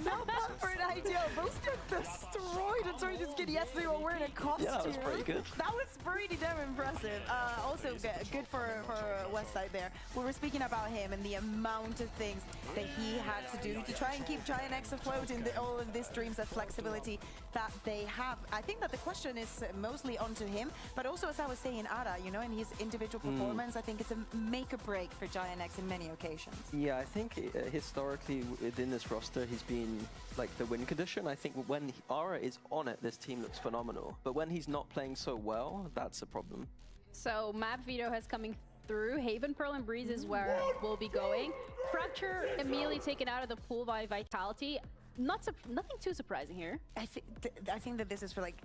No bumper idea. Both get destroyed and trying to get yes, they were wearing a costume. Yeah, that was pretty good. That was pretty damn impressive. Also good for Westside there. We were speaking about him and the amount of things that he had to do to try and keep Giant X afloat in all of these dreams, that flexibility that they have. I think that the question is mostly onto him, but also as I was saying, Ara, you know, in his individual performance, I think it's a make or break for Giant X in many occasions. Yeah, I think historically within this roster, he's been like the win condition. I think when Ara is on it, this team looks phenomenal. But when he's not playing so well, that's a problem. So map veto has coming through. Haven, Pearl, and Breeze is where we'll be going. Fracture immediately taken out of the pool by Vitality. Nothing too surprising here. I think that this is for like,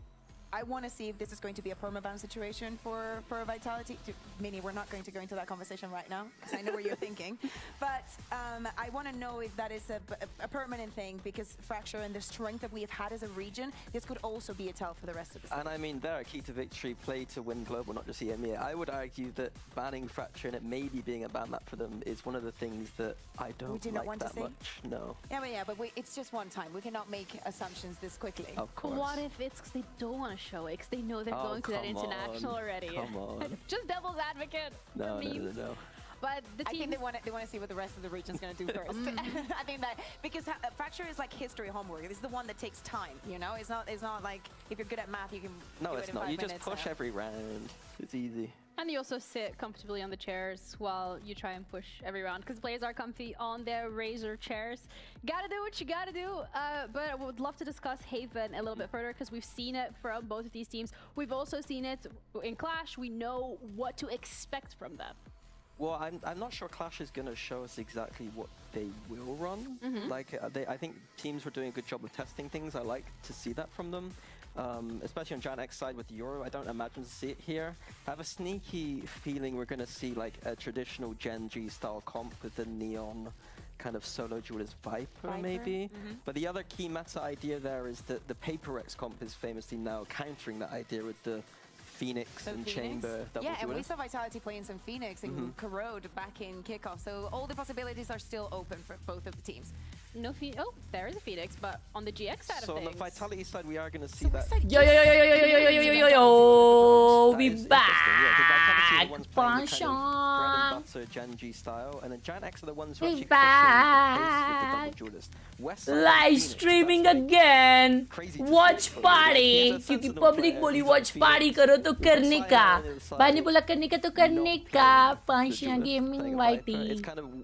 I want to see if this is going to be a permaban situation for Vitality. Mini, we're not going to go into that conversation right now because I know where you're thinking. But I want to know if that is a permanent thing, because Fracture and the strength that we have had as a region, this could also be a tell for the rest of the season. And I mean, they're a key to victory, play to win global, not just EMEA. I would argue that banning Fracture and it maybe being a ban map for them is one of the things that I don't like that much. No. Yeah, but it's just one time. We cannot make assumptions this quickly. Of course. What if it's because they don't want to show it, because they know they're going to that international already? Come on. Just devil's advocate. No. But the I team, think they want to see what the rest of the region's going to do first. I think that because Fracture is like history homework. This is the one that takes time. You know, it's not like if you're good at math, you can. No, do it's it in not. 5 You minutes, just push every round. It's easy. and you also sit comfortably on the chairs while you try and push every round, because players are comfy on their Razor chairs. Gotta do what you gotta do. But I would love to discuss Haven a little bit further, because we've seen it from both of these teams. We've also seen it in Clash. We know what to expect from them. Well, I'm not sure Clash is going to show us exactly what they will run. Like, I think teams were doing a good job of testing things. I like to see that from them, especially on Giant X side with Euro. I don't imagine to see it here. I have a sneaky feeling we're going to see like a traditional Gen G style comp with the Neon kind of solo duelist Viper maybe. But the other key meta idea there is that the Paper X comp is famously now countering that idea with the Phoenix and Chamber double and we duelist. saw Vitality playing some Phoenix and Khelraay back in kickoff, so all the possibilities are still open for both of the teams. No Phoenix. Oh, there is a Phoenix, but on the GX side of things. So on the Vitality side, we are going to see that. Yo, we back. Function. Gen G style, and then Giant X are the ones who actually back. pushing the pace with the double duelist. Live streaming again. Watch party. क्योंकि public बोली watch party करो तो करने का. पानी बोला करने का तो करने का. Function Gaming YT.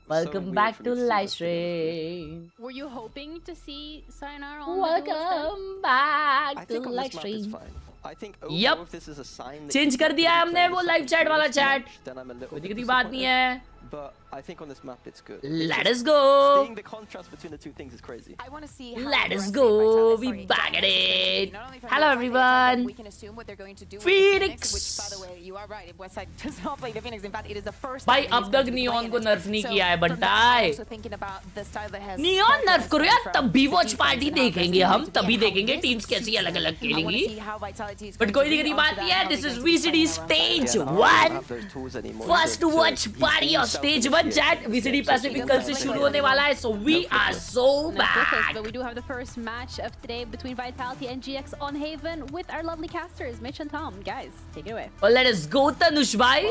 Welcome back to live stream. Were you hoping to see Sayonara on Welcome back to live stream. I think overall, if this is a sign Change कर दिया है हमने वो live chat वाला chat. then I'm a little कोई bit दिक्कत की बात नहीं है. But I think on this map it's good. Let us go. Seeing the contrast between the two things is crazy. I want to see. Let us go. We back at it. Hello everyone. We can assume what they're going to do. Phoenix. Which, by the way, you are right. Westside does not play the Phoenix. In fact, it is the first. भाई अब तक Neon को nerf नहीं किया है बंटाई. Neon nerf करो यार, तब भी watch party देखेंगे हम, तभी देखेंगे teams कैसी अलग-अलग खेलेंगी. But कोई दिक्कत की बात नहीं है. This is VCT Stage 1. First watch party of Stage 1 chat. VCT Pacific कल से शुरू होने वाला है, so we are so back. But we do have the first match of today between Vitality and GX on Haven with our lovely casters, Mitch and Tom. Guys, take it away. Well, let us go, Tanush भाई.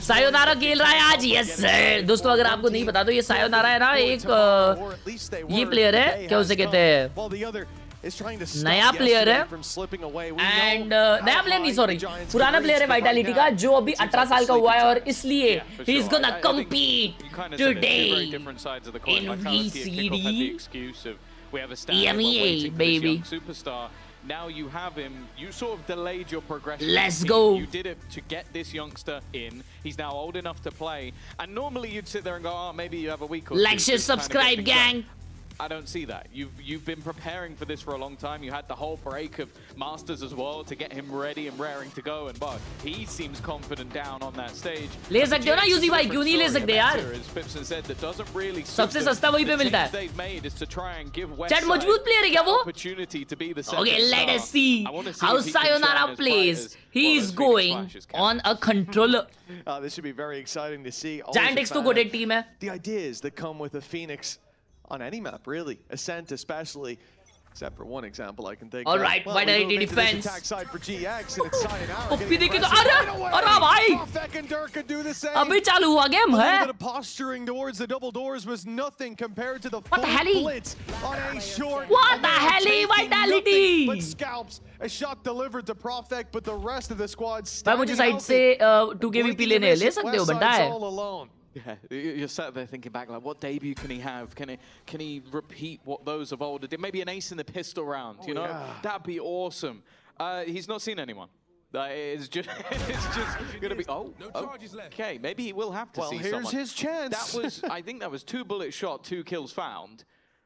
Sayonara खेल रहा है आज. Yes sir. दोस्तों अगर आपको नहीं पता तो ये Sayonara है ना, एक ये player है, क्या उसे कहते हैं? नया प्लेयर है एंड नया प्लेयर नहीं, सॉरी, पुराना प्लेयर है वाइटालिटी का, जो अभी 18 साल का हुआ है और इसलिए he is gonna compete today in VCT EMEA baby. Now you have him, you sort of delayed your progression. Let's go. You did it to get this youngster in. He's now old enough to play. And normally you'd sit there and go, oh, maybe you have a week or two. Like, share, subscribe, gang. I don't see that. You've been preparing for this for a long time. You had the whole break of Masters as well to get him ready and raring to go. And but he seems confident down on that stage. ले सकते हो ना UG भाई, क्यों नहीं ले सकते यार? सबसे सस्ता वहीं पे मिलता है. चैट मजबूत प्लेयर है क्या वो? Okay, let us see how Sayonara plays. He is going on a controller. This should be very exciting to see. Giant X तो गोटेड टीम है. The ideas that come with a Phoenix on any map, really. Ascent especially. Except for one example I can think All of. right, well, Vitality we move into defense. this attack side for GX, and it's Sayonara Oppi getting देखे तो aggressive अरे right अरे भाई away. Profek and Dirk could do the same. अभी चालू हुआ game A little है bit of posturing towards the double doors was nothing compared to the What the full hell? blitz on a short. What and the they are hell? taking Vitality? nothing But scalps. A shot delivered to Profek, but the rest of the squad भाई मुझे standing side से healthy. 2KVP लेने ले सकते हो बंदा है all alone. Yeah, you're sat there thinking back, like, what debut can he have? Can he repeat what those of old did? Maybe an ace in the pistol round, you know? yeah. That'd be awesome. He's not seen anyone. It's just gonna be, okay, maybe he will have to see here's someone. his chance. That was, I think that was 2 bullet shot, 2 kills found.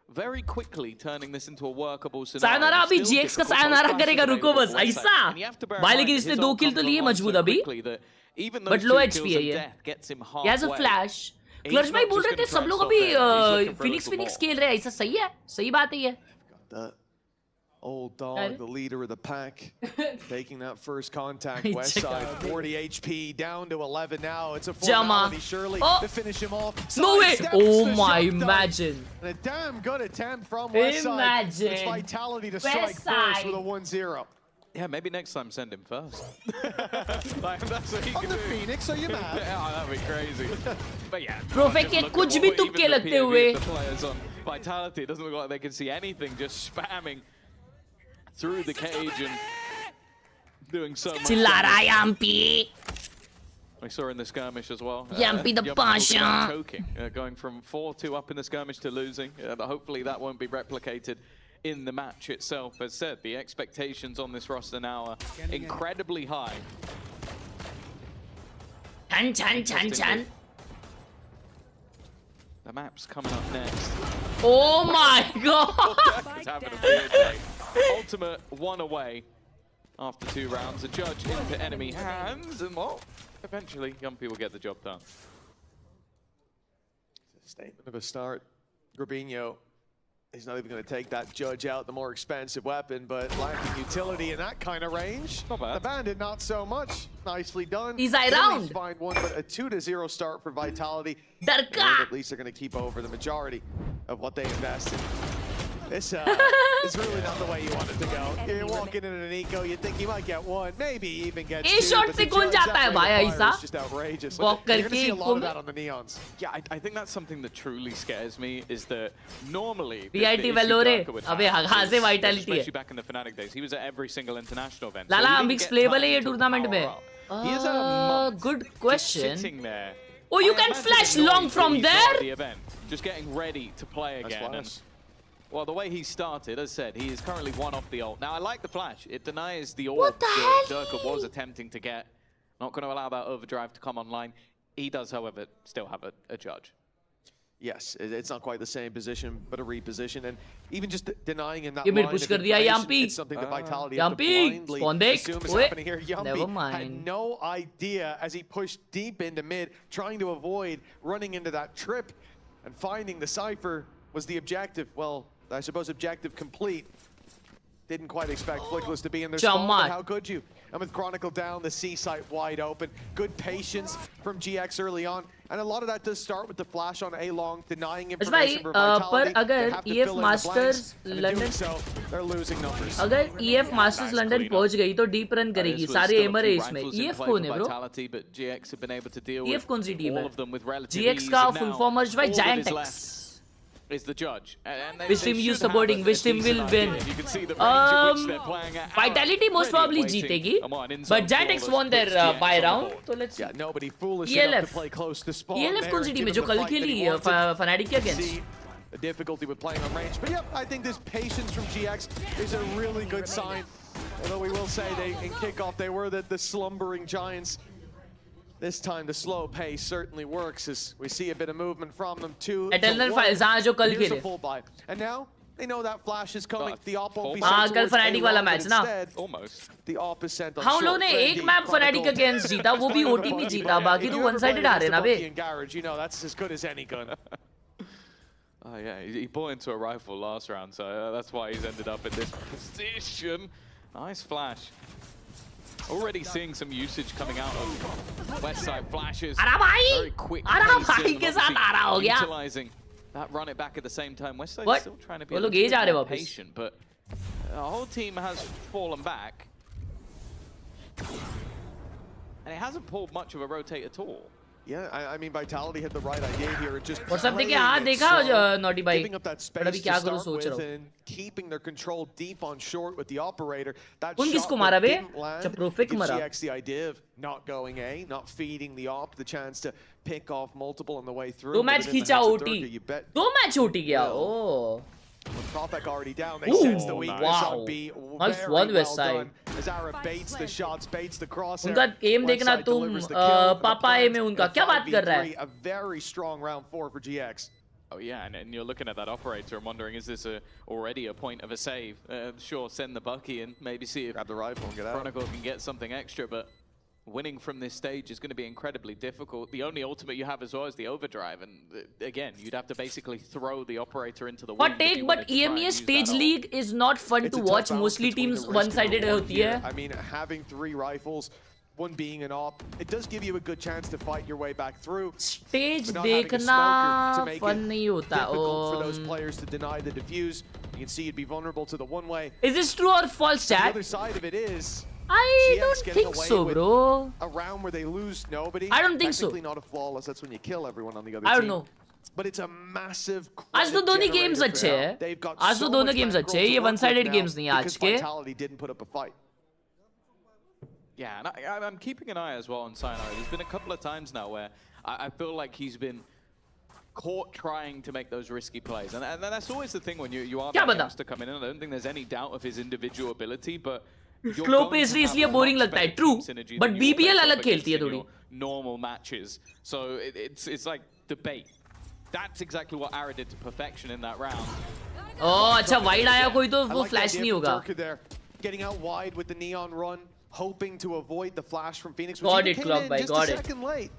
Very quickly turning this into a workable scenario. Sayonara अभी GX का sayonara करेगा रुको बस ऐसा भाई लेकिन इसने 2 किल तो लिए मजबूत अभी बट लो HP है ये he has a flash clutch भाई बोल रहे थे सब लोग अभी फिनिक्स खेल रहे हैं ऐसा सही है सही बात है ये The old dog, the leader of the pack, taking that first contact. West side, 40 HP, down to 11 now. It's a formality, surely, to finish him off. No way! Oh my, imagine. And a damn good attempt from West side. It's Imagine. Vitality to strike first with a 1-0. Yeah, maybe next time send him first. Like, that's what he On can the do. Phoenix, are you mad? Yeah, that'd be crazy. But yeah, Profek के कुछ भी तुक्के लगते हुए the players on Vitality, it doesn't look like they can see anything, just spamming through the cage and doing so much. चिल्ला रहा है Yampi We saw in the skirmish as well. Yampi the Pasha choking, going from 4-2 up in the skirmish to losing. Hopefully that won't be replicated in the match itself. As said, the expectations on this roster now are incredibly high. Chan The map's coming up next. Oh my god He's having a weird day. Ultimate 1 away after 2 rounds. A judge into enemy hands, and well, eventually Yumpy will get the job done. Statement of a start. Grabinho, he's not even going to take that judge out, the more expensive weapon, but lacking utility in that kind of range. Not bad. The bandit, not so much. Nicely done. He's around. Find one, but a 2-0 start for Vitality. Darka At least they're going to keep over the majority of what they invested. This is really not the way you want it to go. You're walking in an eco, you think you might get 1, maybe even get 2. A shot but से the कौन judge, जाता that है rate भाई of fire ऐसा? is just outrageous. Walk You're going to करके see a lot of eco that on the neons. Yeah, I think that's something that truly scares me, is that normally VIT the issue Valore Darko would अबे have हाँ से is, Vitality है especially back in the Fnatic days, he was at every single international event. Lala he didn't mix get playable है time ये to tournament power में up. He has had a month good just question sitting there. Oh, you I can imagine flash annoyed long that from he started there? the event, just getting ready to play Nice again. flash. Well, the way he started, as said, he is currently 1 off the ult. Now, I like the flash. It denies the orb What the that hell? Durka was attempting to get. Not going to allow that overdrive to come online. He does, however, still have a judge. Yes, it's not quite the same position, but a reposition, and even just denying in that ये line mid push of कर दिया information, Yampi. it's something that Vitality have to Yampi blindly spawn देख assume is ओए happening here. never Yampi mind had no idea as he pushed deep into mid, trying to avoid running into that trip, and finding the Cypher was the objective. Well, I suppose objective complete. Didn't quite expect Flickless to be in their spawn, but how could you? And with Chronicle down, the C site wide open. Good patience from GX early on. And a lot of that does start with the flash on A-Long, denying information for Vitality. पर They अगर have to EF fill in the Masters blanks, and in doing London so, they're losing numbers. अगर EF Masters London पहुंच गई तो deep run करेगी सारे एमर है इसमें EF कौन है bro but GX have been able to deal EF कौन सी with टीम all है of them with relative GX ease, का and full now form merge by all that giant is X left is the judge. And Which team you supporting? Which team will win? You can see the range at which they're playing at. Vitality most probably जीतेगी but Giantex won their bye round तो let's see Yeah, nobody foolish enough to ELF play close to spawn. ELF कौन सी team है जो कल खेली Fnatic के against See the difficulty with playing on range. But yep, I think this patience from GX is a really good sign. Although we will say they in kickoff they were the slumbering giants. This time the slow pace certainly works as we see a bit of movement from them too. Eternal Files हाँ जो कल Here's a खेले full buy. And now they know that flash is coming. But The op won't be हाँ sent कल towards Fnatic वाला A-Long, but match ना instead, Almost. the op is sent on हम लोगों short. ने Friendly, एक map Fnatic Chronicle. against जीता वो भी OT में जीता बाकी तो one sided आ रहे ना बे In garage, you know that's as good as any gun. Oh yeah, he bought into a rifle last round, so that's why he's ended up in this position. Nice flash. Already seeing some usage coming out of West Side flashes. अरे भाई Very quick अरे pacing भाई and के साथ obviously आ रहा हो गया utilizing that run it back at the same time. Westside What? is still trying to be वो a लोग little ये bit जा रहे more वापस. patient, but the whole team has fallen back. And it hasn't pulled much of a rotate at all. Yeah, I mean, Vitality had the right idea here. Just और सब देखे playing हाँ it देखा slow, naughty भाई. giving up that but space अभी to क्या करूँ start सोच रहा with हूँ. and keeping their control deep on short with the operator. That उन shot किसको that मारा बे? didn't land चप्रोफिक gives मारा. GX the idea of not going A, not feeding the op the chance to pick off multiple on the way through. दो But match in the खींचा hands of OT. Durka, you bet दो match OT गया. Will. Oh. with Prophet already down, they Ooh, sense the weakness wow. on B. Nice Very one, well Westside. done. As Ara baits the shots, baits the crosshair. उनका M देखना Westside तुम delivers the kill, and a पापा plant में उनका and a क्या बात कर रहा 5v3, है? A very strong round 4 for GX. Oh yeah, and you're looking at that operator and wondering, is this already a point of a save? Sure, send the Bucky and maybe see if Grab the rifle and get out. Chronicle can get something extra, but winning from this stage is going to be incredibly difficult. The only ultimate you have as well is the overdrive, and again, you'd have to basically throw the operator into the wind. Hot take, but EMEA Stage League is not fun It's to a tough watch. balance Mostly between teams the risk and one-sided reward होती here. है. I mean, having 3 rifles, one being an op, it does give you a good chance to fight your way back through. Stage But not having a देखना smoker to make fun it नहीं होता. difficult for those players to deny the defuse. You can see you'd be vulnerable to the one-way. Is this true or false, The chat? other side of it is I GX don't getting think away so, with bro. a round where they lose nobody. I don't think so. Technically not a flawless. That's when you kill everyone on the other I team. don't know. But it's a massive आज तो credit दोनों generator games for अच्छे them. हैं. They've got आज तो so दोनों much games bankroll अच्छे हैं. to ये work with one-sided now games नहीं हैं because आज के. Vitality didn't put up a fight. Yeah, and I'm keeping an eye as well on Cyanide. There's been a couple of times now where I feel like he's been caught trying to make those risky plays. And that's always the thing when you are क्या that बता? youngster coming in. I don't think there's any doubt of his individual ability, but Slow pace इसलिए boring लगता है. True. But BBL अलग खेलती है थोड़ी. Normal matches. So it's like debate. That's exactly what Ara did to perfection in that round. Oh, अच्छा wide आया कोई तो I वो like the flash idea नहीं from होगा. Durka there, getting out wide with the neon run, hoping to avoid the flash from Phoenix. Which Got even it, came Clock in by, just got a it. second late.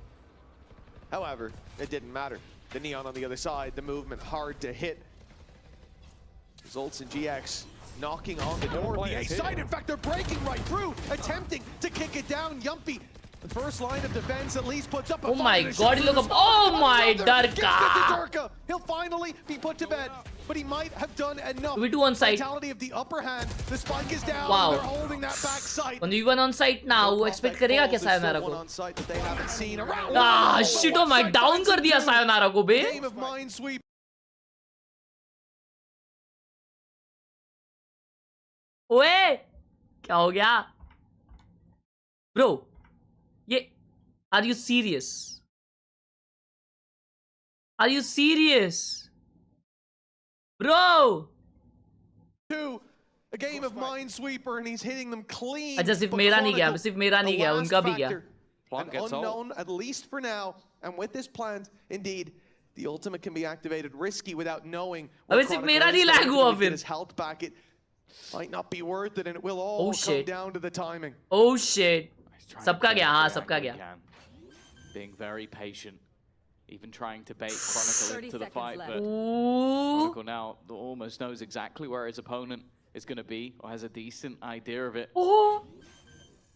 However, it didn't matter. The neon on the other side, the movement hard to hit. Results in GX knocking on the door. The A side, in fact, they're breaking right through, attempting to kick it down. Yumpy, the first line of defense at least puts up a Oh my fight. God, look up. Oh my Another gifted to Durka. Durka. He'll finally be put to bed, but he might have done enough. We do on site. Vitality of the upper hand. The spike is down. Wow. They're holding that back sight. On the one on site now, वो expect करेगा क्या sayonara One को? on site that they haven't seen around. Ah, shit, oh my, down कर दिया sayonara को बे. Game of Minesweep. ओए, क्या हो गया? Bro, ये, are you serious? Are you serious? Bro! Two. A game of Minesweeper, and he's hitting them clean. अच्छा सिर्फ But मेरा नहीं गया, Chronicle, सिर्फ मेरा नहीं the गया, last उनका भी गया. factor, Plant an gets ult. unknown, at least for now. And with this plant, indeed, the ultimate can be activated risky without knowing. अबे सिर्फ मेरा नहीं lag हुआ फिर. His health back, it might not be worth it, and it will all come shit. down to the timing. Oh shit. He's trying सबका to गया, get हाँ, every सबका angle गया. he can. Being very patient. Even trying to bait Chronicle into the fight, but Ooh. Chronicle now almost knows exactly where his opponent is going to be, or has a decent idea of it. Oh.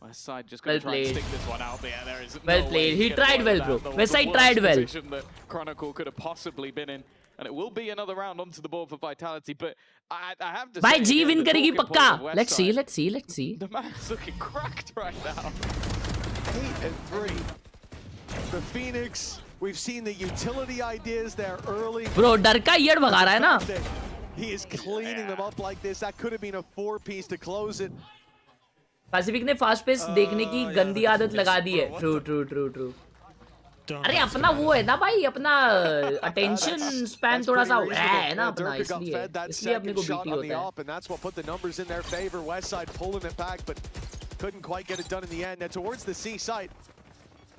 West side just going to Well try and played. stick this one out there. There is Well no way played. to He get tried away well, with bro. that. West The side worst tried well. position that Chronicle could have possibly been in. And it will be another round onto the board for Vitality, but I have to भाई say, G again, win the करेगी talking point पक्का. of West Let's see, side, let's see, let's see. The man's looking cracked right now. 8-3. The Phoenix, we've seen the utility ideas there early. Bro, डर का year भगा रहा है ना. He is cleaning them up like this. That could have been a 4-piece to close it. Pacific ने fast pace देखने की गंदी आदत लगा दी है. True, true, true, true. अरे अपना वो है ना भाई, अपना अटेंशन स्पैन थोड़ा सा है ना अपना, इसलिए अपने को बीटी होता है. And that's what put the numbers in their favor. Westside pulling it back, but couldn't quite get it done in the end. Now towards the C site,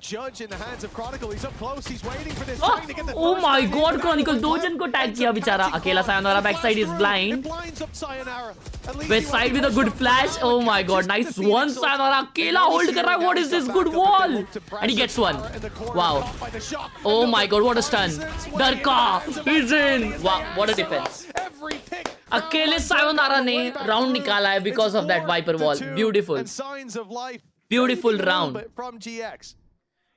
Judge in the hands of Chronicle. He's up close. He's waiting for this. Trying to get the Oh first my man in, God, but Chronicle now दो the जन को plant tag ends किया up बेचारा. catching अकेला Chronicle. sayonara The backside is flash blind. through. It blinds up Sayonara. At least West he side wants with to a good push flash. up Oh now my and God, catches nice the one. Phoenix. Sayonara अकेला hold कर रहा है. What is this good wall? And he gets one. Wow. Oh my God, what a stun. Durka, he's in. Wow, what a defense. अकेले sayonara ने round निकाला है because of that Viper wall. Beautiful. Beautiful round. From GX.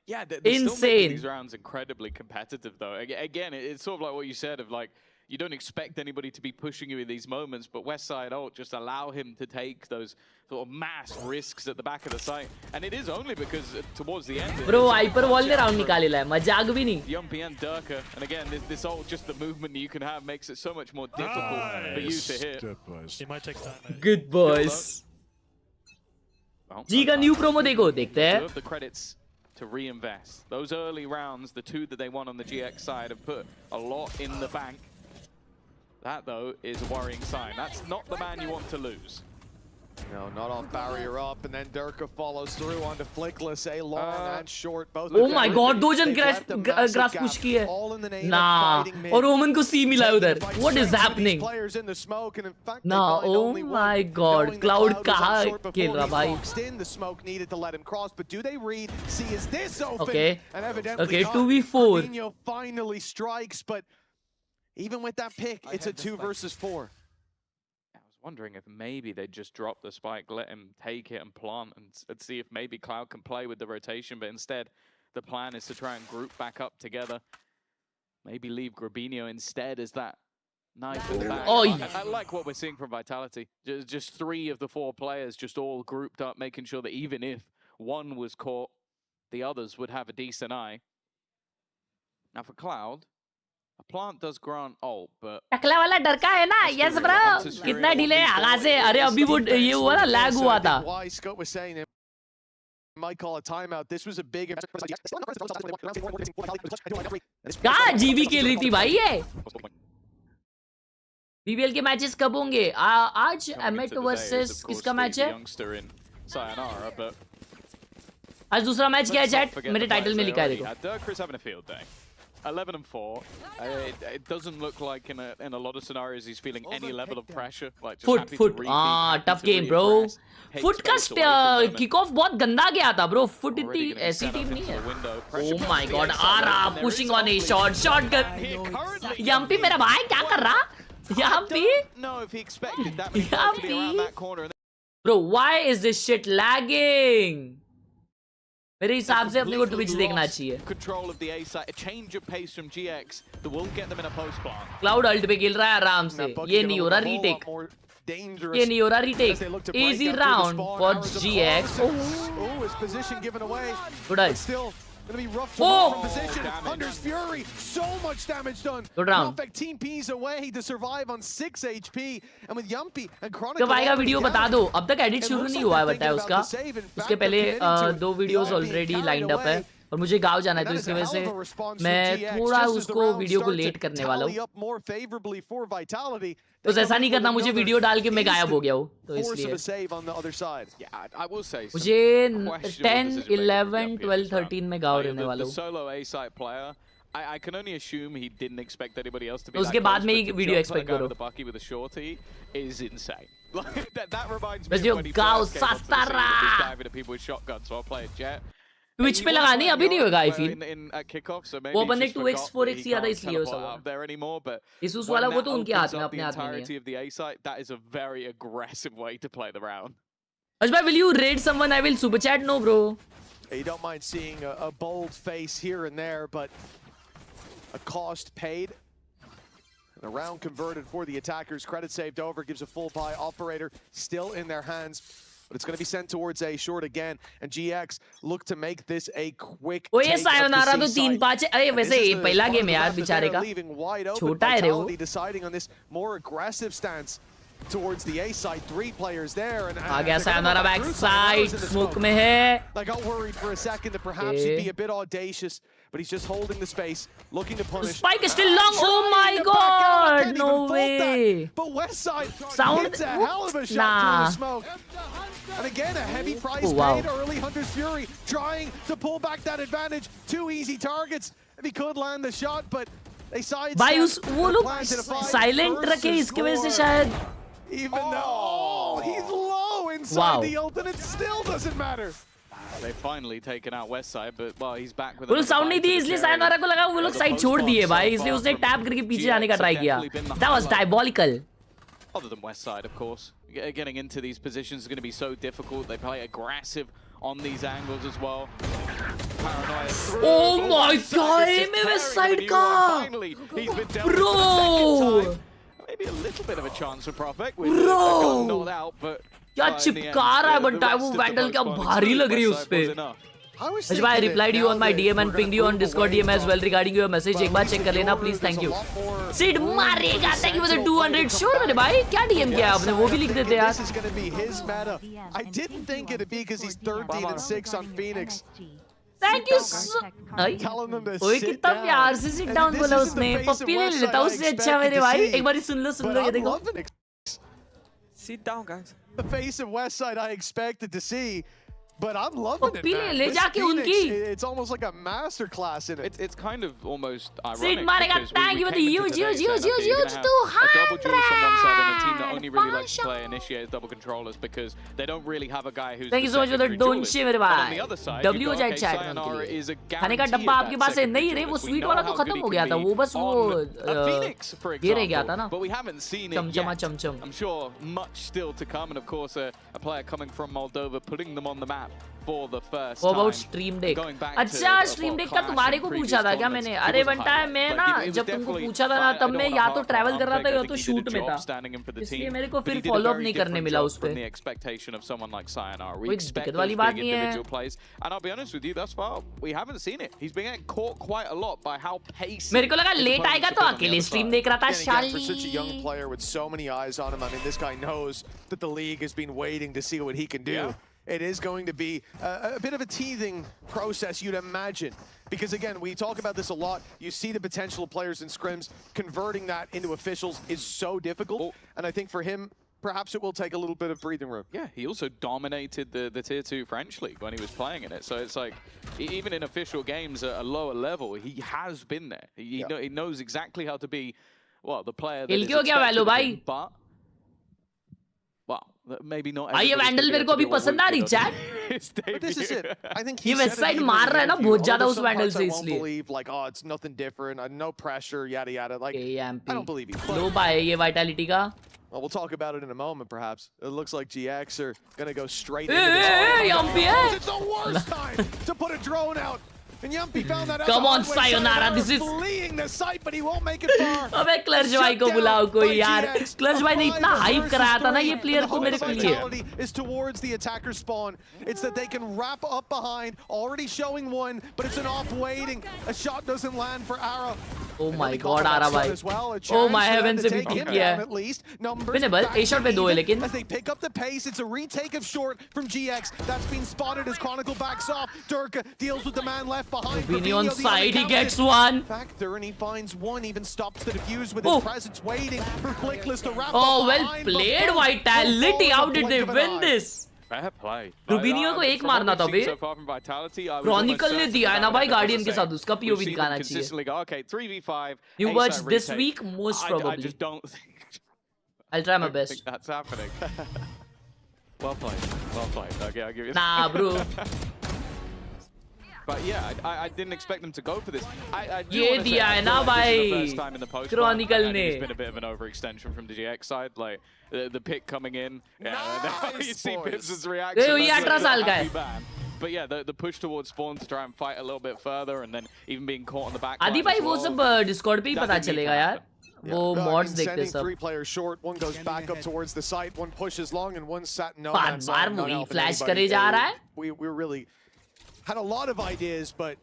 Yeah, they're still making Insane. these rounds incredibly competitive, though. Again, it's sort of like what you said of like, you don't expect anybody to be pushing you in these moments, but Westside ult just allow him to take those sort of mass risks at the back of the site. And it is only because towards the end... Bro, hyper wall ने round निकालेला है, मजाक भी नहीं. Yumpy and Durka, and again, this ult, just the movement you can have makes it so much more difficult for you to hit. It might take time. Good boys. जी का new promo देखो, देखते हैं. The credits to reinvest. Those early rounds, the two that they won on the GX side, have put a lot in the bank. That, though, is a worrying sign. That's not the man you want to lose. No, not off barrier up, and then Durka follows through onto Flickless, a long and short. Both Oh my God, दो जन grass push की है. Nah, और Omen को C मिला उधर. What is happening? Nah, oh my God, Cloud कहाँ खेल रहा भाई? The smoke needed to let him cross, but do they read? C is this open? Okay, and evidently okay, 2v4. Fabinho finally strikes, but even with that pick, it's a 2 versus 4. I was wondering if maybe they'd just drop the spike, let him take it and plant, and see if maybe Cloud can play with the rotation, but instead the plan is to try and group back up together. Maybe leave Grabinho instead as that knife in the back. Oh, I like what we're seeing from Vitality. Just 3 of the 4 players just all grouped up, making sure that even if one was caught, the others would have a decent eye. Now for Cloud, a plant does grant ult, but टकला वाला डर का है ना? Yes bro. कितना delay है आगा से? अरे अभी वो ये हुआ ना, lag हुआ था. Why Scott was saying it might call a timeout. This was a big. कहाँ GB खेल रही थी भाई ये? BBL के मैचेस कब होंगे? आज एमेट वर्सेस किसका मैच है? आज दूसरा मैच क्या है चैट? मेरे टाइटल में लिखा है देखो. 11 and 4. It doesn't look like in a lot of scenarios he's feeling any level of pressure. Like just happy to repeat, tough game, bro. FUT का kickoff बहुत गंदा गया था, bro. FUT इतनी ऐसी टीम नहीं है. Oh my God, आ रहा, pushing on a shotgun. Yumpy मेरा भाई क्या कर रहा? Yumpy. No, if he expected that many to be around that corner. Bro, why is this shit lagging? मेरे हिसाब से अपने को ट्विच देखना चाहिए. Control of the A side, a change of pace from GX that will get them in a post plant. Cloud ult पे खेल रहा है आराम से. ये नहीं हो रहा रीटेक. ये नहीं हो रहा retake. Easy round for GX. Oh, his position given away. Good ult. Still gonna be rough from position. Hunter's Fury, so much damage done. Good round. Perfect team P's away to survive on 6 HP, and with Yumpy and Chronicle. कब आएगा video बता दो. अब तक edit शुरू नहीं हुआ है बताया उसका. उसके पहले 2 वीडियोस ऑलरेडी लाइंड अप है और मुझे गांव जाना है तो इसकी वजह से मैं थोड़ा उसको वीडियो को लेट करने वाला हूँ. तो ऐसा नहीं करना, मुझे वीडियो डाल के मैं गायब हो गया हूँ तो इसलिए मुझे 10, 11, 12, 13 में गाँव रहने वाला हूँ. I can only assume he didn't expect anybody else to be. उसके बाद में ही वीडियो एक्सपेक्ट करो. The Bucky with a shorty is insane. That reminds me of when he first came onto the scene, just diving at people with shotguns while playing Jet. Twitch पे लगाने अभी नहीं होगा I feel. वो बंदे 2x 4x ज्यादा इसलिए हो सकता. इसूस वाला वो तो उनके हाथ में अपने हाथ में नहीं है. That is a very aggressive way to play the round. Ajba, will you raid someone? I will super chat. No bro. You don't mind seeing a bold face here and there, but a cost paid. And a round converted for the attackers. Credit saved over, gives a full buy. Operator still in their hands. But it's going to be sent towards A short again, and GX look to make this a quick. Oh ये sayonara तो 3-5 अरे वैसे पहला game है यार बेचारे का. छोटा है रे वो. Deciding on this more aggressive stance towards the A side. 3 players there, and आ गया सायोनारा बैक साइड स्मोक में है. I got worried for a second that perhaps he'd be a bit audacious, but he's just holding the space, looking to punish. Spike is still long. Oh my God, no way. But Westside Sound hits a hell of a shot through the smoke. And again, a heavy price paid early. Hunter's Fury trying to pull back that advantage. 2 easy targets. If he could land the shot, but they sidestep. भाई उस वो लोग silent रखे इसके वजह से शायद. Even though he's low inside the ult, and it still doesn't matter. They've finally taken out Westside, but well, he's back with. वो साउंड नहीं दी इसलिए सायोनारा को लगा वो लोग साइड छोड़ दिए भाई, इसलिए उसने टैप करके पीछे जाने का ट्राई किया. That was diabolical. Other than Westside, of course, getting into these positions is going to be so difficult. They play aggressive on these angles as well. Paranoia. Oh my god, aim है west side का. Bro. Maybe a little bit of a chance for Prophet with Bro. not out, but क्या चिपका रहा है बंटा, वो vandal क्या भारी लग रही है उस पे. Ajba, I replied you on my DM and pinged you on Discord DM as well regarding your message. एक बार चेक कर लेना please, thank you. Sid मारेगा, thank you for the 200. Sure मेरे भाई, क्या DM किया आपने, वो भी लिख देते यार. This is going to be his meta. I didn't think it'd be because he's 13-6 on Phoenix. Thank you so. Telling them to ओए sit कितना down. प्यार से sit down And बोला this isn't उसने. the face of पप्पी ले Westside लेता I उससे अच्छा expected मेरे to भाई. see. एक बार सुन लो But ये I'm देखो. loving it. Sit down, guys. The face of Westside I expected to see. But I'm loving it, पप्पी ले man. ले This जाके Phoenix, उनकी. it's almost like a master class in it. it's kind of almost ironic. Sid मारेगा, because thank we you for the came into huge, today huge, saying, huge, okay, you're huge, gonna have a double duelist on one side and a team that only really likes to 200. play initiated double controllers because they don't really have a guy who's Thank you so much for the secondary duelist. donche मेरे And on भाई. the other side, W you go, जाए okay, chat में Sayonara उनके लिए. is a खाने का guarantee डब्बा of आपके that पास है नहीं secondary रे, वो duelist. We स्वीट know वाला तो how खत्म good हो he गया can था. be वो बस वो on a Phoenix, for ये रह गया example. था ना. But we haven't seen it चमचमा yet. Chamcham. I'm sure much still to come, and of course a player coming from Moldova putting them on the map for the first What time. about stream deck? Going back अच्छा to, stream deck का Clash तुम्हारे and को previous पूछा था क्या tournaments, मैंने? it अरे was बनता है hype. मैं Like, ना it was जब तुमको definitely- पूछा था ना I तब don't मैं wanna या harp तो on ट्रैवल Arm कर रहा Fake. था I या think तो he did a शूट में job था. standing in for the इसलिए team, मेरे को but he फिर did a follow up very नहीं करने different मिला job उस from पे. the expectation of someone like Sayonara. We कोई expect दिक्कत वाली those बात big नहीं है. individual plays, and I'll be honest with you, thus far we haven't seen it. He's been getting caught quite a lot by how pacey. मेरे को लगा his late opponents आएगा have तो been on the अकेले other stream side. देख रहा था. And again, for such a young शाली. player with so many eyes on him, I mean, this guy knows that the league has been waiting to see what he can do. Yeah. It is going to be a bit of a teething process, you'd imagine. Because again, we talk about this a lot. You see the potential of players in scrims. Converting that into officials is so difficult. Oh. And I think for him, perhaps it will take a little bit of breathing room. Yeah, he also dominated the Tier 2 French League when he was playing in it. So it's like, even in official games at a lower level, he has been there. He knows exactly how to be, well, the player that is Ilkyo क्या expected value of भाई? him, but, well, maybe not भाई ये everybody's vandal gonna मेरे be को able अभी to do what पसंद आ रही Wood did on chat. his But this is debut. it. I think ये he west said it side even मार in रहा है the ना interview. बहुत Oh, ज्यादा there's उस some वैंडल parts से I won't इसलिए. believe, like, oh, it's nothing different, no pressure, yada yada. Like, I don't believe you. लो पाए ये वाइटैलिटी का. Well, we'll talk about it in a moment, perhaps. It looks like GX are going to go straight Hey, into this. hey, hey, Yumpy, hey. It's the worst time to put a drone out. And Yumpy found that out. Come the on, hard way. Sayonara, this is- fleeing the site, but he won't make it far. अबे clutch भाई को Shut बुलाओ down कोई by यार. GX. Clutch भाई ने A इतना 5 hype versus कराया था ना 3. ये प्लेयर And को the मेरे whole के लिए. mentality is towards the attacker spawn. It's that they can wrap up behind, already showing one, but it's an off waiting. A shot doesn't land for Ara. Oh And my then he God, caught Ara that भाई. shot as well. A Oh chance my for them heavens to से भी take ठीक him किया down है. at least. Numbers Winnable. back A shot पे to दो है even लेकिन. as they pick up the pace. It's a retake of short from GX. That's been spotted as Chronicle backs off. Durka deals with the man left behind. Rubinho on Fabinho, the side, he other gets counted. one. Factor, and he finds one. Even stops the defuse with Oh. his presence, waiting for Flickless to wrap Oh up well behind, but played, both Vitality. will fall How in did the they blink of an win eye. this? Fair play. Rubinho को एक From what मारना we've था seen bay. so far from Vitality, I was Chronicle almost ने certain दिया है that ना would भाई end up Guardian the के same. साथ उसका We've POV seen them दिखाना चाहिए. consistently go, okay, 3v5. You ASAP watched this retake. week most I probably. just don't think, I'll try my think best. that's happening. Well played. Well played. Okay, I'll give you that. Nah bro. But yeah, I didn't expect them to go for this. I do ये wanna say, दिया I है feel ना like this is the भाई. first time in the post Chronicle and ने. it's been a bit of an overextension from the GX side. Like the pick coming in, yeah, you see Pips' reaction. ये that's 18 a साल का happy है. ban. But yeah, the push towards spawn to try and fight a little bit further, and then even being caught on the back. आदि भाई वो सब Discord पे ही That पता didn't need चलेगा to यार. happen. वो No, I mods mean, देखते sending सब. 3 players short, one goes back up towards the site, one pushes long, and one sat no bar man's bar land, not movie helping flash anybody. करे जा रहा है. We really had a lot of ideas, but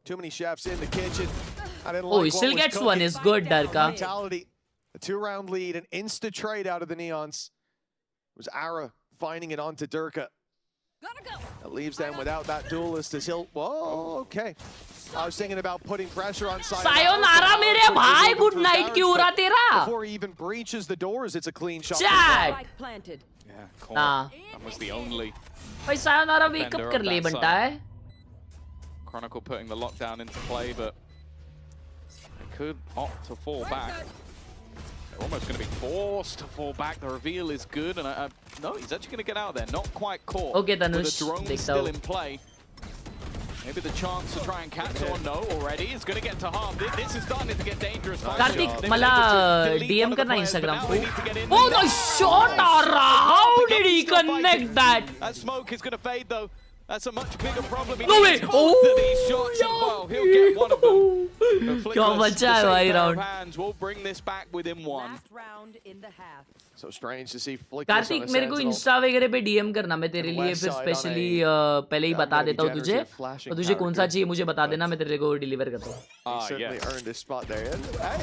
too many chefs in the kitchen. I didn't Oh, like he what still was gets cooking. one. Is good, Darka. Mentality, a 2-round lead, an insta trade out of the Neons. It was Ara finding it onto Durka. That leaves them without that duelist as he'll. Whoa, okay. I was thinking about putting pressure on Sayonara मेरे भाई. Good night क्यों हो रहा तेरा? Before he even breaches the doors, it's a clean shot. Chat. planted. Yeah, caught. Nah. That was the only. भाई Sayonara wake Defender up on कर ले that बनता side. है. Chronicle putting the lockdown into play, but they could opt to fall back. They're almost going to be forced to fall back. The reveal is good, and no, he's actually going to get out there. Not quite caught. Okay, With Tanush, the drone देखता still हूँ. in play. Maybe the chance to try and catch one. No, already. It's going to get to harm. This is starting to get dangerous. Kartik They've been मला able to delete DM one of the करना players, but Instagram now को. they need to get in. Oh, the shot आ रहा. How did he connect that? That smoke is going to fade, though. That's a much bigger problem. He No way! needs both of these shots as well. He'll get one of them. क्या बचा है भाई round? Hands will bring this back within one. Last round in the half. So strange to see Flick. Kartik मेरे को Insta वगैरह पे DM करना, मैं तेरे लिए फिर स्पेशली पहले ही बता देता हूँ तुझे, और तुझे कौन सा चाहिए मुझे बता देना, मैं तेरे को डिलीवर करता हूँ. He certainly earned his spot there. Hey,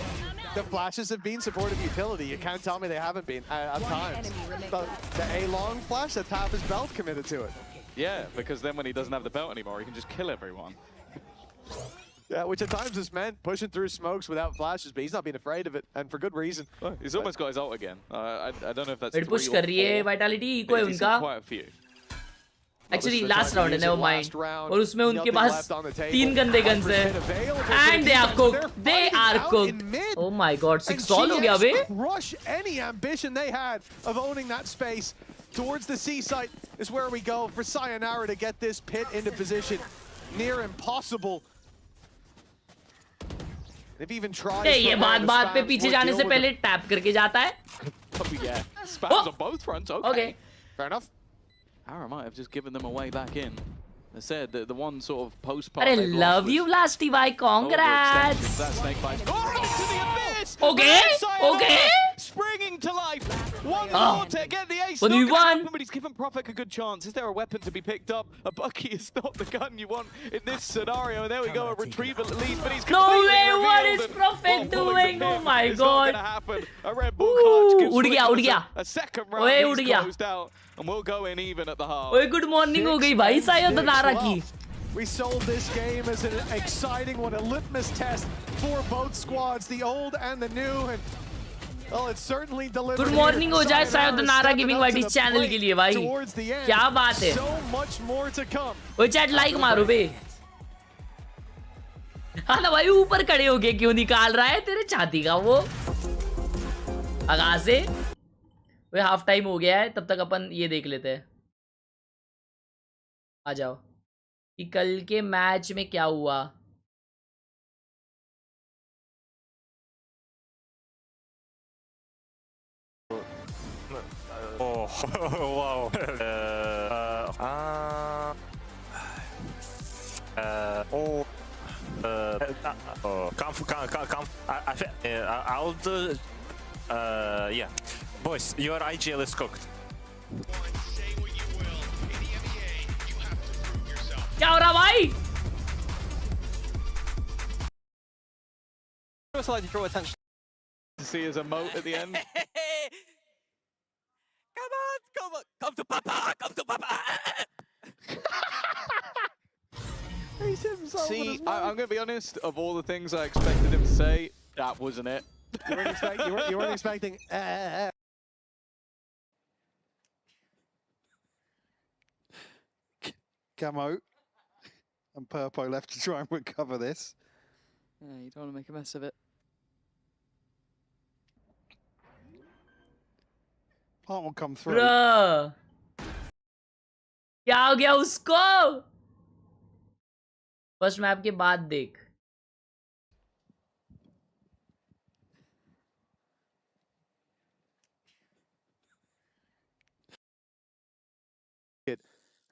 the flashes have been supportive utility. You can't tell me they haven't been at times. The A-long flash, that's half his belt committed to it. Yeah, because then when he doesn't have the belt anymore, he can just kill everyone. Yeah, which at times has meant pushing through smokes without flashes, but he's not been afraid of it, and for good reason. He's almost got his ult again. I don't know if that's Mid push कर रही है, vitality eco है उनका. Quite a few. Actually last round है, never mind. और उसमें उनके पास 3 गंदे guns हैं. And they are cooked. They are cooked. Oh my god, 6 all हो गया बे. Crush any ambition they had of owning that space. Towards the C site is where we go for Sayonara to get this pit into position. Near impossible. They've even tried. ये बात पे पीछे जाने से पहले tap करके जाता है. Yeah, spams on both fronts. Okay. Fair enough. Ara might have just given them a way back in. They said that the one sort of post-part. I love you, Blasty boy. Congrats. That snake bite. Oh, to the abyss! Okay. Okay. Springing to life. One more to get the ace. But you won. But he's given Profik a good chance. Is there a weapon to be picked up? A Bucky is not the gun you want in this scenario. And there we go, a retrieval at least. But he's No way. revealed. What is Profik doing? Oh my it's god. Not gonna happen. A Red Bull clutch gives उड़ गया. a second round. He's closed out. And we'll go in even at the half. ओए good morning हो गई भाई sayonara की. We sold this game as an exciting one, a litmus test for both squads, the old and the new. And well, it's certainly delivered. Good morning हो जाए sayonara gaming वाइटी channel के लिए भाई. क्या बात है? So much more to come. ओए chat like मारो बे. हाँ ना भाई ऊपर खड़े हो गए क्यों निकाल रहा है तेरे छाती का वो? आगाज से. वे हाफ टाइम हो गया है, तब तक अपन ये देख लेते हैं. आ जाओ कि कल के मैच में क्या हुआ. Oh, wow. I'll do. Yeah. Boys, your IGL is cooked. क्या हो रहा भाई? Just like to draw attention To see his emote at the end. come to Papa, come to Papa. See, I'm going to be honest, of all the things I expected him to say, that wasn't it. You weren't expecting. Camo and Purpo left to try and recover this. Yeah, you don't want to make a mess of it. Part will come through. Bruh. क्या हो गया उसको? First map के बाद देख.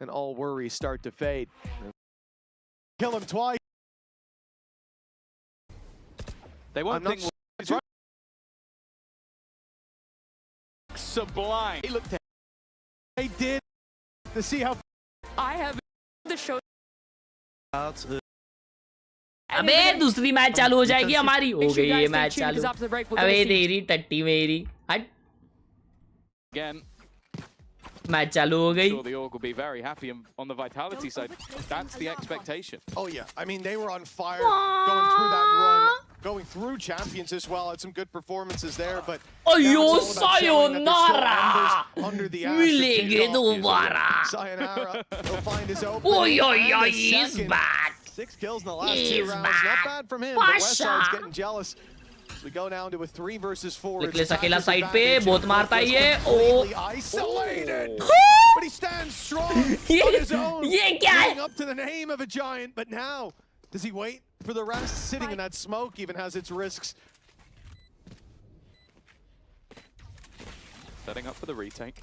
And all worries start to fade. Kill him twice. They won't think it's right. Sublime. He looked at They did to see how I have the show. अबे दूसरी match चालू हो जाएगी हमारी. हो गई ये मैच चालू. अबे तेरी टट्टी मेरी हट. again. मैच चालू हो गई. Sure, the org will be very happy on the vitality side. That's the expectation. Oh yeah, I mean they were on fire going through that run, going through champions as well. Had some good performances there, but Ayo sayonara. Under the मिलेंगे दोबारा. Sayonara will find his opening. Oh, he's back. 6 kills in the last 2 He's rounds. back. Not bad from him. But Pasha. Westside's getting jealous. We go down to a 3 versus 4. निकलेस अकेला side पे बहुत मारता है ये. Completely isolated. But he stands strong on his own. ये क्या है? Living up to the name of a giant. But now, does he wait for the rest? Sitting in that smoke even has its risks. Setting up for the retake.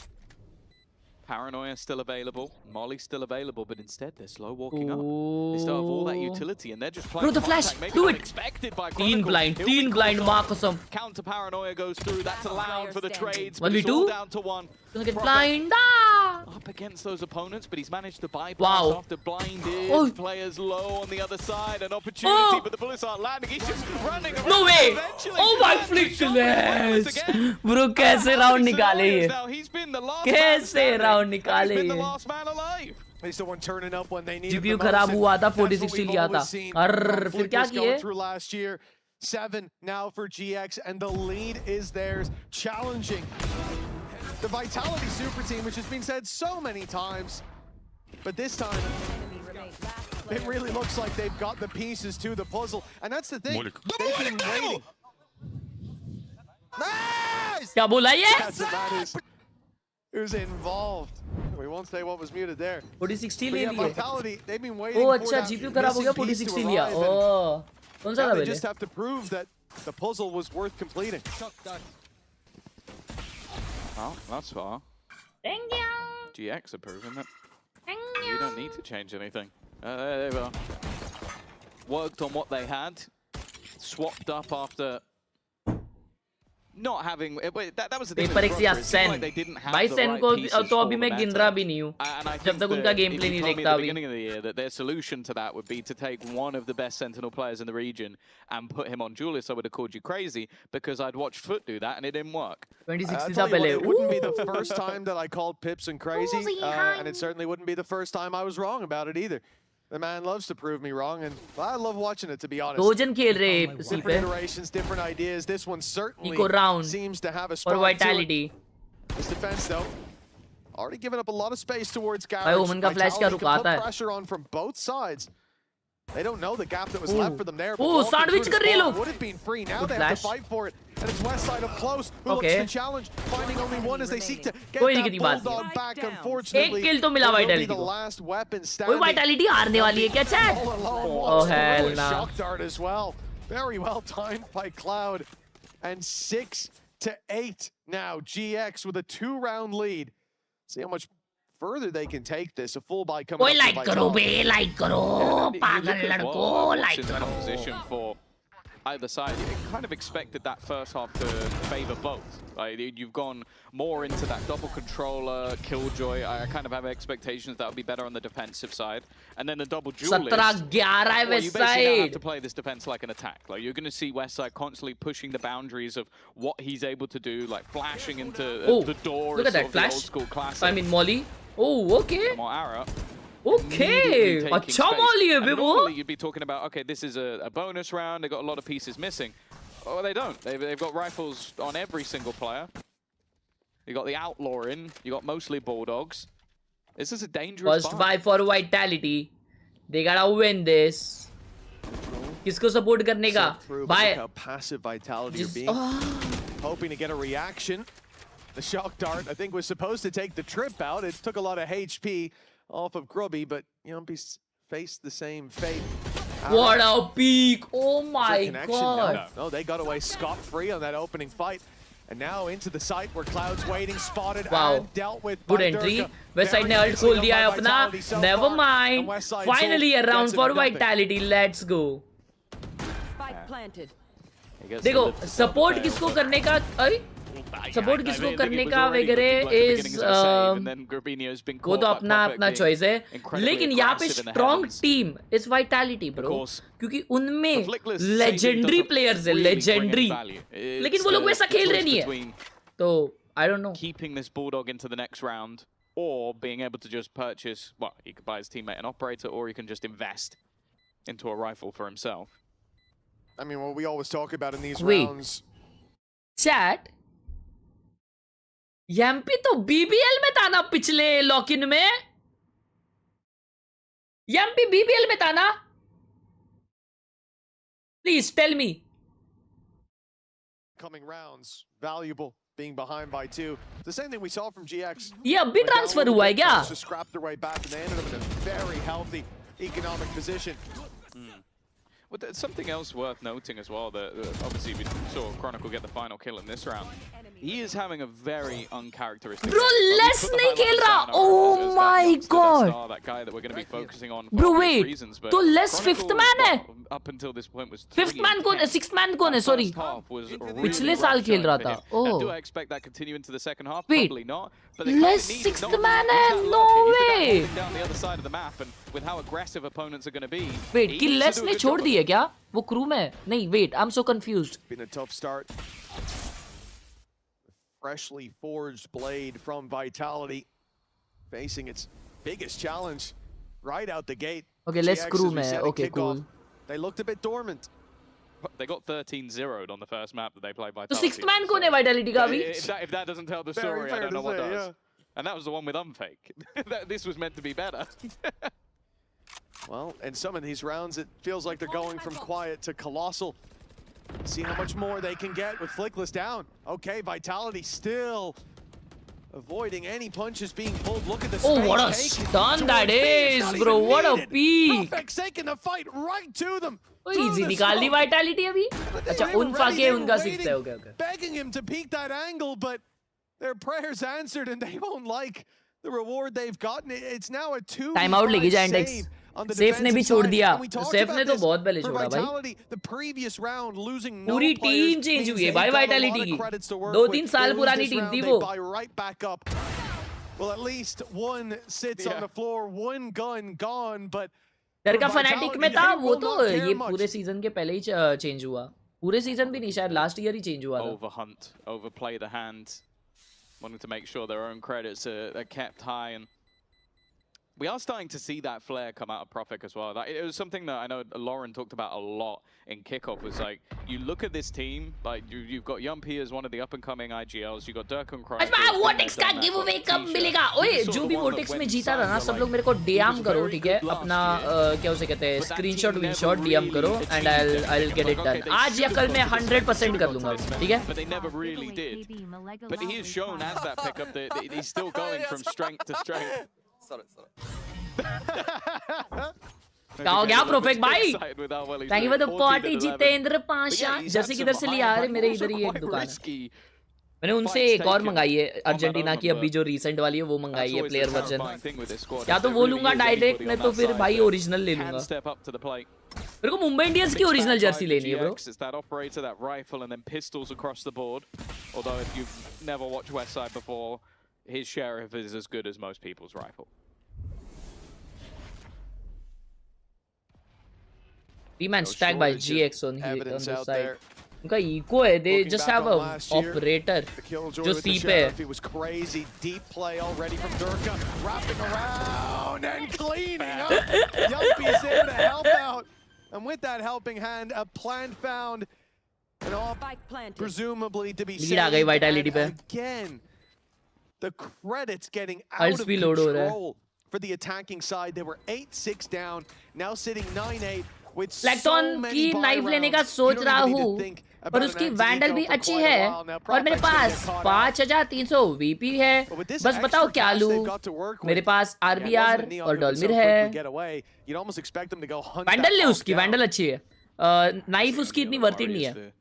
Paranoia still available, Molly's still available, but instead they're slow walking up. They still have all that utility, and they're just playing. Bro, the flash, do it! Expected by Teen blind, Marcusum. Counter Paranoia goes through. That's allowed for the trades. 1v2. Down to one. Gonna get blind. Up against those opponents, but he's managed to bypass after blinded. Players low on the other side. An opportunity, but the bullets aren't landing. He's just running around. No way! Oh my flickless! Bro, कैसे round निकाले ये? कैसे round निकाले ये? He's the one turning up when they need GPU खराब हुआ था 4060 लिया था और फिर क्या किए? last year 7 now for GX and the lead is theirs, challenging the Vitality super team, which has been said so many times, but this time it really looks like they've got the pieces to the puzzle, and that's the thing. They've been waiting. Nice! क्या बोला ये? That's what matters. Who's involved? We won't say what was muted there. 4060 ले लिए. Vitality, they've been waiting. Oh अच्छा, GPU खराब हो गया 4060 लिया. Oh, कौन सा था They पहले? just have to prove that the puzzle was worth completing. Oh, that's far. Thank you. GX are proving that. Thank You don't need to change anything. There we are. Worked on what they had. Swapped up after not having. That was the thing. Paper एक या सेन भाई सेन को तो अभी मैं गिन रहा भी नहीं हूँ जब तक उनका गेम प्ले नहीं देखता अभी. Beginning of the year, that their solution to that would be to take one of the best Sentinel players in the region and put him on Julius. I would have called you crazy because I'd watched FUT do that and it didn't work. 2060 था पहले. It wouldn't be the first time that I called Pips and crazy, and it certainly wouldn't be the first time I was wrong about it either. The man loves to prove me wrong, and I love watching it, to be honest. दो जन खेल रहे इसी Different पे. iterations, different ideas. This one certainly Eco round seems to have a और spot vitality. to it. This defense, though, already given up a lot of space towards भाई Garage. ओमन का फ्लैश क्या Vitality रुकाता can है? put pressure on from both sides. They don't know the gap that was left for them there. Oh, sandwich कर रहे हैं लोग. Would have been free. Now Good they have to flash. fight for it. And it's west side up close. Who looks Okay. to challenge, finding only one as they seek to get कोई that नहीं बात. bulldog back. Unfortunately, एक kill तो मिला it'll be Vitality the को. last weapon कोई standing. vitality हारने वाली है क्या chat? All alone, Oh wants to hell throw a nah. shock dart as well. Very well timed by Cloud. And 6-8 now. GX with a 2-round lead. See how much further they can take this. A full buy coming कोई up. like करो बे, like करो, पागल लड़को, like in that करो. position for either side. You kind of expected that first half to favor both. Like, you've gone more into that double controller, killjoy. I kind of have expectations that would be better on the defensive side. And then the double duelist. 17-11 है Well, you West basically now have Side. to play this defense like an attack. Like, you're going to see Westside constantly pushing the boundaries of what he's able to do, like flashing into the door. Look at that flash. Old school classic. I mean Molly. Oh, okay. More arrow. Okay. अच्छा Molly है बे वो. Normally you'd be talking about, okay, this is a bonus round. They got a lot of pieces missing. Oh, they don't. They've got rifles on every single player. You got the outlaw in. You got mostly bulldogs. This is a dangerous. First buy for vitality. They gotta win this. किसको support करने का? Buy. How passive Vitality are being. Hoping to get a reaction. The shock dart, I think, was supposed to take the trip out. It took a lot of HP off of Grubby, but, you know, faced the same fate. What a peak! Oh my Connection? god! No, they got away scot-free on that opening fight. And now into the site where Cloud's waiting, spotted Wow. and dealt with. Good entry. West Side ने ult खोल दिया है अपना. Never mind. Finally a round for Vitality. Let's go. Spike planted. देखो support किसको करने का? अरे support किसको करने का वगैरह is वो तो अपना choice है. लेकिन यहाँ पे strong team is Vitality bro. क्योंकि उनमें legendary players है, legendary. लेकिन वो लोग वैसा खेल रहे नहीं है. तो I don't know. Keeping this bulldog into the next round, or being able to just purchase. Well, he could buy his teammate an operator, or he can just invest into a rifle for himself. I mean, what we always talk about in these Wait. rounds. Chat. यम्पी तो BBL में था ना पिछले lock-in में. यम्पी BBL में था ना. Please tell me. Coming rounds, valuable, being behind by 2. The same thing we saw from GX. ये अब भी ट्रांसफर हुआ है क्या? Just scrapped their way back, and they ended up in a very healthy economic position. Well, there's something else worth noting as well. That obviously we saw Chronicle get the final kill in this round. He is having a very uncharacteristic. Bro, Les नहीं खेल रहा. Oh my god. That guy that we're going to be focusing on. Bro, wait. Reasons, तो Les fifth man है. Up until this point was Fifth man कौन है? Sixth man कौन है? Sorry. पिछले साल खेल रहा था. Oh. Do I expect that continue into the second half? Wait. Probably not. Les sixth man है. No way. Down the other side of the map, and with how aggressive opponents are going to be. Wait, कि Les ने छोड़ दी है क्या? वो crew में? नहीं, wait. I'm so confused. Been a tough start. Freshly forged blade from Vitality, facing its biggest challenge right out the gate. Okay, let's GX, crew as we में. said in Okay, kickoff, cool. They looked a bit dormant. They got 13-0'd on the first map that they played Vitality. तो sixth man कौन है Vitality का अभी? If that doesn't tell the story, I don't know what does. And that was the one with Unfake. This was meant to be better. Well, in some of these rounds, it feels like they're going from quiet to colossal. See how much more they can get with Flickless down. Okay, Vitality still avoiding any punches being pulled. Look at the space. Oh, what a stun that is, bro. What a peak. Perfect taking the fight right to them. Oh, easy निकाल दी Vitality अभी. अच्छा, उनफा के उनका सीखते हैं. Okay, okay. Begging him to peek that angle, but their prayers answered and they won't like the reward they've gotten. It's now a 2v5 Timeout लेके जा Index. Safe ने भी छोड़ दिया. सेफ ने तो बहुत पहले छोड़ा भाई. पूरी टीम चेंज हुई है भाई Vitality की. 2-3 साल पुरानी टीम थी वो. Well, at least one sits on the floor, one gun gone, but डर का फैनेटिक में था वो तो ये पूरे सीजन के पहले ही चेंज हुआ. पूरे सीजन भी नहीं, शायद लास्ट ईयर ही चेंज हुआ था. Overhunt, overplay the hand, wanting to make sure their own credits are kept high, and we are starting to see that flare come out of Profik as well. It was something that I know Lauren talked about a lot in kickoff. Was like, you look at this team, like you've got Yumpy as one of the up-and-coming IGLs. You got Dirk and Cry. Vortex का giveaway कब मिलेगा? ओए, जो भी vortex में जीता था ना, सब लोग मेरे को डीएम करो, ठीक है? अपना क्या उसे कहते हैं, स्क्रीनशॉट विनशॉट डीएम करो, and I'll get it done. आज या कल मैं 100% कर लूंगा, ठीक है? But they never really did. But he has shown as that pickup that he's still going from strength to strength. क्या हो गया प्रोफेक्ट भाई? Thank you for the party Jitendra Pasha. Jersey किधर से लिया? अरे मेरे इधर ही एक दुकान है. मैंने उनसे एक और मंगाई है अर्जेंटीना की, अभी जो रीसेंट वाली है वो मंगाई है प्लेयर वर्जन. या तो वो लूंगा डायरेक्ट, नहीं तो फिर भाई ओरिजिनल ले लूंगा. मेरे को मुंबई इंडियंस की ओरिजिनल जर्सी लेनी है bro. It's that operator, that rifle, and then pistols across the board. Although if you've never watched Westside before, his sheriff is as good as most people's rifle. Three-man stack by GX on this side. उनका eco है. They just have a operator जो C पे है. It was crazy deep play already from Durka, wrapping around and cleaning up. Yumpy's there to help out, and with that helping hand, a plant found, and all presumably to be lead आ गई Vitality पे. Again, the credits getting out of control for the attacking side. They were 8-6 down, now sitting 9-8. Blackton की knife लेने का सोच रहा हूँ, पर उसकी वैंडल भी अच्छी है, और मेरे पास 5300 वीपी है. बस बताओ क्या लूँ? मेरे पास आरबीआर और डॉलमिर है. वैंडल ले उसकी, वैंडल अच्छी है. नाइफ उसकी इतनी वर्थ नहीं है.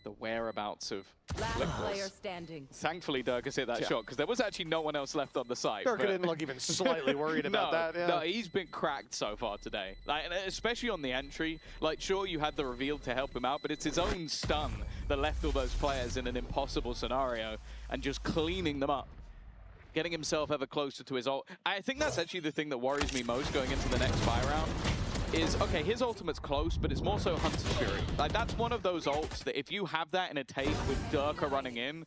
The whereabouts of Flickless. Thankfully, Durkas hit that shot, because there was actually no one else left on the site. Durka didn't look even slightly worried about that. Yeah. No, he's been cracked so far today. Like, especially on the entry. Like, sure, you had the reveal to help him out, but it's his own stun that left all those players in an impossible scenario and just cleaning them up. Getting himself ever closer to his ult. I think that's actually the thing that worries me most going into the next buy round. Is, okay, his ultimate's close, but it's more so Hunter's Fury. Like, that's one of those ults that if you have that in a tape with Durka running in,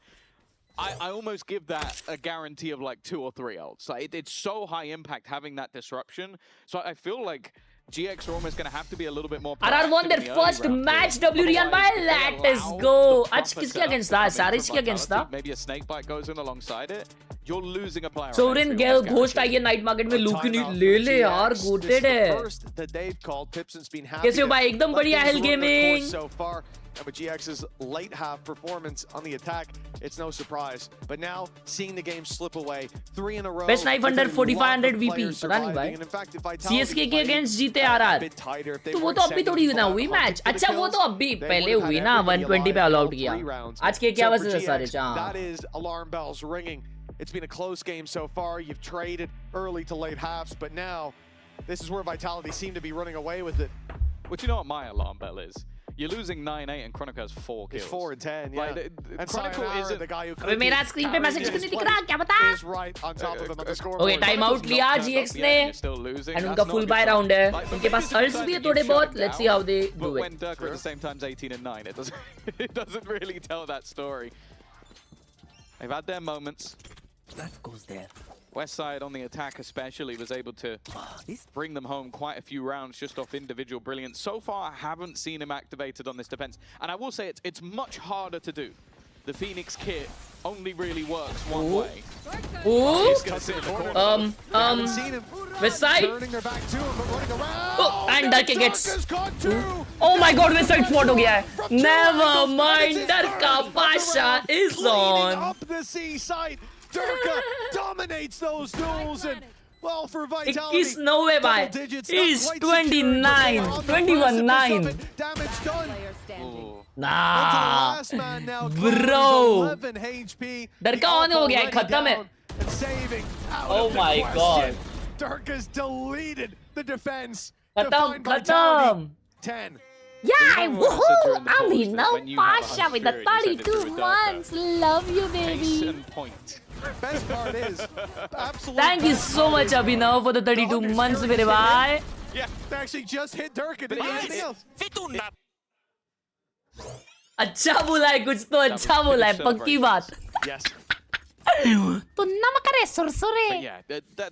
I almost give that a guarantee of like 2 or 3 ults. Like, it's so high impact having that disruption. So I feel like GX are almost going to have to be a little bit more. RR won their first match. W Rian by let's go. आज किसके against था? Sarich के against था? Maybe a snake bite goes in alongside it. you're losing a player. Sorin Ghost आई है night market में Lockie नहीं ले ले यार गोटेड है कैसे हो भाई एकदम बढ़िया hello gaming And with GX's late half performance on the attack, it's no surprise. But now, seeing the game slip away, 3 in a row. Best knife under 4500 VP. पता नहीं भाई. CSK के against जीते RR. तो वो तो अभी थोड़ी ना हुई मैच. अच्छा वो तो अभी पहले हुई ना 120 पे ऑल आउट किया. आज के क्या वजह से सारे चां. That is alarm bells ringing. It's been a close game so far. You've traded early to late halves, but now this is where Vitality seem to be running away with it. But you know what my alarm bell is? You're losing 9-8 and Chronicle has 4 kills. It's 4 and 10, yeah. Like, and Chronicle isn't the guy who अबे मेरा screen पे message क्यों नहीं दिख रहा क्या बता is right on top of them on the scoreboard. Okay time out लिया GX ने एंड उनका फुल बाय राउंड है उनके पास अल्ट्स भी है थोड़े बहुत let's see how they do But it when Durka at the same time is 18 and 9, it doesn't really tell that story. They've had their moments. That goes there. Westside on the attack especially was able to bring them home quite a few rounds just off individual brilliance. So far, I haven't seen him activated on this defense. And I will say it's much harder to do. The Phoenix kit only really works one way. Westside. Oh, and Durka gets. Oh my God, Westside spot हो गया है. Never mind, Durka Pasha is on. Up the seaside. Durka dominates those duels and well for Vitality. 21 no way bhai. He's 29, 21-9. Damage done. Nah. Bro. Durka on हो गया है खत्म है. Oh my God. Durka's deleted the defense. खत्म. 10. Yeah, woohoo! Abhinav Pasha with the 32 months. Love you, baby. Best part is, absolutely. Thank you so much, Abhinav, for the 32 months, मेरे भाई. Yeah, they actually just hit Durka. Did anything else? अच्छा बोला है कुछ तो अच्छा बोला है पक्की बात. Yes. तो नमक करे Sursure. Yeah,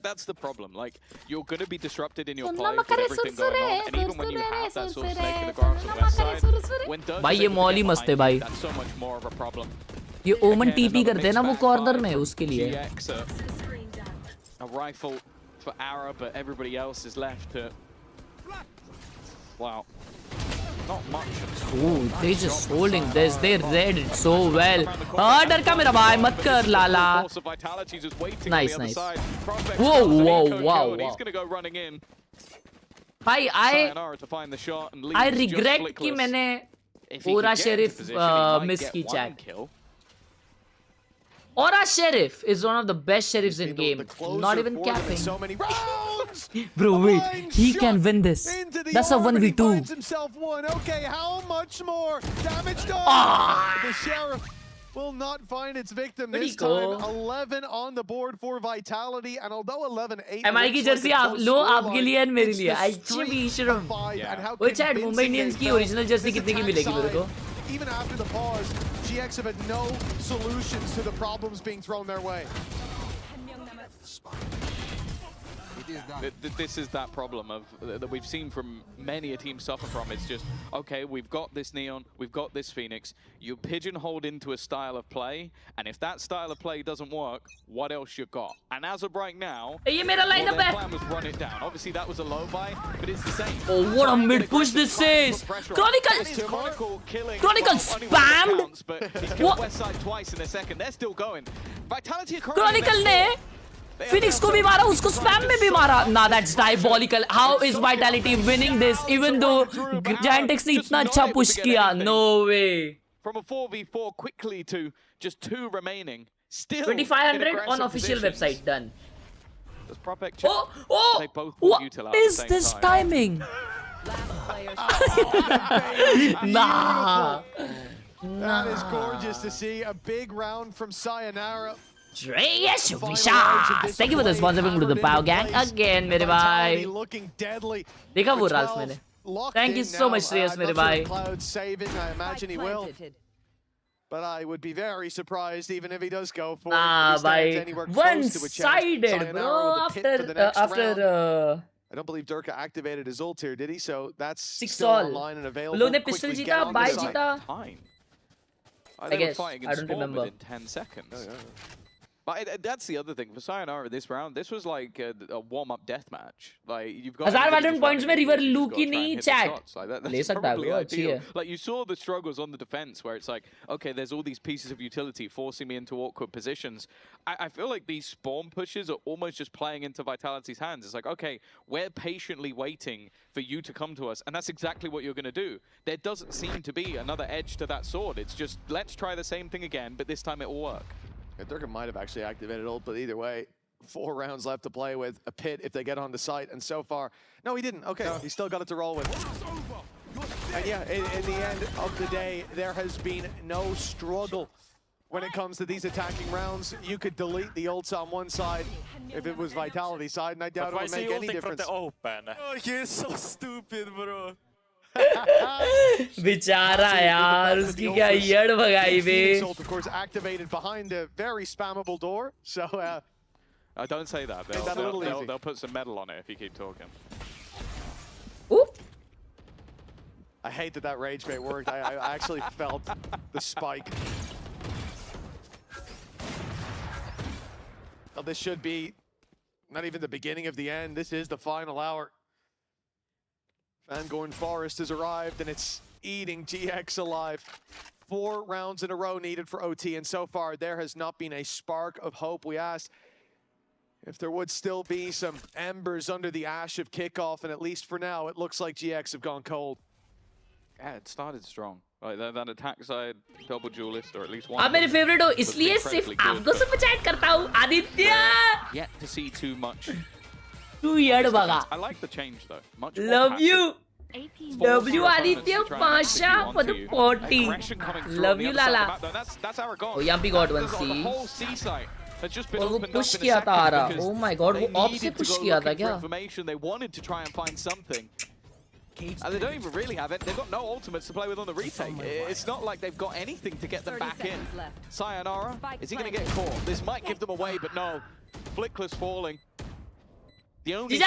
that's the problem. Like you're going to be disrupted in your play with everything going on, and even when you have that sort of snake in the grass on West side, when Durka's भाई ये Molly मस्त है भाई. that's so much more of a problem. ये ओमन TP करते हैं ना वो कॉर्नर में उसके लिए. A rifle for Ara, but everybody else is left to. Wow. Not much. Ooh, they just holding this. They read it so well. हाँ डर का मेरा भाई मत कर लाला. Nice, nice. Whoa, whoa, wow, wow. He's gonna go running in. भाई I regret कि मैंने पूरा शेरिफ मिस की chat. Aura Sheriff is one of the best sheriffs in game. Not even capping. So many rounds. Bro, wait. He can win this. That's a 1v2. Okay, how much more damage done? The Sheriff will not find its victim this time. 11 on the board for Vitality, and although 11-8. MI की Jersey आप लो आपके लिए और मेरे लिए. Actually, should have. वो chat Mumbai Indians की original Jersey कितने की मिलेगी मेरे को? Even after the pause, GX have had no solutions to the problems being thrown their way. This is that problem of that we've seen from many a team suffer from. It's just, okay, we've got this Neon, we've got this Phoenix. You pigeonholed into a style of play, and if that style of play doesn't work, what else you got? And as of right now, ये मेरा lineup their है. plan was run it down. Obviously, that was a low buy, but it's the same. Oh, what a mid push this is! Chronicle spammed. But he's killed Westside twice in a second. They're still going. Vitality are Chronicle ने Phoenix को भी मारा उसको spam में भी मारा. Nah, that's diabolical. How is Vitality winning this even though Giantix ने इतना अच्छा push किया? No way. From a 4v4 quickly to just 2 remaining. Still 2500 on official website done. Does Propek check? They both What is this timing? Nah. That is gorgeous to see. A big round from Sayonara. Dreas Vishas. Thank you for the sponsoring to the Power Gang again, मेरे भाई. देखा वो Ralph मैंने. Thank you so much, Dreas, मेरे भाई. Cloud saving, I imagine he will. But I would be very surprised even if he does go for one-sided, bro. After I don't believe Durka activated his ult here, did he? So that's 6 still all. online and available. लोगों ने pistol जीता, buy जीता. I guess. I don't remember. In 10 seconds. But that's the other thing for Sayonara this round. This was like a warm-up death match. Like you've got 1000 points में river Luki नहीं chat ले सकता है bro अच्छी है. Like you saw the struggles on the defense where it's like, okay, there's all these pieces of utility forcing me into awkward positions. I feel like these spawn pushes are almost just playing into Vitality's hands. It's like, okay, we're patiently waiting for you to come to us, and that's exactly what you're going to do. There doesn't seem to be another edge to that sword. It's just, let's try the same thing again, but this time it will work. Yeah, Durga might have actually activated ult, but either way, 4 rounds left to play with. A pit if they get on the site, and so far, no, he didn't. Okay, he still got it to roll with. And yeah, in the end of the day, there has been no struggle when it comes to these attacking rounds. You could delete the ults on one side if it was Vitality side, and I doubt it would make any difference. From the open? Oh, he's so stupid, bro. बेचारा यार उसकी क्या यड़ भगाई बे. Of course, activated behind a very spammable door. So, don't say that. They'll put some metal on it if you keep talking. Oop. I hate that rage bait worked. I actually felt the spike. Well, this should be not even the beginning of the end. This is the final hour. Fangorn Forest has arrived, and it's eating GX alive. 4 rounds in a row needed for OT, and so far there has not been a spark of hope. We asked if there would still be some embers under the ash of kickoff, and at least for now, it looks like GX have gone cold. Yeah, it started strong. Like that attack side, double duelist, or at least one. आप मेरे favourite हो, इसलिए सिर्फ आपको सब chat करता हूँ. Aditya. Yet to see too much. तू यड़ भगा. I like the change though. Much Love you. W Aditya Pasha for the 40. Love you Lala. Oh, Yampi got 1C. और वो push किया था आ रहा. Oh my god, वो off से push किया था क्या? They wanted to try and find something. And they don't even really have it. They've got no ultimates to play with on the retake. It's not like they've got anything to get them back in. Sayonara, is he going to get caught? This might give them away, but no. Flickless falling. The only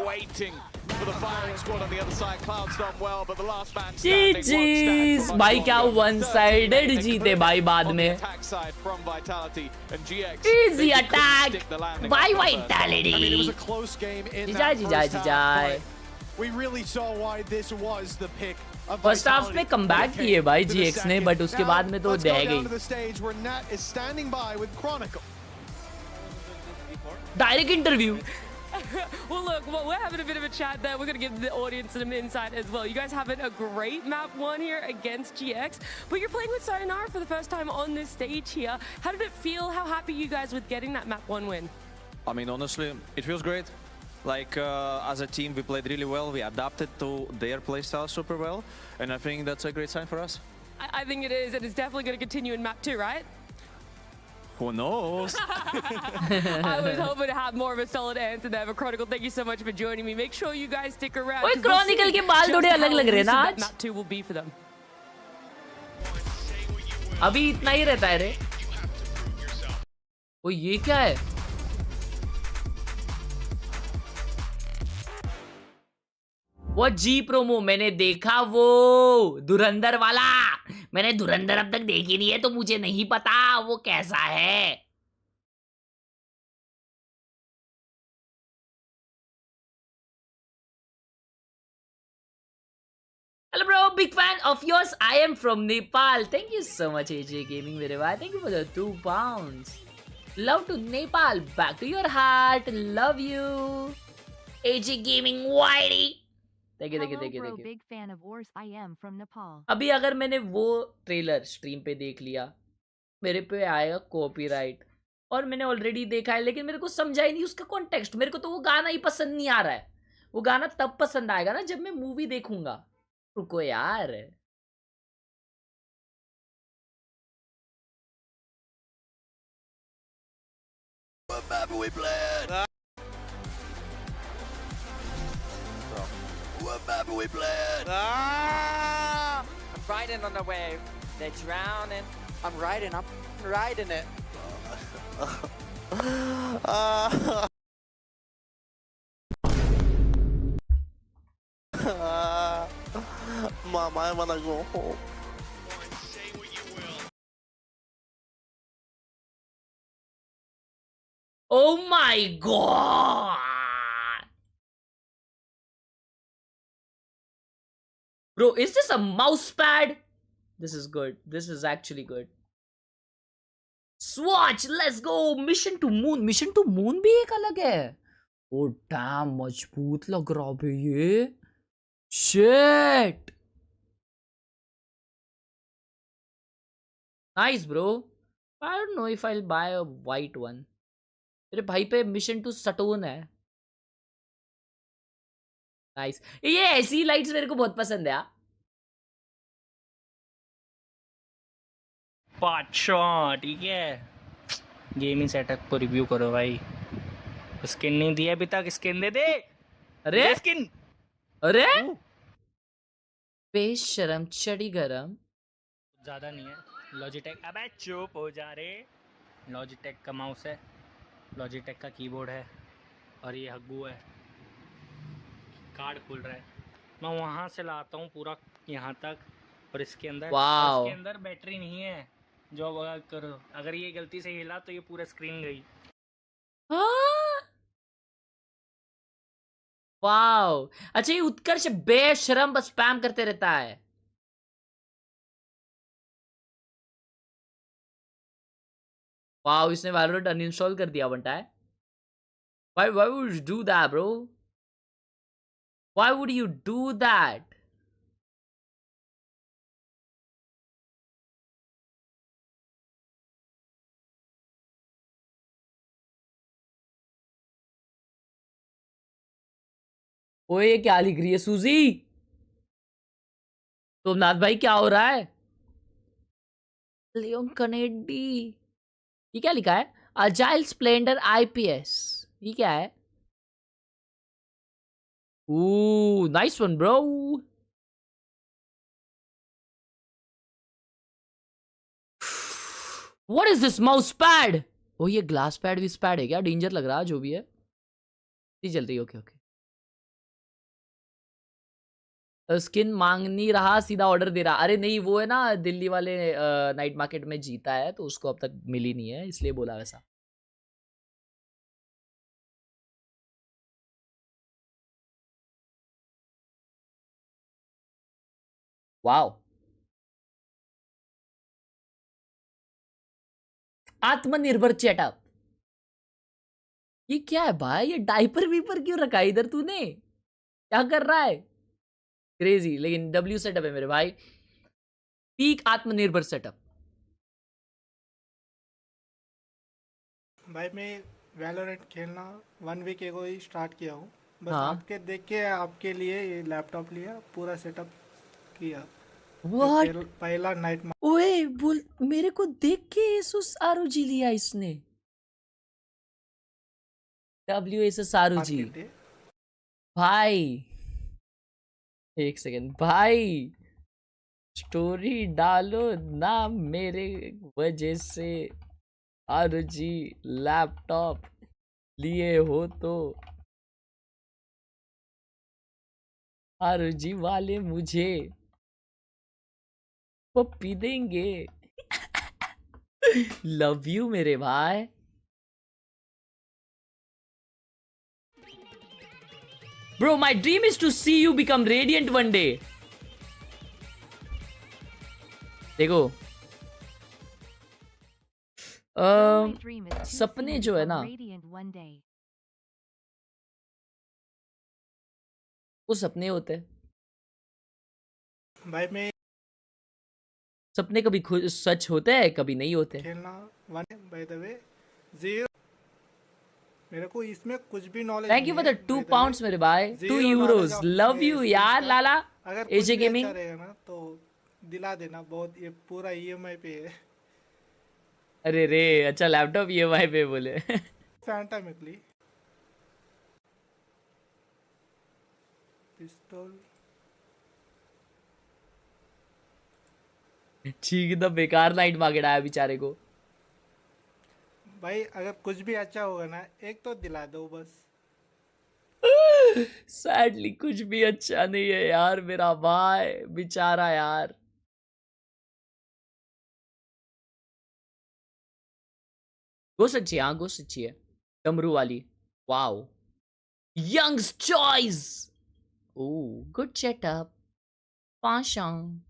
waiting for the firing squad on the other side. Cloud's done well, but the last man standing. GG's. भाई क्या one-sided जीते भाई बाद में. Attack side from Vitality and GX. Easy attack by Vitality. I mean, it was a close game in that first half. We really saw why this was the pick. First half में comeback किए भाई GX ने, but उसके बाद में तो दह गई. Direct interview. Well, look, we're having a bit of a chat there. We're going to give the audience some insight as well. You guys having a great map 1 here against GX, but you're playing with Sayonara for the first time on this stage here. How did it feel? How happy are you guys with getting that map 1 win? I mean, honestly, it feels great. Like, as a team, we played really well. We adapted to their playstyle super well, and I think that's a great sign for us. I think it is, and it's definitely going to continue in map 2, right? Who knows? I was hoping to have more of a solid answer there, but Chronicle, thank you so much for joining me. Make sure you guys stick around. ओए Chronicle के बाल थोड़े अलग लग रहे हैं ना आज. Map 2 will be for them. अभी इतना ही रहता है रे. ओ ये क्या है? वो जी प्रोमो मैंने देखा, वो धुरंधर वाला. मैंने धुरंधर अब तक देखी नहीं है, तो मुझे नहीं पता वो कैसा है. Hello bro, big fan of yours. I am from Nepal. Thank you so much AJ Gaming मेरे भाई. Thank you for the 2 pounds. Love to Nepal. Back to your heart. Love you. AJ Gaming Whitey. देखिए Big fan of Wars. I am from Nepal. अभी अगर मैंने वो trailer stream पे देख लिया, मेरे पे आएगा कॉपीराइट, और मैंने ऑलरेडी देखा है, लेकिन मेरे को समझा ही नहीं उसका कॉन्टेक्स्ट. मेरे को तो वो गाना ही पसंद नहीं आ रहा है. वो गाना तब पसंद आएगा ना जब मैं मूवी देखूंगा. रुको यार. What map are we playing? What map are we playing? I'm riding on the wave. They're drowning. I'm riding it. Mom, I wanna go home. Oh my god! Bro, is this a mouse pad? This is good. This is actually good. Swatch, let's go. Mission to moon. Mission to moon भी एक अलग है. Oh damn, मजबूत लग रहा है ये. Shit. Nice, bro. I don't know if I'll buy a white one. मेरे भाई पे मिशन टू सटोन है. नाइस. ये ऐसी लाइट्स मेरे को बहुत पसंद है. पाँच ठीक है. गेमिंग सेटअप को रिव्यू करो भाई. स्किन नहीं दिया अभी तक. स्किन दे दे. अरे स्किन. अरे बेशरम चढ़ी गरम. ज्यादा नहीं है. लॉजिटेक. अबे चुप हो जा रे. लॉजिटेक का माउस है. लॉजिटेक का कीबोर्ड है. और ये हग्गू है. कार्ड खुल रहा है. मैं वहां से लाता हूँ पूरा यहाँ तक. और इसके अंदर बैटरी नहीं है. जो करो अगर ये गलती से हिला तो ये पूरा स्क्रीन गई. वाओ. अच्छा, ये उत्कर्ष बेशरम बस स्पैम करते रहता है. वाओ, इसने वैलोरेंट अनइंस्टॉल कर दिया बनता है. Why would you do that, bro? Why would you do that? ओए, ये क्या लिख रही है सूजी? सोमनाथ भाई क्या हो रहा है? Leon Kennedy. ये क्या लिखा है? Agile splendour IPS. ये क्या है? Ooh, nice one, bro. What is this mouse pad? Oh, ये ग्लास पैड विस पैड है क्या? डेंजर लग रहा है जो भी है. चल रही. Okay okay. स्किन मांग नहीं रहा, सीधा ऑर्डर दे रहा. अरे नहीं, वो है ना दिल्ली वाले नाइट मार्केट में जीता है तो उसको अब तक मिली नहीं है, इसलिए बोला वैसा. वाओ. आत्मनिर्भर चेटअप. ये क्या है भाई? ये डायपर वीपर क्यों रखा है इधर तूने? क्या कर रहा है? क्रेजी. लेकिन W सेटअप है मेरे भाई. पीक आत्मनिर्भर सेटअप. भाई मैं वैलोरेंट खेलना 1 वीक एगो ही स्टार्ट किया हूँ. बस हाँ. आपके देख के आपके लिए ये लैपटॉप लिया, पूरा सेटअप किया. What? पहला नाइट. ओए बोल, मेरे को देख के एसुस ROG लिया इसने. WSS ROG. भाई एक सेकेंड भाई, स्टोरी डालो ना मेरे वजह से ROG लैपटॉप लिए हो तो. ROG वाले मुझे पप्पी देंगे. लव यू मेरे भाई. Bro, my dream is to see you become radiant one day. देखो, सपने जो है ना, वो सपने होते हैं भाई. मैं सपने कभी सच होते हैं, कभी नहीं होते. खेलना 1 बाय द वे 0. मेरे को इसमें कुछ भी knowledge. Thank you for the 2 pounds मेरे भाई. 2 euros. लव यू यार लाला. एजे गेमिंग रहेगा ना तो दिला देना. बहुत ये पूरा EMI पे है. अरे रे, अच्छा लैपटॉप EMI पे बोले. फैंटामिकली पिस्तौल. ठीक, तो बेकार नाइट मार्केट आया बेचारे को. भाई अगर कुछ भी अच्छा होगा ना, एक तो दिला दो बस. सैडली कुछ भी अच्छा नहीं है यार मेरा भाई, बेचारा यार. गोश्त अच्छी है. हाँ, गोश्त अच्छी है. डमरू वाली. Wow. Young's choice. Oh, good setup. Pashang.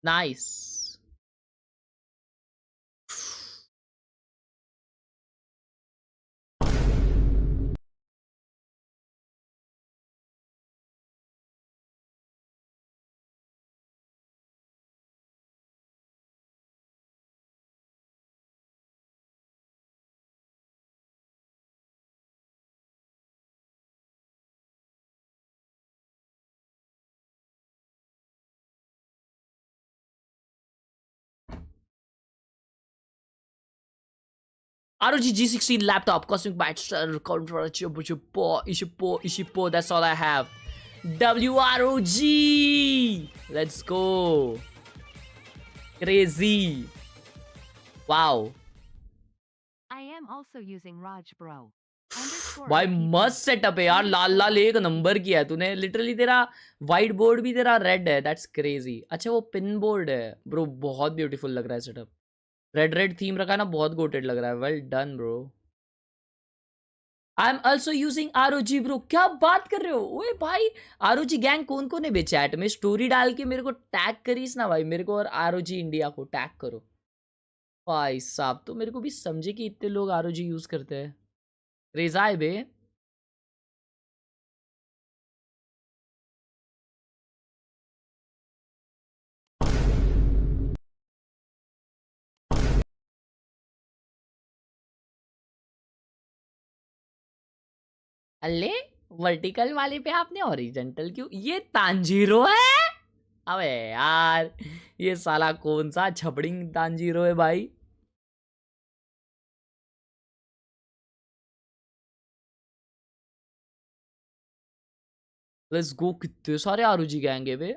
Nice. ROG G16 laptop, cosmic bites, Ishipo, that's all I have. WROG! Let's go. Crazy. Wow. I am also using Raj Bro. भाई मस्त सेटअप है यार. लाल लाल एक नंबर किया है तूने. Literally तेरा white board भी तेरा रेड है. That's crazy. अच्छा वो पिन बोर्ड है ब्रो. बहुत ब्यूटीफुल लग रहा है सेटअप. रेड रेड थीम रखा है ना. बहुत गोटेड लग रहा है. Well done bro. I am also using ROG bro. क्या बात कर रहे हो ओए भाई. ROG गैंग कौन कौन है बे चैट में. स्टोरी डाल के मेरे को टैग करीस ना भाई. मेरे को और ROG इंडिया को टैग करो भाई साहब. तो मेरे को भी समझे कि इतने लोग ROG यूज करते हैं. रेजा है बे. अल्ले वर्टिकल वाले पे आपने हॉरिजॉन्टल क्यों. ये तांजीरो है. अबे यार ये साला कौन सा छपड़िंग तांजीरो है भाई. Let's go. कितने सारे ROG गैंग है बे.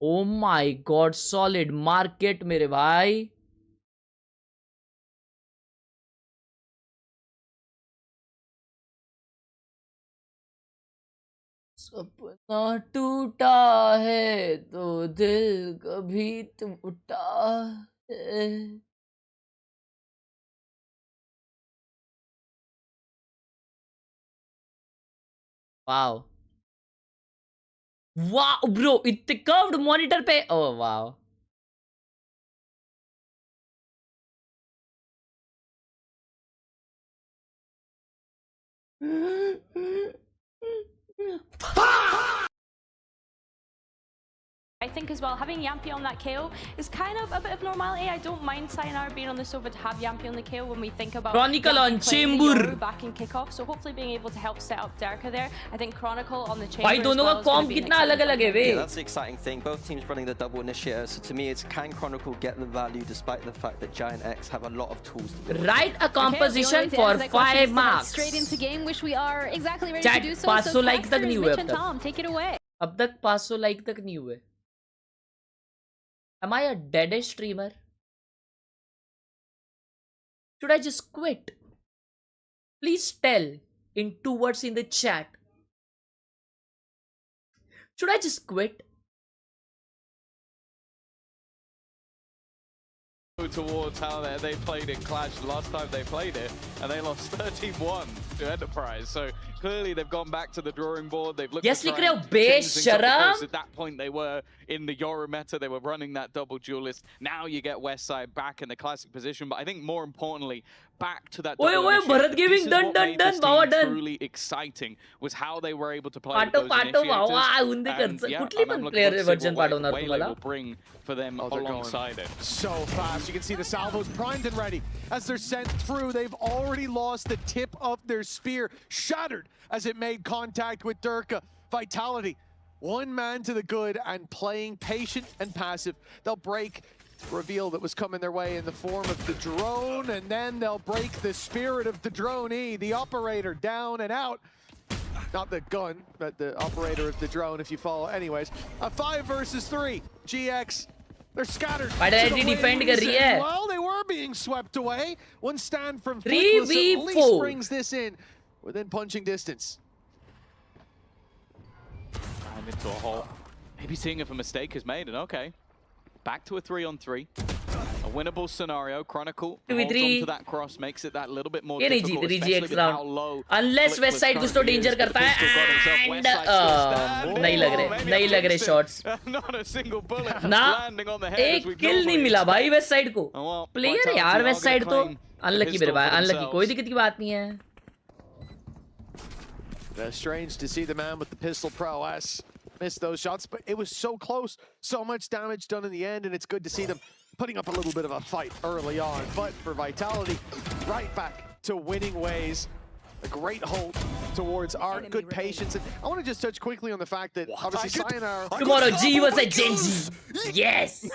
Oh my god. Solid market मेरे भाई. सपना टूटा है तो दिल कभी टूटा है. Wow wow bro. इतने कर्व्ड मॉनिटर पे. Oh wow. I think as well, having Yampi on that KO is kind of a bit of normality. I don't mind Sayonara being on the Sova to have Yampi on the KO when we think about Chronicle on Chamber back in kickoff. So hopefully being able to help set up Derka there. I think Chronicle on the Chamber. भाई दोनों का कॉम्प कितना अलग-अलग है बे. Yeah, that's the exciting thing. Both teams running the double initiator. So to me, it's can Chronicle get the value despite the fact that Giant X have a lot of tools to do. Write a composition for 5 marks. Straight into game, which we are exactly ready Chat, to do so. 500 like तक नहीं हुए अब तक. Tom, take it away. अब तक 500 like तक नहीं हुए. Am I a dead streamer? Should I just quit? Please tell in 2 words in the chat. Should I just quit? Towards how they played in Clash last time they played it, and they lost 13-1 to Enterprise. So clearly they've gone back to the drawing board. They've looked Yes, to लिख try रहे हो and bay change things up because शर्म. at that point they were in the Yoru meta. They were running that double duelist. Now you get Westside back in the classic position, but I think more importantly, back to that. Oye, oye, Bharat Gaming, done, done, done, Baba, done. Truly exciting was how they were able to play पाटो with those पाटो initiators. भावा उनके And, कर yeah, कुठली I'm पण looking player forward to see version what पाठवणार Waylay तुम्हाला. will bring for them alongside it. So fast. You can see the salvos primed and ready as they're sent through. They've already lost the tip of their spear, shattered as it made contact with Durka. Vitality, one man to the good and playing patient and passive. They'll break the reveal that was coming their way in the form of the drone, and then they'll break the spirit of the drone-e, the operator down and out. Not the gun, but the operator of the drone, if you follow. Anyways, a 5 versus 3. GX, they're scattered. Vitality defend कर रही है. Well, they were being swept away. One stand from 3v4 at least brings this in within punching distance. And into a hole. Maybe seeing if a mistake is made, and okay. Back to a 3-on-3. A winnable scenario. Chronicle holds on to that cross, makes it that little bit more ये नहीं difficult, जीत रही especially GX with how round low unless West Side कुछ तो danger करता है and नहीं लग रहे shots Not a single bullet ना landing on the head as एक we kill नहीं मिला भाई West Side को player यार West Side तो unlucky मेरे भाई unlucky कोई दिक्कत की बात नहीं है. Strange to see the man with the pistol prowess miss those shots, but it was so close. So much damage done in the end, and it's good to see them putting up a little bit of a fight early on. But for Vitality, right back to winning ways. A great hold towards Art, good patience. And I want to just touch quickly on the fact that obviously Sayonara... Tomorrow G was a Genji. Yes!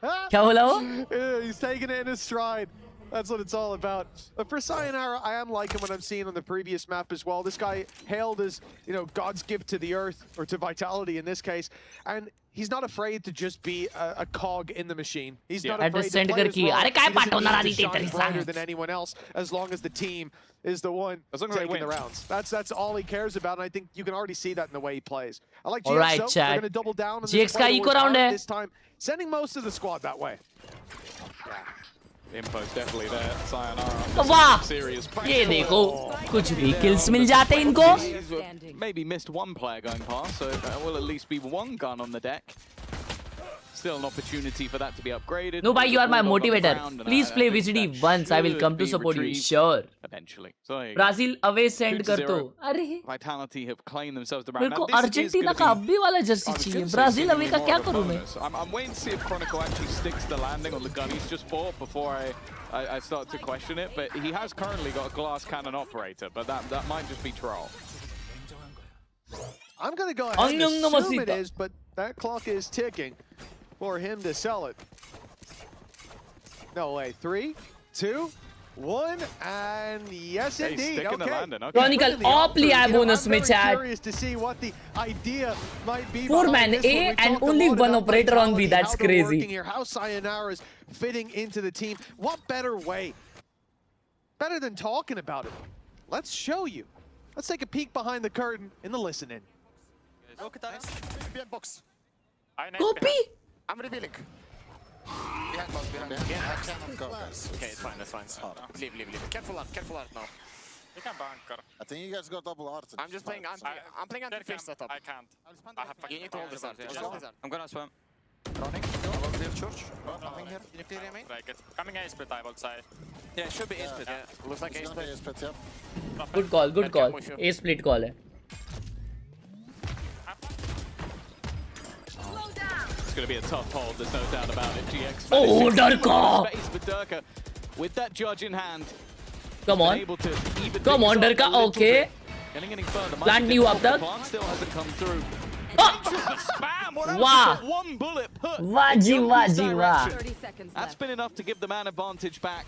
क्या बोला वो? He's taking it in his stride. That's what it's all about. But for Sayonara, I am liking what I'm seeing on the previous map as well. This guy hailed as, you know, God's gift to the earth, or to Vitality in this case. And he's not afraid to just be a cog in the machine. He's not afraid to play his role. He doesn't need to shine brighter than anyone else, as long as the team is the one taking the rounds. That's all he cares about, and I think you can already see that in the way he plays. I like GX, right, so they're going to double down on GX का eco round है. this time, sending most of the squad that way. Info's definitely there. Sayonara. वाह Serious ये देखो कुछ भी kills मिल जाते हैं इनको. Maybe missed one player going past, so there will at least be one gun on the deck. Still an opportunity for that to be upgraded. No, bhai, you are my motivator. Please play VCT once. I will come to support you. Sure. Eventually. So Brazil away send कर दो. अरे Vitality have claimed themselves the round. मेरे को Argentina का अभी वाला Jersey चाहिए. Brazil away का क्या करूँ मैं? I'm waiting to see if Chronicle actually sticks the landing on the gun he's just bought before I start to question it. But he has currently got a glass cannon operator, but that might just be troll. I'm going to go ahead and assume it is, but that clock is ticking for him to sell it. No way. 3, 2, 1, and yes, indeed. Okay. Chronicle op लिया है bonus में chat. I'm curious to see what the idea might be. 4-man A and only one operator on B. That's crazy. Here. How Sayonara is fitting into the team. What better way? Better than talking about it. Let's show you. Let's take a peek behind the curtain in the listen-in. Box. Copy. I'm revealing. Behind box, behind. Okay, it's fine, that's fine. Leave. Careful art now. You can bunker. I think you guys got double art. I'm just playing. I'm playing anti-fish setup. I can't. You need to hold this art. I'm gonna swim. Running. About clear church. Nothing here. Can you clear me? Like it. Coming A split, I will say. Yeah, it should be A split. Yeah. Looks like A split. Yeah. Good call. A split call है. It's going to be a tough hold, there's no doubt about it. GX. Oh, Durka! Space for Durka with that judge in hand. Come on. Come on, Durka. Okay. Getting further. Plant नहीं हुआ अब तक. Plant still hasn't come through. Wow. One bullet put. वाह जी वाह. That's been enough to give the man advantage back.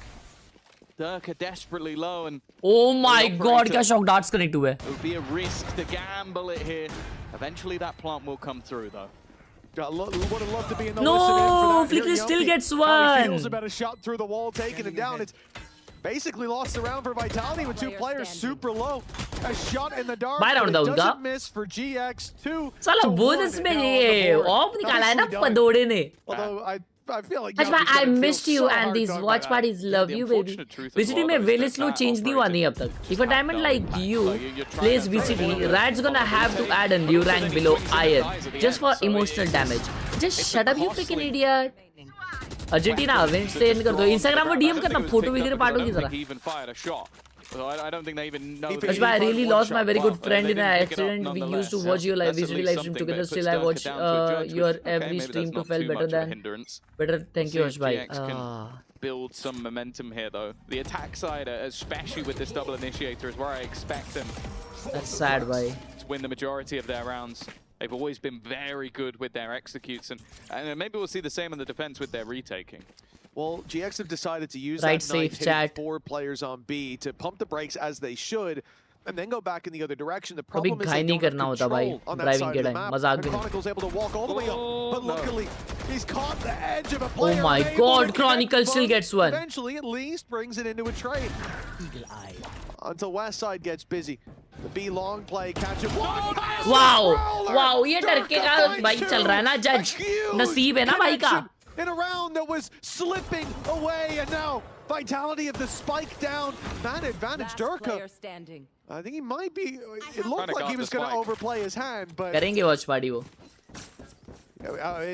Durka desperately low and. Oh my God! क्या shock darts connect हुए? It would be a risk to gamble it here. Eventually that plant will come through though. Would have loved to be in the no, Flicker still gets one. He feels about a shot through the wall, taking him down. It's basically lost the round for Vitality with two players super low. A shot in the dark. It doesn't miss for GX2. साला bonus में ये off निकाला है ना पदोड़े ने. Although I feel like I missed you and these watch parties love you, baby. VCT में Velis low change नहीं हुआ नहीं अब तक. If a diamond like you plays VCT, Rad's gonna have to add a new rank below Iron just for emotional damage. Just shut up, you freaking idiot. Argentina win send कर दो. Instagram में DM करना photo वगैरह पाठो की तरह. I don't think they even know. I really lost my very good friend in an accident. We used to watch your VCT live stream together. Still, I watch your every stream to feel better than. Thank you, Harshbhai. Build some momentum here, though. The attack side, especially with this double initiator, is where I expect them. That's sad, bhai. To win the majority of their rounds. They've always been very good with their executes, and maybe we'll see the same in the defense with their retaking. Well, GX have decided to use that knife hitting 4 players on B to pump the brakes as they should, and then go back in the other direction. The problem is they don't have control on that side of the map. And Chronicle's able to walk all the way up, but luckily he's caught the edge of a player. Oh my God, Chronicle still gets one. Eventually, at least brings it into a trade. Eagle eye. Until West Side gets busy. The B long play catch it. Wow, ये डर के का भाई चल रहा है ना जज. नसीब है ना भाई का. in a round that was slipping away, and now Vitality of the spike down. Man advantage Durka. I think he might be, it looked like he was going to overplay his hand, but... करेंगे watch party वो.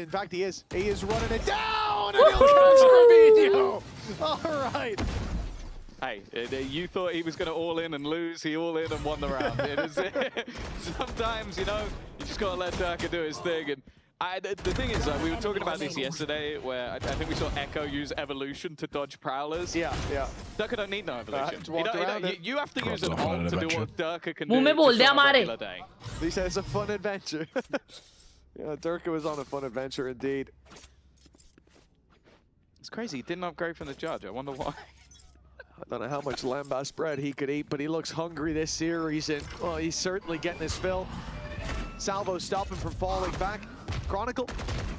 In fact, he is. He is running it down, and he'll catch Corvinio. All right. Hey, you thought he was going to all in and lose. He all in and won the round. It is, sometimes, you know, you just got to let Durka do his thing. And the thing is, we were talking about this yesterday, where I think we saw Echo use evolution to dodge prowlers. Yeah. Durka don't need no evolution. You have to use an fun ult to do adventure. what Durka can मुंह do में बोल दे just on a हमारे. regular day. He says a fun adventure. Yeah, Durka was on a fun adventure indeed. It's crazy. He didn't upgrade from the judge. I wonder why. I don't know how much lambast bread he could eat, but he looks hungry this series, and well, he's certainly getting his fill. Salvo stopping from falling back. Chronicle,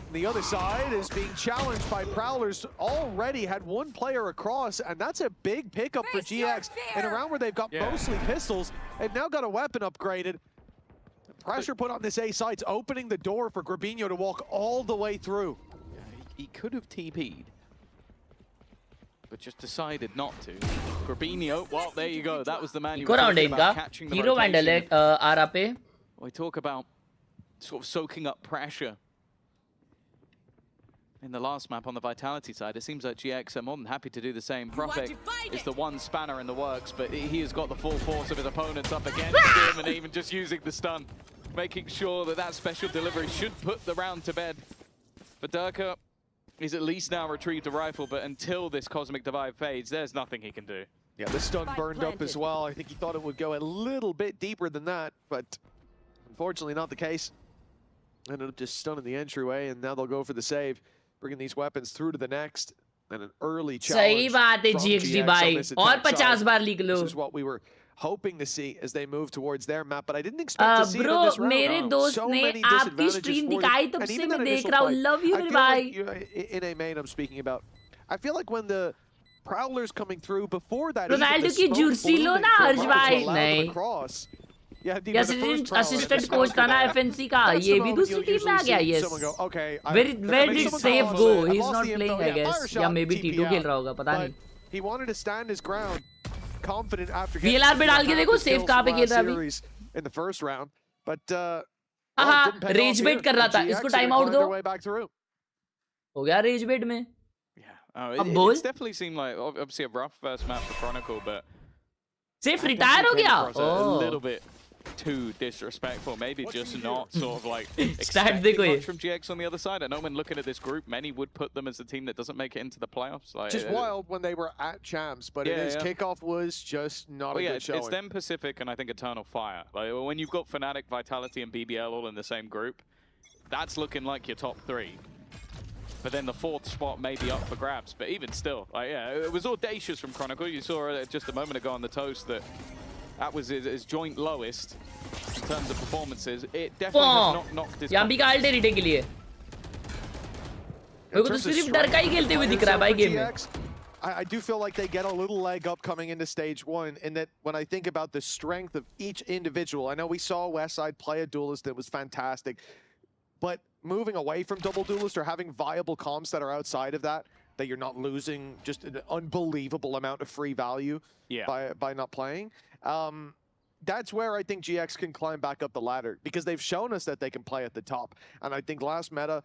on the other side, is being challenged by Prowlers. Already had one player across, and that's a big pickup for GX in a round where they've got mostly pistols. They've now got a weapon upgraded. Pressure put on this A site's opening the door for Grabinho to walk all the way through. Yeah, he could have TP'd, but just decided not to. Grabinho, well, there you go. That was the man you were talking about, catching the Hero rotation. Vandal पे. We talk about sort of soaking up pressure. In the last map on the Vitality side, it seems like GX are more than happy to do the same. Prophet is the one spanner in the works, but he has got the full force of his opponents up against him, and even just using the stun, making sure that that special delivery should put the round to bed. But Durka, he's at least now retrieved a rifle, but until this Cosmic Divide fades, there's nothing he can do. Yeah, the stun burned up as well. I think he thought it would go a little bit deeper than that, but unfortunately not the case. Ended up just stunning the entryway, and now they'll go for the save, bringing these weapons through to the next, and an early challenge. सही बात है GXD भाई. और 50 बार लिख लो. This is what we were hoping to see as they move towards their map, but I didn't expect to see it in this round. मेरे दोस्त ने आपकी स्ट्रीम दिखाई तब से मैं देख रहा हूँ. Love you मेरे भाई. In a main I'm speaking about. I feel like when the Prowlers coming through before that, Ronaldo की जुर्सी लो ना हर्ष भाई. नहीं. Yeah, assistant coach था ना FNC का. ये भी दूसरी टीम में आ गया. Yes. Where did Safe go? He's not playing, I guess. या maybe T2 खेल रहा होगा. पता नहीं. He wanted to stand his ground, confident after VLR पे डाल के देखो Safe कहाँ पे खेल रहा है अभी. In the first round, but हाँ, rage bait कर रहा था. इसको time out दो. हो गया rage bait में. It definitely seemed like obviously a rough first map for Chronicle, but Safe retire हो गया. A little bit too disrespectful, maybe just not sort of like Start देखो ये. much from GX on the other side. I know when looking at this group, many would put them as the team that doesn't make it into the playoffs. Like, just wild when they were at champs, but kickoff was just not a good showing. It's them Pacific and I think Eternal Fire. Like when you've got Fnatic, Vitality, and BBL all in the same group, that's looking like your top three. But then the fourth spot may be up for grabs. But even still, like, yeah, it was audacious from Chronicle. You saw just a moment ago on the toast that was his joint lowest in terms of performances. It definitely has not knocked his... यहाँ भी का अल्टे रिटे के लिए. मेरे को तो सिर्फ डर का ही खेलते हुए दिख रहा है भाई गेम में. I do feel like they get a little leg up coming into stage one, in that when I think about the strength of each individual, I know we saw Westside play a duelist that was fantastic, but moving away from double duelist or having viable comps that are outside of that you're not losing just an unbelievable amount of free value by not playing. That's where I think GX can climb back up the ladder, because they've shown us that they can play at the top. And I think last meta,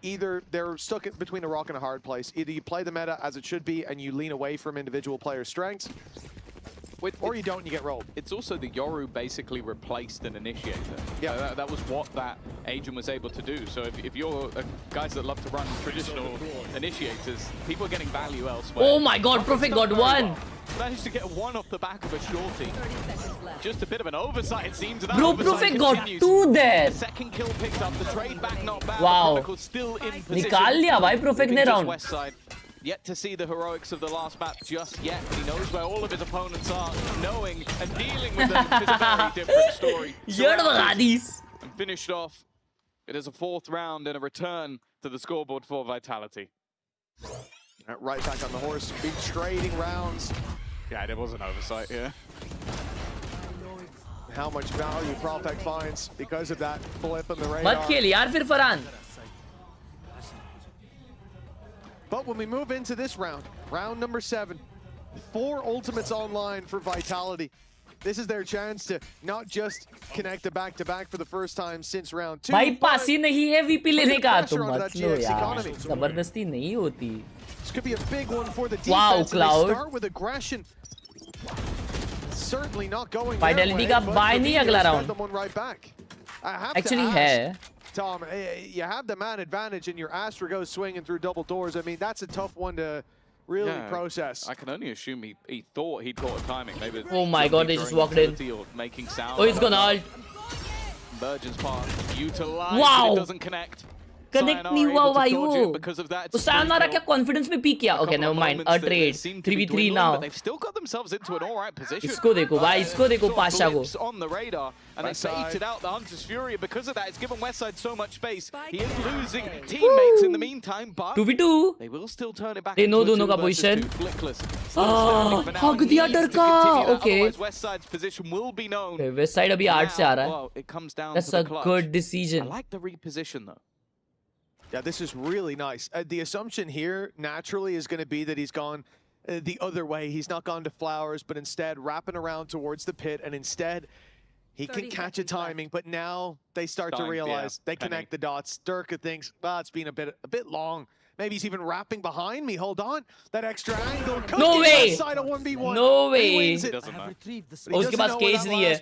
either they're stuck between a rock and a hard place. Either you play the meta as it should be and you lean away from individual players' strengths, or you don't and you get rolled. It's also the Yoru basically replaced an initiator. Yeah, that was what that agent was able to do. So if you're guys that love to run traditional initiators, people are getting value elsewhere. Oh my god, Prophet got one! Managed to get one off the back of a shorty. Just a bit of an oversight, it seems. Bro, Prophet got two there! The second kill picked up, the trade back not bad. Wow. Still in position. निकाल लिया भाई Prophet ने round. Westside. Yet to see the heroics of the last map just yet. He knows where all of his opponents are. Knowing and dealing with them is a very different story. And finished off. It is a fourth round and a return to the scoreboard for Vitality. Right back on the horse, big trading rounds. Yeah, there was an oversight here. How much value Prophet finds because of that blip on the radar. मत खेल यार फिर Farhan. But when we move into this round, round number 7, 4 ultimates online for Vitality. This is their chance to not just connect a back-to-back for the first time since round 2. भाई पासी नहीं है VP लेने का तुम मत लो यार जबरदस्ती नहीं होती. This could be a big one for the defense. Wow, Cloud. They start with aggression. Certainly not going Fidelity का buy नहीं अगला round. Right back. Actually है. Tom, you have the man advantage and your Astra goes swinging through double doors. I mean, that's a tough one to really process. I can only assume he thought he'd caught a timing. Maybe Oh my god, they just walked in. Making sound. Oh, he's gonna ult. Virgin's path utilized, wow. but it doesn't connect. Connect नहीं हुआ भाई वो. तो sayonara क्या confidence में peak किया? Okay, never mind. A trade. 3v3 now. They've still got themselves into an alright position. इसको देखो भाई, इसको देखो पाशा को. On the radar, and they baited out the Hunter's Fury. Because of that, it's given Westside so much space. He is losing teammates in the meantime, but 2v2. they will still turn it back. They know दोनों का position. हक दिया डर का. Okay. Westside's position will be known. Westside अभी 8 से आ रहा है. It comes down That's to a the clutch. good decision. I like the reposition though. Yeah, this is really nice. The assumption here, naturally, is going to be that he's gone the other way. He's not gone to Flowers, but instead wrapping around towards the pit, and instead he can catch a timing. But now they start to realize they connect the dots. Durka thinks, well, it's been a bit long. Maybe he's even wrapping behind me. Hold on. That extra angle. No way. No way. He doesn't know. उसके पास cage नहीं है.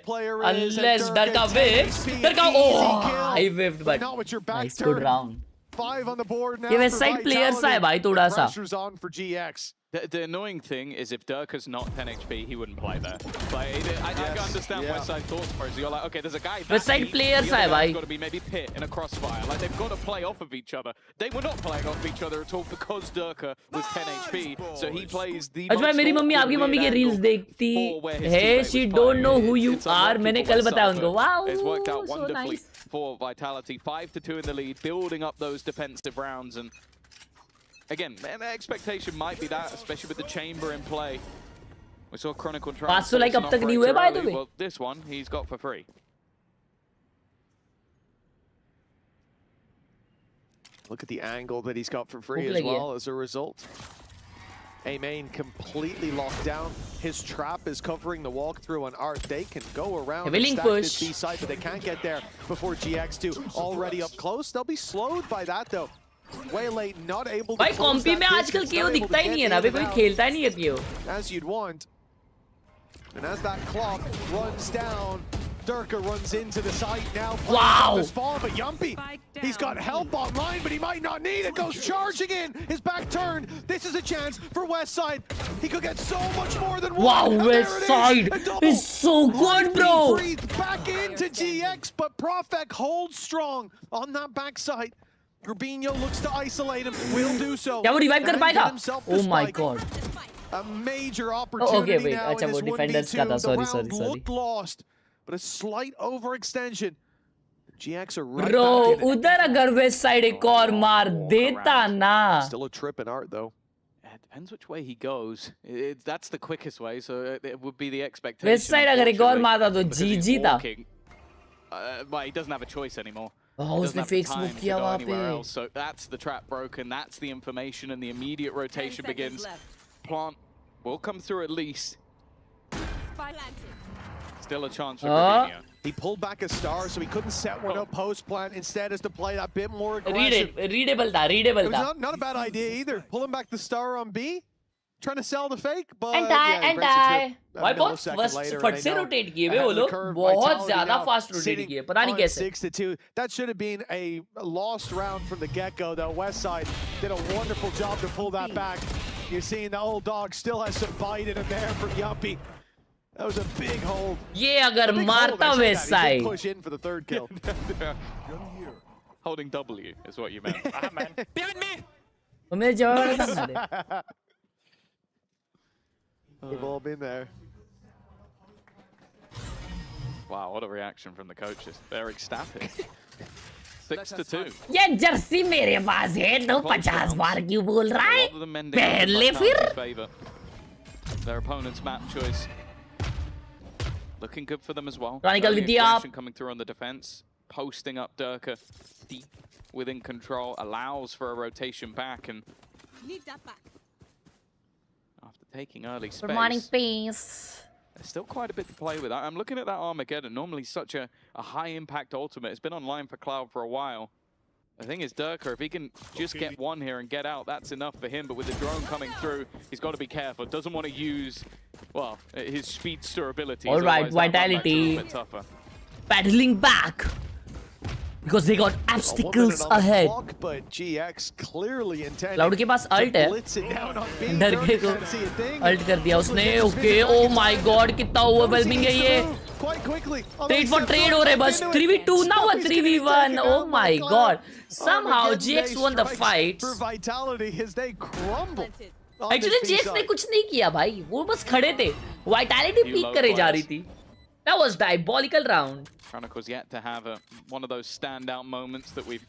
Unless Durka whips. Durka, oh, I whipped, but nice, good round. 5 on the board now. ये Westside players सा है भाई थोड़ा सा. Pressure's on for GX. The annoying thing is if Durka's not 10 HP, he wouldn't play there. Like, I can understand Westside thoughts for it. You're like, okay, there's a guy back. Westside players है भाई. Got to be maybe Pit in a crossfire. Like they've got to play off of each other. They were not playing off of each other at all because Durka was 10 HP. So he plays the. अच्छा भाई मेरी mummy आपकी mummy की reels देखती है. She don't know who you are. मैंने कल बताया उनको. Wow. It's worked out so wonderfully nice. for Vitality. 5-2 in the lead, building up those defensive rounds and. Again, the expectation might be that, especially with the chamber in play. We saw Chronicle try. 500 like अब तक नहीं हुए by the way. Well, this one he's got for free. Look at the angle that he's got for free as well as a result. A-Main completely locked down. His trap is covering the walkthrough on Art. They can go around and stack this B side, but they can't get there before GX2 already up close. They'll be slowed by that though. Way late, not able to भाई कॉम्पी में आजकल केओ दिखता ही नहीं है ना अभी कोई खेलता ही नहीं है केओ. As you'd want. And as that clock runs down, Durka runs into the site now. Wow. The spawn, but Yumpy, he's got help online, but he might not need it. Goes charging in, his back turned. This is a chance for Westside. He could get so much more than one. Wow, Westside is so good, bro. Back into GX, but Profek holds strong on that backside. Rubinho looks to isolate him, will do so. क्या वो revive कर पाएगा? Oh my god. A major opportunity okay, wait. now अच्छा in वो this defenders 1v2. का था. The Sorry. round looked lost, but a slight overextension. GX are right Bro, back in it. उधर अगर Westside एक और मार देता ना. Still a trip in Art though. It depends which way he goes. That's the quickest way, so it would be the expectation. Westside अगर एक और मारता तो GG था. Well, he doesn't have a choice anymore. Oh, उसने fake smoke किया वहाँ पे. So that's the trap broken. That's the information, and the immediate rotation begins. Plant will come through at least. Still a chance for Rubinho. He pulled back a star, so he couldn't set one up post-plant. Instead, has to play that bit more aggressive. Readable था. It was not a bad idea either. Pulling back the star on B. Trying to sell the fake, but and die. Why बहुत फट से rotate किए वे वो लोग बहुत ज़्यादा fast rotate किए पता नहीं कैसे. 6-2. That should have been a lost round from the get-go though. Westside did a wonderful job to pull that back. You're seeing the old dog still has some bite in him there from Yumpy. That was a big hold. ये अगर मारता Westside. Push in for the third kill. Holding W is what you meant. Behind me. मेरे जवाब वाला था. We've all been there. Wow, what a reaction from the coaches. They're ecstatic. 6-2. ये Jersey मेरे पास है तो 50 बार क्यों बोल रहा है? पहले फिर. Their opponent's map choice. Looking good for them as well. Chronicle with the up. Coming through on the defense. Posting up Durka deep within control. Allows for a rotation back and Need that back. After taking early space. Good morning, peace. There's still quite a bit to play with. I'm looking at that Armageddon. Normally such a high-impact ultimate. It's been online for Cloud for a while. The thing is, Durka, if he can just get one here and get out, that's enough for him. But with the drone coming through, he's got to be careful. Doesn't want to use, well, his speedster abilities. All right, Vitality. Paddling back. Because they got obstacles ahead. But GX clearly intended Cloud के पास ult है. डर के को ult कर दिया उसने. Okay, oh my god, कितना overwhelming है ये. Trade for trade हो रहे बस. 3v2 now a 3v1. Oh my god. Somehow GX won the fight. Actually GX ने कुछ नहीं किया भाई. वो बस खड़े थे. Vitality peak करे जा रही थी. That was diabolical round. Chronicle's yet to have one of those standout moments that we've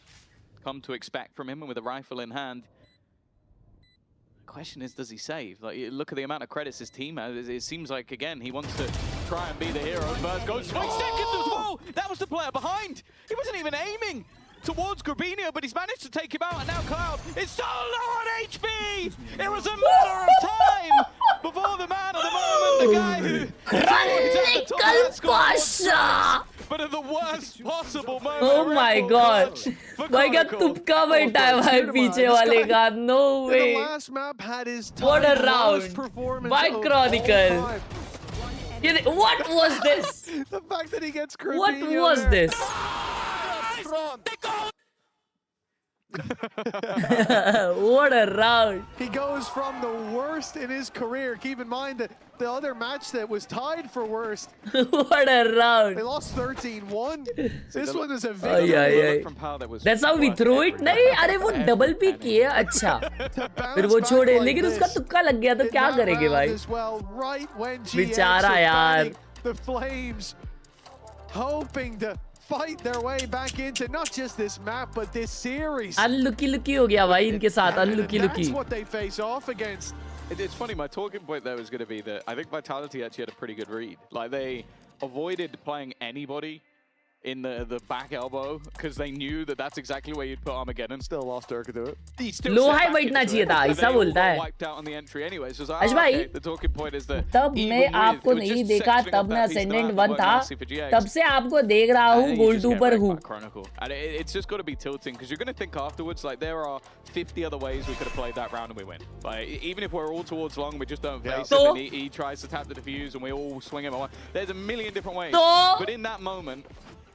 come to expect from him, and with a rifle in hand. The question is, does he save? Like, look at the amount of credits his team has. It seems like, again, he wants to try and be the hero first. Goes 20 seconds as well! That was the player behind! He wasn't even aiming towards Grabinho, but he's managed to take him out, and now Cloud is so low on HP! It was a matter of time before the man of the moment, the guy who... But at the worst possible moment. Oh my god. भाई क्या तुक्का बैठा है भाई पीछे वाले का. No way. What a round by Chronicle. What was this? The fact that he gets What was this? What a round. He goes from the worst in his career. Keep in mind that the other match that was tied for worst. What a round. They lost 13-1. This one is a victory. That's how we threw it. नहीं अरे वो double pick किए अच्छा. फिर वो छोड़े लेकिन उसका तुक्का लग गया तो क्या करेंगे भाई. बेचारा यार. The Flames hoping to fight their way back into not just this map but this series. Unlucky हो गया भाई इनके साथ. Unlucky. That's what they face off against. It's funny, my talking point there was going to be that I think Vitality actually had a pretty good read. Like, they avoided playing anybody in the back elbow because they knew that that's exactly where you'd put Armageddon. Still lost Durka to it. Low high बैठना चाहिए था. ऐसा बोलता है. Wiped out on the entry anyway. So Ash भाई, the talking point is that तब मैं आपको नहीं देखा, तब मैं Ascendant 1 था, तब से आपको देख रहा हूँ, Gold 2 पर हूँ. And it's just got to be tilting because you're going to think afterwards like there are 50 other ways we could have played that round and we win. Like, even if we're all towards long, we just don't face him and he tries to tap the defuse and we all swing him. There's a million different ways. But in that moment,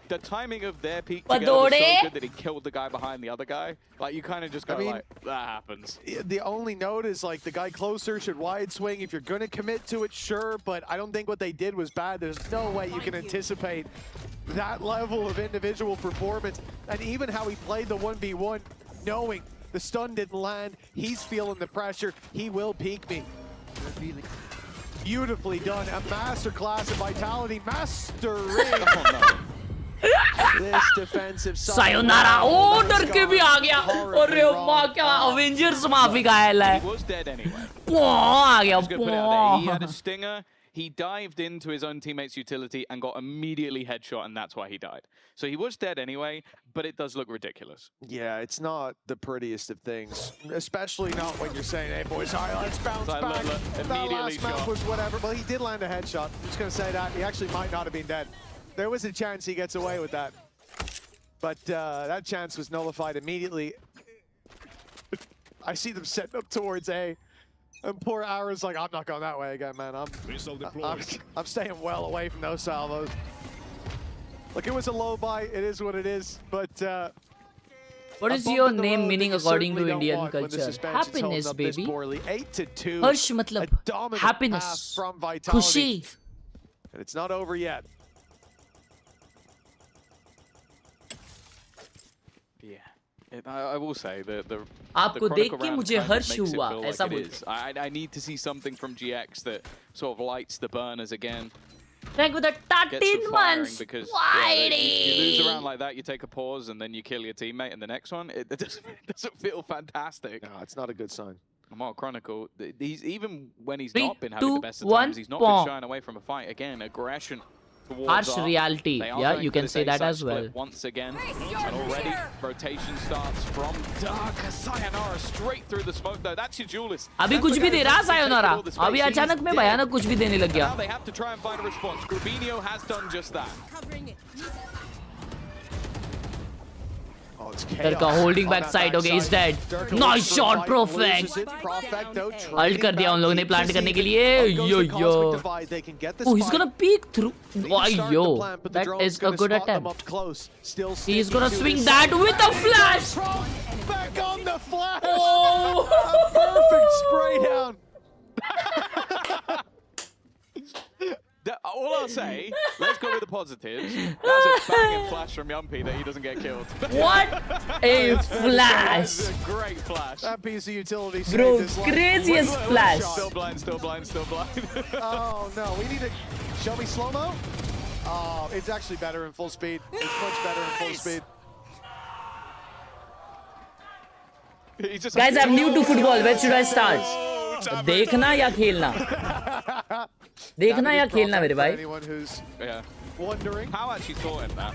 the timing of their peak together was so good that he killed the guy behind the other guy. Like, you kind of just go like, that happens. The only note is like the guy closer should wide swing. If you're going to commit to it, sure, but I don't think what they did was bad. There's no way you can anticipate that level of individual performance. And even how he played the 1v1, knowing the stun didn't land, he's feeling the pressure, he will peek me. Beautifully done, a masterclass of Vitality, mastering. This defensive Sayonara. Oh, डर के भी आ गया. अरे माँ क्या Avengers माफी का है. He was dead anyway. आ गया. He had a stinger. He dived into his own teammate's utility and got immediately headshot, and that's why he died. So he was dead anyway, but it does look ridiculous. Yeah, it's not the prettiest of things, especially not when you're saying, hey boys, all right, let's bounce back. That last map was whatever. Well, he did land a headshot. I'm just going to say that. He actually might not have been dead. There was a chance he gets away with that. But that chance was nullified immediately. I see them setting up towards A. And poor Ara's like, I'm not going that way again, man. I'm staying well away from those salvos. Look, it was a low buy. It is what it is. But what is your name meaning according to Indian culture? Happiness, baby. 8-2. Harsh matlab happiness. Khushi. And it's not over yet. I will say the आपको देख के मुझे हर्ष हुआ ऐसा बोलते. I need to see something from GX that sort of lights the burners again. Like with the 13 months. Because you lose around like that, you take a pause and then you kill your teammate, and the next one it doesn't feel fantastic. No, it's not a good sign. Amar Chronicle, he's even when he's not been having the best of times, he's not been shying away from a fight. Again, aggression harsh reality. Yeah, you can say that as well. Once again, and already rotation starts from Dark. Sayonara straight through the smoke though. That's your duelist. अभी कुछ भी दे रहा Sayonara. अभी अचानक में भयानक कुछ भी देने लग गया. Now they have to try and find a response. Grubinho has done just that. Turka holding back side. Okay, he's dead. Nice shot, Perfect. Ult कर दिया उन लोगों ने plant करने के लिए. Yo. Oh, he's gonna peek through. Oh, yo. That is a good attempt. He's gonna swing that with a flash. Back on the flash. Oh. A perfect spray down. All I'll say, let's go with the positives. That's a banging flash from Yumpy that he doesn't get killed. What a flash! That's a great flash. That piece of utility saved Bro, his life. craziest flash. Still blind. Oh no, we need to show me slow-mo. Oh, it's actually better in full speed. It's much better in full speed. Guys, I'm new to football. Where should I start? देखना या खेलना? देखना या खेलना मेरे भाई? Anyone who's wondering how actually taught him that.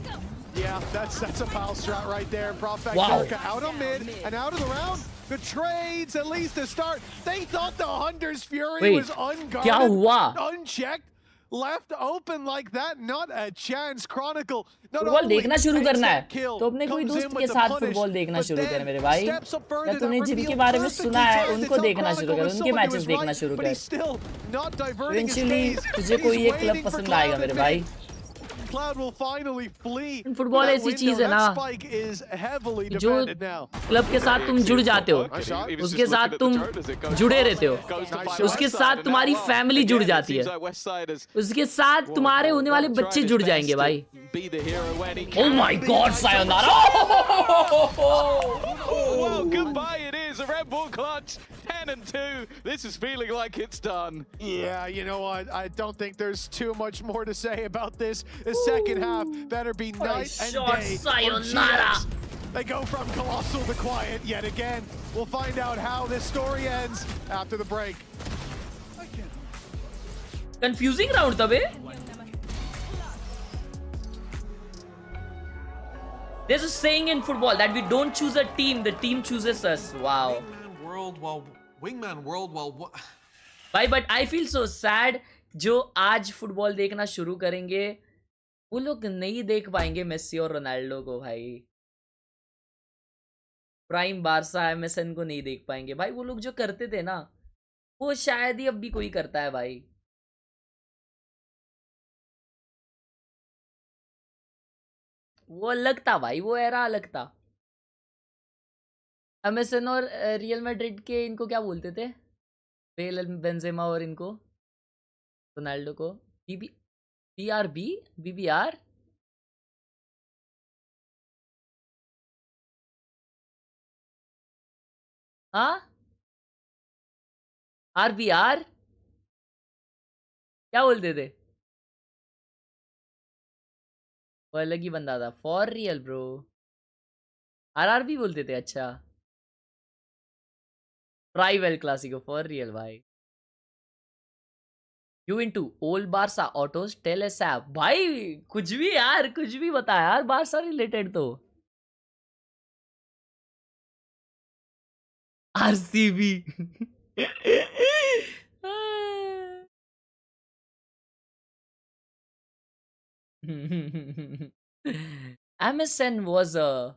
Yeah, that's a pal strat right there. Profect Wow. out on mid and out of the round. The trades at least to start. They thought the Hunter's Fury Wait, was unguarded, क्या हुआ? unchecked, left open like that. Not a chance. Chronicle. Football देखना शुरू करना है तो अपने कोई दोस्त के साथ फुटबॉल देखना शुरू कर मेरे भाई. या तूने जिनके बारे में सुना है उनको देखना शुरू कर, उनके मैचेस देखना शुरू कर. Eventually तुझे कोई एक क्लब पसंद आएगा मेरे भाई. फुटबॉल ऐसी चीज है ना जो क्लब के साथ तुम जुड़ जाते हो, उसके साथ तुम जुड़े रहते हो, उसके साथ तुम्हारी फैमिली जुड़ जाती है, उसके साथ तुम्हारे होने वाले बच्चे जुड़ जाएंगे भाई. Oh my God, Sayonara! Well, goodbye it is. A Red Bull clutch. 10-2. This is feeling like it's done. Yeah, you know what? I don't think there's too much more to say about this. The second half better be night and day. Sayonara! They go from colossal to quiet yet again. We'll find out how this story ends after the break. Confusing round था बे. There's a saying in football that we don't choose a team, the team chooses us. Wow. Wingman world, भाई, but I feel so sad. जो आज football देखना शुरू करेंगे वो लोग नहीं देख पाएंगे मेसी और रोनाल्डो को भाई. प्राइम बारसा एमएसएन को नहीं देख पाएंगे भाई. वो लोग जो करते थे ना वो शायद ही अब भी कोई करता है भाई. वो अलग था भाई, वो एरा अलग था. एमएसएन और रियल मैड्रिड के इनको क्या बोलते थे? बेल बेंजेमा और इनको रोनाल्डो को बीबीआर. हाँ, आरबीआर क्या बोलते थे? वो अलग ही बंदा था. For real bro. आरआरबी बोलते थे. अच्छा, ट्राइवेल क्लासिको फॉर रियल भाई. यू इनटू ओल्ड बारसा ऑटोस टेल एस ऐप भाई. कुछ भी यार, कुछ भी बता यार बारसा रिलेटेड. तो आरसीबी. MSN was a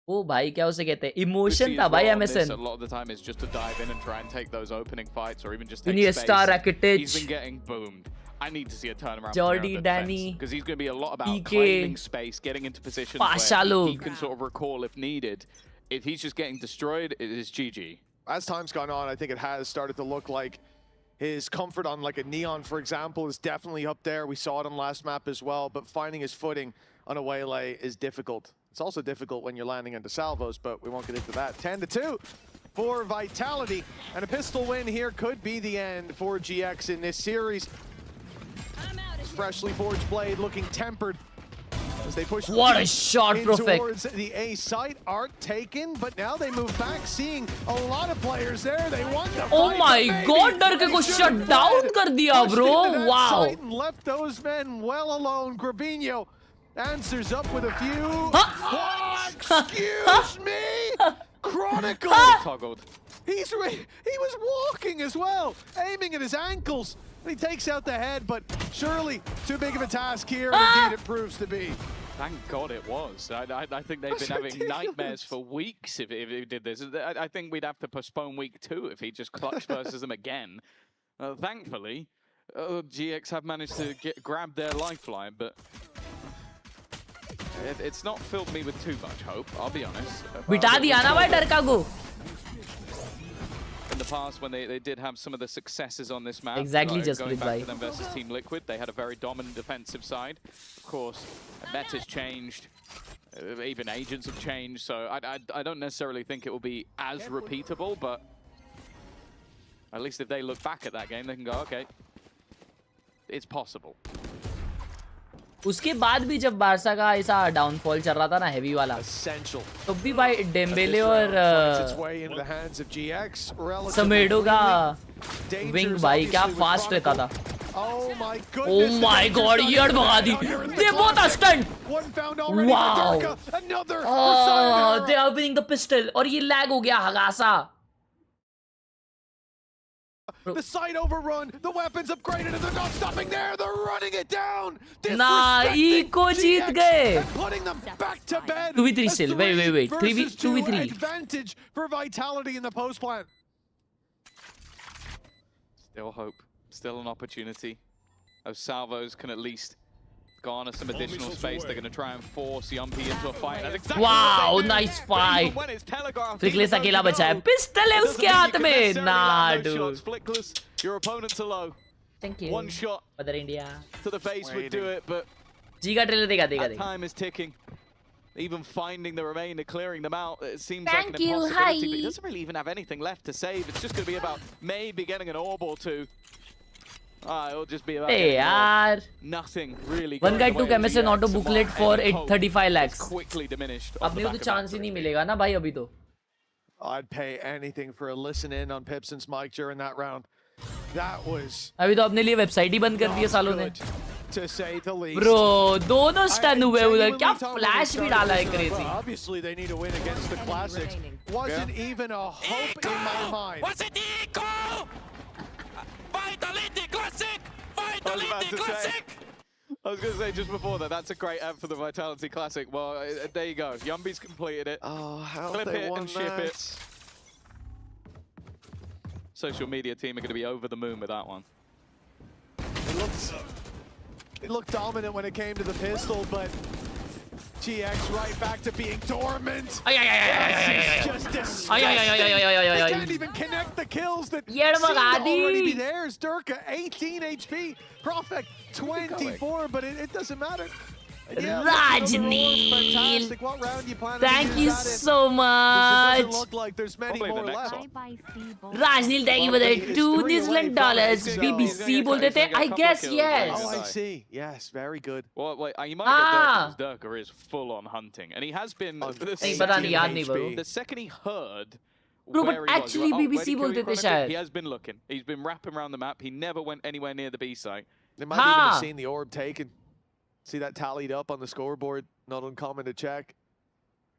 वो भाई क्या उसे कहते हैं, इमोशन था भाई MSN. A lot of the time is just to dive in and try and take those opening fights or even just you take need a space. star Rakitic. He's been getting boomed. I need to see a turnaround. Jordi, Danny, because he's going to be a lot about PK, claiming space, getting into positions where he can sort of recall if needed. If he's just getting destroyed, it is GG. As time's gone on, I think it has started to look like his comfort on like a Neon, for example, is definitely up there. We saw it on last map as well, but finding his footing on a waylay is difficult. It's also difficult when you're landing into salvos, but we won't get into that. 10-2 for Vitality, and a pistol win here could be the end for GX in this series. Freshly forged blade looking tempered. As they push What a shot, in Perfect. towards the A site, Art taken, but now they move back, seeing a lot of players there. They want the Oh fight, my but God, maybe डर के they को should shut have down fled. कर दिया, Pushed bro. into that Wow. site and left those men well alone. Grabinho answers up with a few. What? Excuse me? Chronicle. Toggled. He was walking as well, aiming at his ankles. And he takes out the head, but surely too big of a task here, and indeed it proves to be. Thank God it was. I think they've been having nightmares for weeks if he did this. I think we'd have to postpone week 2 if he just clutch versus them again. Thankfully, GX have managed to grab their lifeline, but it's not filled me with too much hope, I'll be honest. बिठा दिया ना भाई डर का को. In the past, when they did have some of the successes on this map, Exactly, just going with back to them versus Team Liquid, they had a very dominant defensive side. Of course, meta's changed, even agents have changed, so I don't necessarily think it will be as repeatable, but at least if they look back at that game, they can go, okay, it's possible. उसके बाद भी जब Barça का ऐसा downfall चल रहा था ना हेवी वाला तो भी भाई डेम्बेले और समेडो का विंग भाई क्या फास्ट रहता था. Oh my God, ये अड़ भगा दी. They both are stunned. Wow. Oh, they are winning the pistol. और ये लैग हो गया हगासा. The site overrun, the weapons upgraded, and they're not stopping there. They're running it down. Nah, Eco जीत गए. Putting them back to bed. 2v3 still. Wait. 2v3. Advantage for Vitality in the post plant. Still hope, still an opportunity. Those salvos can at least garner some additional space. They're going to try and force Yumpy into a fight. That's exactly wow, nice fight. Flickless अकेला बचा है. Pistol है उसके हाथ में. Nah, dude. Flickless, your opponent's a low. Thank you. One shot. Mother India. To the face would do it, but Giga trailer देगा. Time is ticking. Even finding the remainder, clearing them out, it seems Thank like an you. impossibility. Hi. But he doesn't really even have anything left to save. It's just going to be about maybe getting an orb or two. It'll just be about hey yaar. Nothing really. One guy took MSN auto booklet for 35 lakhs. Quickly diminished. अपने को तो chance ही नहीं मिलेगा ना भाई अभी तो. I'd pay anything for a listen in on Pipson's mic during that round. That was. अभी तो अपने लिए वेबसाइट ही बंद कर दी है सालों ने. To say the least. Bro, दोनों stun हुए उधर. क्या flash भी डाला है crazy. Obviously they need to win against the classics. Wasn't even a hope in my mind. Was it Eco? Vitality Classic! Vitality Classic! I was going to say just before that, that's a great app for the Vitality Classic. Well, there you go. Yumby's completed it. Oh, how Clip they it won and ship that. it. Social media team are going to be over the moon with that one. It looked dominant when it came to the pistol, but GX right back to being dormant. It's just disgusting. They can't even connect the kills that seem to already be theirs. Durka, 18 HP. Prophet, 24, but it doesn't matter. Yeah, Rajneel, thank you so much. Look like there's many more left. Rajneel, thank you for the $2 New Zealand dollars. BBC बोलते थे, I guess yes. Oh, I see. Yes, very good. Well, wait, you might get Durka, because Durka is full on hunting, and he has been. The second he heard. Bro, but actually BBC बोलते थे शायद. He has been looking. He's been wrapping around the map. He never went anywhere near the B site. They might even have seen the orb taken. See that tallied up on the scoreboard, not uncommon to check.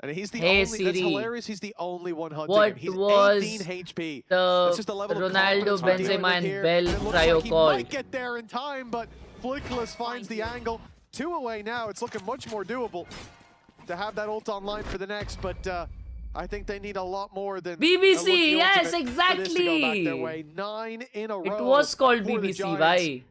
And he's the only, Siri. that's hilarious, he's the only one hunting What him. He's was 18 HP. The just the level Ronaldo, of Benzema and Bell it looks trio like he call. might get there in time, but Flickless finds the angle. 2 away now, it's looking much more doable to have that ult online for the next, but I think they need a lot more than BBC, yes, exactly. For this to go back their way. 9 in a row. It was called BBC, bhai.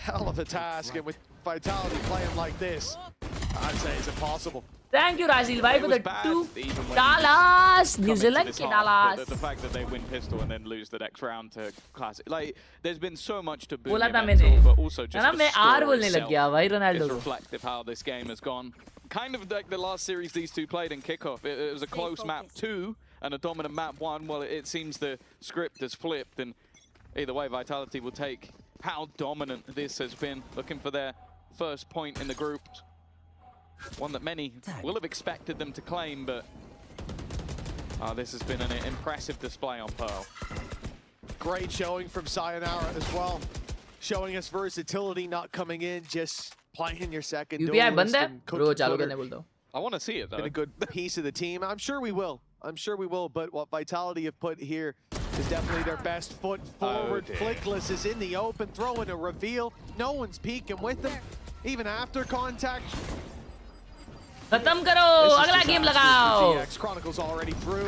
Hell of a task, and with Vitality playing like this, I'd say it's impossible. Thank you, Rajil bhai, for the $2. New Zealand ke dollars. The fact that they win pistol and then lose the next round to classic, like there's been so much to boom बोला था mental, मैंने. but also just ना the मैं R score बोलने लग गया भाई Ronaldo is को. reflective how this game has gone. Kind of like the last series these two played in kickoff. It was a close map 2 and a dominant map 1. Well, it seems the script has flipped, and either way, Vitality will take how dominant this has been. Looking for their first point in the group. One that many will have expected them to claim, but this has been an impressive display on Pearl. Great showing from Sayonara as well. Showing us versatility, not coming in, just playing your second UPI duelist बंद है and bro cooking चालू Twitter. करने बोल दो I want to see it though. Been a good piece of the team. I'm sure we will. But what Vitality have put here is definitely their best foot forward. Flickless is in the open, throwing a reveal. No one's peeking with them, even after contact. खत्म करो अगला game लगाओ GX Chronicles already through.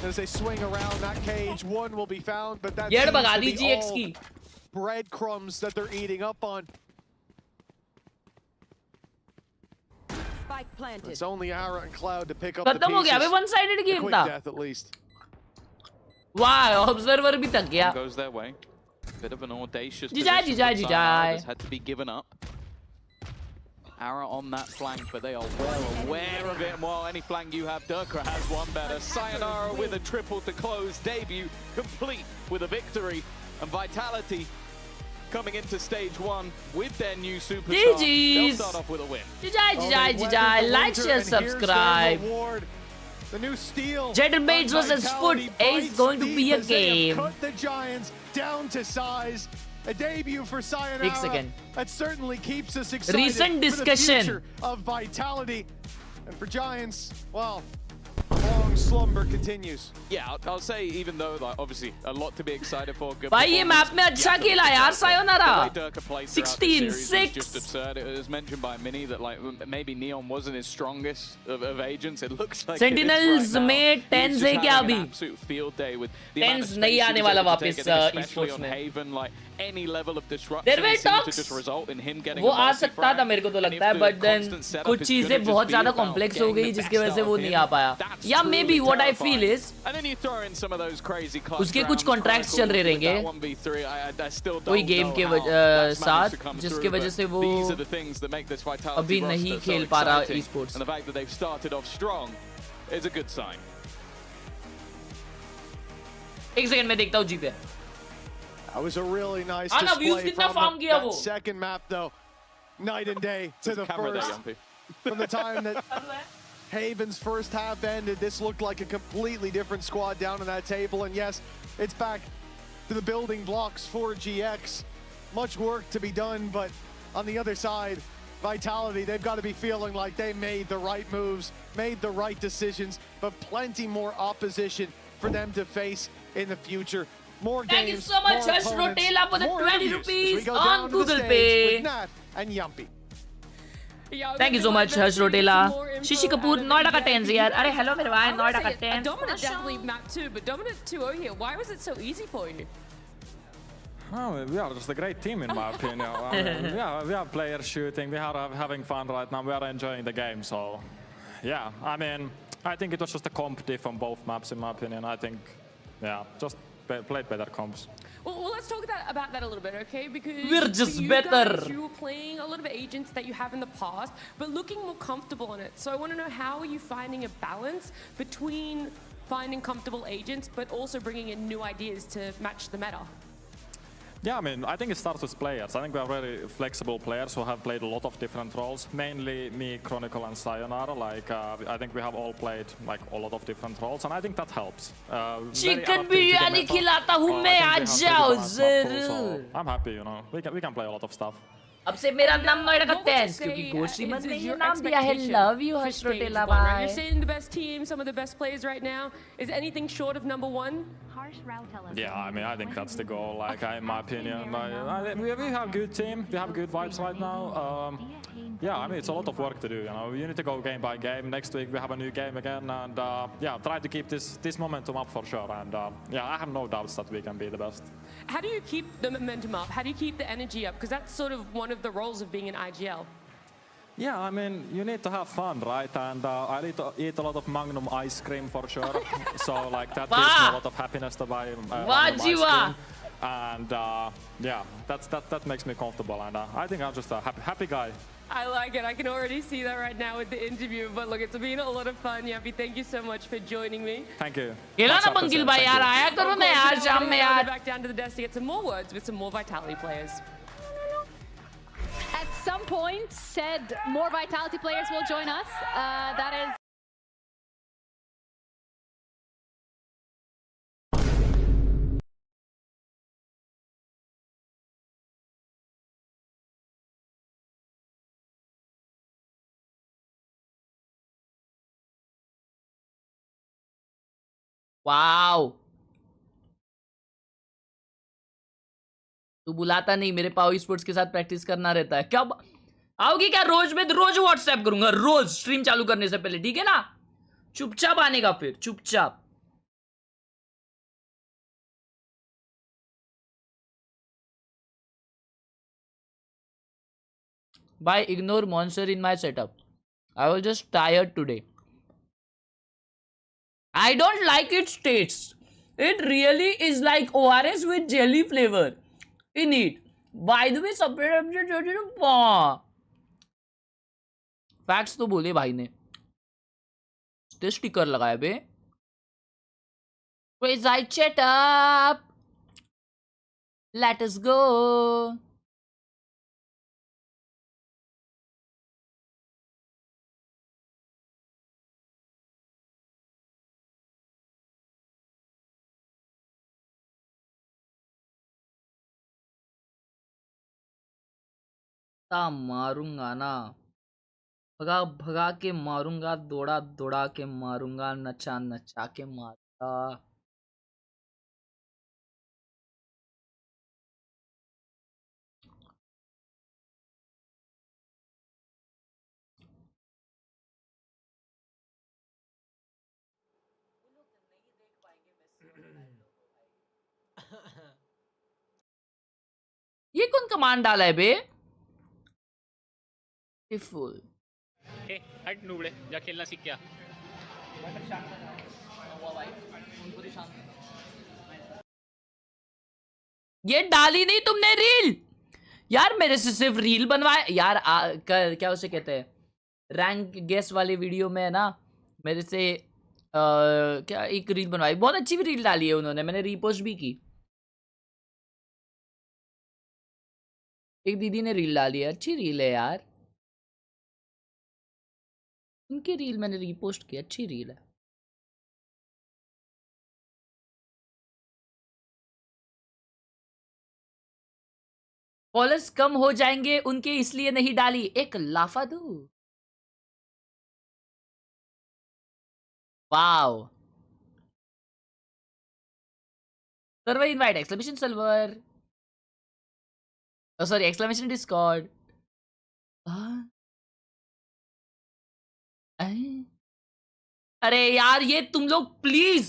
As they swing around that cage, one will be found, but that gate seems भगा to दी be GX all की breadcrumbs that they're eating up on. Spike planted. It's only Ara and Cloud to pick up the खत्म हो गया pieces. अबे one sided A game quick था death at least. वाह observer भी थक गया Goes their way. Bit of an audacious Jijai, position Jijai, from Jijai. Sayonara that's had to be given up. Ara on that flank, but they are well aware of it. And while any flank you have, Durka has one better. Sayonara with a triple to close debut, complete with a victory. And Vitality coming into stage 1 with their new superstar. They'll start off with a win. Jijai, like, share, subscribe. The new steal. Jaden Bates versus FUT is going to be a game. Cut the Giants down to size. A debut for Sayonara. 1 second. That certainly keeps us excited. Recent discussion for the future of Vitality. And for Giants, well, long slumber continues. Yeah, I'll say even though like obviously a lot to be excited for. Good भाई ये map में अच्छा खेला यार Sayonara. 16-6. Just absurd. It was mentioned by Mini that like maybe Neon wasn't his strongest of agents. It looks like Sentinels में 10 है क्या अभी? Absolute field day with 10 नहीं आने वाला वापस esports में. Haven, like any level of disruption There were seemed to talks. just result in him getting वो आ सकता था मेरे को तो लगता है, but then कुछ चीजें बहुत ज़्यादा complex हो गई जिसकी वजह से वो नहीं आ पाया. Yeah, maybe what I feel is उसके कुछ contracts चल रहे रहेंगे कोई game के साथ जिसकी वजह से वो अभी नहीं खेल पा रहा esports. And the fact that they've started off strong is a good sign. एक सेकंड में देखता हूँ जी पे. That was a really nice Ana, views display कितना from farm किया that वो? second map though. Night and day to the first. From the time that Haven's first half ended, this looked like a completely different squad down on that table. And yes, it's back to the building blocks for GX. Much work to be done, but on the other side, Vitality, they've got to be feeling like they made the right moves, made the right decisions, but plenty more opposition for them to face in the future. More Thank games, you so much, more Hush opponents, Rotela, for the more 20 interviews as we rupees go on down to the Google stage Pay. with Nat and Yumpy. Thank you so much, Hush Rotela. Shishi Kapoor, Noida ka 10 yaar. Arey hello मेरे भाई, Noida का 10. Dominant definitely map 2, but Dominant 2-0 here. Why was it so easy for you? Oh, we are just a great team in my opinion. I mean, yeah, we have players shooting, we are having fun right now, we are enjoying the game, so yeah, I mean, I think it was just a comp diff on both maps in my opinion. I think, yeah, just played better comps. Well, let's talk about that a little bit, okay? Because we're just you better. Guys, you were playing a lot of agents that you have in the past, but looking more comfortable on it. So I want to know, how are you finding a balance between finding comfortable agents, but also bringing in new ideas to match the meta? Yeah, I mean, I think it starts with players. I think we are very flexible players who have played a lot of different roles. Mainly me, Chronicle, and Sayonara. Like, I think we have all played like a lot of different roles, and I think that helps. Chicken biryani खिलाता हूँ मैं, आ जाओ ज़रूर. I'm happy, you know. We can play a lot of stuff. अब से मेरा नाम नोएडा का 10 क्योंकि गोश्रीमन ने ये नाम दिया है. Love you, Hush Rotela, bye. You're saying the best team, some of the best players right now. Is anything short of number 1? Yeah, I mean, I think that's the goal. Like, in my opinion, we have good team, we have good vibes right now. Yeah, I mean, it's a lot of work to do. You know, you need to go game by game. Next week we have a new game again, and yeah, try to keep this momentum up for sure. And yeah, I have no doubts that we can be the best. How do you keep the momentum up? How do you keep the energy up? Because that's sort of one of the roles of being an IGL. Yeah, I mean, you need to have fun, right? And I need to eat a lot of Magnum ice cream for sure. So, like, that gives me a lot of happiness to buy Magnum ice cream. And yeah, that makes me comfortable. And I think I'm just a happy guy. I like it. I can already see that right now with the interview. But look, it's been a lot of fun. Yappy, thank you so much for joining me. Thank you. Back down to the desk to get some more words with some more Vitality players. At some point said more Vitality players will join us. That is. Wow, तू बुलाता नहीं, मेरे पाव sports के साथ practice करना रहता है। क्या आओगी क्या रोज? में रोज व्हाट्सएप करूंगा, रोज स्ट्रीम चालू करने से पहले, ठीक है ना? चुपचाप आने का, फिर चुपचाप। By ignore monster in my setup. I was just tired today. I don't like its taste. It really is like ORS with jelly flavor in it. By the way, facts तो बोले भाई ने। तो स्टिकर लगाया बे। Crazy chat up. Let us go. मारूंगा ना, भगा भगा के मारूंगा, दौड़ा दौड़ा के मारूंगा, नचा नचा के मारूंगा। ये कौन कमांड डाला है बे? फुल हट नूबड़े, जा खेलना सीख क्या। ये डाली नहीं तुमने रील यार, मेरे से सिर्फ रील बनवाए यार। क्या उसे कहते हैं, रैंक गेस वाले वीडियो में ना मेरे से क्या एक रील बनवाई, बहुत अच्छी भी रील डाली है उन्होंने, मैंने रीपोस्ट भी की। एक दीदी ने रील डाली है, अच्छी रील है यार, उनकी रील मैंने रीपोस्ट की, अच्छी रील है। फॉलोअर्स कम हो जाएंगे उनके, इसलिए नहीं डाली। एक लाफा दो। Wow, server invite exclamation server, sorry exclamation Discord. अरे यार ये तुम लोग प्लीज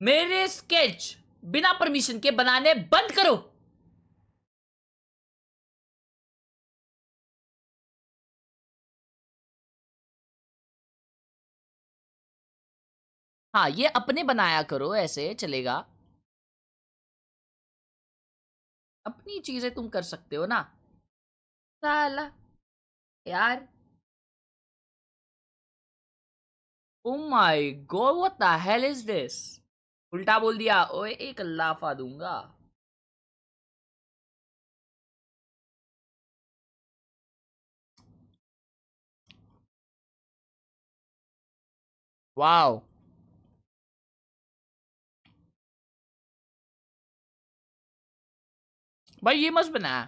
मेरे स्केच बिना परमिशन के बनाने बंद करो। हाँ ये अपने बनाया करो, ऐसे चलेगा। अपनी चीजें तुम कर सकते हो ना साला यार। Oh my God, what the hell is this? उल्टा बोल दिया, ओए एक लाफा दूंगा। वाओ, भाई ये मस्त बनाया।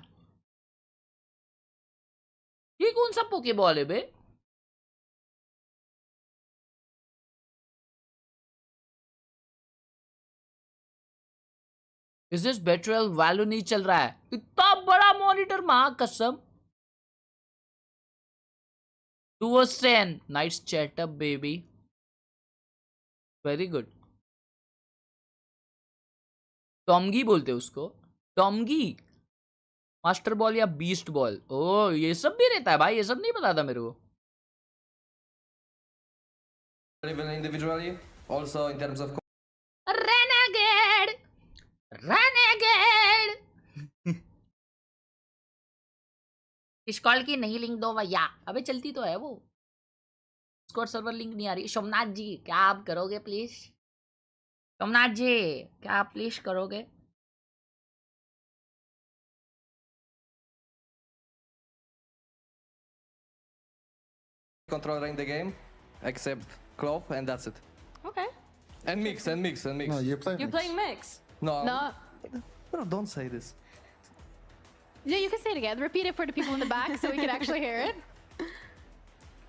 ये कौन सा पोकेबॉल है बे? इस दिस बेट्रियल वैल्यू नहीं चल रहा है, इतना बड़ा मॉनिटर, मां कसम। टू सेन nice chat up baby, very good. टॉमगी बोलते हैं उसको, टॉमगी। मास्टर बॉल या बीस्ट बॉल, ओ ये सब भी रहता है भाई, ये सब नहीं पता था मेरे को। Even individually, also in terms of Renegade, Renegade। इस कॉल की नहीं लिंक दो भैया, अबे चलती तो है वो। स्कॉट सर्वर लिंक नहीं आ रही। सोमनाथ जी क्या आप करोगे प्लीज? सोमनाथ जी क्या आप प्लीज करोगे? controller in the game, except Clove, and that's it. Okay. And mix. No, you're playing. You're playing mix. No. No. Bro, don't say this. Yeah, you can say it again. Repeat it for the people in the back so we can actually hear it.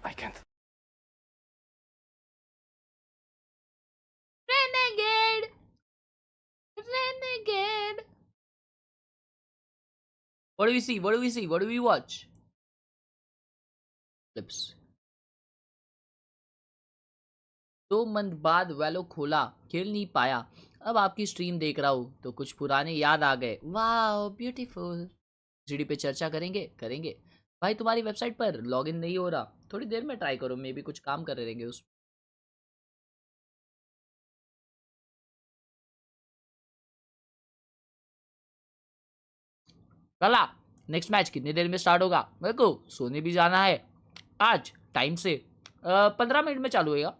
I can't. Renegade. Renegade. What do we see? What do we see? What do we watch? Clips. 2 month बाद वैलो खोला, खेल नहीं पाया, अब आपकी stream देख रहा हूँ तो कुछ पुराने याद आ गए। Wow beautiful. जीडी पे चर्चा करेंगे भाई। तुम्हारी वेबसाइट पर लॉगिन नहीं हो रहा, थोड़ी देर में ट्राई करो, मे बी कुछ काम कर रहेंगे उस। चला नेक्स्ट मैच कितनी देर में स्टार्ट होगा? मेरे को सोने भी जाना है आज टाइम से। 15 मिनट में चालू होगा।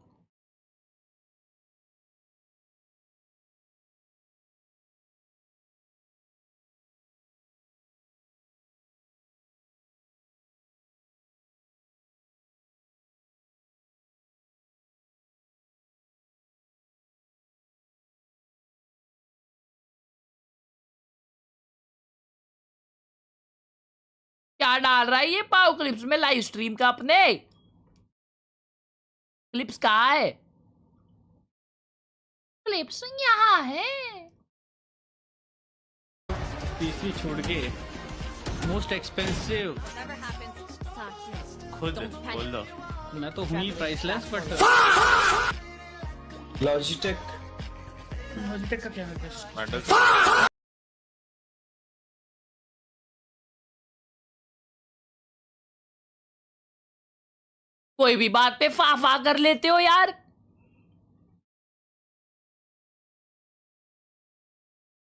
क्या डाल रहा है ये पाव क्लिप्स में लाइव स्ट्रीम का? अपने क्लिप्स कहाँ है? क्लिप्स यहाँ है। पीसी छोड़ के मोस्ट एक्सपेंसिव खुद बोल दो। मैं तो हूँ ही प्राइसलेस बट लॉजिटेक का क्या है? कोई भी बात पे फा कर लेते हो यार।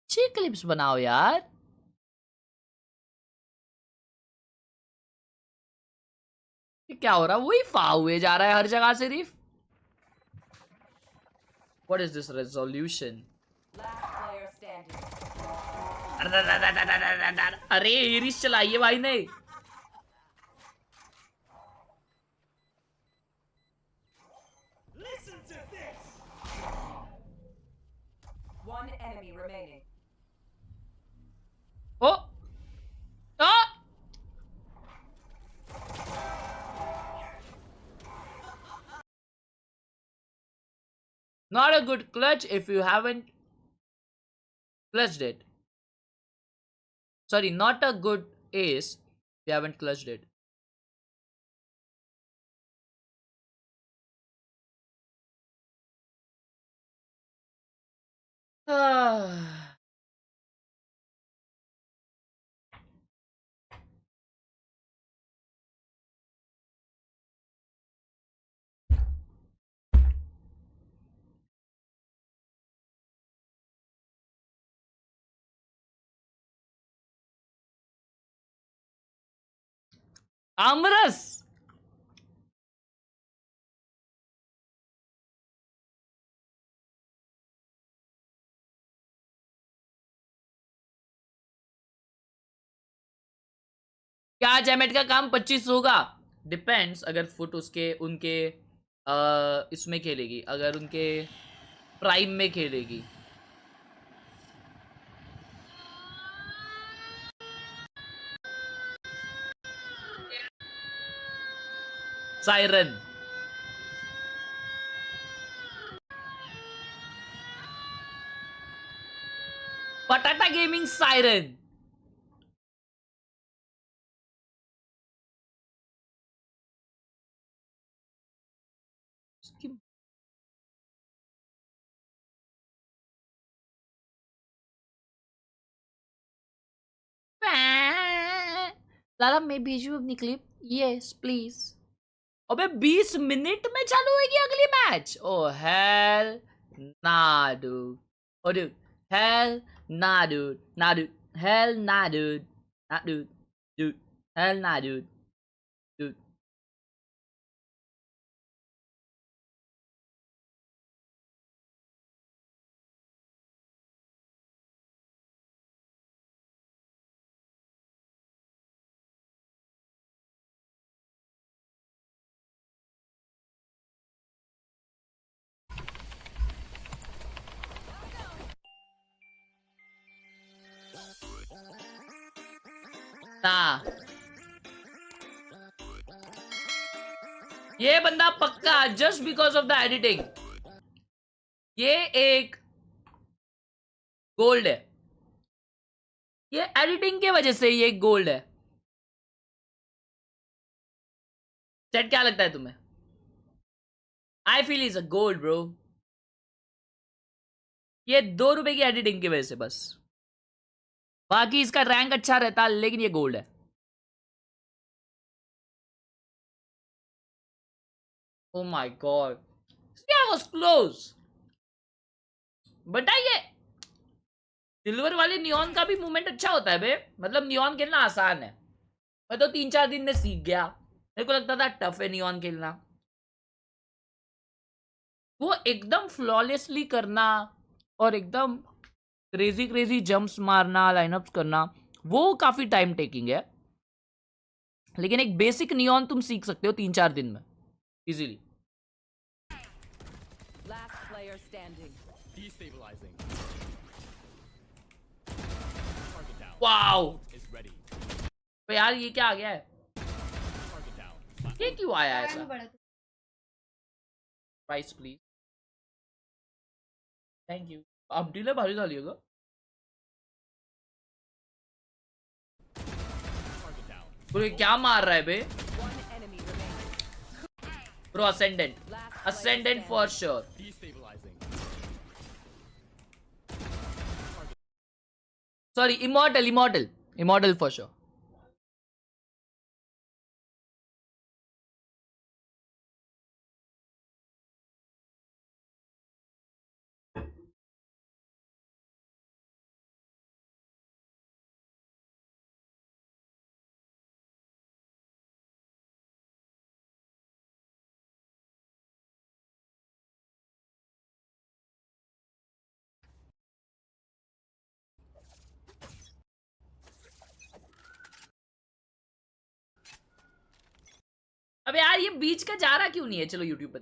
अच्छी क्लिप्स बनाओ यार। क्या हो रहा है? वही फा हुए जा रहा है हर जगह सिर्फ। What is this resolution? अरे इरिस चलाइए भाई ने। One enemy remaining. Oh! Ah! Not a good clutch if you haven't clutched it. Sorry, not a good ace if you haven't clutched it. आमरस। क्या जैमेट का काम 25 होगा? डिपेंड्स। अगर फुट उसके उनके इसमें खेलेगी, अगर उनके प्राइम में खेलेगी। सायरन पटाटा गेमिंग सायरन। लाला मैं भेजू अपनी क्लिप। Yes please. अबे 20 मिनट में चालू होगी अगली मैच? ओ हेल ना डूड। ओ डूड हेल ना डूड, ना डूड हेल ना डूड, ना डूड डूड हेल ना डूड। ना ये बंदा पक्का just because of the editing ये एक गोल्ड है, ये एडिटिंग के वजह से ये गोल्ड है। चैट क्या लगता है तुम्हें? आई feel is a gold bro. ये 2 रुपए की एडिटिंग की वजह से बस, बाकी इसका रैंक अच्छा रहता लेकिन ये गोल्ड है। Oh my god, I was close. बताइए सिल्वर वाले नियॉन का भी मूवमेंट अच्छा होता है बे, मतलब नियॉन खेलना आसान है। मैं तो 3-4 दिन में सीख गया, मेरे को लगता था टफ है नियॉन खेलना। वो एकदम फ्लॉलेसली करना और एकदम क्रेजी जंप्स मारना, लाइनअप्स करना, वो काफी टाइम टेकिंग है। लेकिन एक बेसिक नियॉन तुम सीख सकते हो 3-4 दिन में इजीली। वाओ तो यार ये क्या आ गया है? ये क्यों आया ऐसा? Price please, thank you. आप डीले भारी डालिएगा। ब्रो क्या मार रहा है बे? Bro ascendant for sure. Sorry immortal for sure. अबे यार ये बीच का जा रहा क्यों नहीं है? चलो यूट्यूब पर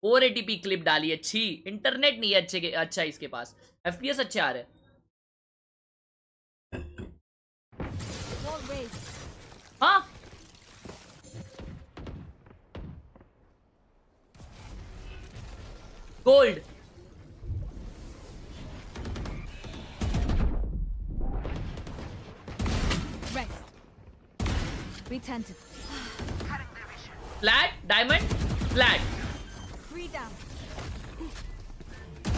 480p क्लिप डाली अच्छी, इंटरनेट नहीं है अच्छा इसके पास, FPS अच्छे आ रहे। हाँ gold flat diamond flat.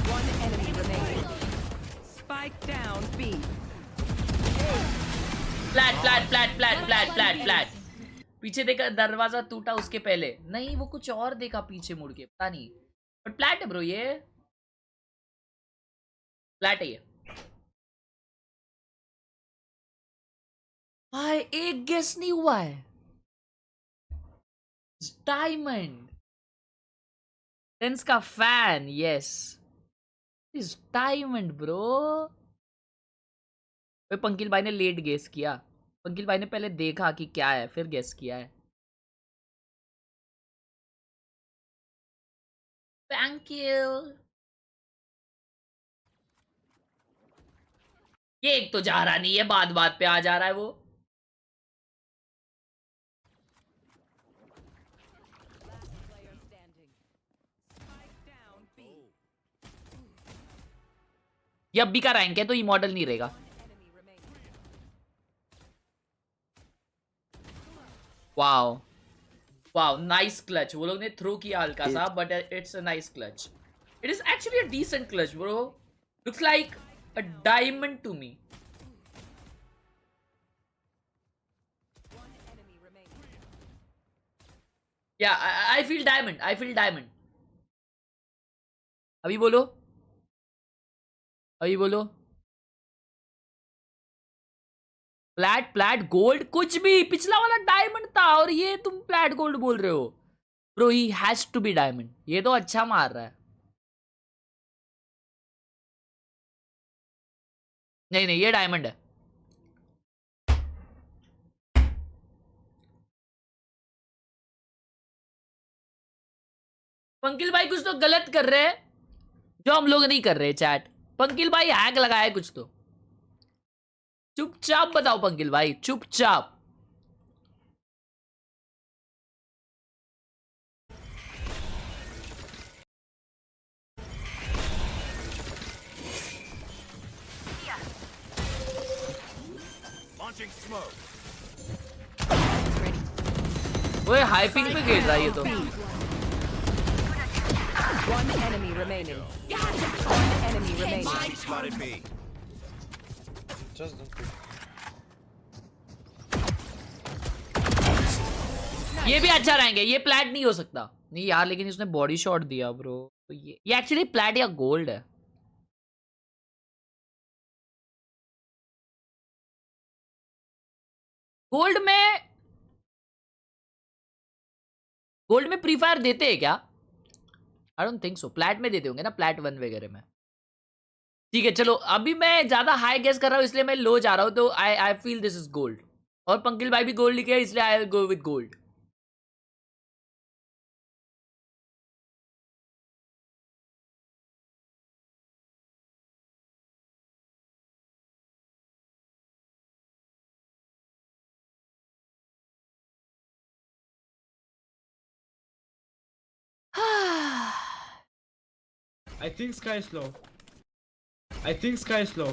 One enemy remaining. Spike down B. Flat. पीछे देखा दरवाजा टूटा उसके पहले, नहीं वो कुछ और देखा पीछे मुड़ के, पता नहीं, बट फ्लैट है ब्रो, ये फ्लैट है ये। भाई एक गेस नहीं हुआ है। डायमंड टेंस का fan, yes is diamond bro. पंकिल भाई ने लेट गेस किया, पंकिल भाई ने पहले देखा कि क्या है फिर गेस किया है। Thank you. ये एक तो जा रहा नहीं है, बात पे आ जा रहा है वो। ये अभी का रैंक है तो ये मॉडल नहीं रहेगा। वाओ वाओ नाइस क्लच, वो लोग ने थ्रो किया हल्का सा, but it's a nice clutch. It is actually a decent clutch bro, looks like a diamond to me. या आई फील डायमंड। अभी बोलो फ्लैट गोल्ड कुछ भी, पिछला वाला डायमंड था और ये तुम फ्लैट गोल्ड बोल रहे हो bro. He has to be diamond, ये तो अच्छा मार रहा है। नहीं ये डायमंड है। पंकिल भाई कुछ तो गलत कर रहे हैं जो हम लोग नहीं कर रहे चैट। पंकिल भाई हैक लगाया है कुछ तो, चुपचाप बताओ पंकिल भाई, चुपचाप। ओए हाइपिंग पे खेल रहा है ये तो। One enemy remaining. One enemy remaining. Just don't pick. ये भी अच्छा रहेंगे, ये प्लैट नहीं हो सकता नहीं यार, लेकिन इसने बॉडी शॉट दिया ब्रो। तो ये एक्चुअली प्लैट या गोल्ड है। गोल्ड में प्री फायर देते हैं क्या? I don't think so. Plat में देते होंगे ना, प्लैट 1 वगैरह में। ठीक है चलो, अभी मैं ज्यादा हाई गेस कर रहा हूँ इसलिए मैं लो जा रहा हूँ, तो I feel this is gold. और पंकिल भाई भी गोल्ड लिखे इसलिए आई will go with gold. I think Sky is low. I think Sky is low.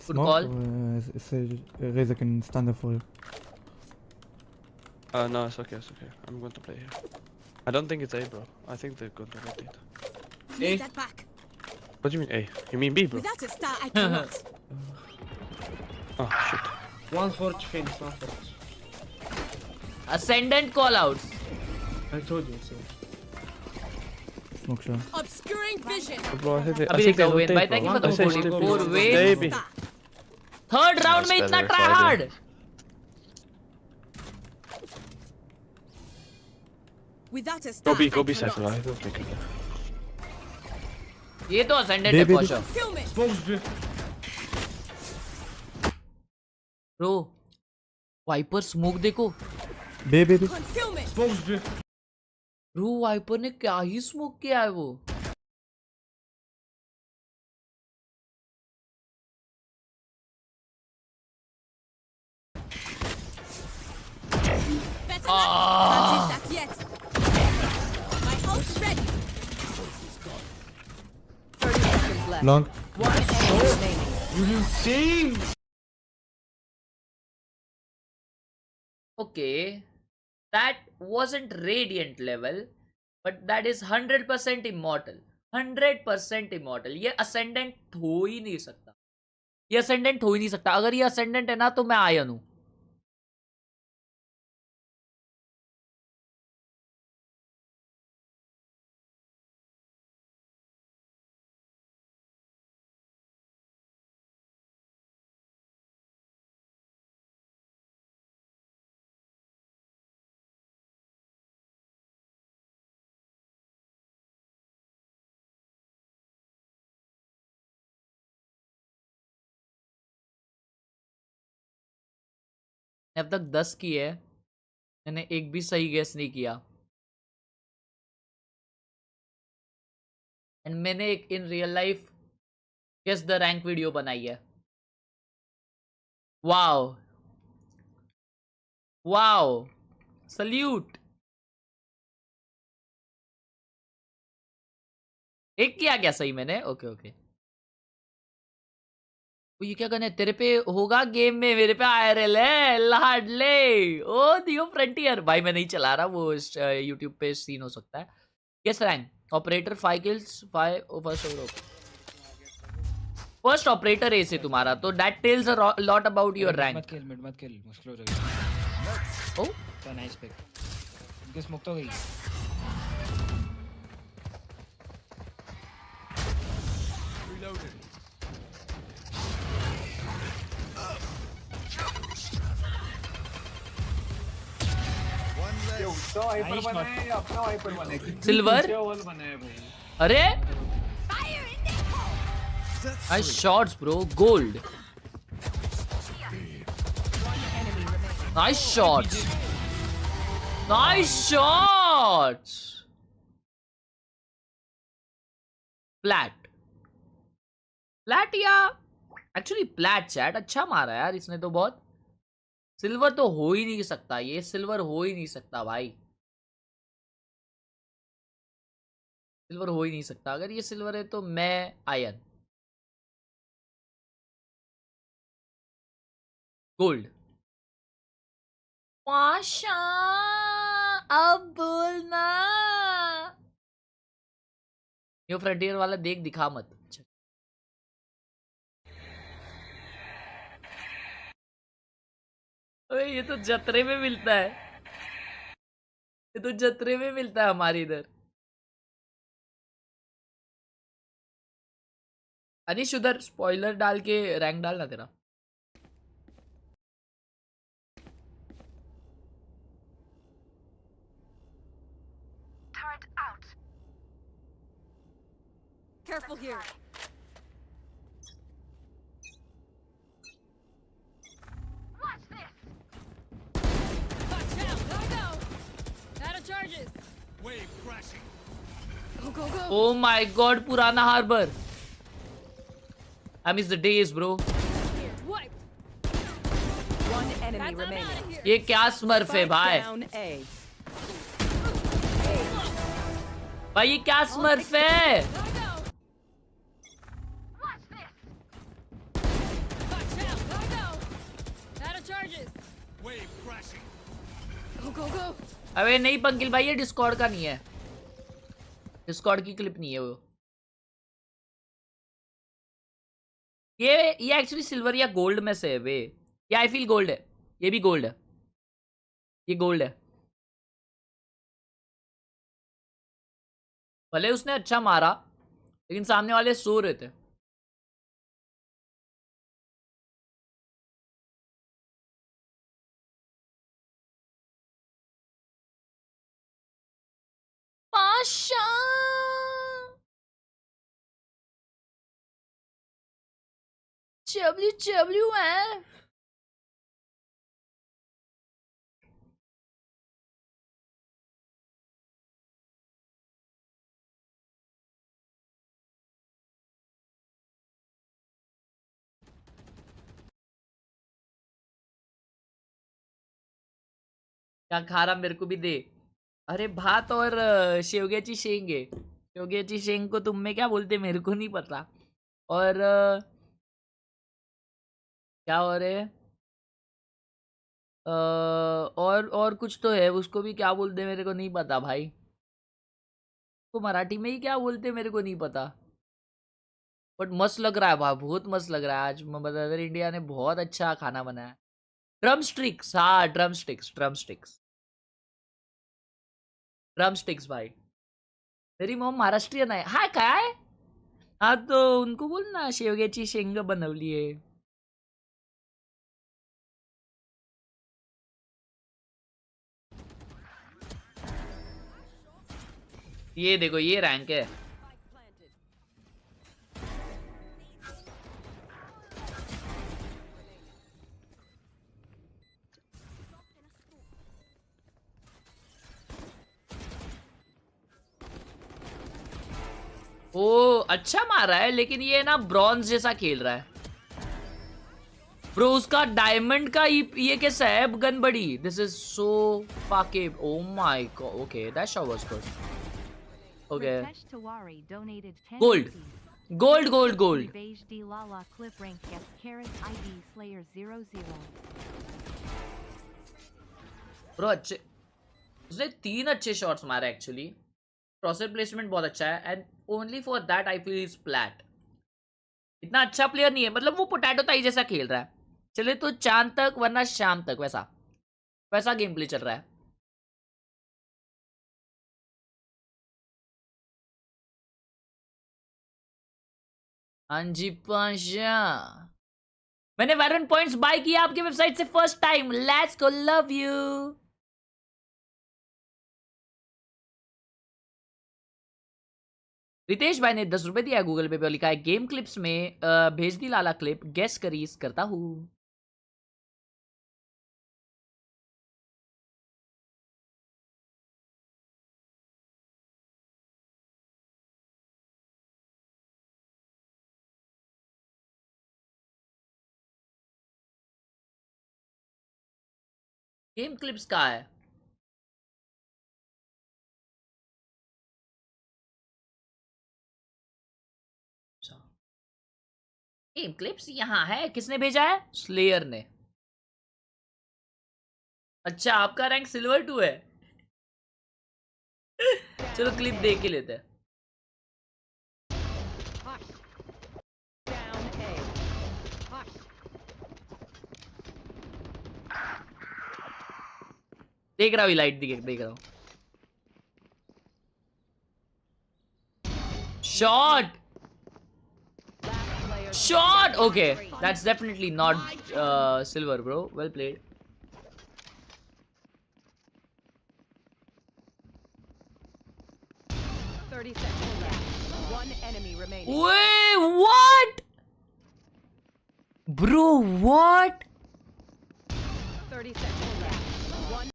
Good call. Razor can stand up for you. No, it's okay, it's okay. I'm going to play here. I don't think it's A, bro. I think they're going to rotate. A? That back. What do you mean A? You mean B, bro? Without a star, I cannot. Oh, shit. 140 Phoenix, 140. Ascendant callouts. I told you so. Smoke shot. Obscuring vision. Bro, I think अभी देखता हूँ when भाई, thank you for the 44 when. Third round में इतना try hard. Without a star, Go B side, I don't think it. ये तो ascendant है for sure. Bro Viper smoke देखो। Baby. ब्रो वाइपर ने क्या ही स्मोक किया है वो। Long. One enemy remaining. You insane. Okay, that wasn't radiant level, but that is 100% immortal. 100% immortal. ये ascendant हो ही नहीं सकता। ये ascendant हो ही नहीं सकता। अगर ये ascendant है ना तो मैं आयन हूं। अब तक 10 की है, मैंने एक भी सही गेस नहीं किया। एंड मैंने एक in real life guess the rank video बनाई है। Wow wow, salute. एक किया क्या सही मैंने? Okay okay. ये क्या करना है? तेरे पे होगा गेम में, मेरे पे IRL है लाडले। ओ दियो फ्रंटियर भाई, मैं नहीं चला रहा, वो यूट्यूब पे सीन हो सकता है। किस rank? Operator 5 kills 5 first operator A से तुम्हारा, तो that tells a lot about your rank. मत खेल मुश्किल हो जाएगा। ओ क्या नाइस पिक। इनके स्मोक तो गई। सिल्वर। अरे nice shots bro. Gold. Nice shots, nice shots. Flat plat या एक्चुअली प्लैट चैट अच्छा मारा यार इसने तो बहुत। सिल्वर तो हो ही नहीं सकता, ये सिल्वर हो ही नहीं सकता भाई, सिल्वर हो ही नहीं सकता। अगर ये सिल्वर है तो मैं आयन, गोल्ड। पाशा अब बोलना, न्यू फ्रंटियर वाला देख दिखा मत। अबे ये तो जतरे में मिलता है, ये तो जतरे में मिलता है हमारे इधर। अनिश उधर स्पॉइलर डाल के रैंक डालना तेरा। Careful here. Watch this. Watch out. Go, go. Out of charges. Wave crashing. Go, go, go. Oh my god, पुराना harbour. I miss the days, bro. Wiped. One enemy remaining. ये क्या smurf है भाई? Down A. भाई ये क्या smurf है? अबे नहीं पंकिल भाई, ये डिस्कॉर्ड का नहीं है, डिस्कॉर्ड की क्लिप नहीं है वो। ये एक्चुअली सिल्वर या गोल्ड में से है वे, ये आई फील गोल्ड है, ये भी गोल्ड है, ये गोल्ड है। भले उसने अच्छा मारा लेकिन सामने वाले सो रहे थे। पाशा WWF क्या खा रहा, मेरे को भी दे। अरे भात और शेवग्याची शेंग है, शेवग्याची शेंग को तुम में क्या बोलते मेरे को नहीं पता। और क्या हो रहे है, और कुछ तो है, उसको भी क्या बोलते मेरे को नहीं पता भाई, तो मराठी में ही क्या बोलते मेरे को नहीं पता। बट मस्त लग रहा है भाई, बहुत मस्त लग रहा है। आज मदर इंडिया ने बहुत अच्छा खाना बनाया। ड्रम स्टिक्स, हाँ drum sticks, drum sticks, drum sticks भाई। मेरी मॉम महाराष्ट्रीयन आहे। हा काय, हाँ तो उनको बोलना शेवग्याची शेंग बनवली है। ये देखो ये रैंक है। ओ अच्छा मारा है, लेकिन ये ना ब्रॉन्ज जैसा खेल रहा है ब्रो। उसका डायमंड का ये कैसा है गन बड़ी, this is so fake. Oh my god, okay that shot was good. Okay gold gold gold gold. Bro अच्छे, उसने 3 अच्छे शॉट्स मारे एक्चुअली। क्रॉसर प्लेसमेंट बहुत अच्छा है and only for that I feel is flat. इतना अच्छा प्लेयर नहीं है, मतलब वो पोटैटो ताई जैसा खेल रहा है। चले तो चांद तक वरना शाम तक, वैसा वैसा गेम प्ले चल रहा है। हाँ जी पाशा, मैंने वैरन पॉइंट्स बाय किया आपके वेबसाइट से first time. Let's go, love you. Ritesh भाई ने 10 रुपए दिया गूगल पे और लिखा है गेम क्लिप्स में भेज दी लाला क्लिप, गेस करीज करता हूँ। गेम क्लिप्स कहाँ है? गेम क्लिप्स यहाँ है. किसने भेजा है? स्लेयर ने. अच्छा, आपका रैंक सिल्वर 2 है. चलो क्लिप देख के लेते हैं. देख रहा हूँ लाइट देख रहा हूँ. Shot. Shot! Okay, that's definitely not silver, bro. Well played. One enemy remaining. Wait, what? Bro, what? 30 seconds left. One.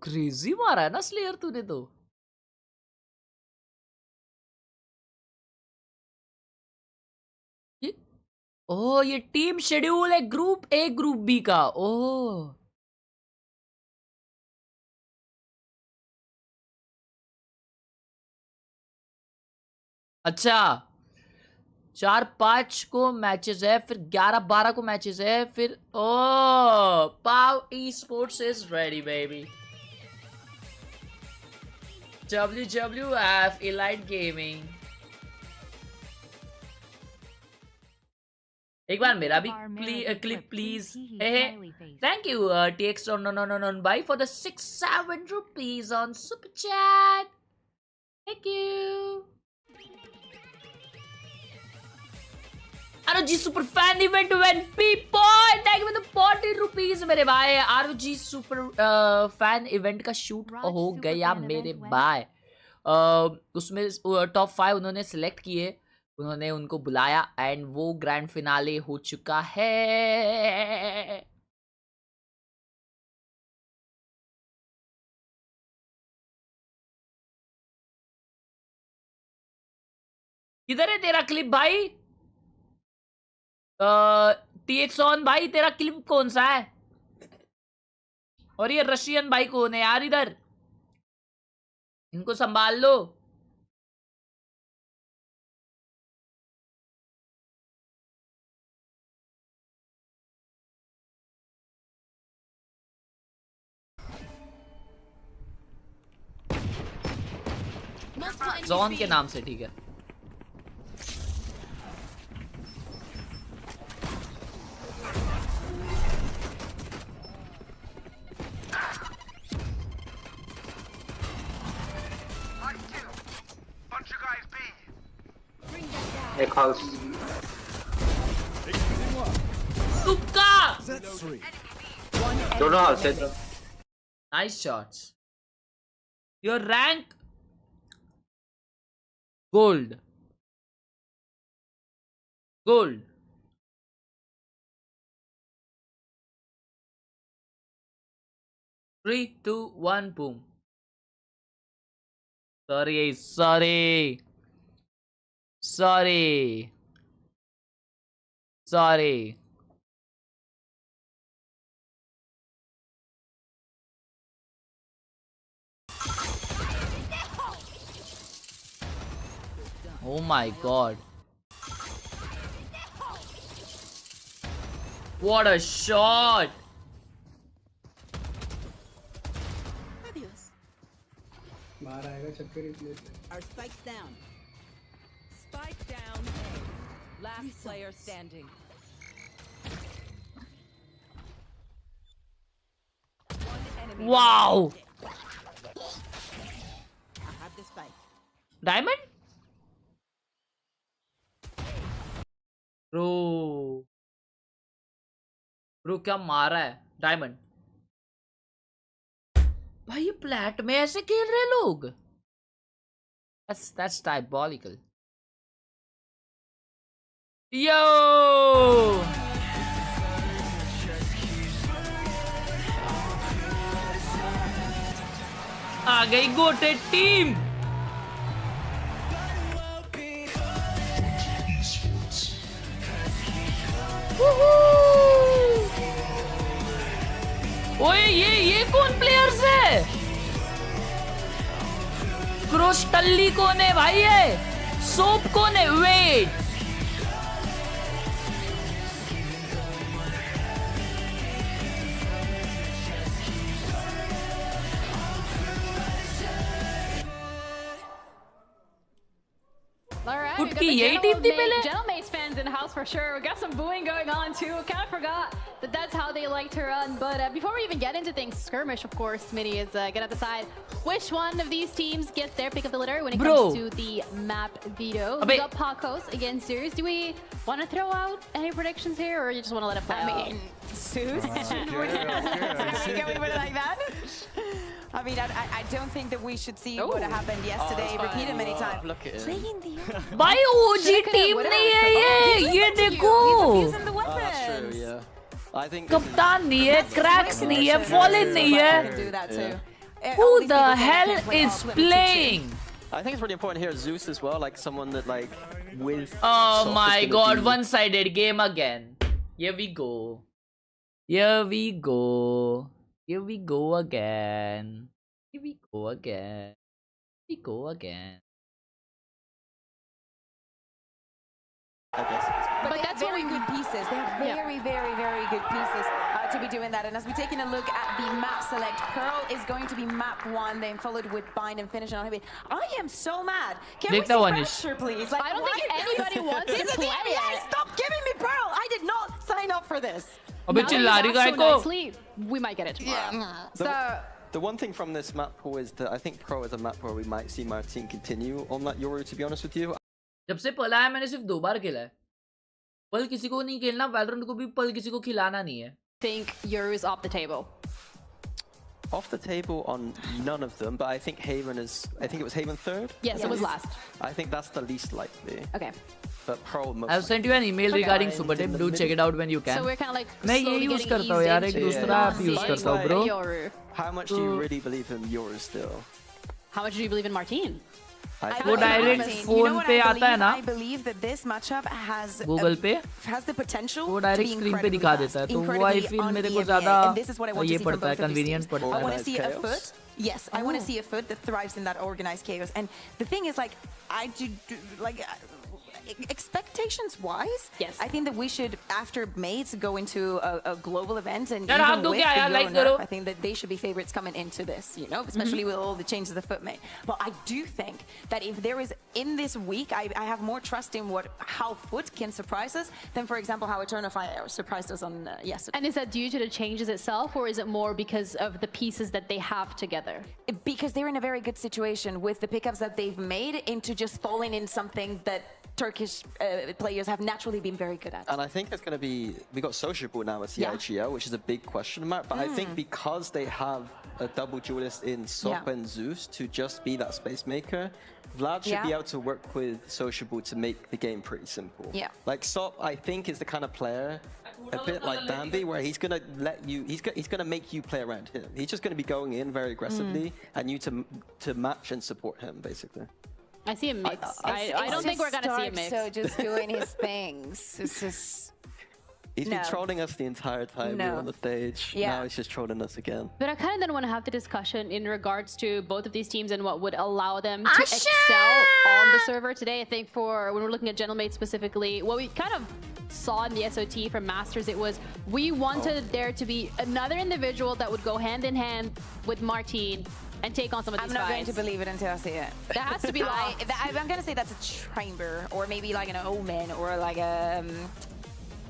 Crazy मारा है ना स्लेयर तूने तो. ओह, ये टीम शेड्यूल है ग्रुप ए ग्रुप बी का. ओह, अच्छा. 4-5 को मैचेस है, फिर 11-12 को मैचेस है, फिर ओह, पाव esports is ready baby. WWF Elite Gaming. एक बार मेरा भी clip please. Thank you TX on buy for the 6-7 rupees on super chat. Thank you. ROG super fan event people. Thank you for the 40 rupees मेरे भाई. ROG super fan event का shoot हो गया मेरे भाई. उसमें टॉप 5 उन्होंने select किए, उन्होंने उनको बुलाया एंड वो ग्रैंड फिनाले हो चुका है. किधर है तेरा क्लिप भाई? TX on भाई, तेरा क्लिप कौन सा है? और ये रशियन भाई कौन है यार इधर? इनको संभाल लो. जॉन के नाम से, ठीक है. एक हाउस. तुक्का. दोनों हाउस है. Nice shots. Your rank gold. 3, 2, 1 boom. Sorry. Oh my god. What a shot. बाहर आएगा छक्के replace. Our spikes down. Spike down A. Last player standing. One enemy. Wow. I have the spike. Diamond? Bro क्या मारा है diamond भाई. ये plate में ऐसे खेल रहे लोग. That's diabolical. Yo! आ गई गोटेड टीम. ओए ये कौन प्लेयर्स है? क्रोश टल्ली कौन है भाई? है सोप कौन है? Wait Alright, Put we got की the यही team थी पहले? Gentlemates fans in the house for sure. We got some booing going on too. Kind of forgot that that's how they like to run. But before we even get into things, Skirmish, of course, Smitty is gonna decide which one of these teams gets their pick of the litter when it comes to the map veto. We got Pacos against Zeus. Do we want to throw out any predictions here, or you just want to let it play out? I mean, Zeus? Going with it like that? I mean, I don't think that we should see what happened yesterday repeated many times. Look at him. भाई OG team नहीं है ये देखो. That's true, yeah. I think कप्तान नहीं है, cracks नहीं है, fallen नहीं है. Who the hell is playing? I think it's really important here, Zeus as well, like someone that like with. Oh my God! One-sided game again. Here we go. Here we go. Here we go again. Here we go again. Here we go again. But that's very good pieces. They have very, very, very good pieces to be doing that. And as we're taking a look at the map select, Pearl is going to be map 1, then followed with Bind and Finish on Heavy. I am so mad. Can we see pressure, please? Like, I don't think anybody wants to play it. Stop giving me Pearl. I did not sign up for this. अबे चिल्ला रही गाय को. We might get it tomorrow. So. The one thing from this map pool is that I think Pro is a map where we might see Martin continue on that Yoru, to be honest with you. जब से पल आया मैंने सिर्फ 2 बार खेला है. पल किसी को नहीं खेलना, वैलोरेंट को भी पल किसी को खिलाना नहीं है. Think Yoru is off the table. Off the table on none of them, but I think Haven is. I think it was Haven 3rd. Yes, it was last. I think that's the least likely. Okay. But Pro most. I've sent you an email regarding Super Tip. Do check it out when you can. So we're kind of like. मैं ये use करता हूँ यार, एक दूसरा app use करता हूँ bro. How much do you really believe in Yoru still? How much do you believe in Martin? वो डायरेक्ट फोन पे आता है ना. I believe that this matchup has Google पे has the potential वो direct screen पे दिखा देता है. तो वो I feel मेरे को ज़्यादा ये पड़ता है, convenient पड़ता है. I want to see a FUT. Yes, I want to see a FUT that thrives in that organized chaos. And the thing is, like, I do like. Expectations wise, yes, I think that we should, after Mates, go into a global event, and even with the Euro, I think that they should be favorites coming into this, you know, especially with all the changes of the FUT mate. But I do think that if there is in this week, I have more trust in how FUT can surprise us than, for example, how Eternal Fire surprised us on yesterday. And is that due to the changes itself, or is it more because of the pieces that they have together? Because they're in a very good situation with the pickups that they've made into just falling in something that Turkish players have naturally been very good at. And I think it's going to be, we got Sociable now with the IGL, which is a big question mark. But I think because they have a double duelist in Sop and Zeus to just be that space maker, Vlad should be able to work with Sociable to make the game pretty simple. Yeah. Like Sop, I think, is the kind of player, a bit like Bambi, where he's going to let you, he's going to make you play around him. He's just going to be going in very aggressively and you to match and support him, basically. I see a mix. I don't think we're going to see a mix. So just doing his things. It's just... He's been trolling us the entire time we were on the stage. Yeah. Now he's just trolling us again. But I kind of then want to have the discussion in regards to both of these teams and what would allow them to excel on the server today. I think for when we're looking at Gentlemate specifically, what we kind of saw in the SOT from Masters, it was we wanted there to be another individual that would go hand in hand with Martin and take on some of these I'm not guys. going to believe it until I see it. That has to be locked. I'm going to say that's a chamber, or maybe like an omen, or like a...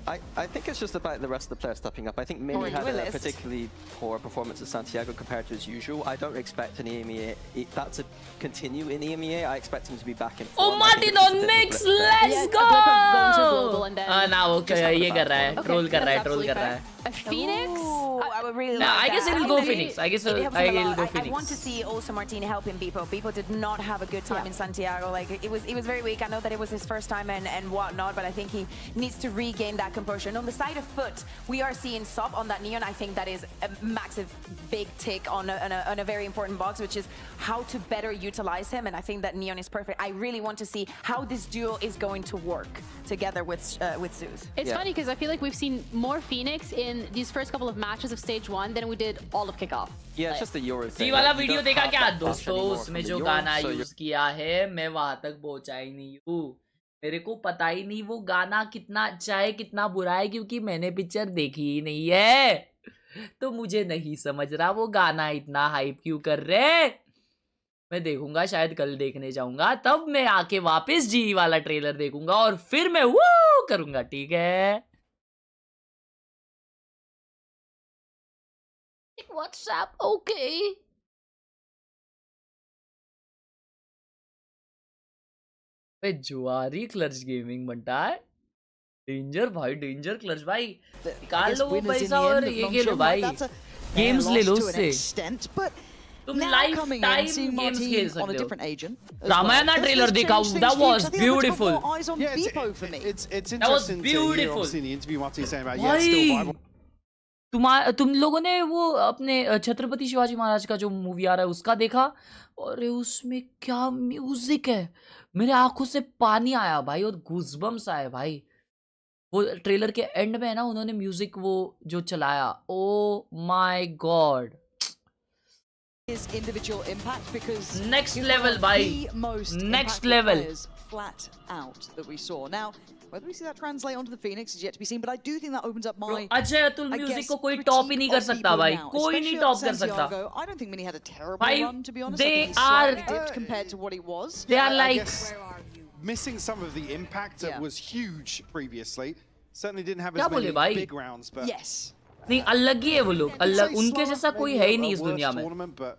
I think it's just about the rest of the players stepping up. I think Mini had a particularly poor performance at Santiago compared to his usual. I don't expect an EMEA that to continue in EMEA. I expect him to be back in form. Oh, Martin on mix, let's go! Now ये कर रहा है, troll कर रहा है. A Phoenix? I would really no, like I guess that. it will go Phoenix. I guess I'll go Phoenix. I want to see also Martin helping Beepo. Beepo did not have a good time in Santiago. Like it was very weak. I know that it was his first time and whatnot, but I think he needs to regain that composure. And on the side of FUT, we are seeing Sop on that Neon. I think that is a massive big tick on a very important box, which is how to better utilize him. And I think that Neon is perfect. I really want to see how this duo is going to work together with Zeus. It's funny because I feel like we've seen more Phoenix in these first couple of matches of Stage stage 1 than we did all of kickoff. Yeah, it's just the Euro thing. जी वाला You video don't देखा have क्या that push दोस्तों? anymore उसमें from जो the गाना Euro, so use किया है मैं वहां तक पहुंचा ही नहीं हूँ. मेरे को पता ही नहीं वो गाना कितना अच्छा है कितना बुरा है क्योंकि मैंने पिक्चर देखी ही नहीं है. तो मुझे नहीं समझ रहा वो गाना इतना हाइप क्यों कर रहे. मैं देखूंगा शायद कल देखने जाऊंगा तब मैं आके वापस जी वाला ट्रेलर देखूंगा और फिर मैं वो करूंगा. ठीक है. WhatsApp okay. जुआरी क्लच गेमिंग बनता है. डेंजर भाई डेंजर क्लच भाई. निकाल लो वो पैसा और ये खेलो भाई. गेम्स ले लो उससे. तुम लाइफ टाइम गेम्स खेल सकते हो. रामायण ट्रेलर देखा. That was beautiful. That was beautiful. भाई तुम लोगों ने वो अपने छत्रपति शिवाजी महाराज का जो मूवी आ रहा है उसका देखा. और उसमें क्या म्यूजिक है. मेरे आंखों से पानी आया भाई और गूज़बम्स आए भाई. वो ट्रेलर के एंड में है ना उन्होंने म्यूजिक वो जो चलाया. Oh my god. Next level भाई. Next level. Flat out that we saw. Now, whether we see that translate onto the Phoenix is yet to be seen, but I do think that opens up my. Ajay Atul music को कोई top ही नहीं कर सकता भाई. कोई नहीं top कर सकता. I don't think Mini had a terrible run, to be honest. They are dipped compared to what he was. They are like missing some of the impact that was huge previously. Certainly didn't have as many big rounds, but yes. नहीं अलग ही है वो लोग. अलग उनके जैसा कोई है ही नहीं इस दुनिया में. But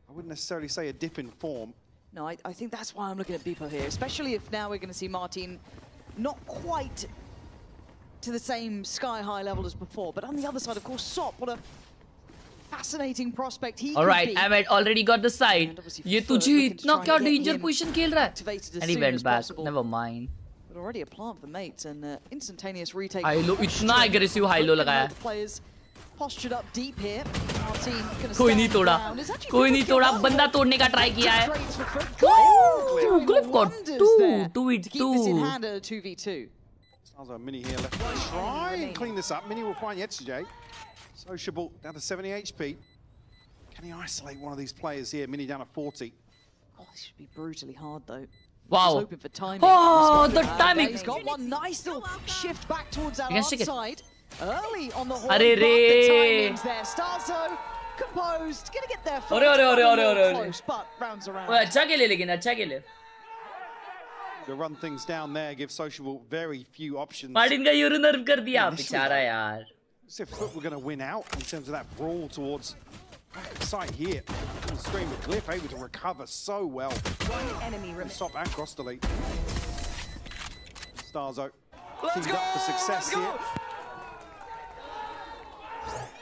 I wouldn't necessarily say a dip in form. No, I think that's why I'm looking at Beepo here, especially if now we're going to see Martin not quite to the same sky-high level as before, but on the other side, of course, Sop, what a fascinating prospect he All right, Ahmed already got the side. ये तुझे इतना क्या danger position खेल रहा है? And he went back. Never mind. But already a plant for mates and instantaneous retake. Hilo इतना aggressive hilo लगाया. Players postured up deep here. कोई नहीं तोड़ा. कोई नहीं तोड़ा. बंदा तोड़ने का ट्राई किया है. Glyph got 2v2. 2v2. Sounds like Mini here left to try and clean this up. Mini will find yesterday. Sociable down to 70 HP. Can he isolate one of these players here? Mini down to 40. Oh, this should be brutally hard though. Wow. Hoping for timing. Oh, the timing. He's got one nice little shift back towards that outside. Early on the horn, Arre but the timing's there. Starzo composed, gonna get there first. Close, but rounds around. अच्छा खेले लेकिन अच्छा खेले. To run things down there, give Sociable very few options. Martin का euro nerve कर दिया बेचारा यार. So if FUT were going to win out in terms of that brawl towards sight here. Scream with Glyph able to recover so well. One enemy remaining. Stop and cross delete. Starzo teamed up for success here.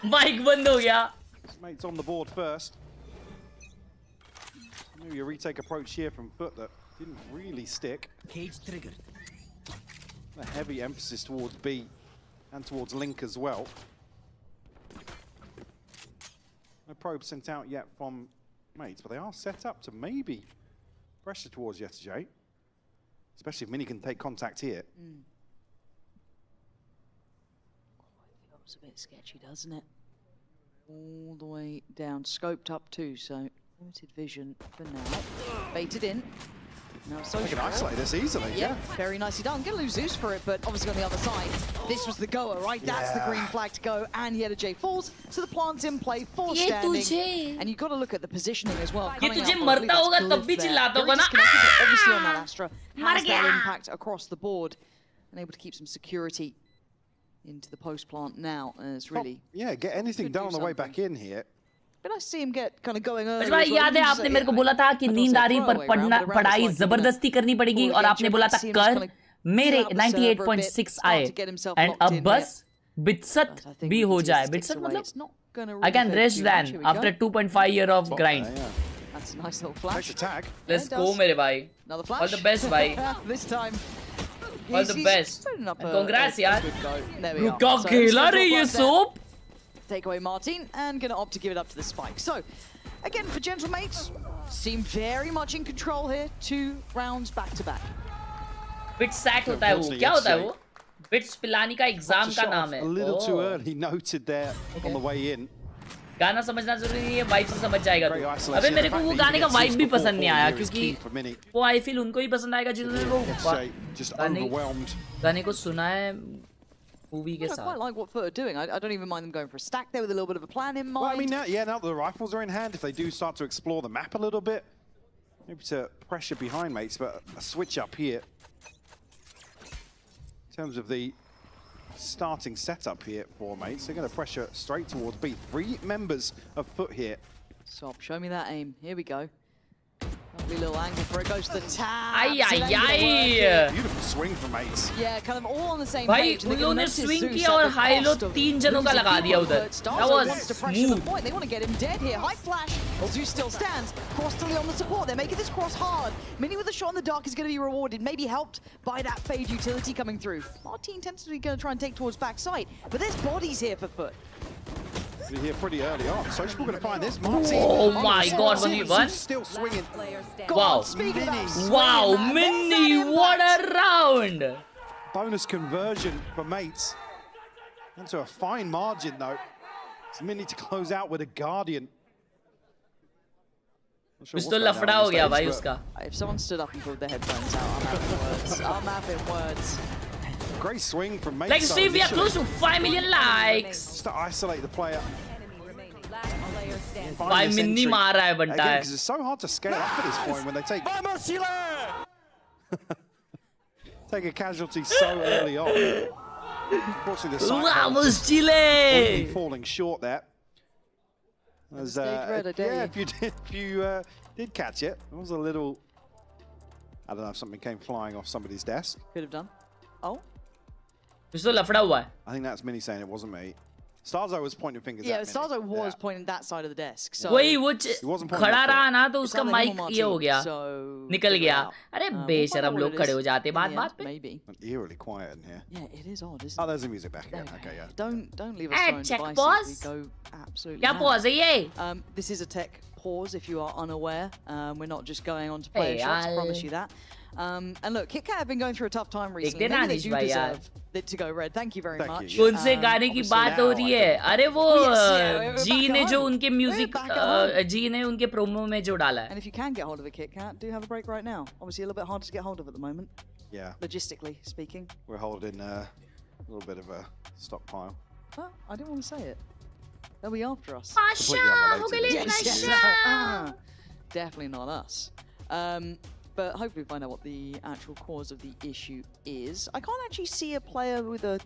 Mike बंद हो गया. His mate's on the board first. Maybe a retake approach here from FUT that didn't really stick. Cage triggered. A heavy emphasis towards B and towards Link as well. No probe sent out yet from mates, but they are set up to maybe pressure towards Yetajay. Especially if Mini can take contact here. It's a bit sketchy, doesn't it? All the way down, scoped up too, so limited vision for now. Baited in. Now They can isolate this easily. Yeah, very nicely done. Gonna lose Zeus for it, but obviously on the other side, this was the goer, right? That's the green flag to go, and Yetajay falls, so the plant's in play, force standing. And you've got to look at the positioning as well. ये तुझे मरता होगा तब भी चिल्लाता होगा ना. Obviously on that Astra has that impact across the board, and able to keep some security into the post plant now. It's really get anything done on the way back in here. But I see him get kind of going early. भाई याद है आपने मेरे को बोला था कि नींद आ रही पर पढ़ाई जबरदस्ती करनी पड़ेगी और आपने बोला था कर. मेरे 98.6 आए and अब बस बित्सत भी हो जाए. बित्सत मतलब I can rest then after 2.5 year of grind. That's a nice little flash. Let's go मेरे भाई. All the best भाई. This time. All the best. And congrats यार. रुका खेला रे ये soap. Take away Martin and going to opt to give it up to the spike. So, again, for Gentlemates, seem very much in control here. 2 rounds back to back. Bit sack होता है वो. क्या होता है वो? Bits Pilani का exam का नाम है. A little too early, noted there on the way in. गाना समझना जरूरी नहीं है, वाइब से समझ जाएगा तू. अबे मेरे को वो गाने का वाइब भी पसंद नहीं आया क्योंकि वो आई फील उनको ही पसंद आएगा जिन्होंने वो गाने को सुना है मूवी के साथ. I quite like what FUT are doing. I don't even mind them going for a stack there with a little bit of a plan in mind. Well, I mean, now that the rifles are in hand, if they do start to explore the map a little bit, maybe to pressure behind mates, but a switch up here in terms of the starting setup here for mates. They're going to pressure straight towards B. 3 members of FUT here. Stop, show me that aim. Here we go. Lovely little angle for it. Goes to the tap. Beautiful swing from mates. Yeah, kind of all on the same भाई page. उन लोगों ने swing किया और high low 3 जनों का लगा दिया उधर. That was smooth. They want to get him dead here. High flash. Zeus still stands. Cross still on the support. They're making this cross hard. Mini with a shot in the dark is going to be rewarded. Maybe helped by that fade utility coming through. Martin tends to be going to try and take towards backside, but there's bodies here for FUT. We're here pretty early on. Social going to find this. Martin. Oh my God, 1v1. Still swinging. Wow. Wow, Mini, what a round. Bonus conversion for mates. Into a fine margin though. It's Mini to close out with a Guardian. पिस्तौल लफड़ा हो गया भाई उसका. If someone stood up and pulled their headphones out, I'm having words. I'm having words. Great swing from mates. Like Steve, we are close to 5 million likes. Just to isolate the player. 5 mini मार रहा है बंटा है. Because it's so hard to scale up at this point when they take take a casualty so early on. Unfortunately, the side falling short there. As, if you did catch it, it was a little. I don't know if something came flying off somebody's desk. Could have done. Oh. पिस्तौल लफड़ा हुआ है. I think that's Mini saying it wasn't me. Starzo was pointing fingers at Yeah, Mini. Starzo was pointing that side of the desk. So वही वो खड़ा रहा ना तो उसका माइक ये हो गया, निकल गया. अरे बेशरम लोग खड़े हो जाते बात पे. Maybe. Eerily quiet in here. Yeah, it is odd, isn't it? Oh, there's the music back again. Okay, yeah. Don't leave us throwing check devices. pause. We go absolutely. क्या pause है ये? This is a tech pause if you are unaware. We're not just going on to player shots. I promise you that. And look, KitKat have been going through a tough time recently. Maybe they do deserve it to go red. Thank you very much. उनसे गाने की बात हो रही है. अरे वो जी ने जो उनके म्यूजिक जी ने उनके प्रोमो में जो डाला है. And if you can get hold of a KitKat, do have a break right now. Obviously a little bit harder to get hold of at the moment. Yeah. Logistically speaking. We're holding a little bit of a stockpile. Well, I didn't want to say it. They'll be after us. Definitely not us. But hopefully we find out what the actual cause of the issue is. I can't actually see a player with a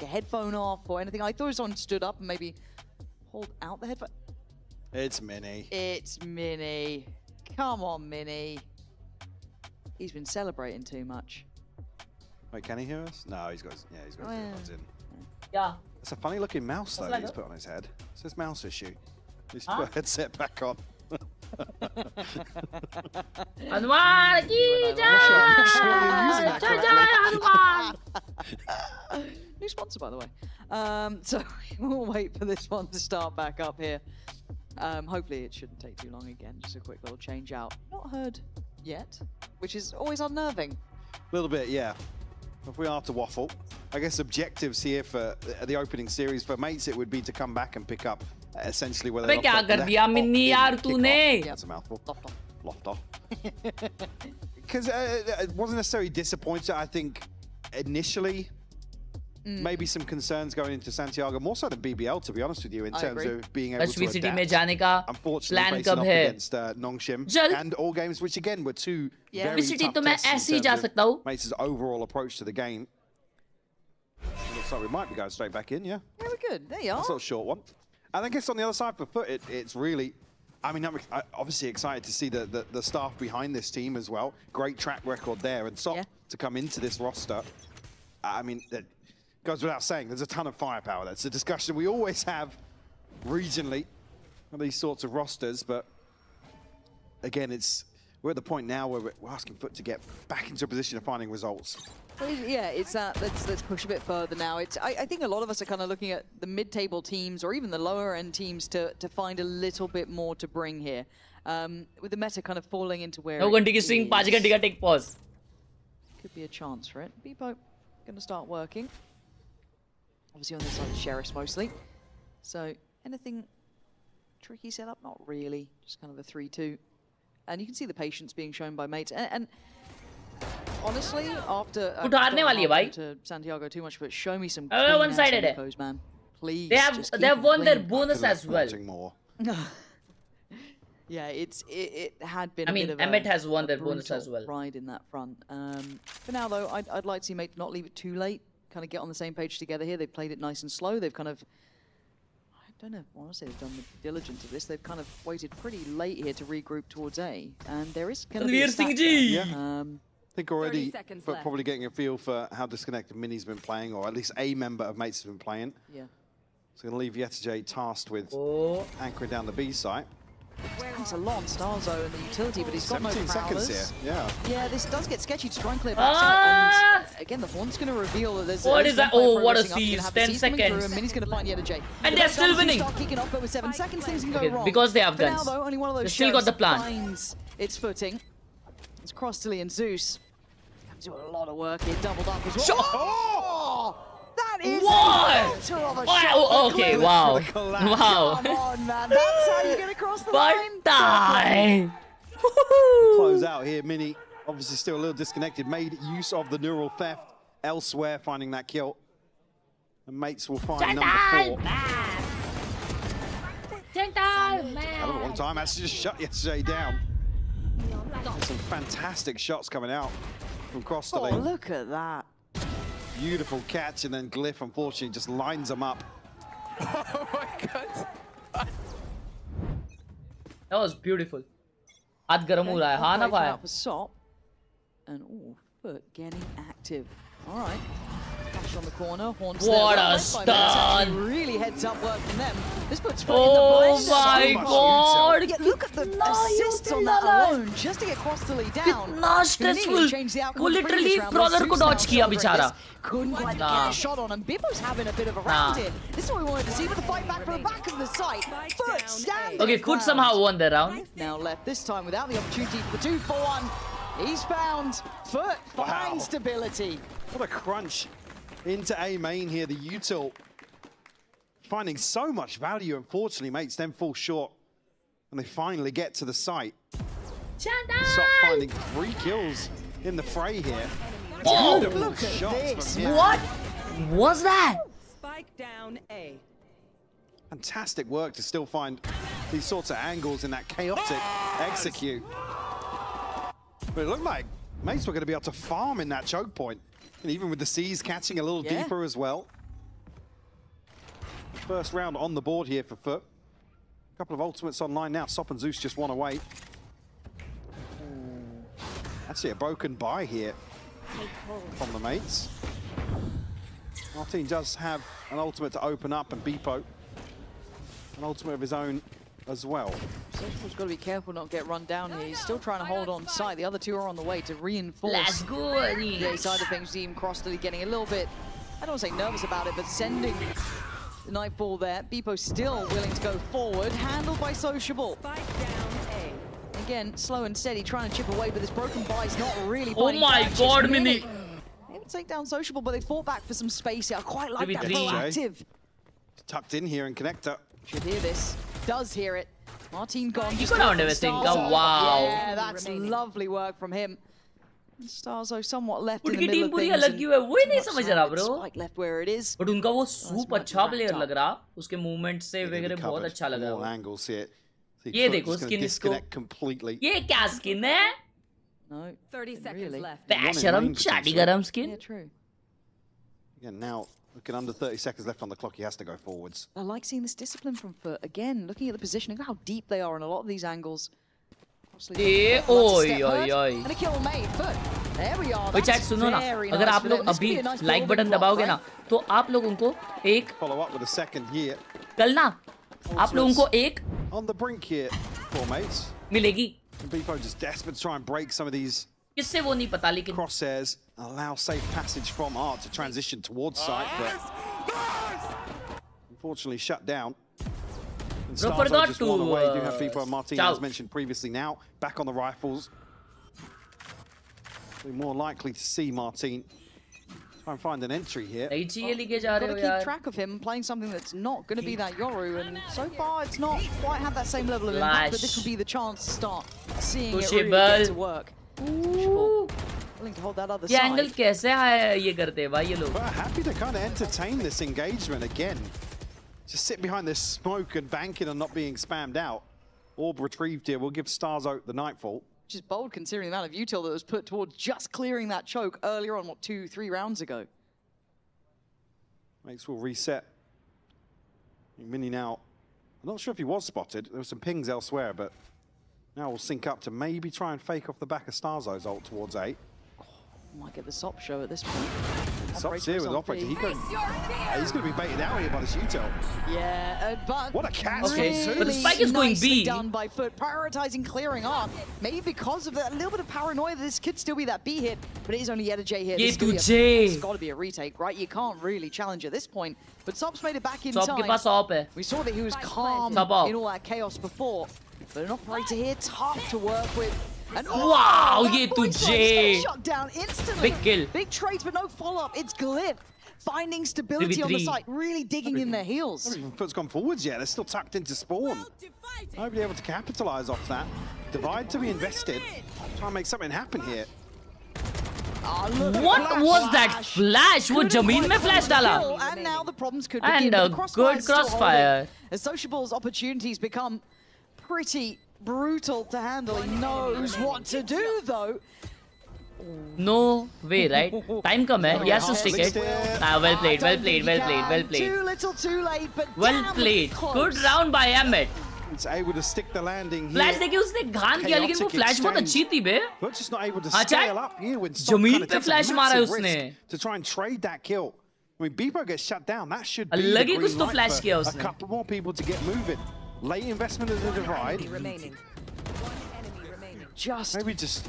headphone off or anything. I thought someone stood up and maybe pulled out the headphone. It's Mini. It's Mini. Come on, Mini. He's been celebrating too much. Wait, can he hear us? No, he's got his earbuds in. Yeah. It's a funny looking mouse though that he's put on his head. It says mouse issue. He's put a headset back on. Hanuman की जय. New sponsor, by the way. So we'll wait for this one to start back up here. Hopefully it shouldn't take too long again. Just a quick little change out. Not heard yet, which is always unnerving. A little bit, yeah. If we are to waffle, I guess objectives here for the opening series for mates, it would be to come back and pick up essentially whether अबे क्या कर दिया मिन्नी यार तूने? That's a mouthful. Loft off. Because it wasn't necessarily disappointed. I think initially maybe some concerns going into Santiago, more so than BBL, to be honest with you, in terms of being able to VCT adapt. में जाने का Unfortunately, facing off against Nongshim and all games, which again were two very tough tests in terms of Mace's overall approach to the game. Looks like we might be going straight back in, yeah. Yeah, we're good. There you are. That's a short one. And I guess on the other side for FUT, it's really, I mean, I'm obviously excited to see the staff behind this team as well. Great track record there, and SOP to come into this roster. I mean, that goes without saying, there's a ton of firepower. That's a discussion we always have regionally on these sorts of rosters, but again, we're at the point now where we're asking FUT to get back into a position of finding results. Yeah, it's that. Let's push a bit further now. I think a lot of us are kind of looking at the mid-table teams or even the lower-end teams to find a little bit more to bring here. With the meta kind of falling into where. No घंटे की swing, 5 घंटे का take pause. Could be a chance for it. Beepo. going to start working. Obviously on this side of Sheriffs mostly. So anything tricky set up? Not really. Just kind of a 3-2. And you can see the patience being shown by mates. And honestly, after to Santiago too much, but show me some one-sided tempos, man. Please. They have won their bonus as well. Yeah, it had been. I mean, Emmet has won their bonus as well. Ride in that front. For now, though, I'd like to see Mate not leave it too late. Kind of get on the same page together here. They've played it nice and slow. They've kind of, I don't know, I want to say they've done the diligence of this. They've kind of waited pretty late here to regroup towards A, and there is going to be a stack there. Yeah. I think already, but probably getting a feel for how disconnected Mini's been playing, or at least a member of Mates has been playing. Yeah. So going to leave Yetajay tasked with anchoring down the B site. It's a lot on Starzo and the utility, but he's got no 17 seconds here. Yeah. Yeah, this does get sketchy to try and clear back. And again, the Horn's going to reveal that there's. What is that? Oh, what a seize! 10 seconds. And Mini's going to find Yetajay. And they're still winning. Start kicking off, but with 7 seconds, things can go wrong. Because they have guns. Now, though, only one of those they still got the plan. Finds its footing. It's Crossley and Zeus. Doing a lot of work here, doubled up as well. Oh! That is what? Wow. Okay, wow. Wow. Come on, man. That's how you get across the line. Die. Close out here. Mini, obviously still a little disconnected. Made use of the neural theft elsewhere, finding that kill. And Mates will find number 4. Had a long time. Actually just shut Yesterday down. Some fantastic shots coming out from Crossley. Oh, look at that. Beautiful catch, and then Glyph, unfortunately, just lines them up. Oh my god. That was beautiful. Hath garam ho raha hai, haan na bhai. For Sop. And FUT getting active. All right. Flash on the corner. Horns what a stun! Really heads up work from them. This puts FUT oh in the my god! Yeah, look at the assists on that alone, just to get Crossley down. Kitna stressful! वो literally brother को dodge किया बेचारा. Couldn't quite get a shot on him. Bibbo's having a bit of a round here. This is what we wanted to see with the fight back from the back of the site. FUT standing. Okay, FUT somehow won the round. Now left this time without the opportunity for the 2-for-1. He's found FUT finds stability. What a crunch into A main here. The util finding so much value. Unfortunately, Mates then fall short, and they finally get to the site. Sop finding 3 kills in the fray here. Oh, look at this. What was that? Spike down A. Fantastic work to still find these sorts of angles in that chaotic execute. But it looked like Mates were going to be able to farm in that choke point. And even with the C's catching a little deeper as well. First round on the board here for FUT. A couple of ultimates online now. Sop and Zeus just one away. Actually a broken buy here from the Mates. Martin does have an ultimate to open up, and Beepo an ultimate of his own as well. Social's got to be careful not get run down here. He's still trying to hold on site. The other two are on the way to reinforce. Let's go. The side of things, team Crossley getting a little bit, I don't want to say nervous about it, but sending the Nightfall there. Beepo still willing to go forward, handled by Sociable. Again, slow and steady, trying to chip away, but this broken buy's not really. Oh my god, Mini! Able to take down Sociable, but they fought back for some space here. I quite like that proactive. Tucked in here in connector. Should hear this. Does hear it. Martin gone. You got on everything. Oh, wow. Yeah, that's lovely work from him. Starzo somewhat left in the middle of things. अलग क्यों है वो ही नहीं समझ रहा bro. Spike left where it is. But उनका वो soup अच्छा प्लेयर लग रहा. उसके मूवमेंट से वगैरह बहुत अच्छा लग रहा. Angles here. ये देखो स्किन इसको. ये क्या स्किन है? No. 30 seconds left. बेशरम चाटी गरम skin. Yeah, true. Again, now looking under 30 seconds left on the clock, he has to go forwards. I like seeing this discipline from FUT. Again, looking at the positioning, look how deep they are in a lot of these angles. Yeah, oi. And a kill made, FUT. There we are. Chat सुनो ना, अगर आप लोग अभी like button दबाओगे ना, तो आप लोगों को एक follow up with a second here. कल ना, आप लोगों को एक on the brink here, for Mates. मिलेगी. Beepo just desperate to try and break some of these किससे वो नहीं पता लेकिन crosshairs, allow safe passage from Art to transition towards site, but unfortunately shut down. And Starzo just one away. Do have Beepo and Martin, as mentioned previously, now back on the rifles. We're more likely to see Martin Try and find an entry here. Got to keep track of him playing something that's not going to be that Yoru, and so far it's not quite had that same level of impact, but this would be the chance to start seeing it really get to work. Willing to hold that other side. Angle कैसे है ये करते हैं भाई ये लोग? But happy to kind of entertain this engagement again. Just sit behind this smoke and banking on not being spammed out. Orb retrieved here. We'll give Stars Oak the Nightfall. Which is bold considering the amount of util that was put towards just clearing that choke earlier on, what, 2-3 rounds ago. Mates will reset. Mini now, I'm not sure if he was spotted. There were some pings elsewhere, but now we'll sync up to maybe try and fake off the back of Starzo's ult towards 8. Might get the Sop show at this point. Sop's here with Operator. He's going to be baited out here by this util. Yeah, but what a catch! Really but the spike is going B. Done by FUT, prioritizing clearing off. Maybe because of a little bit of paranoia, this could still be that B hit, but it is only yet a J hit. It's got to be a retake, right? You can't really challenge at this point. But Sop's made it back in time. We saw that he was calm in all that chaos before, but an Operator here, tough to work with. And wow, ये तुझे shut down instantly. Big kill. Big trades, but no follow-up. It's Glyph finding stability on the site, really digging in their heels. Not even FUT's gone forwards yet. They're still tucked into spawn. Nobody able to capitalize off that. Divide to be invested. Try and make something happen here. What was that flash? वो जमीन में flash डाला. And now the problems could begin. And a good crossfire. As Sociable's opportunities become pretty brutal to handle. He knows what to do, though. No way, right? Time come hai. He has to stick it. Well played, well played, well played, well played. Too little, too late, but well played. Good round by Emmet. It's able to stick the landing here. Flash देखिए उसने घान किया लेकिन वो flash बहुत अच्छी थी बे. But just not able to scale up here when जमीन पे flash मारा है उसने. To try and trade that kill. I mean, Bebo gets shut down. That should be अलग ही कुछ तो the flash किया उसने. A couple more people to get moving. Late investment in the divide. Just maybe just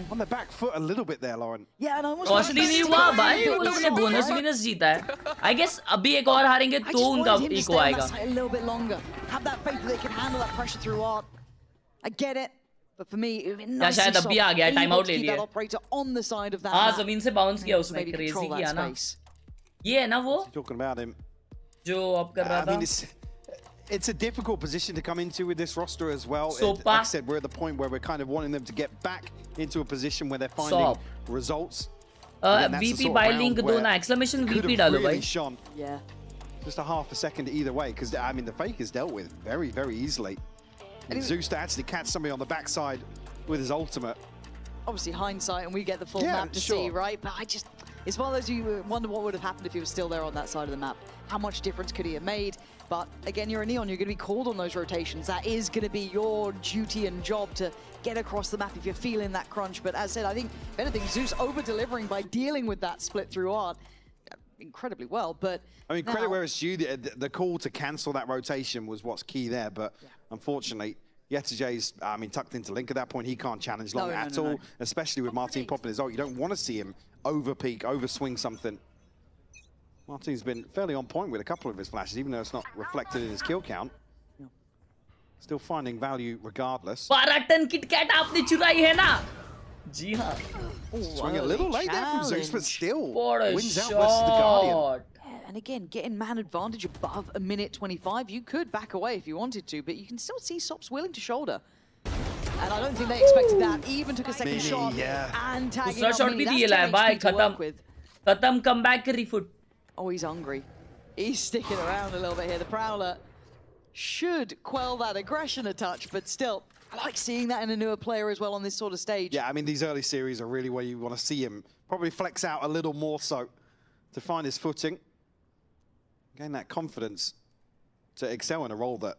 on the back foot a little bit there, Lauren. Yeah, and almost costly नहीं हुआ भाई वो लोगों ने bonus winners जीता है. I guess अभी एक और हारेंगे तो उनका eco आएगा. A little bit longer. Have that faith that they can handle that pressure through art. I get it, but for me, it would be nice शायद अभी आ गया time out ले लिया. Operator on the side of that. हाँ जमीन से bounce किया उसने crazy किया ना. ये है ना वो. Talking about him. जो अब कर रहा था. It's a difficult position to come into with this roster as well. Like I said, we're at the point where we're kind of wanting them to get back into a position where they're finding results. VP by link दो ना exclamation VP डालो भाई. Yeah. Just a half a second either way, because I mean the fake is dealt with very, very easily. And Zeus to actually catch somebody on the backside with his ultimate. Obviously hindsight, and we get the full map to see, right? But it's one of those you wonder what would have happened if he was still there on that side of the map. How much difference could he have made? But again, you're a Neon, you're going to be called on those rotations. That is going to be your duty and job to get across the map if you're feeling that crunch. But as I said, I think, if anything, Zeus over-delivering by dealing with that split through art incredibly well. But I mean, credit where it's due, the call to cancel that rotation was what's key there. But unfortunately, Yetajay's, I mean, tucked into Link at that point. He can't challenge long at all, especially with Martin popping his ult. You don't want to see him over-peak, over-swing something. Martin's been fairly on point with a couple of his flashes, even though it's not reflected in his kill count. Still finding value regardless. 12 ton Kit Kat आपने चुराई है ना? जी हाँ. Swing a little late there from Zeus, but still wins out versus the Guardian. And again, getting man advantage above a minute 25. You could back away if you wanted to, but you can still see Sops willing to shoulder. And I don't think they expected that. Even took a second shot and tagging दूसरा shot भी दिया है भाई खत्म. खत्म comeback refoot. Oh, he's hungry. He's sticking around a little bit here. The Prowler should quell that aggression a touch, but still, I like seeing that in a newer player as well on this sort of stage. Yeah, I mean, these early series are really where you want to see him probably flex out a little more so to find his footing. Gain that confidence to excel in a role that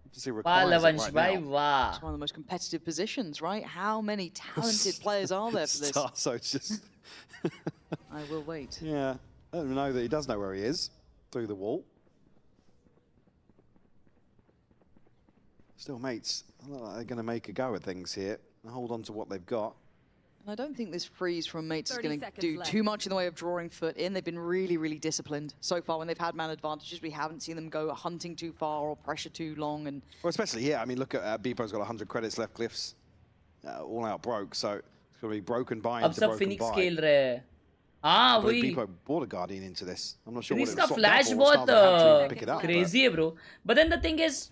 obviously requires it right now. It's one of the most competitive positions, right? How many talented players are there for this? So it's just... I will wait. Yeah. I don't know that he does know where he is through the wall. Still, mates, they're going to make a go at things here and hold on to what they've got. And I don't think this freeze from mates is going to do too much in the way of drawing FUT in. They've been really, really disciplined so far when they've had man advantages. We haven't seen them go hunting too far or pressure too long. And well, especially here. I mean, look at Bebo's got 100 credits left. Glyph's all out broke, so it's going to be broken buy into broken buy. खेल रहे हैं. हाँ believe वही Beepo brought a Guardian into this. I'm not sure what it इसका was swapped flash out for, बहुत Stars had to pick it up, crazy है bro but then the thing is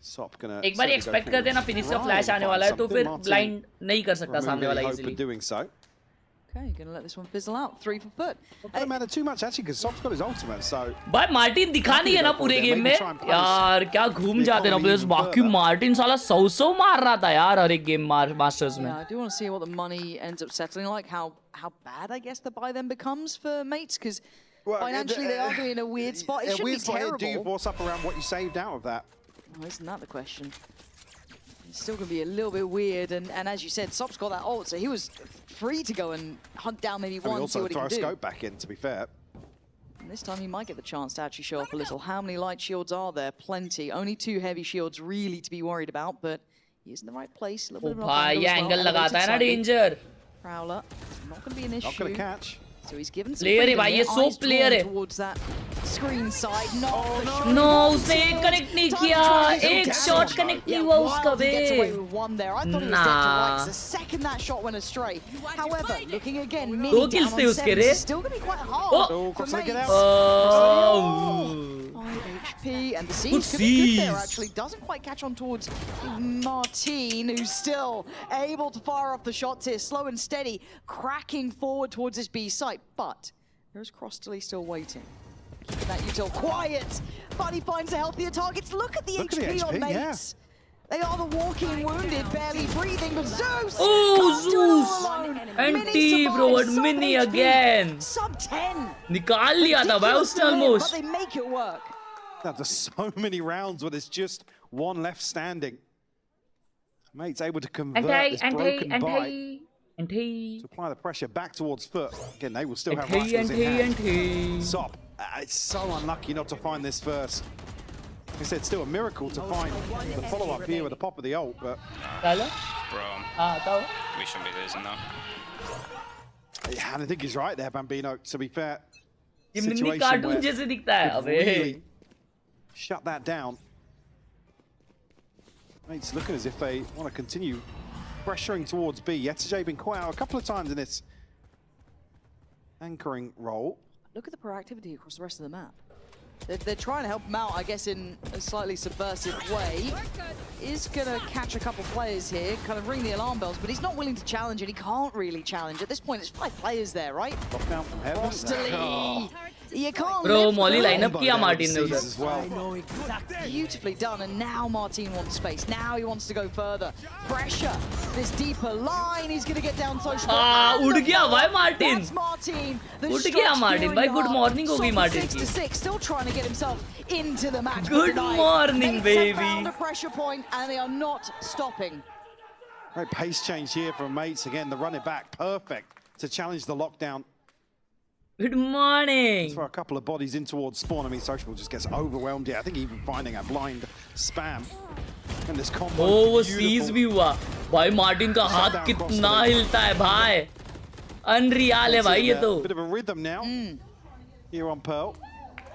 Sop gonna एक बार expect करते हैं ना finish का flash आने वाला है तो फिर ब्लाइंड नहीं कर सकता सामने वाला easily doing so. Okay, you're going to let this one fizzle out. 3 for FUT. It doesn't matter too much actually because Sop's got his ultimate, so भाई मार्टिन दिखा नहीं है ना पूरे गेम में यार क्या घूम जाते हैं ना प्लेयर्स बाकी मार्टिन साला 100 मार रहा था यार हर एक गेम मास्टर्स में Yeah, I do want to see what the money ends up settling like, how bad I guess the buy then becomes for mates, because financially they are going in a weird spot. It shouldn't be terrible. Do you force up around what you saved out of that? Oh, isn't that the question? It's still going to be a little bit weird, and as you said, Sop's got that ult, so he was free to go and hunt down maybe one, also see what he throw can a do. scope back in, to be fair. And this time he might get the chance to actually show up a little. How many light shields are there? Plenty. Only 2 heavy shields really to be worried about, but he is in the right place. A little bit of an भाई ये angle angle लगाता है ना danger Prowler, not going to be an issue. Not going to catch. So he's given some Player है भाई, ये so player है. towards that screen side. No, उसने एक कनेक्ट नहीं किया, एक शॉट कनेक्ट नहीं हुआ उसका बे. Nah. The second that shot went astray. However, looking again, mid दो kills थे उसके रे. still going to be quite hard. Oh, for get mates. out. 5 HP, and the siege could be good there actually. Doesn't quite catch on towards Martin, who's still able to fire off the shots here, slow and steady, cracking forward towards his B site. But there's Crossley still waiting. Keeping that util quiet, but he finds the healthier targets. Look at the HP on mates. They are the walking wounded, barely breathing, but Zeus! Oh, Zeus! Anti, bro, and Mini again! Sub 10! निकाल लिया था भाई उसने almost! But they make it work. After so many rounds where there's just one left standing. Mate's able to convert this broken bite to apply the pressure back towards FUT. Again, they will still have rifles in hand. Sop, it's so unlucky not to find this first. Like I said, still a miracle to find the follow-up here with the pop of the ult, but... Bro, we shouldn't be losing now. Yeah, and I think he's right there, Bambino, to be fair. ये mini cartoon जैसे दिखता है अबे. Shut that down. It's looking as if they want to continue pressuring towards B. Yetajay been caught out a couple of times in this anchoring role. Look at the proactivity across the rest of the map. They're trying to help him out, I guess, in a slightly subversive way. Is going to catch a couple players here, kind of ring the alarm bells, but he's not willing to challenge it. He can't really challenge. At this point, it's 5 players there, right? Lockdown from heaven. Crossley. You can't Bro, Molly lineup किया Martin ने उधर. I know exactly. Beautifully done, and now Martin wants space. Now he wants to go further. Pressure. This deeper line. He's going to get down social. उड़ गया भाई Martin. That's Martin. उड़ गया Martin. भाई good morning होगी Martin की. 6-6, still trying to get himself into the match. Good morning, baby. Found a pressure point, and they are not stopping. Great pace change here from Mates. Again, the run it back. Perfect to challenge the lockdown. Good morning. Throw a couple of bodies in towards spawn. I mean, Social just gets overwhelmed here. I think even finding a blind spam. And this combo. Oh, वो seize भी हुआ. भाई Martin का हाथ कितना हिलता है भाई. Unreal है भाई ये तो. Bit of a rhythm now. Here on Pearl.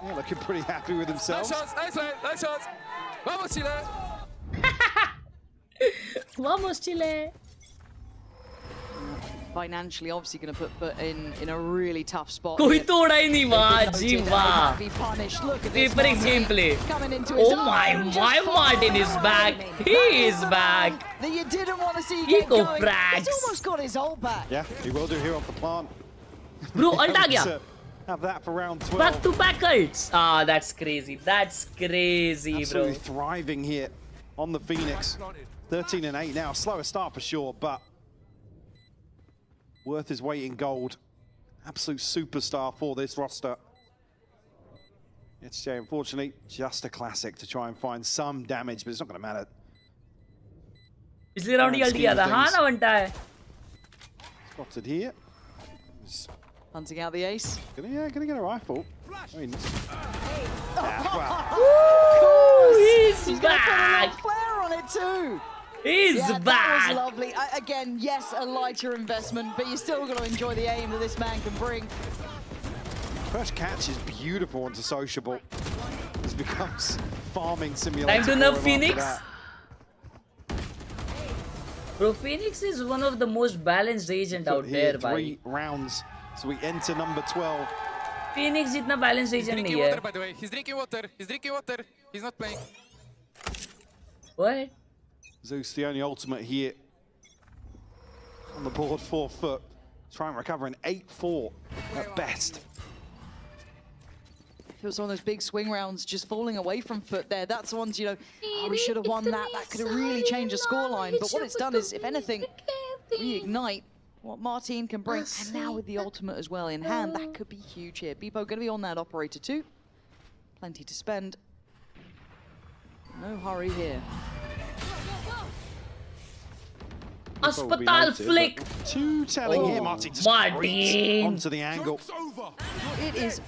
Yeah, looking pretty happy with themselves. Nice shots. Vamos, Chile. Vamos, Chile. Financially, obviously going to put FUT in a really tough spot. कोई तोड़ा ही नहीं वाह जी वाह. Be punished. Look at this. Paper gameplay. Coming into his Oh my Martin is back. He is back. That you didn't want to see He get go going. frags. He's almost got his ult back. Yeah, he will do here off the plant. Bro, ult आ गया. Have that for round 12. Back to back ults. Ah, that's crazy. That's crazy, bro. Absolutely thriving here on the Phoenix. 13 and 8 now. Slower start for sure, but worth his weight in gold. Absolute superstar for this roster. It's unfortunately just a classic to try and find some damage, but it's not going to matter. पिछले round ही alt किया था. हाँ ना बनता है. Spotted here. Hunting out the ace. Gonna get a rifle. I mean, He's back. Flare on it too. He's back. That was lovely. Again, yes, a lighter investment, but you're still going to enjoy the aim that this man can bring. First catch is beautiful onto Sociable. This becomes farming simulator. Time to nerf Phoenix. Bro, Phoenix is one of the most balanced agent out there, 3 rounds So we enter number 12. Phoenix जितना balance region नहीं है. Water, by the way. He's drinking water. He's drinking water. He's not playing. What? Zeus, the only ultimate here on the board for FUT. Try and recover an 8-4 at best. It was one of those big swing rounds just falling away from FUT there. That's the ones, you know, oh, we should have won that. That could have really changed the scoreline. But what it's done is, if anything, reignite what Martin can bring. And now with the ultimate as well in hand, that could be huge here. Beepo going to be on that operator too. Plenty to spend. No hurry here. Hospital flick. Too telling here, Martin. Martin onto the angle. It is.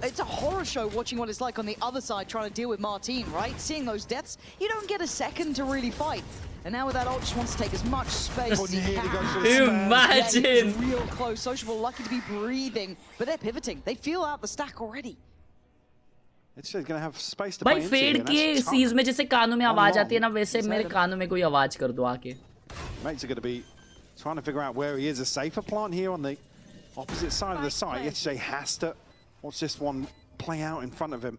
It's a horror show watching what it's like on the other side trying to deal with Martin, right? Seeing those deaths, you don't get a second to really fight. And now with that ult, just wants to take as much space as he can. Imagine! Yeah, real close. Sociable, lucky to be breathing. But they're pivoting. They feel out the stack already. It's going to have space to play into. भाई fade के seize में जैसे कानों में आवाज आती है ना वैसे मेरे कानों में कोई आवाज कर दो आके. Mates are going to be trying to figure out where he is. A safer plant here on the opposite side of the site. Yesterday has to watch this one play out in front of him.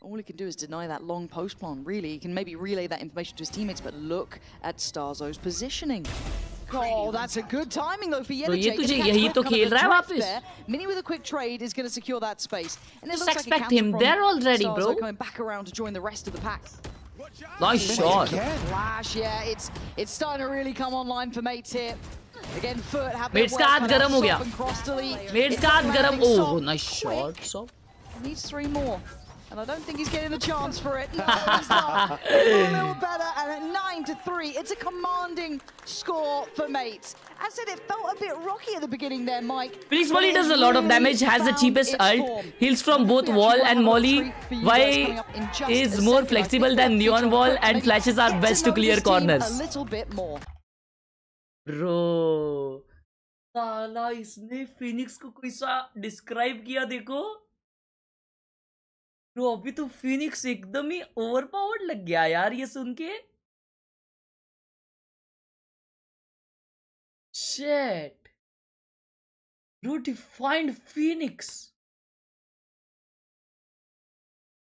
All he can do is deny that long post plant, really. He can maybe relay that information to his teammates, but look at Starzo's positioning. Oh, that's a good timing though for Yenichay. ये तुझे यही तो खेल रहा है वापस. Mini with a quick trade is going to secure that space. And it Just looks expect like him there already, Starzo bro. coming back around to join the rest of the pack. Nice shot. Flash, yeah, it's starting to really come online for mates here. Again, FUT have Mates का हाथ गरम हो गया. Mates का हाथ गरम. Oh, nice shot. So needs 3 more. And I don't think he's getting a chance for it. No, he's not. A little better, and at 9-3, it's a commanding score for mates. I said it felt a bit rocky at the beginning there, Mike. Phoenix Molly does a lot of damage, has the cheapest ult, heals from both wall and molly. Why is more flexible than neon wall and flashes are best to clear corners. A little bit more. Bro, साला इसने Phoenix को कैसा describe किया देखो. Bro अभी तो Phoenix एकदम ही overpowered लग गया यार ये सुन के. Shit. Bro defined Phoenix.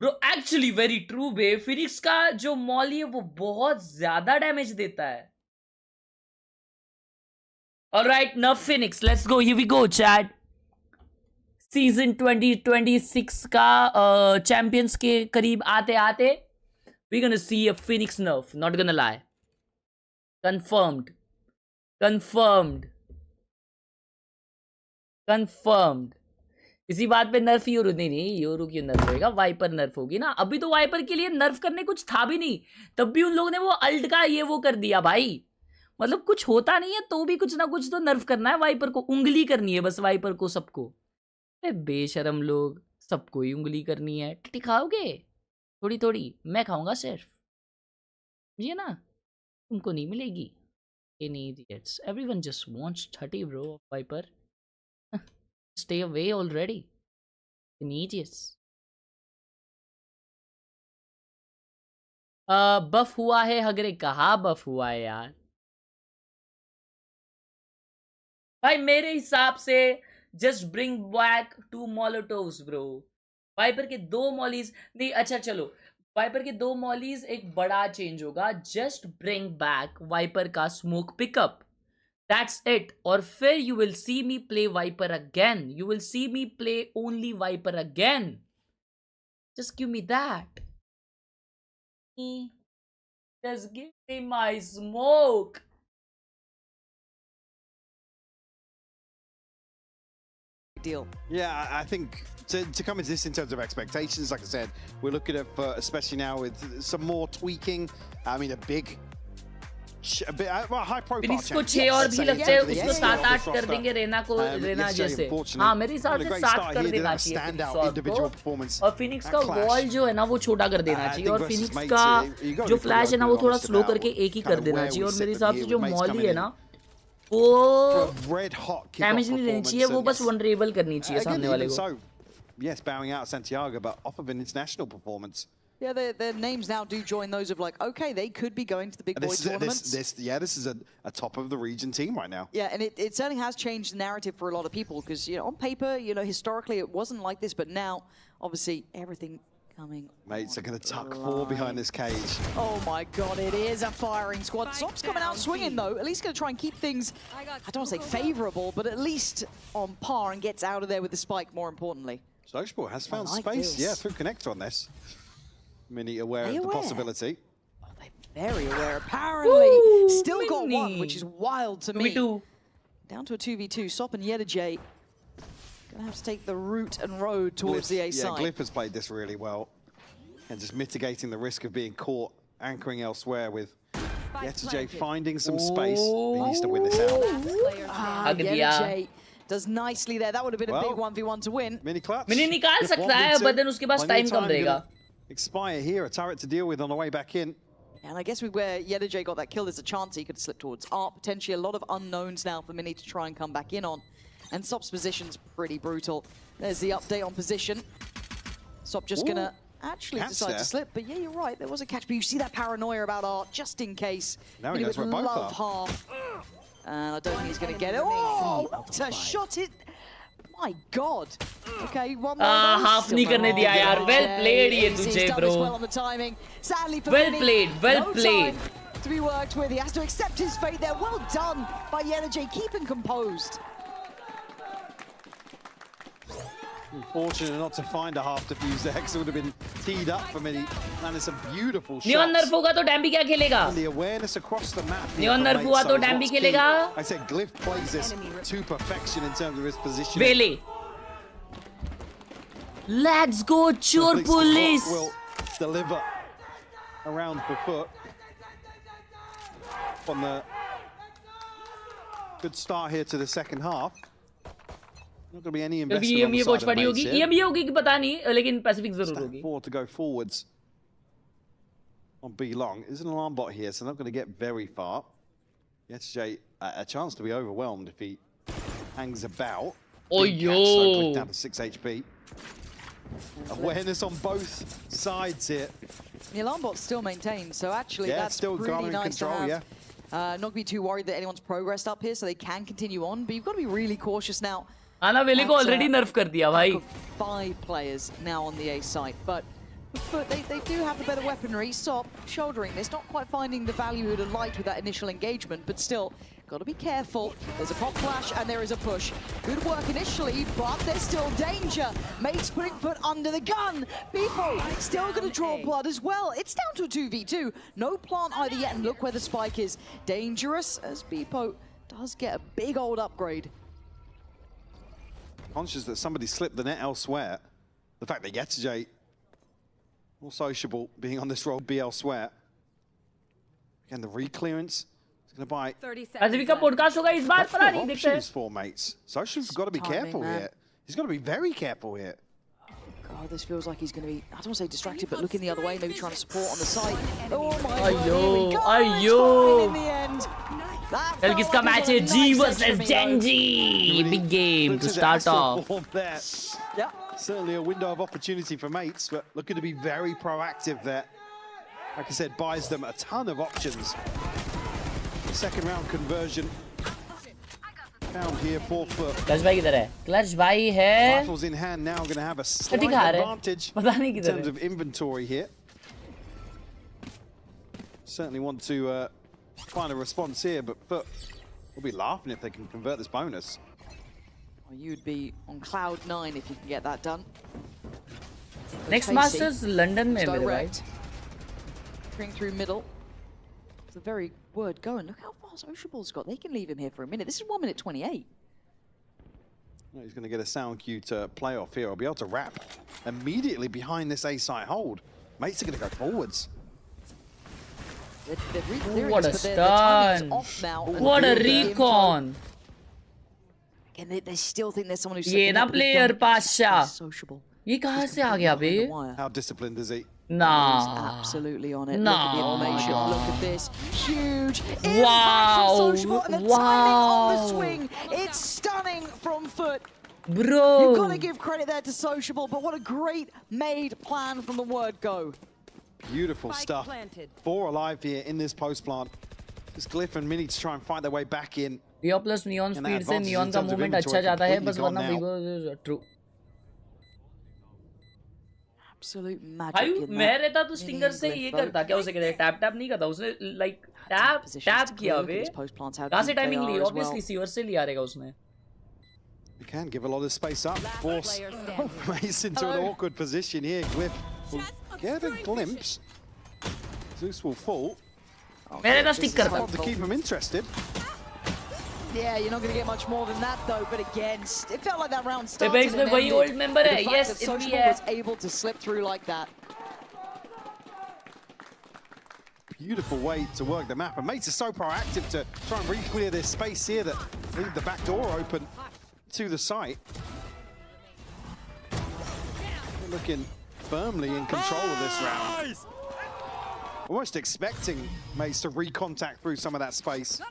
Bro actually very true बे. Phoenix का जो मॉली है वो बहुत ज्यादा डैमेज देता है. Alright, nerf Phoenix. Let's go. Here we go, chat. Season 2026 का चैंपियंस के करीब आते आते we're gonna see a Phoenix nerf, not gonna lie. Confirmed. इसी बात पे नर्फ योरू नहीं योरू क्यों नर्फ होएगा. वाइपर नर्फ होगी ना. अभी तो वाइपर के लिए नर्फ करने कुछ था भी नहीं, तब भी उन लोगों ने वो अल्ट का ये वो कर दिया भाई. मतलब कुछ होता नहीं है तो भी कुछ ना कुछ तो नर्फ करना है वाइपर को. उंगली करनी है बस वाइपर को सबको. बेशरम लोग, सबको ही उंगली करनी है. टिटी खाओगे थोड़ी थोड़ी, मैं खाऊंगा सिर्फ. ये ना तुमको नहीं मिलेगी. Idiots. Everyone just wants 30 bro. Viper. Stay away already. Idiots. बफ हुआ है हगरे. कहा बफ हुआ है यार भाई. मेरे हिसाब से just bring back 2 molotovs bro. Viper के 2 मॉलीज नहीं. अच्छा चलो वाइपर के 2 मॉलीज एक बड़ा चेंज होगा. जस्ट ब्रिंग बैक वाइपर का स्मोक पिकअप. That's it. और फिर you will see me play Viper again. You will see me play only Viper again. Just give me that. Just give me my smoke. Deal. Yeah, I think to come into this in terms of expectations, like I said, we're looking at, especially now with some more tweaking. I mean, a high profile. Phoenix को 6 और भी लगते हैं, उसको 7-8 कर देंगे रेना को. रेना जैसे हाँ मेरे हिसाब से 7 कर देना चाहिए Phoenix को. और Phoenix का वॉल जो है ना वो छोटा कर देना चाहिए. और Phoenix का जो फ्लैश है ना वो थोड़ा स्लो करके एक ही कर देना चाहिए. और मेरे हिसाब से जो मॉली है ना वो डैमेज नहीं देनी चाहिए, वो बस वनरेबल करनी चाहिए सामने वाले को. Yes, bowing out Santiago, but off of an international performance, Yeah, their names now do join those of like, okay, they could be going to the big boy tournaments. This is a top of the region team right now. Yeah, and it certainly has changed the narrative for a lot of people because, on paper, historically it wasn't like this, but now, obviously, everything coming. Mates are going to tuck 4 behind this cage. Oh my God, it is a firing squad. Sop's coming out swinging though, at least going to try and keep things, I don't want to say favorable, but at least on par and gets out of there with the spike, more importantly. Sociable has found space, through connector on this. Mini aware of the possibility. Oh, they're very aware, apparently. Ooh, Still Mini. got one, which is wild to me. 2v2. Down to a 2v2. Sop and Yedajay gonna have to take the route and road towards the A side. Glyph has played this really well. And just mitigating the risk of being caught, anchoring elsewhere with Yedajay finding some space. He needs to win this out. Yedajay does nicely there. That would have been a big 1v1 to win. Mini clutch. Mini निकाल सकता है, but then उसके पास time कम रहेगा. Expire here, a turret to deal with on the way back in. And I guess where Yedajay got that kill, there's a chance he could slip towards Art. Potentially a lot of unknowns now for Mini to try and come back in on. And Sop's position's pretty brutal. There's the update on position. Sop just gonna actually decide to slip. But yeah, you're right, there was a catch. But you see that paranoia about Art, just in case. Now he knows where both are. Half. And I don't think he's gonna get it. Oh, what a shot it. My God. Okay, one more. Half नहीं करने दिया यार. Well played ये तुझे, bro. Well on the timing. Sadly for well Vinny, played, well no played. Time to be worked with. He has to accept his fate there. Well done by Yedajay, keeping composed. Unfortunate not to find a half defuse there, because it would have been teed up for Mini. And it's a beautiful shot. Neon nerf होगा तो Dambi क्या खेलेगा? And the awareness across the map. Neon nerf हुआ तो Dambi खेलेगा? I said Glyph plays this to perfection in terms of his position. Really? Let's go, Chor Police! Will deliver around the foot on the good start here to the second half. Not going to be any investment on the side of mates here. EMEA होगी कि पता नहीं, लेकिन Pacific जरूर होगी. 4 to go forwards on B long. There's an alarm bot here, so not going to get very far. Yedajay a chance to be overwhelmed if he hangs about. Oh yo! Down to 6 HP. Awareness on both sides here. The alarm bot's still maintained, so actually that's still really nice control, to have. Not going to be too worried that anyone's progressed up here, so they can continue on, but you've got to be really cautious now. Ana Veli को already nerf कर दिया भाई. 5 players now on the A side, but they do have the better weaponry. Sop shouldering this, not quite finding the value he'd have liked with that initial engagement, but still, got to be careful. There's a pop flash and there is a push. Good work initially, but there's still danger. Mates putting foot under the gun. People still going to draw blood as well. It's down to a 2v2. No plant either yet, and look where the spike is. Dangerous as Beepo does get a big old upgrade. Conscious that somebody slipped the net elsewhere. The fact that Yedajay, more sociable, being on this roll, be elsewhere. Again, the re-clearance is going to buy. Pacific का podcast होगा इस बार पता नहीं देखते हैं. Options for mates. Social's got to be careful here. He's got to be very careful here. God, this feels like he's going to be, I don't want to say distracted, but looking the other way, maybe trying to support on the side. Oh my God, here we go. Ayo. In the end. कल किसका match है? G versus Genji. Big game to start off. Yeah. Certainly a window of opportunity for mates, but looking to be very proactive there. Like I said, buys them a ton of options. Second round conversion. Found here, 4 foot. Clutch भाई किधर है? Clutch भाई है. Rifles in hand now, going to have a slight advantage in terms of inventory here. Certainly want to find a response here, but FUT will be laughing if they can convert this bonus. Well, you'd be on cloud 9 if you can get that done. Next Masters London में मेरे भाई. Bring through middle. It's a very word going. Look how far Sociable's got. They can leave him here for a minute. This is 1 minute 28. Well, he's going to get a sound cue to play off here. I'll be able to wrap immediately behind this A site hold. Mates are going to go forwards. What a stun! What a recon! And they still think there's someone who's ये ना player Pasha. Sociable. ये कहाँ से आ गया बे? How disciplined is he? Nah. He's absolutely on it. Nah. Look at the animation. Look at this. Huge. Wow. Sociable. And the timing on the swing. It's stunning from FUT. Bro. You've got to give credit there to Sociable, but what a great made plan from the word go. Beautiful stuff. 4 alive here in this post plant. Just Glyph and Mini to try and find their way back in. Rio plus Neon speed से Neon का movement अच्छा जाता है, बस वरना Vivo true. Absolute magic. भाई मैं रहता तो Stinger से ये करता, क्या उसे कहते हैं, टैप नहीं करता, उसने like टैप किया वे. कहाँ से timing ली? Obviously Sewer से लिया रहेगा उसने. You can give a lot of space up, force Mace into an awkward position here. Glyph will get a glimpse. Zeus will fall. मैं रहता stick करता. To keep him interested. Yeah, you're not going to get much more than that though, but again, it felt like that round started Apex में वही old member है, yes, it was able to slip through like that. Beautiful way to work the map, and Mace is so proactive to try and re-clear this space here that leave the back door open to the site. They're looking firmly in control of this round. Almost expecting Mace to recontact through some of that space.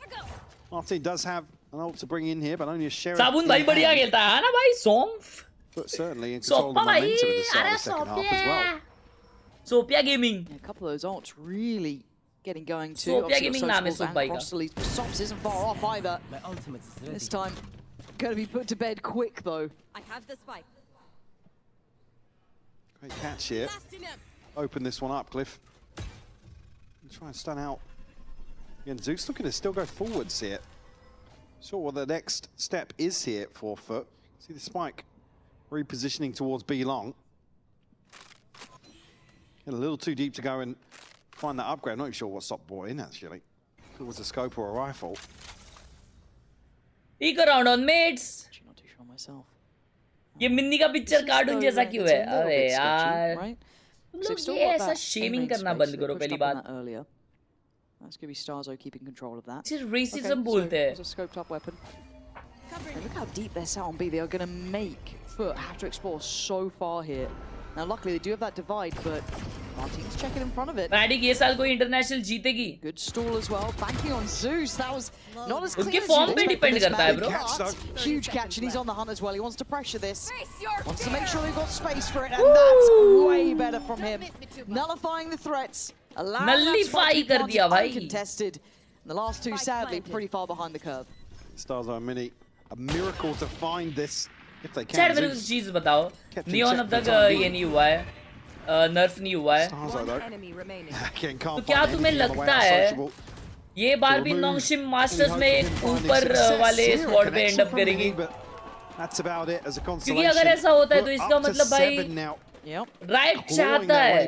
Martin does have an ult to bring in here, but only a sheriff. साबुन भाई बढ़िया खेलता है ना भाई, सॉन्फ. But certainly in control of the momentum of the start of the second half as well. Sophia Gaming. Yeah, a couple of those ults really getting going too. Sophia Gaming नाम है Soap भाई का. Sops isn't far off either. This time, going to be put to bed quick though. I have the spike. Great catch here. Open this one up, Glyph. Try and stun out. Again, Zeus looking to still go forwards here. So what the next step is here for FUT. See the spike repositioning towards B long. Get a little too deep to go and find that upgrade. I'm not even sure what Sop brought in actually. If it was a scope or a rifle. Peek around on mates. Actually not too sure myself. ये मिन्नी का picture cartoon जैसा क्यों है? अरे यार. तुम लोग ये ऐसा शेमिंग करना बंद करो पहली बात. That's going to be Starzo keeping control of that. सिर्फ racism बोलते हैं. It's a scoped up weapon. And look how deep they're set on B. They are going to make FUT have to explore so far here. Now, luckily they do have that divide, but Martin's checking in front of it. Radic ये साल कोई international जीतेगी. Good stall as well. Banking on Zeus. That was not as clean उनके as form you'd पे expect depend from this करता है, man. bro. But huge catch, and he's on the hunt as well. He wants to pressure this. Wants to make sure they've got space for it, and that's way better from him. Nullifying the threats. Nullify कर दिया भाई. Uncontested. And the last two, sadly, pretty far behind the curve. Starzo Mini, a miracle to find this if they can. Chat मेरे को चीज बताओ. Neon अब तक ये नहीं हुआ है. नर्फ नहीं हुआ है. तो क्या तुम्हें लगता है ये बार भी नोंगशिम मास्टर्स में एक ऊपर वाले स्पॉट पे एंड अप करेगी? क्योंकि अगर ऐसा होता है तो इसका मतलब भाई राइट चाहता है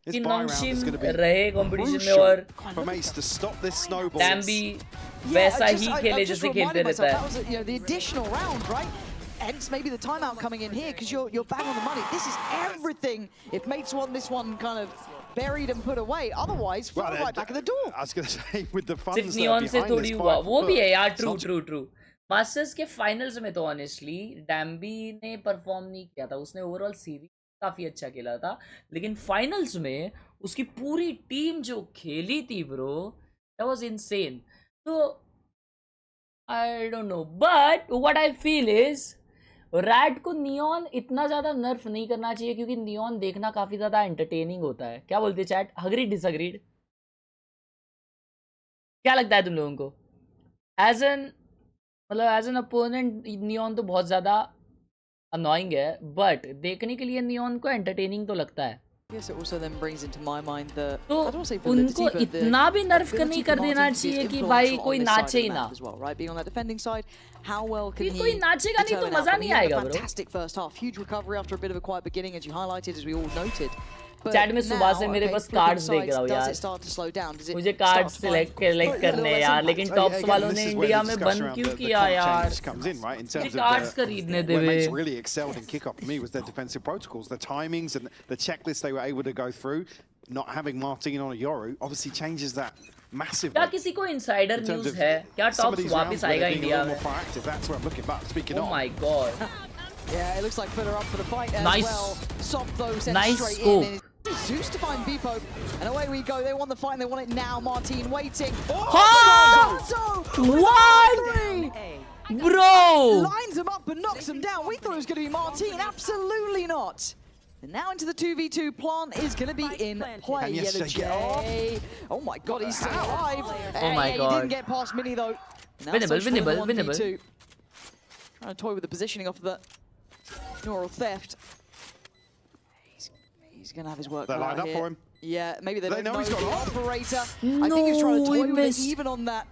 कि नोंगशिम रहे कंपटीशन में और डैम भी वैसा ही खेले जैसे खेलते रहता है. Hence, maybe the timeout coming in here because you're bang on the money. This is everything. If mates want this one kind of buried and put away, otherwise, well, right back at the door. I was going to say with the funds सिर्फ neon से थोड़ी हुआ, वो भी है यार. True. Masters के finals में तो ऑनेस्टली डैम्बी ने परफॉर्म नहीं किया था. उसने ओवरऑल सीरीज काफी अच्छा खेला था, लेकिन फाइनल्स में उसकी पूरी टीम जो खेली थी ब्रो, दैट वाज इनसेन. तो I don't know, but what I feel is रैड को नियॉन इतना ज्यादा नर्फ नहीं करना चाहिए क्योंकि नियॉन देखना काफी ज्यादा एंटरटेनिंग होता है. क्या बोलते हैं चैट? Agreed disagreed? क्या लगता है तुम लोगों को? एज एन अपोनेंट नियॉन तो बहुत ज्यादा अनोइंग है, बट देखने के लिए नियॉन को एंटरटेनिंग तो लगता है. Yes, it also then brings into my mind the तो उनको इतना भी नर्फ नहीं कर देना चाहिए कि भाई कोई नाचे ही ना. Right, being on that defending side, how well can he? कोई नाचेगा नहीं तो मजा नहीं आएगा bro. Fantastic first half, huge recovery after a bit of a quiet beginning, as you highlighted, as we all noted. Chat में सुबह से मेरे पास कार्ड्स देख रहा हूँ यार. मुझे कार्ड्स सिलेक्ट करने हैं यार, लेकिन टॉप्स वालों ने इंडिया में बंद क्यों किया यार? ये कार्ड्स खरीदने दे वे. Really excelled in kickoff for me was their defensive protocols, the timings and the checklist they were able to go through. Not having Martin on a Yoru obviously changes that massively. क्या किसी को insider news है? क्या tops वापस आएगा India में? That's what I'm looking back. Speaking of. Oh my god. Yeah, it looks like FUT are up for the fight as well. Sop those nice straight scope. in. Zeus to find Beepo, and away we go. They want the fight, and they want it now. Martin waiting. Oh! What? Bro! Lines him up and knocks him down. We thought it was going to be Martin. Absolutely not. And now into the 2v2, plant is going to be in play. Yellow J. Oh my god, he's still alive. Oh my god. He didn't get past Mini though. Now Winnable. Trying to toy with the positioning off the neural theft. He's going to have his work cut out lined up here. for him. Yeah, maybe they don't know he's got the a operator. I think he was trying to toy with it even on that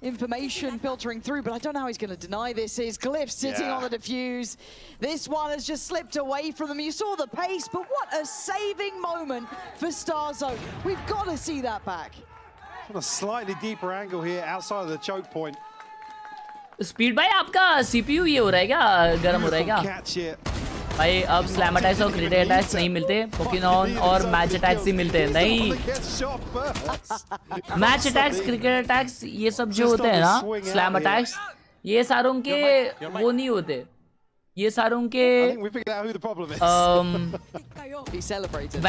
information filtering through, but I don't know how he's going to deny this. Is Glyph sitting on the defuse. This one has just slipped away from them. You saw the pace, but what a saving moment for Starzo. We've got to see that back. On a slightly deeper angle here outside of the choke point. Speed भाई आपका CPU ये हो रहा है क्या गर्म हो रहा है क्या भाई अब स्लैम अटैक्स और क्रिटिकल अटैक्स नहीं मिलते पोकेनॉन और मैच अटैक्स ही मिलते हैं नहीं मैच अटैक्स क्रिकेट अटैक्स ये सब जो होते हैं ना स्लैम अटैक्स ये सारों के वो नहीं होते ये सारों के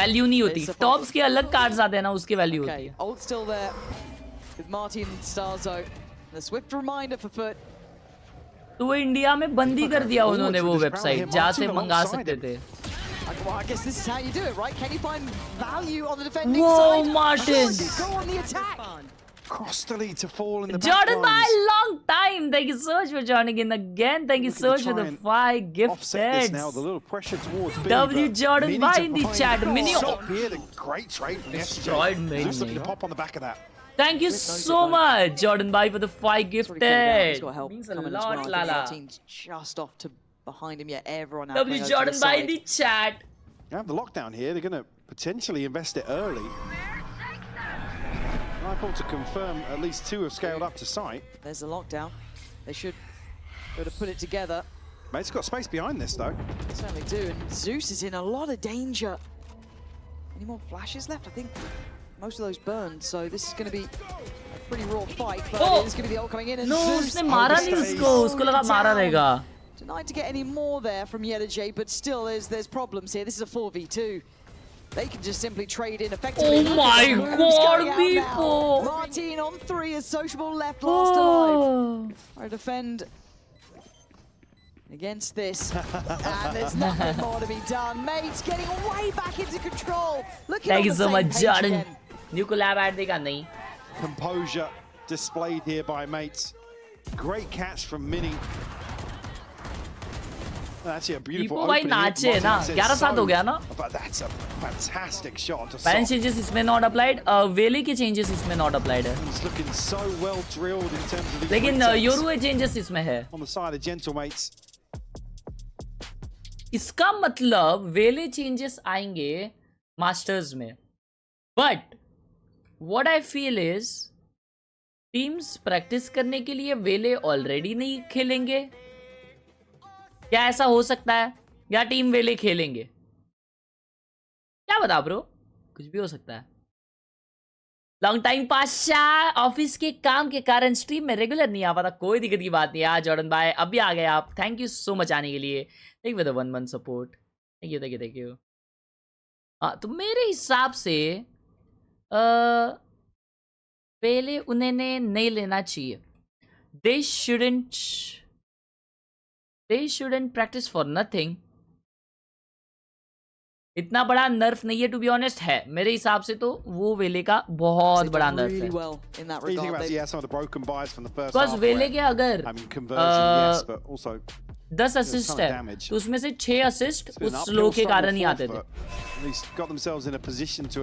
वैल्यू नहीं होती टॉप्स के अलग कार्ड्स आते हैं ना उसके वैल्यू होती है तो वो इंडिया में बंद ही कर दिया उन्होंने वो वेबसाइट जहाँ से मंगा सकते थे Well, I guess this is how you do it, right? Can you find value on the defending Whoa, side? Martin! Go on the attack. Crostally to fall in the Jordan by a long time. Thank you so much for joining in again. Thank you so much for the 5 gifted. Now the little pressure towards W Jordan by in the chat. Mini here, the great trade from destroyed Mini. Just looking to pop on the back of that. Thank you so much, Jordan Bai, for the 5 gifted. Means a lot, Lala. Just off to behind him, yeah. Everyone. W Jordan Bai in the chat. You have the lockdown here. They're going to potentially invest it early. I thought to confirm at least 2 have scaled up to site. There's the lockdown. They should be able to put it together. Mate's got space behind this though. They certainly do. And Zeus is in a lot of danger. Any more flashes left? I think most of those burned. So this is going to be a pretty raw fight. But it's going to be the ult coming in. And No, Zeus उसने मारा नहीं उसको. उसको लगा मारा रहेगा. Denied to get any more there from Yellow, but still there's problems here. This is a 4v2. They can just simply trade in effectively. Oh my god, people! Martin on 3 as Sociable left last alive. Try to defend against this. And there's nothing more to be done. Mates getting way back into control. Thank you so much, Jordan. New collab ad देखा नहीं. Composure displayed here by Mates. Great catch from Mini. Actually a beautiful opening. नाचे ना 11-7 हो गया ना. But that's a fantastic shot. Balance changes इसमें not applied. Vele के changes इसमें not applied है. He's looking so well drilled in terms of the. लेकिन Yoru changes इसमें है. On the side of Gentlemates. इसका मतलब वेले changes आएंगे Masters में. But what I feel is teams practice करने के लिए वेले already नहीं खेलेंगे. क्या ऐसा हो सकता है या टीम वेले खेलेंगे क्या बता ब्रो कुछ भी हो सकता है लॉन्ग टाइम पाशा ऑफिस के काम के कारण स्ट्रीम में रेगुलर नहीं आ पाता कोई दिक्कत की बात नहीं यार जॉर्डन भाई अभी आ गए आप थैंक यू सो मच आने के लिए thank you for the 1 month support thank you हाँ तो मेरे हिसाब से पहले उन्हें नहीं लेना चाहिए They shouldn't practice for nothing. इतना बड़ा नर्फ नहीं है टू बी ऑनेस्ट है मेरे हिसाब से तो वो वेले का बहुत बड़ा नर्फ है बिकॉज वेले के अगर 10 असिस्ट है तो उसमें से 6 असिस्ट उस स्लो के कारण ही आते थे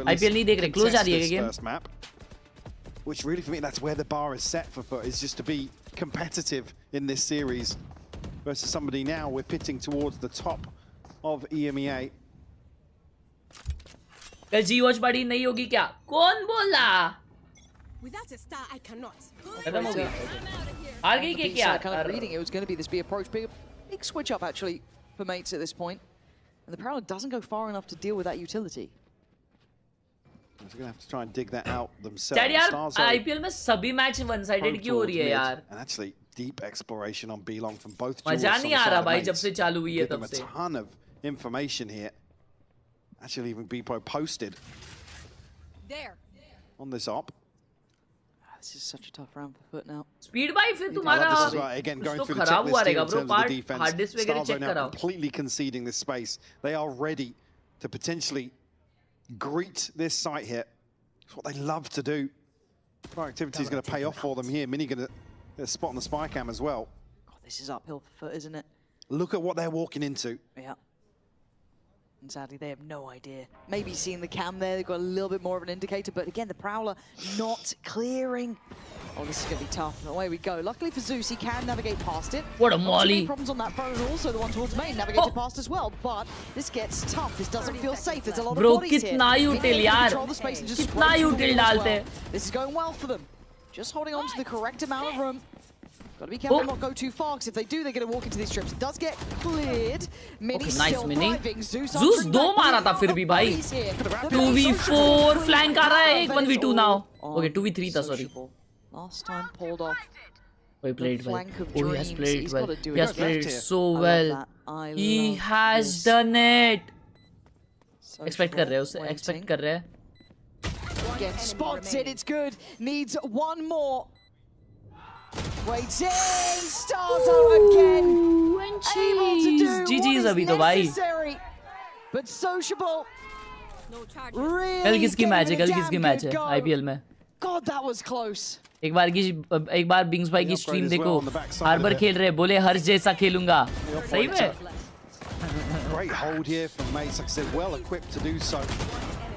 आईपीएल नहीं देख रहे क्लोज आ रही है game which really for me that's where the bar is set for FUT is just to be competitive in this series versus somebody now we're pitting towards the top of EMEA. कल जी watch party नहीं होगी क्या कौन बोला Without a star I cannot. खत्म हो गई हार गई क्या kind of reading it was going to be this B approach big switch up actually for Mates at this point and the Prowler doesn't go far enough to deal with that utility. They're going to have to try and dig that out themselves. यार IPL में सभी match one sided क्यों हो रही है यार and actually deep exploration on B-Long from both मजा नहीं आ रहा भाई जब से चालू हुई है तब से a ton of information here actually even Bpo posted there on this op. This This is such a tough round for FUT now. Speed by फिर तुम्हारा This is right. Again, going through the checklist here in terms of the defense. Hard disk वगैरह Stars check are now कराओ. completely conceding this space. They are ready to potentially greet this site here. It's what they love to do. Activity is going to pay off for them here. Mini going to spot on the spy cam as well. God, this is uphill for FUT, isn't it? Look at what they're walking into. Yeah. And sadly, they have no idea. Maybe seeing the cam there, they've got a little bit more of an indicator, but again, the Prowler not clearing. Oh, this is going to be tough. Away we go. Luckily for Zeus, he can navigate past it. What a Not too molly. many problems on that front, and also the one towards main navigated past as well. But this gets tough. This doesn't feel safe. There's a lot Bro, of bodies here. कितना util यार. कितना util डालते हैं. This is going well for them. Just holding on to the correct amount of room. Got to be careful not go too far, because if they do, they're going to walk into these trips. It does get cleared. Mini nice still Mini. thriving. Zeus दो मारा था फिर भी भाई. 2v4 flank आ रहा है. 1v2 now. Okay, 2v3 था, sorry. Last time pulled off. Oh, he played well. Oh, he has played well. He He has played so well. He has done it. Expect कर रहे हैं उसे. Expect कर रहे हैं. Again, spots it. It's good. Needs one more. Waiting. Stars out again. Able to do GG's अभी तो what भाई. is necessary. But sociable. Really कल किसकी मैच है? कल getting a किसकी damn मैच good है? go. IPL में. God, that was close. एक बार बिंग्स भाई की स्ट्रीम देखो. हार्बर खेल रहे. बोले हर्ष जैसा खेलूंगा. सही में. Great hold here from Mates. Like I said, well equipped to do so,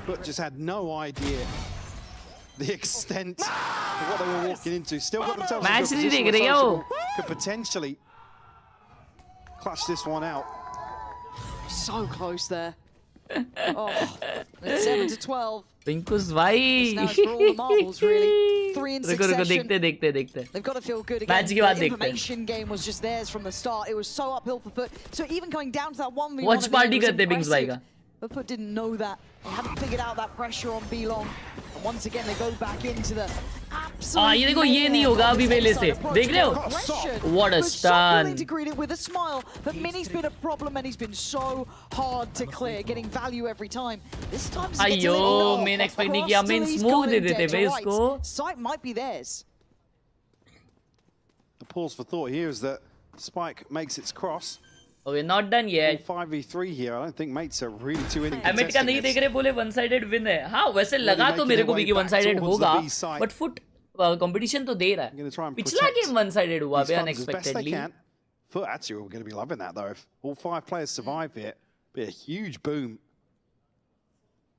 but just had no idea the extent of what they were walking into. Still got themselves in a good position where Sociable could potentially clutch this one out. So close there. Oh, it's 7-12. पिंकुस भाई. Now it's for all the marbles, really. 3 in रुको succession. देखते. They've got to feel good again. Match के बाद The देखते हैं. information game was just theirs from the start. It was so uphill for FUT. So even coming down to that 1v1, Watch party करते हैं बिंग्स भाई का. But FUT didn't know that. They hadn't figured out that pressure on B-Long. And once again, they go back into the absolute ये देखो ये नहीं होगा अभी पहले से. देख रहे हो? What a stun. Willing to greet it with a smile. But Mini's been a problem, and he's been so hard to clear, getting value every time. This time it's अयो मैंने एक्सपेक्ट नहीं किया. मेन स्मोक दे देते भाई इसको. Sight might be theirs. The pause for thought here is that Spike makes its cross. Okay, not done yet. 5v3 here. I don't think Mates are really too in. Emit का नहीं देख रहे बोले one sided win है. हाँ वैसे लगा तो मेरे को भी कि वन साइडेड होगा. बट फुट कंपटीशन तो दे रहा है. पिछला गेम वन साइडेड हुआ बे unexpectedly. FUT actually are going to be loving that though. If all 5 players survive it, be a huge boom.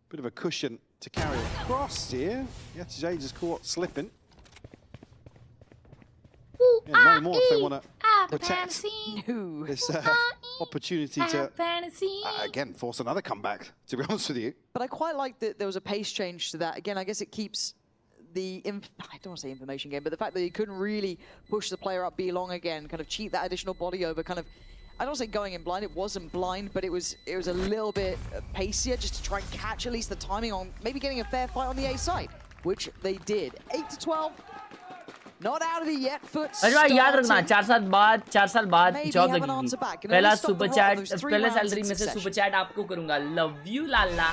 Bit of a cushion to carry across here. Jay just caught slipping. Yeah, no more if they want to protect this opportunity to again force another comeback, to be honest with you. But I quite like that there was a pace change to that. Again, I guess it keeps the I don't want to say information game, but the fact that he couldn't really push the player up B-Long again, kind of cheat that additional body over, kind of, I don't want to say going in blind, it wasn't blind, but it was a little bit pacier just to try and catch at least the timing on maybe getting a fair fight on the A side, which they did. 8-12. Not out of it yet. FUT अच्छा याद रखना 4 साल बाद job लगेगी. पहला super chat पहले salary में से सुपर चैट आपको करूंगा. Love you Lala.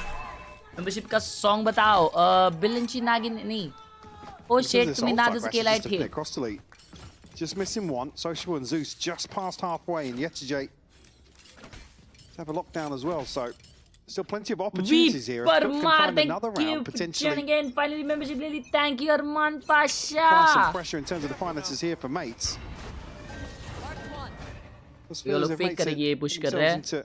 मेंबरशिप का सॉन्ग बताओ. बिलंची नागिन नहीं. Oh shit, तुम्हें ना दूसरे के लाइट थे. Just missing one. Sociable and Zeus just past halfway, and Yetijay have a lockdown as well. So still plenty of opportunities here. If FUT can find another round potentially. Again, finally membership Lily. Thank you Arman Pasha. Apply some pressure in terms of the finances here for Mates. ये लोग fake करेंगे, push कर रहे हैं.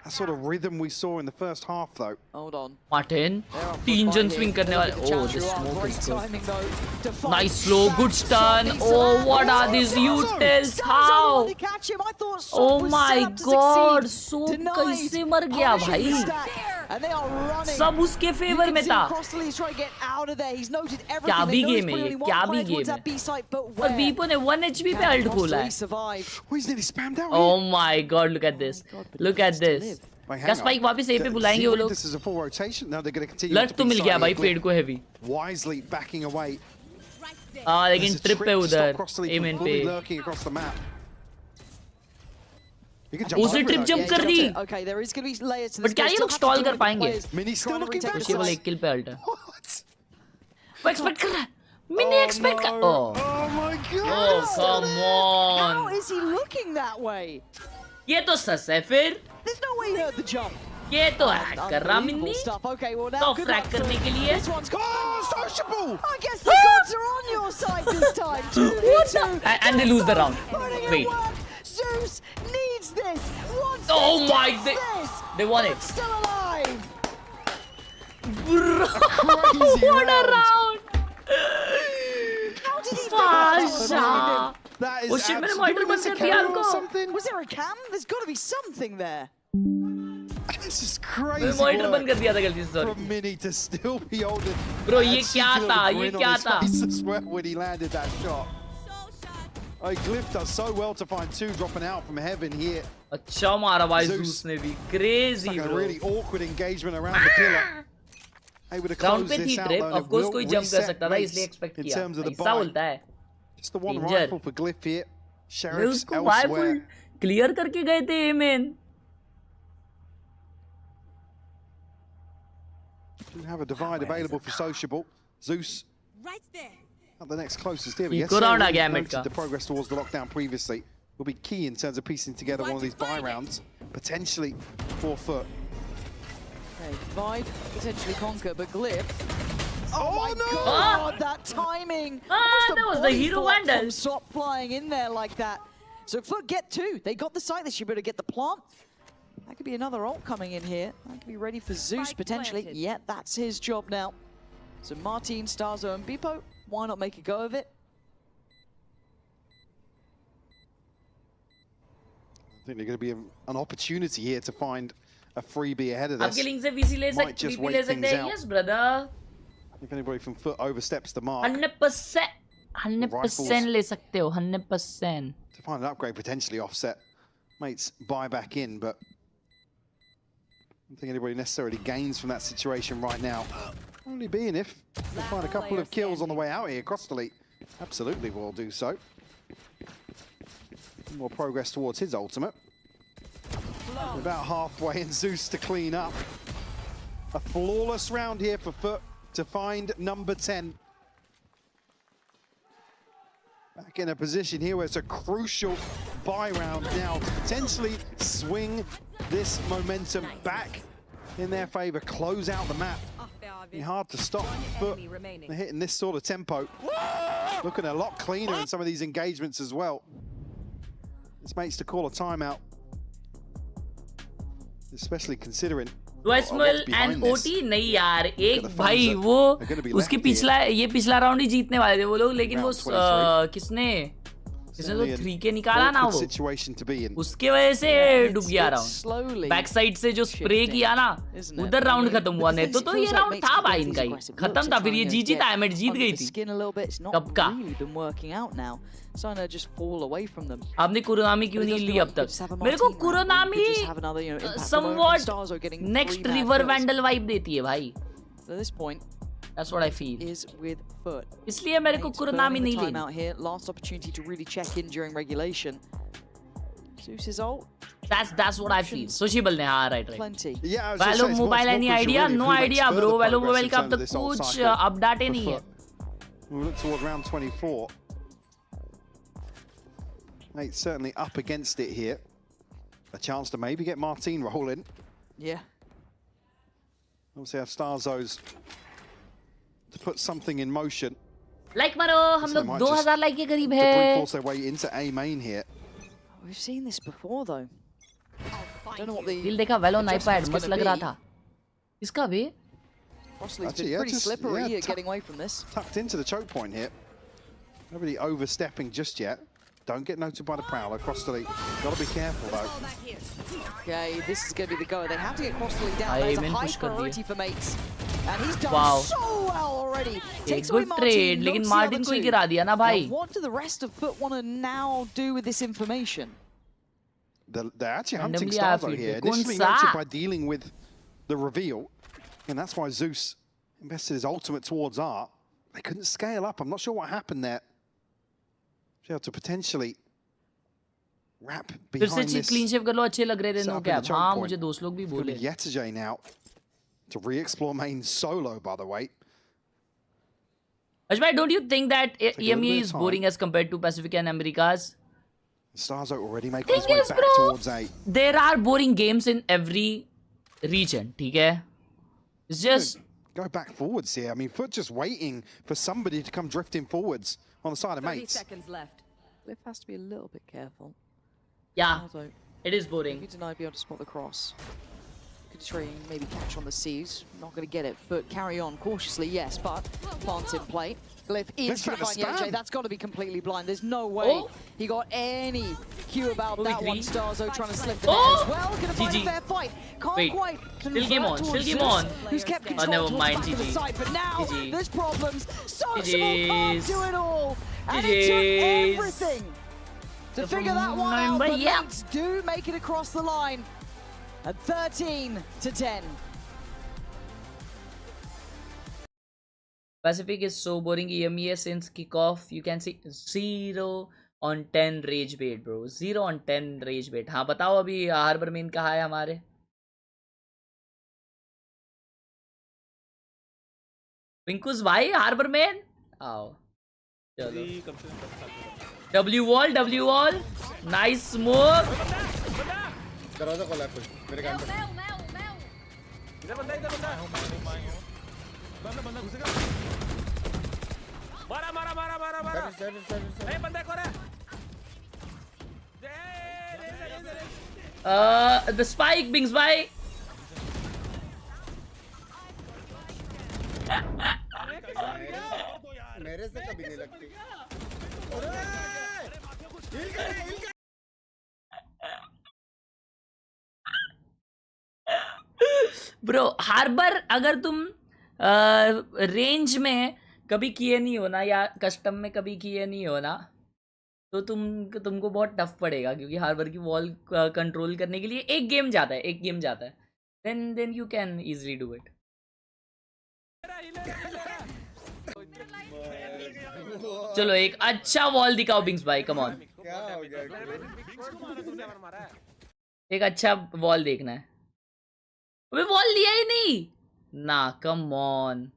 That sort of rhythm we saw in the first half, though. Hold on. Martin, 3 जन swing करने वाले. Oh, the smoke is good. Nice slow, good stun. Oh, what are these utils? How? Oh my God, so कैसे मर गया भाई? सब उसके favour में था. क्या भी गेम है ये? क्या भी गेम है? और बीपो ने 1 HP पे अल्ट खोला है. Oh my God, look at this. Look at this. क्या स्पाइक वापस ए पे बुलाएंगे वो लोग? लर्ट तो मिल गया भाई पेड़ को हेवी. लेकिन ट्रिप पे उधर एमएन पे उसने ट्रिप जंप कर दी. बट क्या ये लोग स्टॉल कर पाएंगे? वो एक किल पे अल्ट है. वो एक्सपेक्ट कर रहा है. मैंने expect कर Oh my god! Oh come on! How is he looking that way? ये तो सस है फिर. There's no way he heard the jump. ये तो हैक कर रहा मिन्नी. Okay, well now तो good फ्रैक luck करने to- के लिए. This one's sociable. I guess the gods are on your side this time. 2v2. And they lose the round. Putting in Wait. work. Zeus needs this. Wants Oh this, my! gets They won it. Still alive. Bro, Crazy what a round! How did he Pasha! That is Oh shit, मैंने absolutely- monitor बंद कर Is दिया it उनको. something? Was there a cam? There's got to be something there. This is मैंने crazy monitor बंद work कर दिया था गलती से, sorry. from Mini to still be holding. Bro, that ये क्या cheeky था? little ये grin on क्या his था? face as well when he landed that shot. Glyph does so well to find two dropping out from heaven here. अच्छा मारा भाई Zeus. Zeus ने भी. Crazy Like a bro. really awkward engagement around the pillar. Able to Round close पे this थी out trip, though, and of it course will कोई jump कर reset सकता था इसलिए rates expect in किया. terms of the ऐसा buy. बोलता है. Just the one Danger. rifle for Glyph here. मैं Sheriff's उसको भाई full elsewhere. clear करके गए थे man. Do have a divide available for Sociable. Zeus Right there. at the next closest here. Eco Yes, round sir, आ गया we mid noted का. the progress towards the lockdown previously will be key in terms of piecing together one of these buy rounds, potentially 4 foot. Okay, Vibe potentially conquer, but Glyph. Oh, my no! god, that timing! Ah, Almost a that was the body hero flop Vandal. from Sop flying in there like that. So FUT get two. They got the site, they should better get the plant. That could be another ult coming in here. That could be ready for Zeus potentially. planted. Yeah, that's his job now. So Martin, Starzo, and Bipo, why not make a go of it? I think there's going to be an opportunity here to find a freebie ahead of this. आपके link से VC ले Might सकते just VP wait ले things सकते हैं. out. Yes brother. If anybody from FUT oversteps the mark, 100% 100% ले सकते हो 100%. to find an upgrade potentially offset mates buy back in, but I don't think anybody necessarily gains from that situation right now. Only being if they find a couple of kills on the way out here, Crossley absolutely will do so. More progress towards his ultimate. About halfway, and Zeus to clean up. A flawless round here for FUT to find number 10. Back in a position here where it's a crucial buy round now to potentially swing this momentum back in their favor, close out the map. Be hard to stop FUT. They're hitting this sort of tempo. Looking a lot cleaner in some of these engagements as well. This makes to call a timeout, especially considering Roismal and OT नहीं यार एक भाई वो उसकी पिछला round ही जीतने वाले थे वो लोग लेकिन वो किसने तो 3K निकाला ना वो उसके वजह से डूब गया राउंड बैक साइड से जो स्प्रे किया ना उधर राउंड खत्म हुआ नहीं तो ये राउंड था भाई इनका ही खत्म था फिर ये जीजी था एमएट जीत गई थी कब का आपने कुरोनामी क्यों नहीं ली अब तक मेरे को Kuronami somewhat next river vandal vibe देती है भाई That's what I feel. Is with FUT. इसलिए मेरे को कुरोनामी नहीं लेनी. Out here, last opportunity to really check in during regulation. Zeus's ult. That's what I feel. Sociable ने हाँ right. Plenty. Yeah. Valo mobile any idea? No idea, bro. Valo mobile का अब तक कुछ update नहीं है. We look towards round 24. Nate's certainly up against it here. A chance to maybe get Martin rolling. Yeah. Obviously have Starzo's to put something in motion. Like मारो हम लोग 2000 like के करीब है. To force their way into A main here. We've seen this before though. Don't know what the Dill देखा Valo iPad मस्त लग रहा था. इसका भी? Crossley's been pretty slippery at getting away from this. Tucked into the choke point here. Nobody overstepping just yet. Don't get noted by the Prowler. Crossley, got to be careful though. Okay, this is going to be the go. They have to get Crossley down. There's a high priority for mates. And he's done so well already. Takes away Martin, लेकिन Martin को ही गिरा दिया ना भाई. What do the rest of FUT want to now do with this information? They're actually hunting Starzo here. Initially noted by dealing with the reveal. And that's why Zeus invested his ultimate towards R. They couldn't scale up. I'm not sure what happened there. Able to potentially wrap behind this. Clean shape कर लो अच्छे लग रहे थे no क्या हाँ मुझे दोस्त लोग भी बोले. Yetajay now to re-explore main solo by the way. Ajay, don't you think that a little EMEA bit is of time. boring as compared to Pacific and Americas? Stars are already making his Thing way is, back bro, towards A. there are boring games in every region, okay? It's just... Go back forwards here. I mean, FUT just waiting for somebody to come drifting forwards on the side of 30 mates. seconds left. Cliff has to be a little bit careful. Yeah, Although, it is boring. he denied being able to spot the cross. Could try and maybe catch on the C's. Not going to get it, but carry on cautiously, yes, but plants in play. Glyph is going to find Yoj. That's got to be completely blind. There's no way he got any cue about that one. Starzo trying to slip the net as well. Going to find a fair fight. Can't quite Still game on, still game on. Who's kept control towards the back of the side, but now there's problems. Sociable can't do it all. And it took everything to figure that one out, but mates do make it across the line at 13-10. Pacific is so boring. EMEA since kickoff, you can see 0 on 10 rage bait, bro. 0 on 10 rage bait. हाँ बताओ अभी harbour main कहाँ है हमारे? पिंकुस भाई harbour main आओ चलो W wall nice smoke दरवाजा खोला है मेरे कान पे इधर बंदा बंदा घुसेगा मारा नहीं बंदा को the spike Bings भाई मेरे से कभी नहीं लगती ब्रो हार्बर अगर तुम रेंज में कभी किए नहीं हो ना या कस्टम में कभी किए नहीं हो ना तो तुमको बहुत टफ पड़ेगा क्योंकि हार्बर की वॉल कंट्रोल करने के लिए एक गेम जाता है then you can easily do it चलो एक अच्छा वॉल दिखाओ बिंग्स भाई कम ऑन एक अच्छा वॉल देखना है अबे वॉल लिया ही नहीं ना कम ऑन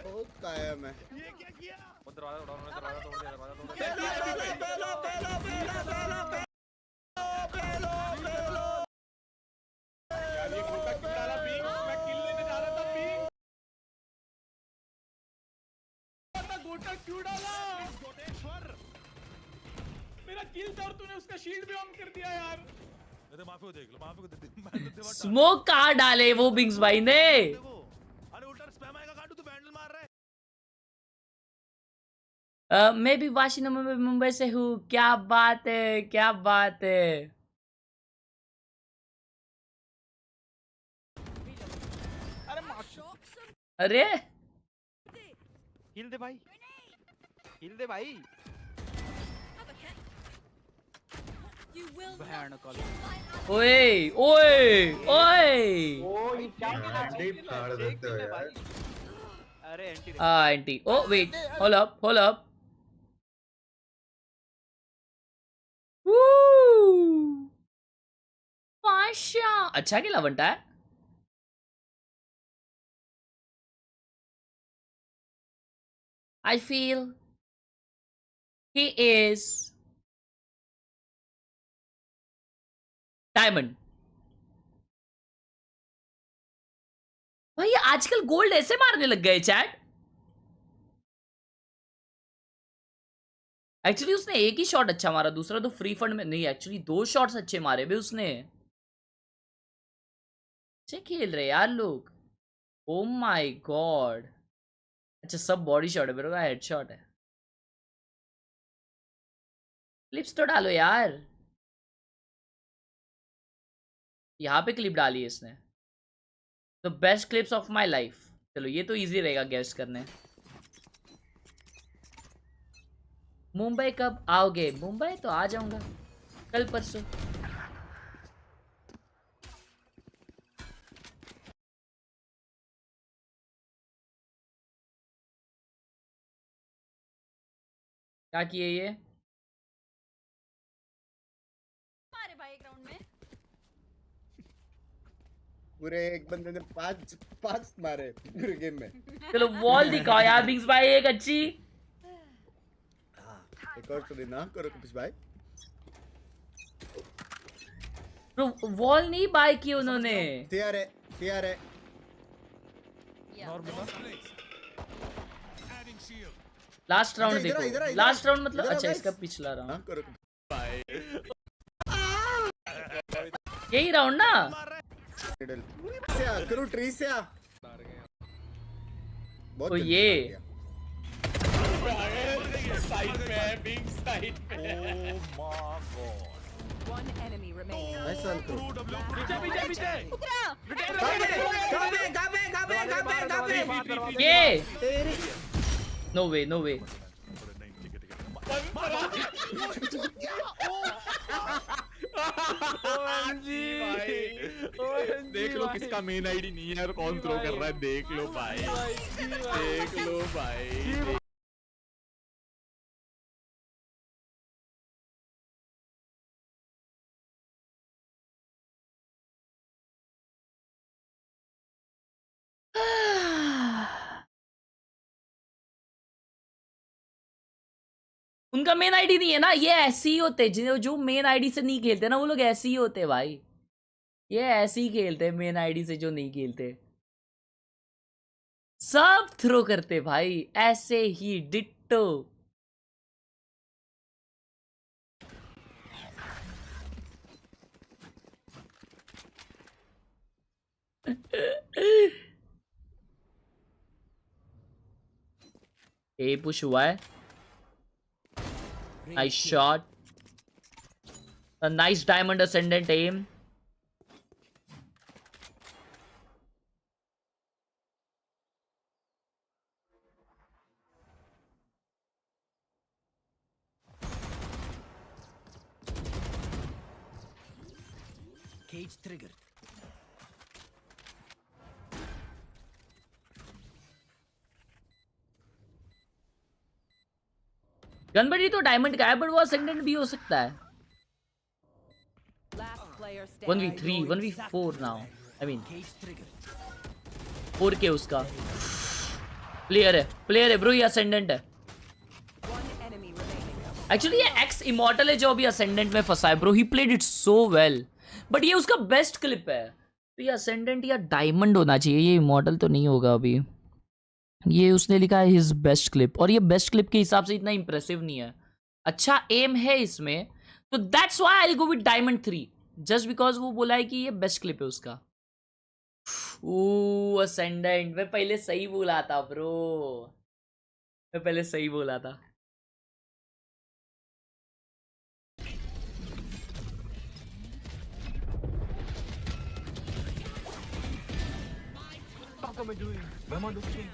बहुत कायम है क्यों डाला मेरा किल था और तूने उसका शील्ड भी ऑन कर दिया यार माफी को देख लो स्मोक कहाँ डाले वो बिंग्स भाई ने अरे उल्टा स्पैम आएगा काटू तू बैंडल मार रहा है मैं भी वाशिंगटन मुंबई से हूँ क्या बात है अरे हिल दे भाई ओए एंटी ओ वेट होल्ड अप माशा अच्छा खेला बनता है I feel he is diamond. भाई आजकल गोल्ड ऐसे मारने लग गए चैट एक्चुअली उसने एक ही शॉट अच्छा मारा दूसरा तो फ्री फंड में नहीं एक्चुअली 2 शॉट्स अच्छे मारे भी उसने अच्छे खेल रहे यार लोग ओ माय गॉड अच्छा सब बॉडी शॉट है मेरे का हेडशॉट है क्लिप्स तो डालो यार यहाँ पे क्लिप डाली है इसने the best clips of my life चलो ये तो इजी रहेगा गेस करने मुंबई कब आओगे मुंबई तो आ जाऊंगा कल परसों क्या किए ये हमारे भाई ग्राउंड में पूरे एक बंदे ने पांच मारे पूरे गेम में। चलो वॉल दिखाओ यार बिग्स भाई एक अच्छी। एक और सुनी ना करो कपिश भाई। वॉल नहीं बाय की उन्होंने। तैयार है। लास्ट राउंड देखो। लास्ट राउंड मतलब अच्छा इसका पिछला राउंड। यही राउंड ना। करो ट्री से आ। तो ये साइड पे बिग साइड पे। One enemy remaining. Nice one करो। पीछे ये नो वे देख लो किसका मेन आईडी नहीं है और कौन थ्रो कर रहा है। देख लो भाई। उनका मेन आईडी नहीं है ना। ये ऐसे ही होते जो मेन आईडी से नहीं खेलते ना वो लोग ऐसे ही होते भाई। ये ऐसे ही खेलते मेन आईडी से जो नहीं खेलते। सब थ्रो करते भाई ऐसे ही डिट्टो। ए पुश हुआ है। Nice shot. A nice diamond ascendant aim. Cage triggered. गनबडी तो डायमंड का है बट वो असेंडेंट भी हो सकता है। 1v3 1v4 now I mean 4K उसका प्लेयर है ब्रो। ये असेंडेंट है एक्चुअली। ये एक्स इमॉर्टल है जो अभी असेंडेंट में फंसा है bro. He played it so well but ये उसका बेस्ट क्लिप है। तो ये असेंडेंट या डायमंड होना चाहिए। ये इमॉर्टल तो नहीं होगा अभी। ये उसने लिखा है हिज बेस्ट क्लिप और ये बेस्ट क्लिप के हिसाब से इतना इंप्रेसिव नहीं है। अच्छा एम है इसमें तो that's why I will go with diamond 3 just because वो बोला है कि ये बेस्ट क्लिप है उसका। ओह असेंडेंट मैं पहले सही बोला था ब्रो। मैं पहले सही बोला था। What am I doing? Where am I looking?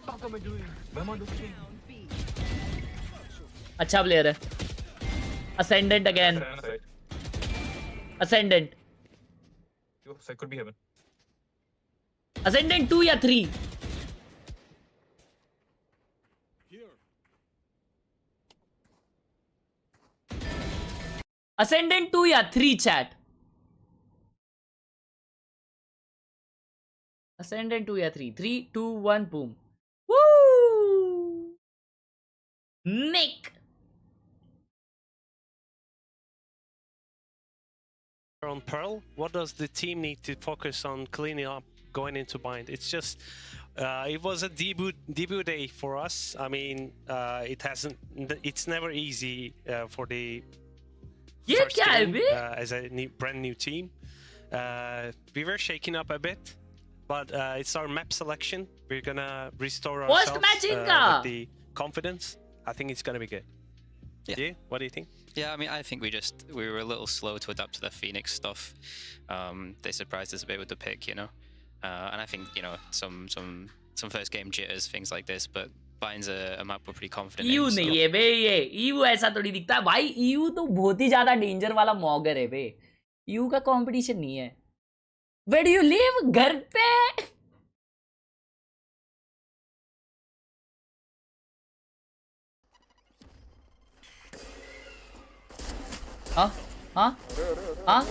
What am I doing? Where am I looking? अच्छा प्लेयर है। Ascendant again. Ascendant So it could be heaven. Ascendant 2 या 3। असेंडेंट 2 या 3 चैट। असेंडेंट 2 या 3 3 2 1 boom. Nick on Pearl, what does the team need to focus on cleaning up going into bind? It's just it was a debut day for us. I mean it's never easy for the first game as a brand new team. We were shaking up a bit, but it's our map selection. We're gonna restore ourselves with the confidence. I think it's gonna be good. Yeah. You? What do you think? Yeah, I mean, I think we were a little slow to adapt to the Phoenix stuff. They surprised us a bit with the pick, you know. And I think, you know, some first game jitters, things like this. But Bind's a map we're pretty confident EU in. नहीं है बे ये। EU ऐसा थोड़ी दिखता है भाई। EU तो बहुत ही ज्यादा डेंजर वाला मॉगर है बे। EU का कंपटीशन नहीं है। Where do you live? घर पे। हाँ हाँ हाँ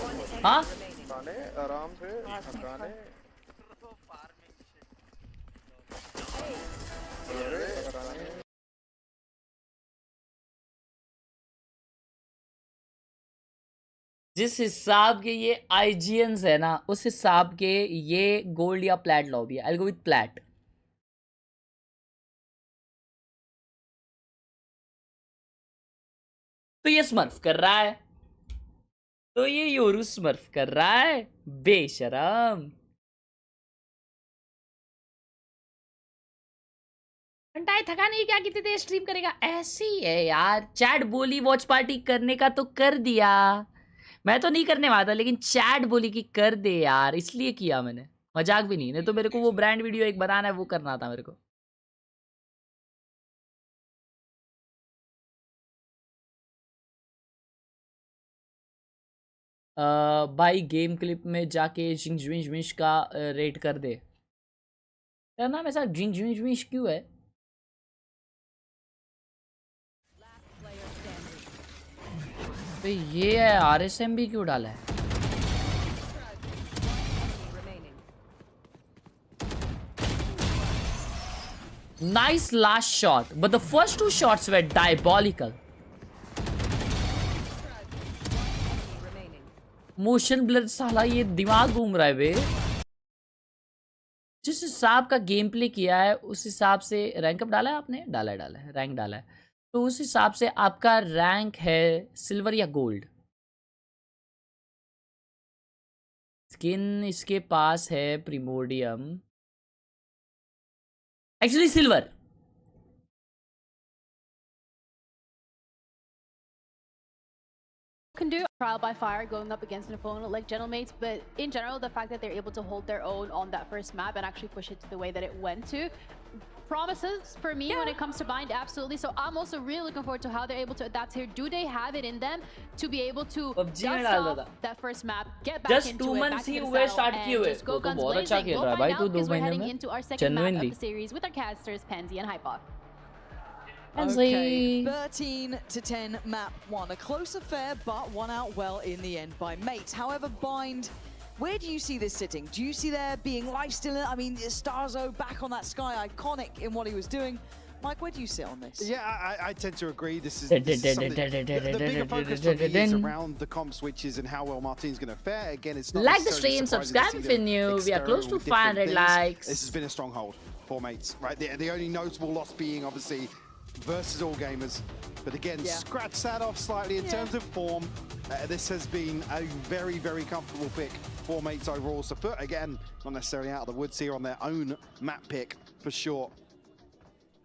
हाँ आराम से हटाने जिस हिसाब के ये आईजीएंस है ना, उस हिसाब के ये गोल्ड या प्लैट लॉबी है। I will go with plat. तो ये स्मर्फ कर रहा है, तो ये योरू स्मर्फ कर रहा है, बेशरम। घंटाए थका नहीं, क्या कितनी देर स्ट्रीम करेगा? ऐसे ही है यार। चैट बोली वॉच पार्टी करने का तो कर दिया, मैं तो नहीं करने वाला था, लेकिन चैट बोली कि कर दे यार, इसलिए किया मैंने। मजाक भी नहीं तो मेरे को वो ब्रांड वीडियो एक बनाना है, वो करना था मेरे को। भाई गेम क्लिप में जाके जिंग का रेट कर दे। क्या नाम ऐसा जिंग क्यों है? तो ये है RSM भी क्यों डाला है? Nice last shot, but the first two shots were diabolical. Motion blur साला ये दिमाग घूम रहा है बे। जिस हिसाब का गेम प्ले किया है उस हिसाब से रैंक अप डाला है आपने? डाला है रैंक डाला है, तो उस हिसाब से आपका रैंक है सिल्वर या गोल्ड। स्किन इसके पास है Primordium, actually silver. Can do trial by fire going up against an opponent like Gentlemates, but in general the fact that they're able to hold their own on that first map and actually push it to the way that it went to promises for me when it comes to bind, absolutely. So I'm also really looking forward to how they're able to adapt here. Do they have it in them to be able to dust off that first map, get back Just into 2 it, back months to he the हुए saddle, start and किए हुए, just go तो guns बहुत अच्छा blazing. खेल We'll रहा है भाई find तू out 2 because we're महीने heading में into our second map genuinely of the series with our casters Pansy and Hyper. Okay, 13 to 10 map 1. A close affair, but won out well in the end by Mates. However, Bind, where do you see this sitting? Do you see there being life still in it? I mean, Starzo back on that sky, iconic in what he was doing. Mike, where do you sit on this? Yeah, I tend to agree. This is something, the bigger focus for me is around the comp switches and how well Martin's going to fare. Again, it's not like the stream, subscribe if you're new. We are close to 500 likes. This has been a stronghold for Mates, right? The only notable loss being obviously versus All Gamers. But again, scratch that off slightly in terms of form. This has been a very, very comfortable pick for Mates overall. So FUT, again, not necessarily out of the woods here on their own map pick for sure.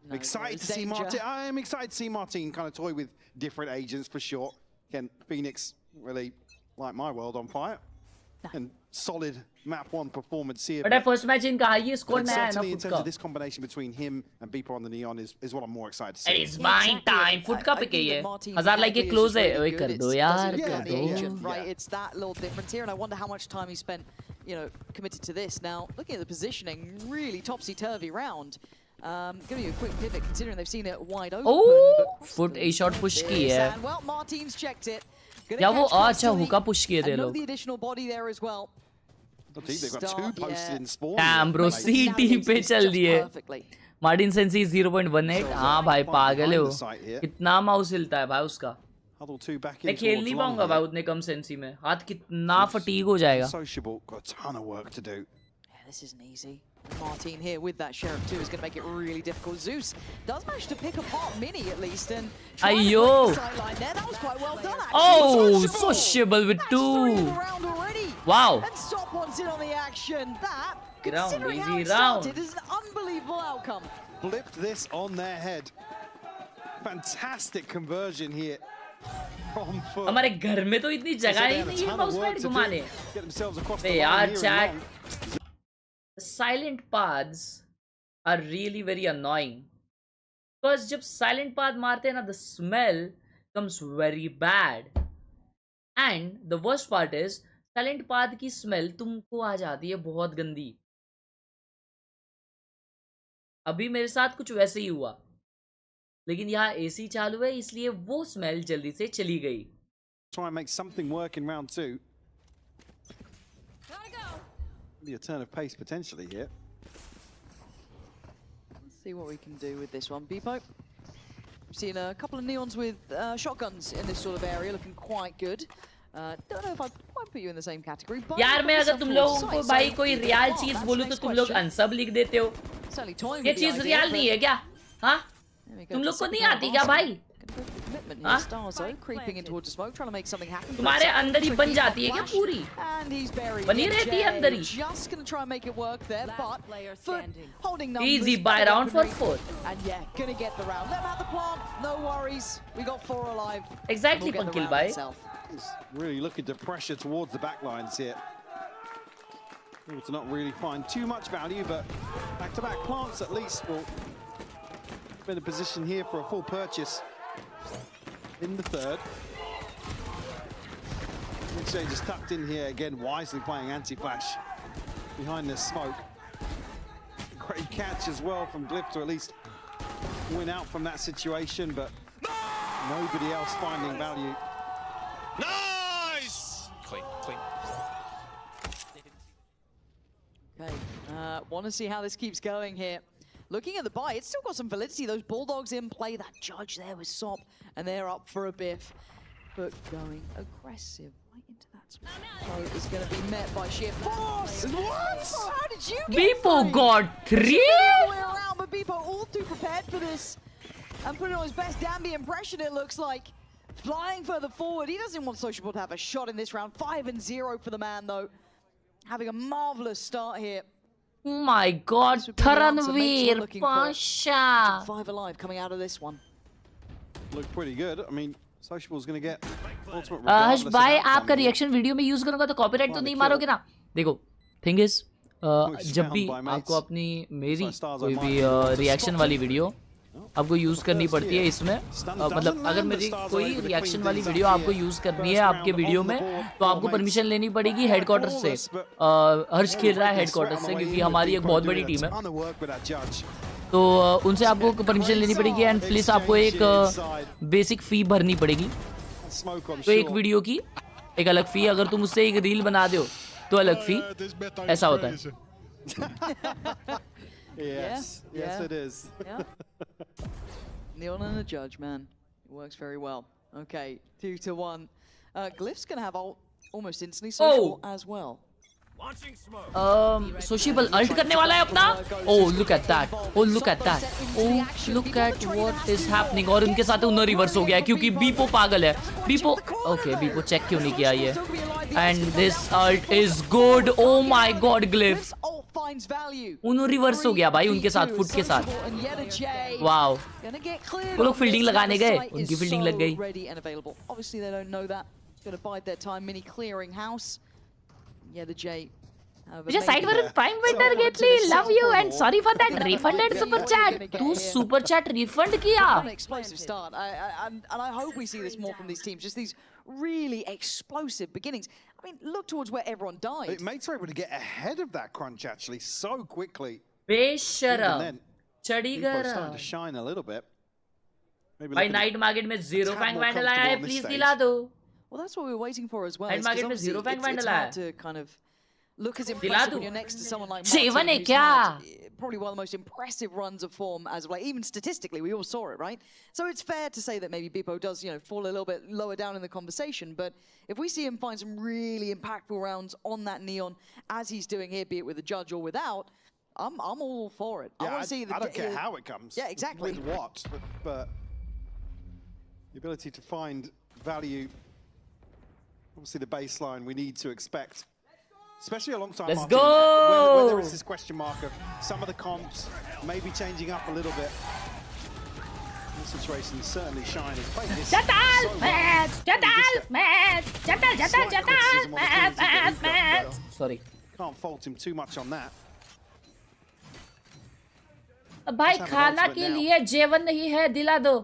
I'm excited to see Martin. I am excited to see Martin kind of toy with different agents for sure. Again, Phoenix really light my world on fire. And solid map 1 performance here. But first match in highest score में आया ना in FUT terms का. of this combination between him and Beeper on the Neon is what I'm more excited to see. It's mine time. FUT का pick है ये. 1000 like के close है. ओए कर दो यार, कर दो. Right, it's that little difference here, and I wonder how much time he spent, you know, committed to this. Now, looking at the positioning, really topsy-turvy round. Giving you a quick pivot, considering they've seen it wide open. Oh, FUT A shot push की है. Well, Martin's checked it. या वो अच्छा हुका push किए थे लोग. The additional body there as well. They've got 2 posted in spawn. Damn bro, CT पे चल दिए. Martin Sensi 0.18. हाँ भाई पागल है वो. कितना माउस हिलता है भाई उसका. मैं खेल नहीं पाऊंगा भाई उतने कम सेंसी में. हाथ कितना फटीग हो जाएगा. Sociable, got a ton of work to do. Yeah, this isn't easy. Martin here with that Sheriff too is going to make it really difficult. Zeus does manage to pick apart Mini at least and Ayo. sideline there. That was quite well done actually. Oh, sociable with 2. Wow. And Sop wants in on the action. That, Round, considering how easy it round. started, is an unbelievable outcome. Flipped this on their head. Fantastic conversion here from FUT. हमारे घर में तो इतनी जगह ही नहीं है mouse pad घुमाने. अरे यार chat. The silent paths are really very annoying because जब silent path मारते हैं ना, the smell comes very bad, and the worst part is silent path की smell तुमको आ जाती है बहुत गंदी. अभी मेरे साथ कुछ वैसे ही हुआ, लेकिन यहाँ AC चालू है इसलिए वो स्मेल जल्दी से चली गई. try and make something work in round 2. Be a turn of pace potentially here. Let's see what we can do with this one. Beepo, we've seen a couple of Neons with shotguns in this sort of area, looking quite good. Don't know if I'd put you in the same category. But यार मैं अगर तुम लोगों को भाई कोई real चीज बोलूं तो तुम लोग अनसब लिख देते हो. ये चीज रियल नहीं है क्या? हाँ? तुम लोग को नहीं आती क्या भाई? तुम्हारे अंदर ही बन जाती है क्या पूरी? बनी रहती है अंदर ही. Easy buy round for 4. Exactly, Pankil bhai. He's really looking to pressure towards the back lines here. Able to not really find too much value, but back-to-back plants at least will be in a position here for a full purchase in the third. Exchange is tucked in here again, wisely playing anti-flash behind this smoke. Great catch as well from Glyph to at least win out from that situation, but nobody else finding value. Nice! Clean. Okay, want to see how this keeps going here. Looking at the buy, it's still got some validity. Those Bulldogs in play. That Judge there with Sop, and they're up for a biff. But going aggressive right into that spot. So it's going to be met by sheer force. What? How did you get Beepo got 3? All the way around, but Beepo all too prepared for this. And putting on his best Danby impression, it looks like. Flying further forward. He doesn't want Sociable to have a shot in this round. 5-0 for the man, though. Having a marvelous start here. Oh my God, Taranveer Pasha. 5 alive coming out of this one. Look pretty good. I mean, Sociable's going to get ultimate. हर्ष भाई आपका reaction video में use करूंगा तो copyright तो नहीं मारोगे ना? देखो, थिंग इज जब भी आपको अपनी मेरी कोई भी रिएक्शन वाली वीडियो आपको यूज करनी पड़ती है इसमें, मतलब अगर मेरी कोई रिएक्शन वाली वीडियो आपको यूज करनी है आपके वीडियो में तो आपको परमिशन लेनी पड़ेगी हेडक्वार्टर से, हर्ष खेलराय हेडक्वार्टर से, क्योंकि हमारी एक बहुत बड़ी टीम है तो उनसे आपको परमिशन लेनी पड़ेगी एंड प्लीज आपको एक बेसिक फी भरनी पड़ेगी. तो एक वीडियो की एक अलग फी, अगर तुम उससे एक रील बना दो तो अलग फी, ऐसा होता है. Yes, it is. Neon and a Judge, man. It works very well. Okay, 2-1. Glyph's gonna have almost instantly Sociable as well. Sociable ult करने वाला है अपना. Oh, look at that. Oh, look at that. Oh, look at what is happening. और उनके साथ उन्हें reverse हो गया है क्योंकि बीपो पागल है. बीपो, okay, बीपो चेक क्यों नहीं किया ये? And this ult is good. Oh my God, Glyph. उन्होंने रिवर्स हो गया भाई उनके साथ, फुट के साथ. वाओ, वो लोग फील्डिंग लगाने गए, उनकी फील्डिंग लग गई. Obviously they don't know that. Gonna bide their time. Mini clearing house. Yeah, the J. मुझे साइड पर प्राइम विंटर गेटली love you and sorry for that refunded super chat. तू सुपर चैट रिफंड किया. Explosive start. And I hope we see this more from these teams. Just these really explosive beginnings. I mean, look towards where everyone died. Mates are able to get ahead of that crunch actually so quickly. बेशरम चढ़ीगर starting to shine a little bit. भाई night market में 0 Fang vandal आया है, please दिला दो. Well, that's what we were waiting for as well. Night market में 0 Fang vandal आया है. To kind of look as impressive when you're next to someone like Martin, Seven है who's क्या? had probably one of the most impressive runs of form as of late. Even statistically, we all saw it, right? So it's fair to say that maybe Beepo does, fall a little bit lower down in the conversation. But if we see him find some really impactful rounds on that Neon, as he's doing here, be it with a Judge or without, I'm all for it. Yeah, I want to see the. I don't care how it comes. Yeah, exactly. With what, but the ability to find value. Obviously, the baseline we need to expect. Especially alongside Let's Martin, go! where there is this question mark of some of the comps maybe changing up a little bit. This situation is certainly shining. Jatal match! Sorry. Can't fault him too much on that. भाई खाना के लिए जेवन नहीं है, दिला दो.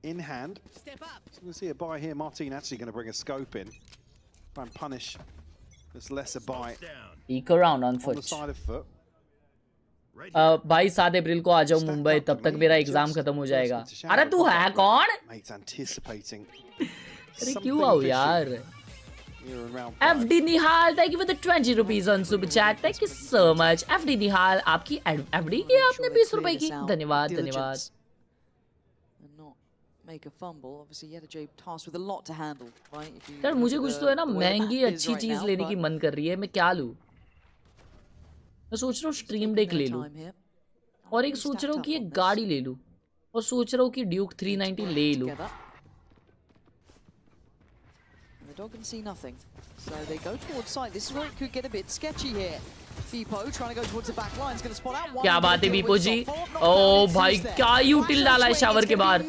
In hand. So we'll see a buy here. Martin actually going to bring a scope in. Try and punish this lesser buy. Eco round on foot. On the side of foot. भाई 7 अप्रैल को आ जाओ मुंबई, तब तक मेरा exam खत्म हो जाएगा. अरे तू है कौन? Mates anticipating Something क्यों आओ fishy यार? here in round 5. FD Nihal, thank you for the 20 rupees on super chat. Thank you so much. FD Nihal, आपकी FD की आपने 20 रुपए की. धन्यवाद, धन्यवाद. And not make a fumble. Obviously, Yeta tasked with a lot to handle, right? यार मुझे कुछ तो है ना महंगी अच्छी चीज लेने की मन कर रही है. मैं क्या लूं? मैं सोच रहा हूँ स्ट्रीम डेक ले लूं. और एक सोच रहा हूँ कि एक गाड़ी ले लूं. और सोच रहा हूँ कि ड्यूक 390 ले लूं. The dog can see nothing, so they go towards side. This is where it could get a bit sketchy here. Vipo trying to go towards the back line is going to spot out one. क्या बात है Vipo जी? ओ भाई क्या यूटिल डाला है shower के बाहर.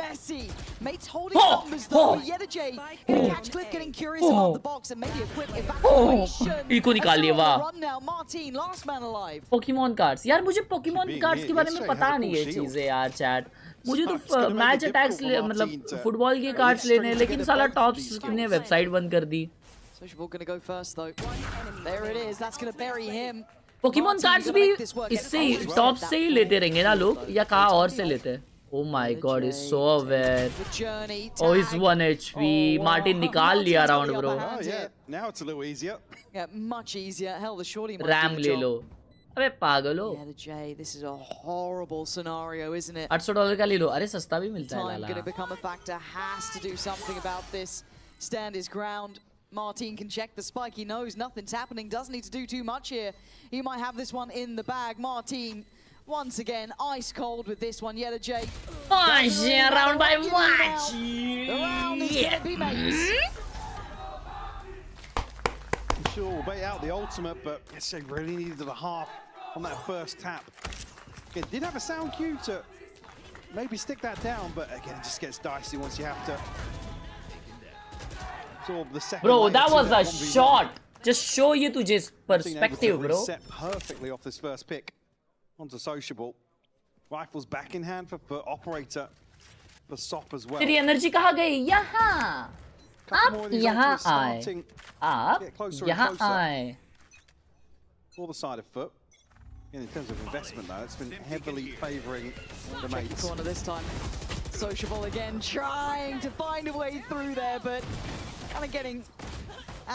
Mates holding numbers though. Yeta J catch clip getting curious about the box and maybe a quick evacuation. Echo निकाल लिया वाह. Run now, Martin, last man alive. Pokemon cards यार मुझे Pokemon cards के बारे में पता नहीं है चीजें यार चैट. मुझे तो मैच अटैक्स मतलब फुटबॉल के कार्ड्स लेने हैं लेकिन साला टॉप्स ने वेबसाइट बंद कर दी. Sociable going to go first though. There it is. That's going to bury him. Pokemon cards भी इससे टॉप से ही लेते रहेंगे ना लोग या कहाँ और से लेते हैं. Oh my God, he's so aware. Oh, he's 1 HP. Martin निकाल लिया round bro. Now it's a little easier. Yeah, much easier. Hell, the shorty might RAM ले लो. अबे पागल हो. Yeah, the J. This is a horrible scenario, isn't it? $800 का ले लो. अरे सस्ता भी मिलता है Time Lala. going to become a factor. Has to do something about this. Stand his ground. Martin can check the spike. He knows nothing's happening. Doesn't need to do too much here. He might have this one in the bag. Martin, once again, ice cold with this one. Yeta J. Round by much. The round is going to be made. I'm sure we'll bait out the ultimate, but yes, they really needed a half on that first tap. It did have a sound cue to maybe stick that down, but again, it just gets dicey once you have to absorb the second. Bro, that was a shot. Just show you to just perspective, bro. Set perfectly off this first pick onto Sociable. Rifles back in hand for Operator, for Sop as well. तेरी energy कहाँ गई? यहाँ. आप यहाँ आए. आप यहाँ आए. For the side of FUT. In terms of investment, though, it's been heavily favouring the mates. Corner this time. Sociable again, trying to find a way through there, but kind of getting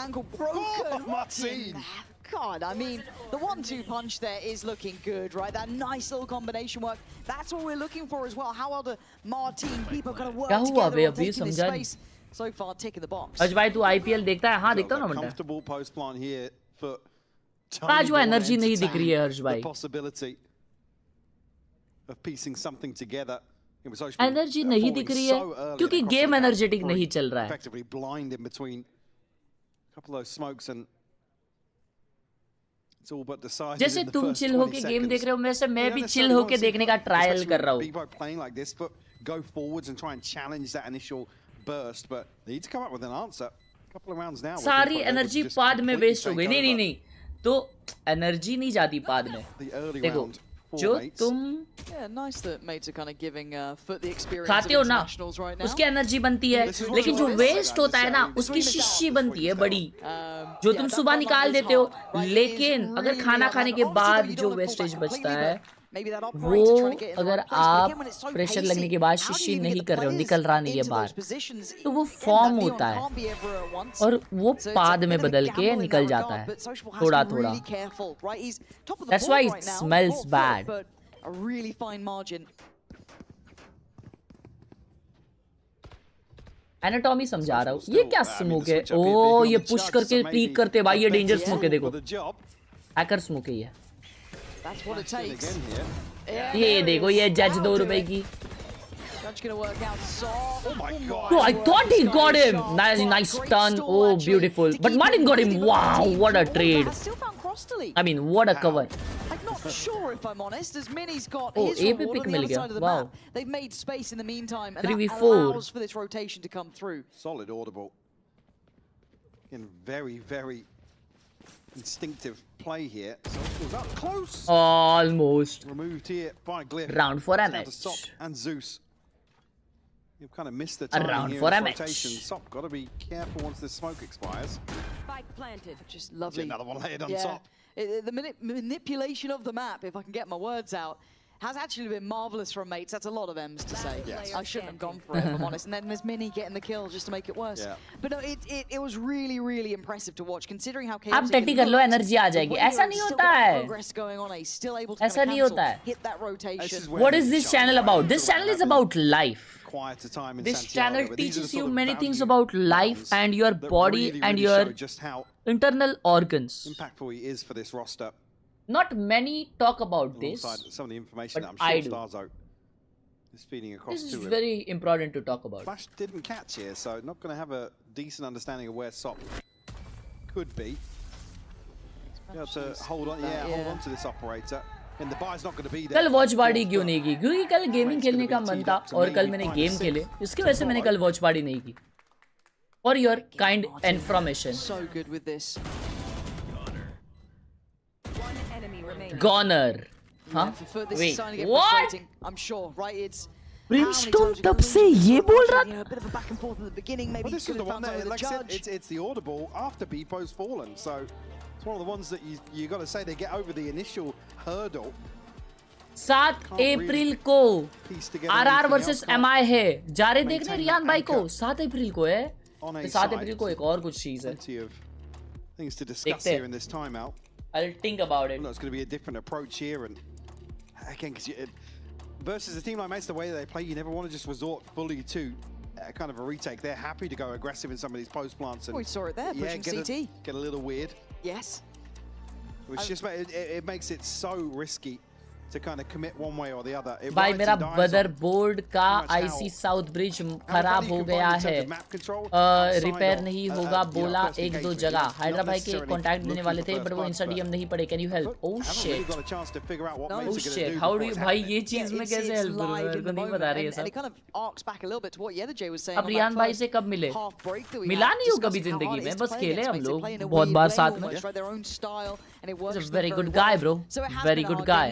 ankle broken. Oh, Martin! God, I mean, the 1-2 punch there is looking good, right? That nice little combination work. That's what we're looking for as well. How well the Martin people kind of work together on taking this space. So far, ticking the box. आज भाई तू IPL देखता है? हाँ देखता हूँ ना मैं. Comfortable post plant here for. आज वो एनर्जी नहीं दिख रही है हर्ष भाई. The possibility of piecing something together. Energy नहीं दिख रही है क्योंकि गेम एनर्जेटिक नहीं चल रहा है. Effectively blind in between a couple of those smokes and it's all but decided. जैसे तुम चिल होके गेम देख रहे हो वैसे मैं भी चिल होके देखने का ट्रायल कर रहा हूँ. People playing like this, but go forwards and try and challenge that initial burst, but they need to come up with an answer. A couple of rounds now. सारी एनर्जी पाद में waste हो गई. नहीं नहीं तो एनर्जी नहीं जाती पाद में. देखो जो तुम खाते हो ना उसकी एनर्जी बनती है लेकिन जो वेस्ट होता है ना उसकी शीशी बनती है बड़ी जो तुम सुबह निकाल देते हो. लेकिन अगर खाना खाने के बाद जो वेस्टेज बचता है वो अगर आप प्रेशर लगने के बाद शीशी नहीं कर रहे हो निकल रहा नहीं है बाहर तो वो फॉर्म होता है और वो पाद में बदल के निकल जाता है थोड़ा थोड़ा. That's why it smells bad. Anatomy समझा रहा हूँ. ये क्या स्मोक है? ओ ये पुश करके पीक करते भाई. ये डेंजर स्मोक है. देखो हैकर स्मोक है ये. That's what it takes. ये देखो ये जज 2 रुपए की. Oh my God! Bro, I thought he got him. Nice stun. Oh, beautiful. But Martin got him. Wow, what a trade. I mean, what a cover. I'm not sure if I'm honest. As Mini's got Oh, his AP reward pick on the mill other गया. side of the Wow. map. They've made space in the meantime, and 3v4. that allows for this rotation to come through. Solid audible. In very, very instinctive play here. So it was up close. Almost. Removed here by Glyph. Round for MH. Sop and Zeus. You've kind of missed the timing round here for in MH. rotation. Sop got to be careful once this smoke expires. Spike planted. Just lovely. Another one laid on yeah. top. The manipulation of the map, if I can get my words out, has actually been marvelous from mates. That's a lot of M's to say. Yes. I shouldn't have gone for it, if I'm honest. And then there's Mini getting the kill just to make it worse. Yeah. But no, it was really, really impressive to watch, considering how आप chaotic टट्टी कर low energy आ जाएगी ऐसा नहीं होता है progress going on. He's still able to ऐसा नहीं होता है hit that rotation. What is this channel about? This channel is about life. Quieter time in This Santiago, channel but these are the teaches you sort of many things value about life rounds and your that body really, and really your show just how internal organs. impactful he is for this roster. Not many talk about this, Alongside some of the information but that I'm I sure do. Starzo is feeding across This to is him. very important to talk about. Flash didn't catch here, so not going to have a decent understanding of where Sop could be. Be able to hold on, hold on to this operator. And the buy's not going to be there. कल watch party क्यों नहीं की? क्योंकि कल gaming खेलने का मन था और कल मैंने गेम खेले, इसकी वजह से मैंने कल वॉच पार्टी नहीं की. For your kind information. So good with this. One enemy remaining. Goner. Huh? This Wait, is starting to get what? frustrating, I'm sure, right? It's Brimstone तब से ये बोल रहा a bit of a back and forth at the beginning. Maybe Well, this he is could the have one found that, out with like the I said, judge. it's the audible after Beepo's fallen, so it's one of the ones that you got to say they get over the initial hurdle. 7 अप्रैल को RR versus MI है. जा रहे देखने रियान भाई को 7 अप्रैल को है. 7 अप्रैल को एक और कुछ चीज है. Things to discuss here in this timeout. I'll think about it. Well, it's going to be a different approach here, and again, because versus a team like Mace, the way they play, you never want to just resort fully to kind of a retake. They're happy to go aggressive in some of these post plants. And We saw it there, pushing CT. Get a little weird. Yes. Which just it makes it so risky to kind of commit one way or the other. भाई मेरा motherboard का IC south bridge खराब हो गया है. Repair नहीं होगा बोला 1-2 जगह. हैदरा भाई के कांटेक्ट देने वाले थे बट वो इंस्टा डीएम नहीं पड़े. Can you help? Oh shit. Oh shit. How do you भाई ये चीज में कैसे हेल्प करूं? मेरे को नहीं बता रही है सब. अब रियान भाई से कब मिले? मिला नहीं हो कभी जिंदगी में, बस खेले हम लोग बहुत बार साथ में. He's a very good guy, bro. Very good guy.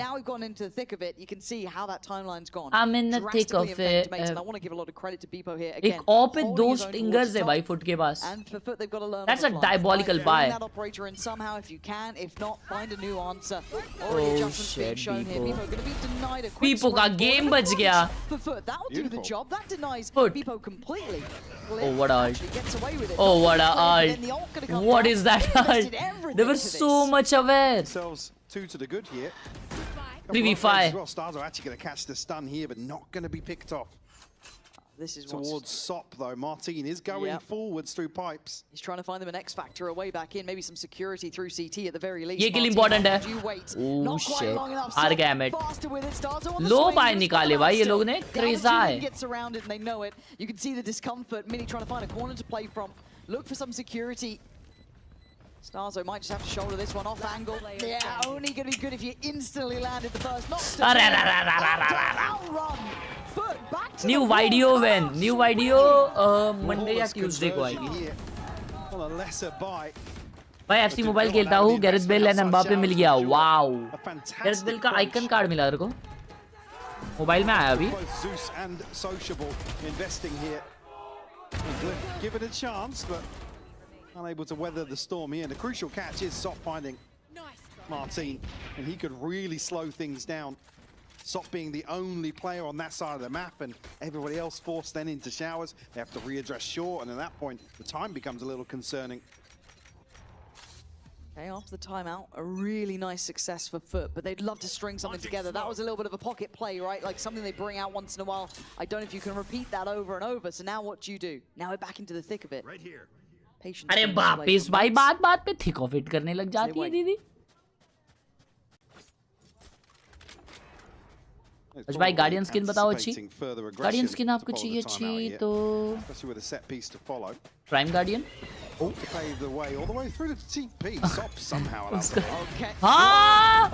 Into the thick of it, you can see how that timeline's gone. I'm in the thick of it. And I want to give a lot of credit to Beepo here again. एक op पे 2 stingers है भाई foot के पास. And for FUT, they've got to learn. That's a diabolical buy. That operator in somehow, if you can. If not, find a new answer. Already adjustments being shown here. Beepo going to be denied a quick Beepo का game बच गया. For FUT, that will do the job. That denies Beepo completely. Oh what a ult. Oh what a ult. What is that ult? They were so much aware. 2 to the good here. 3v5. Well, Stars are actually going to catch the stun here, but not going to be picked off. This is towards Sop though. Martin is going forwards through pipes. He's trying to find them an X factor, a way back in, maybe some security through CT at the very least. ये kill important है. Oh shit. हार गया मैं. Low buy निकाले भाई ये लोग ने. Crazy है. Gets around it and they know it. You can see the discomfort. Mini trying to find a corner to play from. Look for some security. Starzo might just have to shoulder this one off angle. Yeah, only going to be good if you instantly landed the first knock. New video when? New video Monday या Tuesday को आएगी. भाई FC mobile खेलता हूँ. Gareth Bale and Mbappe मिल गया. Wow. Gareth Bale का icon card मिला तेरे को. मोबाइल में आया अभी. Zeus and Sociable investing here. Give it a chance, but unable to weather the storm here. And the crucial catch is Sop finding Martin, and he could really slow things down. Sop being the only player on that side of the map, and everybody else forced then into showers. They have to readdress short, and at that point, the time becomes a little concerning. Okay, after the timeout, a really nice success for FUT, but they'd love to string something together. That was a little bit of a pocket play, right? Like something they bring out once in a while. I don't know if you can repeat that over and over. So now what do you do? Now we're back into the thick of it. Right here. अरे बाप इस भाई बात पे thick of it करने लग जाती है दीदी. अच्छा भाई गार्डियन स्किन बताओ अच्छी. गार्डियन स्किन आपको चाहिए अच्छी तो प्राइम गार्डियन. हाँ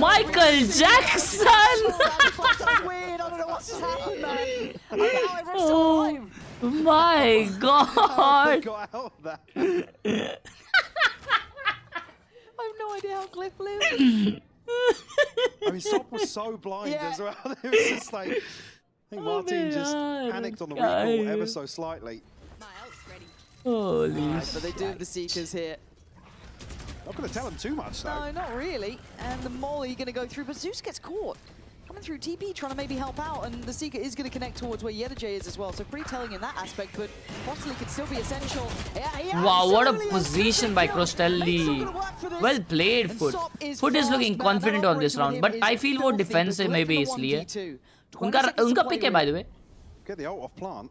Michael Jackson. My God! I have no idea how Cliff lived. I mean, Sop was so blind as well. It was just like, I think Martin just panicked on the recall ever so slightly. Holy But they do have the Seekers here. Not going to tell him too much, though. No, not really. And the molly going to go through, but Zeus gets caught. Coming through TP, trying to maybe help out, and the Seeker is going to connect towards where Yedajay is as well, so pretty telling in that aspect, but Crossley could still be essential. Yeah, wow, what a position by Crosstelli. Well played, FUT. FUT is looking confident on this round, but I feel more defensive maybe इसलिए. उनका pick है by the way. Get the ult off plant.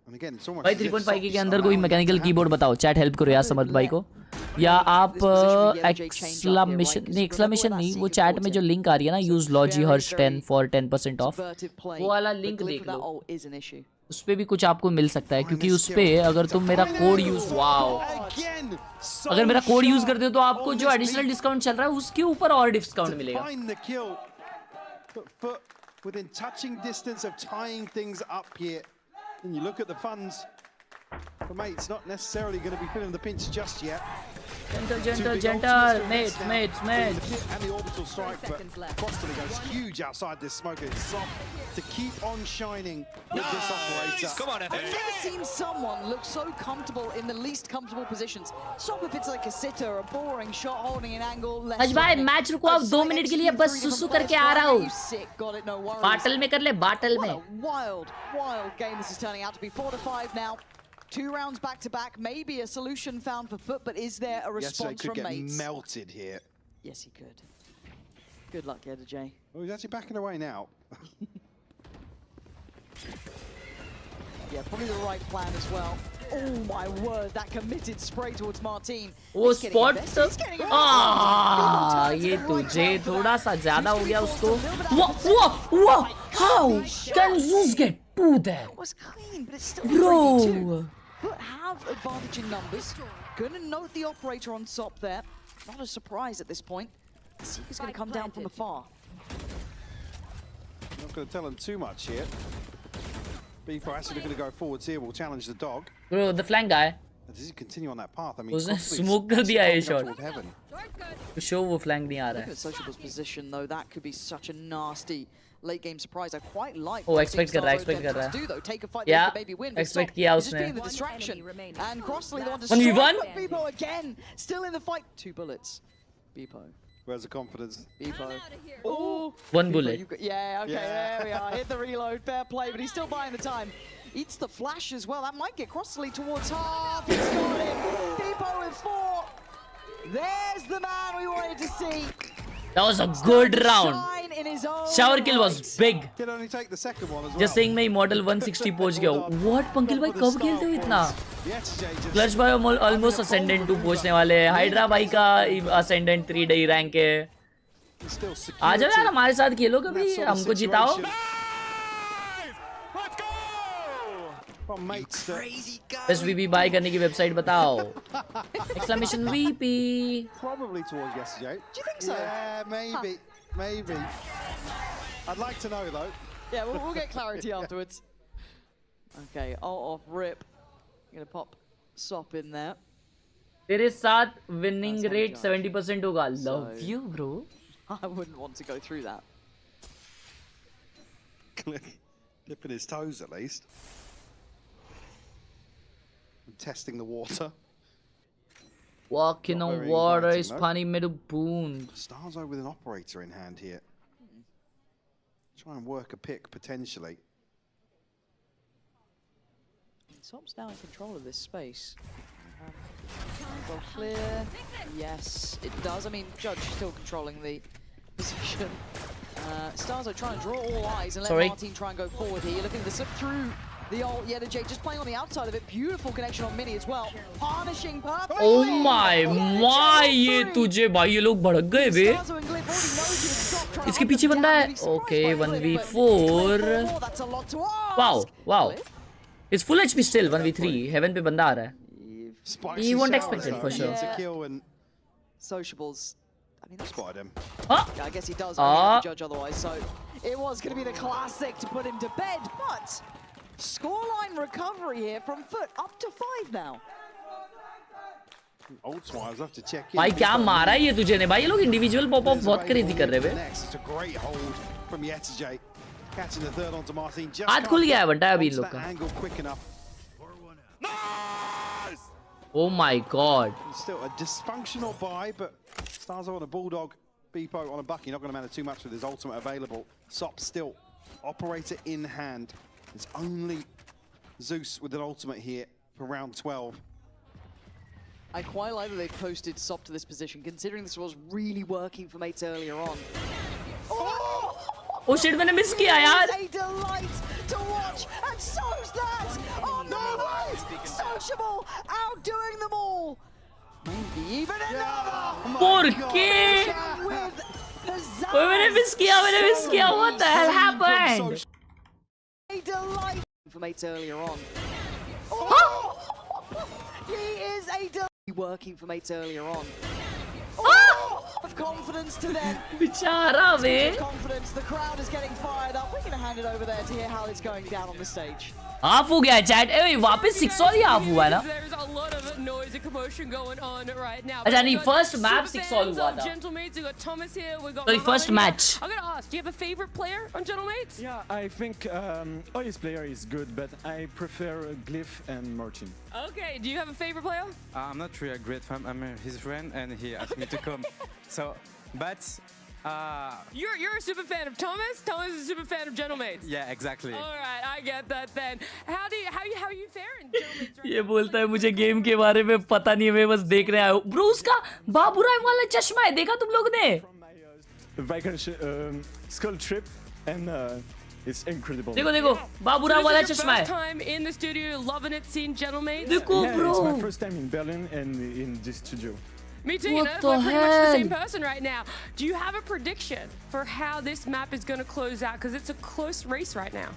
And again, it's almost भाई 3.5 के अंदर कोई mechanical keyboard बताओ, chat help करो यार समर्थ भाई को. या आप एक्सक्लेमेशन नहीं, वो चैट में जो लिंक आ रही है ना, use logy Harsh 10 for 10% of, वो वाला लिंक देख लो, उस पे भी कुछ आपको मिल सकता है, क्योंकि उस पे अगर तुम मेरा कोड यूज अगर मेरा कोड यूज करते हो तो आपको जो एडिशनल डिस्काउंट चल रहा है उसके ऊपर और डिस्काउंट मिलेगा. Within touching distance of tying things up here, and you look at the funds. But mate, it's not necessarily going to be feeling the pinch just yet. Gentle, mates. And the orbital strike, but Crossley goes huge outside this smoke. It's soft to keep on shining with this operator. Come on, I've never seen someone look so comfortable in the least comfortable positions. Stop if it's like a sitter, a boring shot holding an angle. आज भाई match रुको आप 2 minute के लिए, बस सुसु करके आ रहा हूँ. बाटल में कर ले, बाटल में. Wild game this is turning out to be. 4-5 now. 2 rounds back to back. Maybe a solution found for FUT, but is there a response from mates? Yes, could get melted here. Yes, he could. Good luck, Yedajay. Oh, he's actually backing away now. Yeah, probably the right plan as well. Oh my word, that committed spray towards Martin. Oh, spot. ये तुझे थोड़ा सा ज्यादा हो गया उसको. What? How can Zeus get to that? It was clean, but it's still bro. But have advantage in numbers. Gonna note the operator on top there. Not a surprise at this point. Seeker's gonna come down from afar. Not gonna tell him too much here. Beefo actually gonna go forwards here. Will challenge the dog. Bro, the flank guy. Does he continue on that path? I mean, उसने smoke कर दिया ये shot. To show वो flank नहीं आ रहा है. Look at Sociable's position though. That could be such a nasty late game surprise. I quite like. Oh, expect कर रहा है. Take a fight, yeah, maybe win. expect किया उसने. The distraction. And Crossley the one to 1v1. Beepo again, still in the fight. 2 bullets. Beepo. Where's the confidence? Beepo. Oh. 1 bullet. Yeah, okay, there we are. Hit the reload, fair play, but he's still buying the time. Eats the flash as well. That might get Crossley towards half. He's got him. Beepo with 4. There's the man we wanted to see. That was a good round. Shower kill was big. Can only take the second one as well. Just saying मैं Immortal 160 पहुंच गया हूँ. What पंकिल भाई कब खेलते हो इतना? Clutch भाई almost Ascendant 2 पहुंचने वाले हैं. Hydra भाई का Ascendant 3 day rank है. आ जाओ यार हमारे साथ खेलो कभी, हमको जिताओ. बस VP बाय करने की वेबसाइट बताओ. Exclamation VP. Probably towards yesterday. Do you think so? Yeah, maybe. I'd like to know though. Yeah, we'll get clarity afterwards. Okay, off rip. I'm gonna pop Sop in there. तेरे साथ winning rate 70% होगा. Love you, bro. I wouldn't want to go through that. Dipping his toes at least. Testing the water. Walking on water is funny middle boon. Starzo with an operator in hand here. Try and work a pick potentially. Sop's now in control of this space. Go clear. Yes, it does. I mean, Judge still controlling the position. Starzo trying to draw all eyes and let Martin try and go forward here. You're looking to slip through the old Yedajay, just playing on the outside of it. Beautiful connection on Mini as well. Punishing perfectly. Oh my, ये तुझे भाई ये लोग भड़क गए बे. इसके पीछे बंदा है. Okay, 1v4. Wow. It's full HP still. 1v3. Heaven पे बंदा आ रहा है. He won't expect it for sure. Sociables. I mean, spotted him. Yeah, I guess he does. The judge otherwise. So it was going to be the classic to put him to bed, but scoreline recovery here from FUT up to 5 now. Ultimate, have to check in. भाई क्या मारा है ये तुझे ने भाई. ये लोग इंडिविजुअल पॉप ऑफ बहुत क्रेजी कर रहे हैं. It's a great hold from Yedajay. Catching the third onto Martin. हाथ खुल गया है बंटा अभी इन लोग का. Oh my god. Still a dysfunctional buy, but Starzo on a Bulldog, Beepo on a Bucky, not going to matter too much with his ultimate available. Sop still operator in hand. It's only Zeus with an ultimate here for round 12. I quite like that they posted Sop to this position, considering this was really working for mates earlier on. Oh shit, मैंने miss किया यार. It's a delight to watch, and so's that on the right. Sociable, outdoing them all. Maybe even another. ¿Por qué? Oh, मैंने miss किया. What the hell happened? A delight for mates earlier on. He is a delight working for mates earlier on. Of confidence to them. Bichara bhe. Confidence. The crowd is getting fired up. We're going to hand it over there to hear how it's going down on the stage. Half हो गया chat. ए वापस 6 और ही half हुआ ना. There's a lot of noise and commotion going on right now. अच्छा नहीं first map 6 all हुआ था. Gentlemates, we got Thomas here, we got. Sorry, first match. I'm gonna ask, do you have a favorite player on Gentlemates? Yeah, I think Oy's player is good, but I prefer Glyph and Martin. Okay, do you have a favorite player? I'm not really a great fan. I'm his friend, and he asked me to come. So, but. You're a super fan of Thomas. Thomas is a super fan of Gentlemates. Yeah, exactly. All right, I get that then. How are you faring, Gentlemates? Right ये बोलता है मुझे game के बारे में पता नहीं है, मैं बस देख रहा हूँ. Bro उसका बाबूराय वाला चश्मा है, देखा तुम लोग ने? Viking skull trip, and it's incredible. देखो बाबूराय वाला चश्मा है. First time in the studio, loving it, seeing Gentlemates. देखो yeah, bro. It's my first time in Berlin and in this studio. Me too, you know, we're pretty much the same person right now. Do you have a prediction for how this map is going to close out? Because it's a close race right now.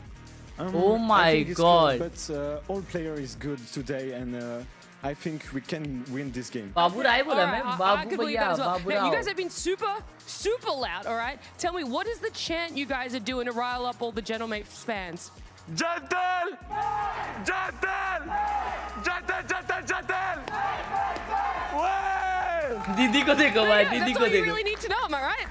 Oh my god. Close, but all player is good today, and I think we can win this game. बाबूराय बोला मैं. I could believe Babu that as भैया well. Now, you guys बाबूराय. have been super loud, all right? Tell me, what is the chant you guys are doing to rile up all the Gentlemates fans? Gentle! Gentle! Gentle! Gentle! Gentle! दीदी को देखो भाई, दीदी That's को all you देखो. really need to know, am I right?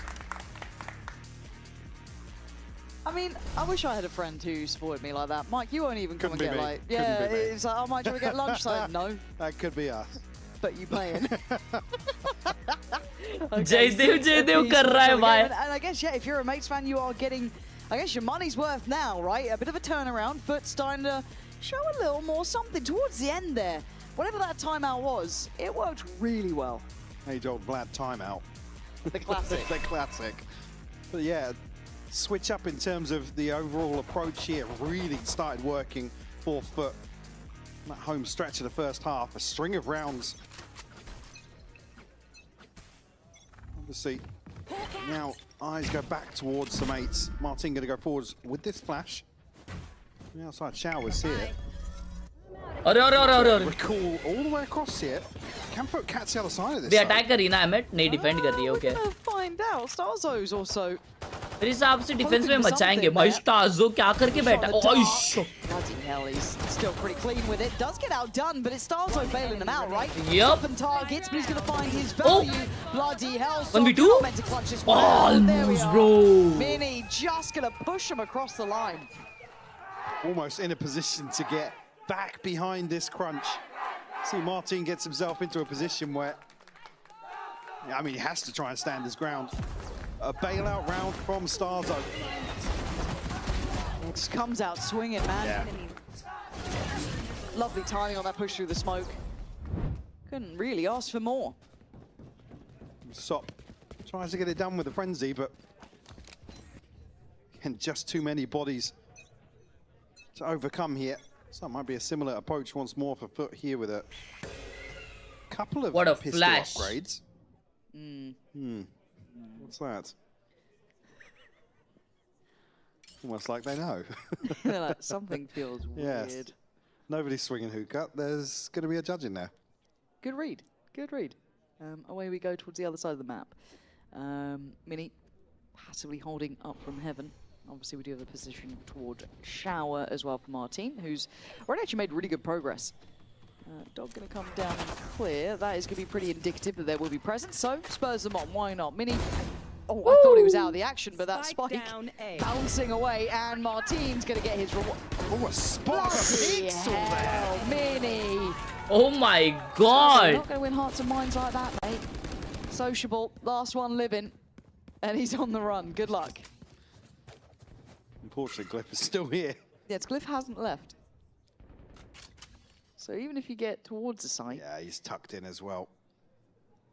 I mean, I wish I had a friend who supported me like that. Mike, you won't even come Couldn't and be get me. like, Couldn't yeah, be me. it's like, oh, Mike, do you want to get lunch? It's like, no, That could be us. but you playing. Jaydev कर रहा है भाई. And I guess, yeah, if you're a Mates fan, you are getting, I guess, your money's worth now, right? A bit of a turnaround. FUT starting to show a little more something towards the end there. Whatever that timeout was, it worked really well. Age-old Vlad timeout. The classic. The classic. But yeah, switch up in terms of the overall approach here really started working for FUT. That home stretch of the first half, a string of rounds. Obviously, now eyes go back towards the mates. Martin going to go forwards with this flash. The outside showers here. अरे Recall all the way across here. Can FUT catch the other side of this? Way attack कर रही ना एमेट, नहीं defend कर रही है. Okay. We're gonna find out. Starzo's also. मेरे हिसाब से डिफेंस में मचाएंगे. भाई स्टार्जो क्या करके बैठा? ओह Bloody hell, he's still pretty clean with it. Does get outdone, but it's Starzo bailing them out, right? Yep. Open targets, but he's gonna find his value. Bloody hell. 1v2? Meant to clutch this one. There we Almost, are. bro. Mini just gonna push him across the line. Almost in a position to get back behind this crunch. See, Martin gets himself into a position where, I mean, he has to try and stand his ground. A bailout round from Starzo. Just comes out swinging, man. Yeah. Lovely timing on that push through the smoke. Couldn't really ask for more. Sop tries to get it done with the frenzy, but and just too many bodies to overcome here. So it might be a similar approach once more for FUT here with a couple of pistol flash. upgrades. What's that? Almost like they know. Like, something feels Yes. weird. Nobody's swinging hookah. There's going to be a judge in there. Good read. Good read. Away we go towards the other side of the map. Mini passively holding up from heaven. Obviously, we do have a position toward Shower as well for Martin, who's already actually made really good progress. Dog going to come down and clear. That is going to be pretty indicative that there will be presence. So, spurs them on. Why not? Mini. Oh, I thought he was out of the action, but that spike bouncing away, and Martin's going to get his reward. Oh, a spot of pixel there. Mini Oh my You're god! not going to win hearts and minds like that, mate. Sociable, last one living, and he's on the run. Good luck. Unfortunately, Glyph is still here. Yes, Glyph hasn't left. So even if you get towards the site... Yeah, he's tucked in as well.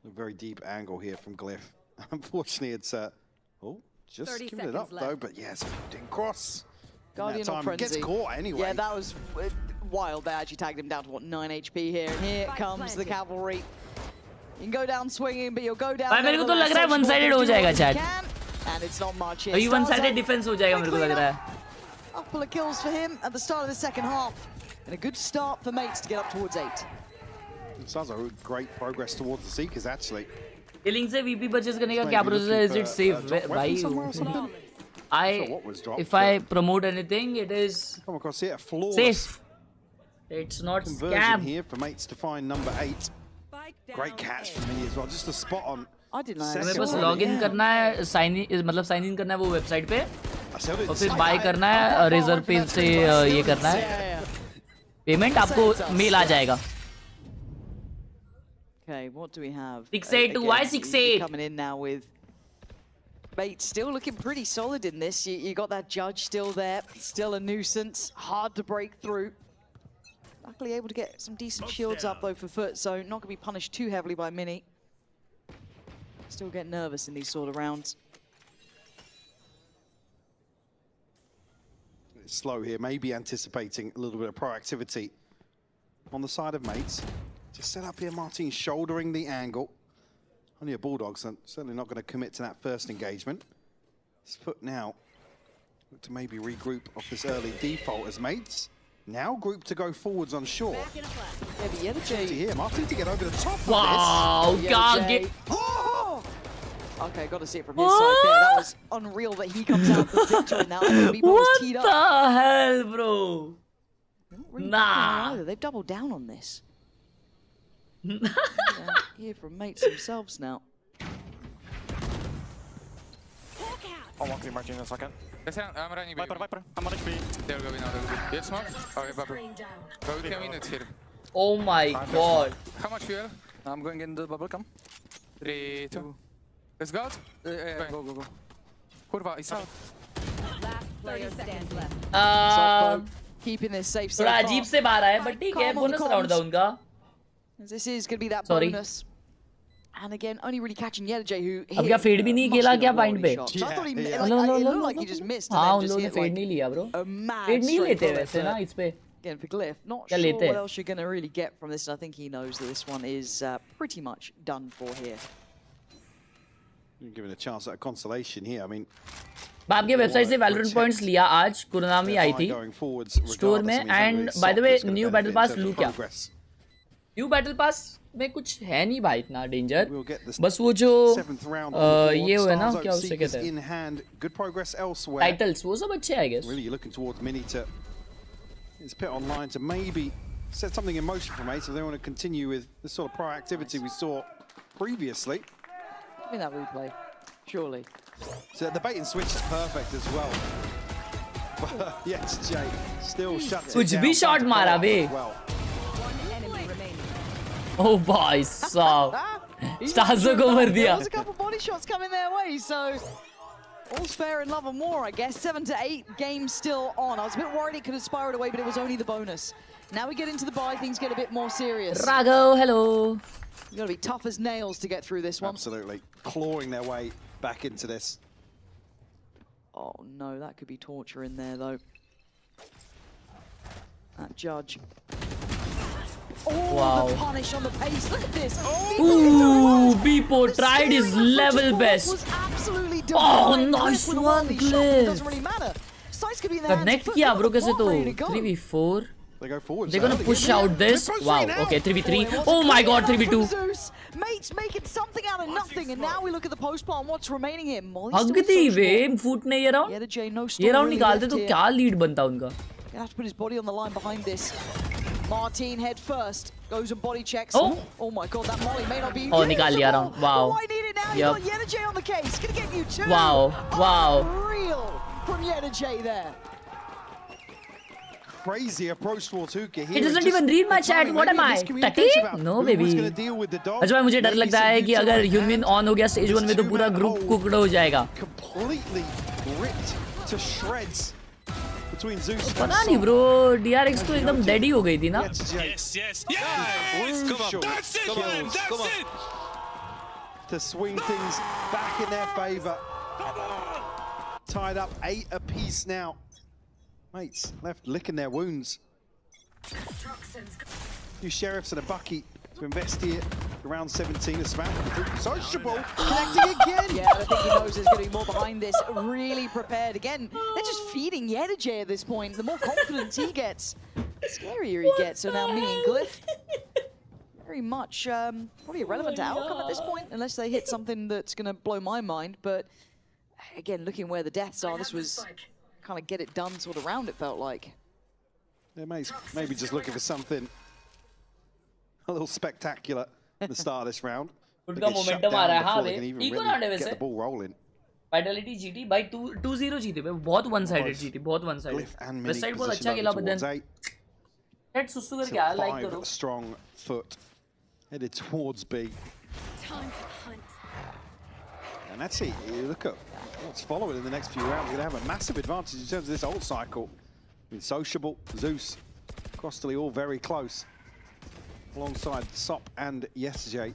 A very deep angle here from Glyph. Unfortunately, it's... oh, just giving it up, though. But yes, didn't cross. Guardian time, or Frenzy. gets caught anyway. Yeah, that was wild. They actually tagged him down to, what, 9 HP here. And here comes the cavalry. You can go down swinging, but you'll go down... भाई मेरे को तो लग रहा है one-sided हो जाएगा chat. And it's not much here. अभी one-sided defense हो जाएगा मेरे को लग रहा है. Couple of kills for him at the start of the second half. And a good start for Mates to get up towards 8. It sounds like great progress towards the Seekers, actually. Killing से VP purchase करने का क्या process है? Is it safe? भाई, if I promote anything, it is come across here, flawless. Safe. It's not scam. Here for Mates to find number 8. Great catch from me as well. Just a spot on. I didn't know. मेरे पास login करना है, sign in करना है वो website पे, और फिर buy करना है, Razer पे से ये करना है. Payment आपको mail आ जाएगा. Okay, what do we have? 6-8 to Y68. Coming in now with Bates still looking pretty solid in this. You got that judge still there, still a nuisance, hard to break through. Luckily able to get some decent shields up though for FUT, so not going to be punished too heavily by Mini. Still get nervous in these sort of rounds. It's slow here, maybe anticipating a little bit of proactivity on the side of Mates. Just set up here, Martin shouldering the angle. Only a Bulldog, so certainly not going to commit to that first engagement. It's FUT now. Look to maybe regroup off this early default as Mates. Now group to go forwards on shore. Yeah, the J here, Martin to get over the top wow, of this. God, get... Oh! Okay, got to see it from his side there. That was unreal that he comes out with the victory now. What the hell, bro? Really nah. They've doubled down on this. Here from Mates themselves now. I'll walk through Martin in a second. I'm running Viper, Viper. I'm on HP. They're going now. Yes, smoke? Okay, Viper. Go with 10 minutes here. Oh my god. How much fuel? I'm going in the bubble, come. 3, 2. Let's go. Go. Kurva, he's out. Last 30 seconds left. Keeping this safe so थोड़ा far. अजीब से बाहर है, but ठीक है, bonus round था उनका. This is going to be that bonus. And again, only really catching Yedajay, who अब क्या fade भी नहीं खेला क्या point पे? So I thought he it looked like he just missed. हाँ, उन लोगों ने fade नहीं लिया, bro. Fade नहीं लेते वैसे ना इस पे. Again, for Glyph, not sure what else you're going to really get from this. And I think he knows that this one is pretty much done for here. You're given a chance at a consolation here. I mean, बाप के website से Valorant points लिया आज, कुरनामी आई थी store में, and by the way, new battle pass लूँ क्या? New battle pass में कुछ है नहीं भाई इतना डेंजर, बस वो जो ये हुए ना क्या उससे कहते हैं टाइटल्स वो सब अच्छे I guess. Really looking towards Mini to his pit online to maybe set something in motion for Mates if they want to continue with the sort of proactivity we saw previously. Give me that replay, surely. So the bait and switch is perfect as well. But yes, Jay still shuts it down. कुछ भी shot मारा बे. Oh भाई साहब, स्टार्सो को मर दिया. There was a couple body shots coming their way, so all's fair in love and war, I guess. 7 to 8 games still on. I was a bit worried it could have spiraled away, but it was only the bonus. Now we get into the bye, things get a bit more serious. Rago, hello. You got to be tough as nails to get through this one. Absolutely, clawing their way back into this. Oh no, that could be torture in there though. That judge. Oh, wow. The punish on the pace. Look at this. Ooh, Beepo tried his level best. Was absolutely oh, nice one, Glyph. Doesn't really matter. Sights could be in the Connect किया bro कैसे तो 3v4. They go forward. They're gonna push out this. Wow. Okay, 3v3. Oh my god, 3v2. Mates making something out of nothing, and now we look at the post bar and what's remaining here. Hug the way FUT ने ये round. ये round निकालते तो क्या lead बनता उनका. Gonna have to put his body on the line behind this. Martin head first goes and body checks. Oh my god, that molly may not be. Oh, निकाल लिया round. Wow. Oh, I need it now. You got Yedajay on the case. Gonna get you too. Wow. Wow. Real from Yedajay there. crazy approach towards Hookah here. It doesn't even read my chat. What am I? Tati? No baby. अच्छा भाई मुझे डर लगता है कि अगर human on हो गया स्टेज 1 में तो पूरा ग्रुप कुकड़ हो जाएगा. Completely ripped to shreds between Zeus and पता नहीं bro, DRX तो एकदम dead ही हो गई थी ना. Yes. Come on. That's it, man. That's it. To swing things back in their favor. Tied up 8 apiece now. Mates left licking their wounds. Few sheriffs and a bucky to invest here. Around 17 is smacked. Sociable connecting again. Yeah, I think he knows there's going to be more behind this. Really prepared. Again, they're just feeding Yedaje at this point. The more confidence he gets, the scarier he gets. So now Mini and Glyph, very much probably irrelevant to outcome at this point, unless they hit something that's going to blow my mind. But again, looking where the deaths are, this was kind of get it done sort of round, it felt like. Yeah, maybe just looking for something a little spectacular at the start of this round. उनका momentum आ रहा है. हाँ बे. Eco round है Get वैसे. the ball rolling. Vitality GT by 2-0 जीते बे. बहुत one sided जीती. बहुत one sided. West side बहुत अच्छा खेला but then head सुसु करके आया like करो. Strong FUT headed towards B. And that's it. You look at what's following in the next few rounds. We're going to have a massive advantage in terms of this ult cycle. I mean, Sociable, Zeus, Crossley all very close. Alongside Sop and Yesj.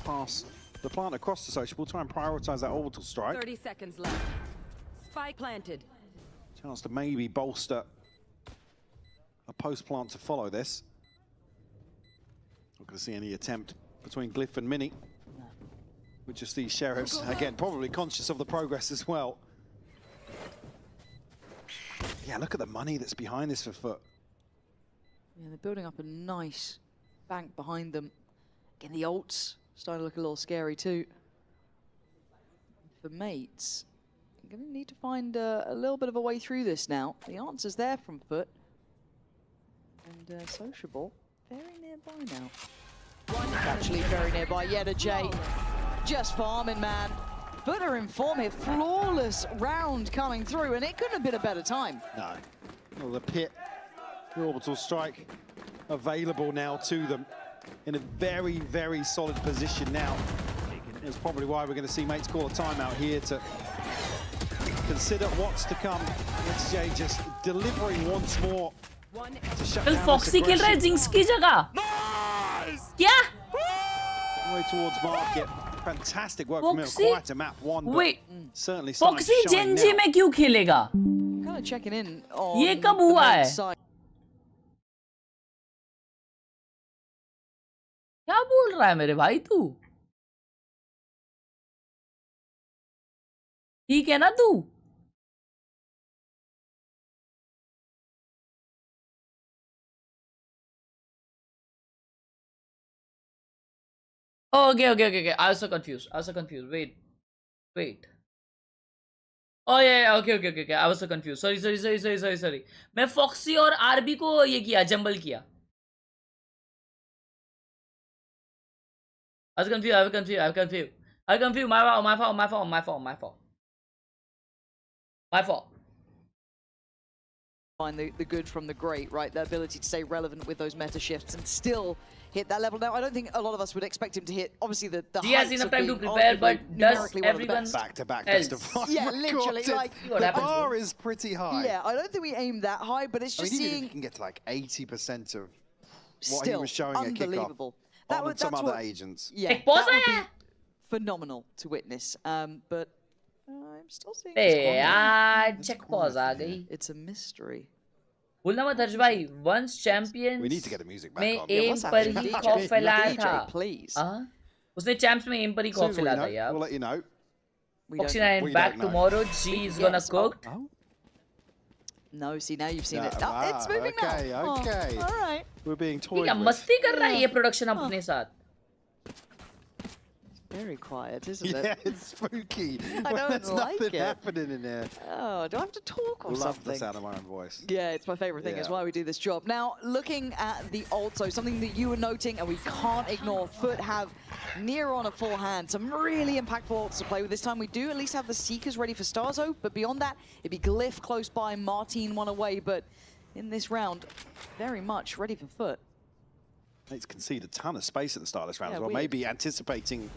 Pass the plant across to Sociable. Try and prioritize that orbital strike. 30 seconds left. Spike planted. Chance to maybe bolster a post plant to follow this. Not going to see any attempt between Glyph and Mini. With just these sheriffs, again, probably conscious of the progress as well. Yeah, look at the money that's behind this for FUT. Yeah, they're building up a nice bank behind them. Again, the ults starting to look a little scary too. For mates, I'm going to need to find a little bit of a way through this now. The answer's there from FUT. And Sociable, very nearby now. Actually very nearby, Yedaje. Just farming, man. FUT are in form here. Flawless round coming through, and it couldn't have been a better time. No. Well, the pit, the orbital strike available now to them in a very, very solid position now. That's probably why we're going to see mates call a timeout here to consider what's to come. XJ just delivering once more to shut down Foxy खेल रहा है Jinx की जगह. क्या? Way towards market. Fantastic work from him. Quite a map one. Wait. Certainly Foxy Genji में क्यों खेलेगा? Kind of checking in on ये कब हुआ है? क्या बोल रहा है मेरे भाई तू? ठीक है ना तू? Oh, okay. I was so confused. Wait. Oh yeah. Okay. I was so confused. Sorry. मैं Foxy और RB को ये किया, जंबल किया. I was confused. My fault. Find the good from the great, right? The ability to stay relevant with those meta shifts and still hit that level. Now, I don't think a lot of us would expect him to hit, obviously, the he has enough time to prepare, but does everyone back-to-back best of one? Yeah, literally. Like, the bar is pretty high. Yeah, I don't think we aim that high, but it's just even if you can get to like 80% of what still, he was showing at kickoff on some other agents. Yeah, that would be phenomenal to witness. But I'm still seeing check pause आ गई. It's a mystery. बोलना मत हर्ष भाई. Once champions we need to get the music back में on. aim पर ही खौफ फैलाया था. Please. उसने champs में aim पर ही खौफ फैलाया था यार. We'll let you know. Foxy 9 back tomorrow. G is gonna cook. No, see now you've seen it. Oh, it's moving now. Okay. All right. We're being toyed क्या with. मस्ती कर रहा है ये production अपने साथ. Very quiet, isn't it? Yeah, it's spooky. I don't There's like nothing it. happening in there. Oh, do I have to talk or Love something? the sound of my own voice. Yeah, it's my favorite thing. Yeah. It's why we do this job. Now, looking at the ult, so something that you were noting, and we can't ignore, FUT have near on a full hand. Some really impactful ults to play with. This time we do at least have the Seekers ready for Starzo, but beyond that, it'd be Glyph close by, Martin one away, but in this round, very much ready for FUT. It's conceded a ton of space at the start of this round as well. weird. Maybe anticipating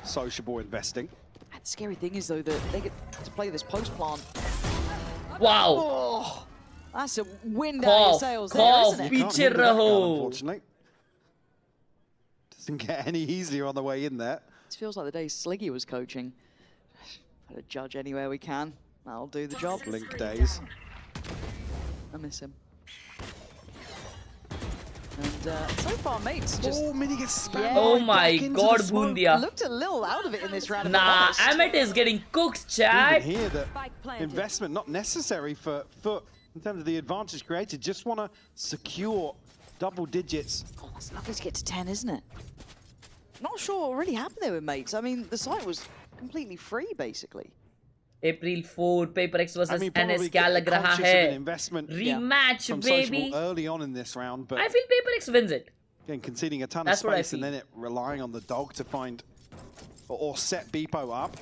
sociable investing. And the scary thing is, though, that they get to play this post plant. Wow. Oh, that's a wind out of your sails there, isn't it? You can't hinder that gun, unfortunately. Doesn't get any easier on the way in there. It feels like the day Sliggy was coaching. Try to judge anywhere we can. That'll do the job. Link days. I miss him. And so far, mates just... Oh, Mini gets spammed. Oh my god, Bundia. Looked a little out of it in this round. Nah, Amit is getting cooked, chat. Even here, the investment not necessary for FUT in terms of the advantage created. Just want to secure double digits. Oh, that's lovely to get to 10, isn't it? Not sure what really happened there with mates. I mean, the site was completely free, basically. April 4, PaperX versus NS क्या लग रहा है? Rematch, baby. Early on in this round, but I feel PaperX wins it. Again, conceding a ton That's of what I space and then it relying on the dog to find or set Beepo up.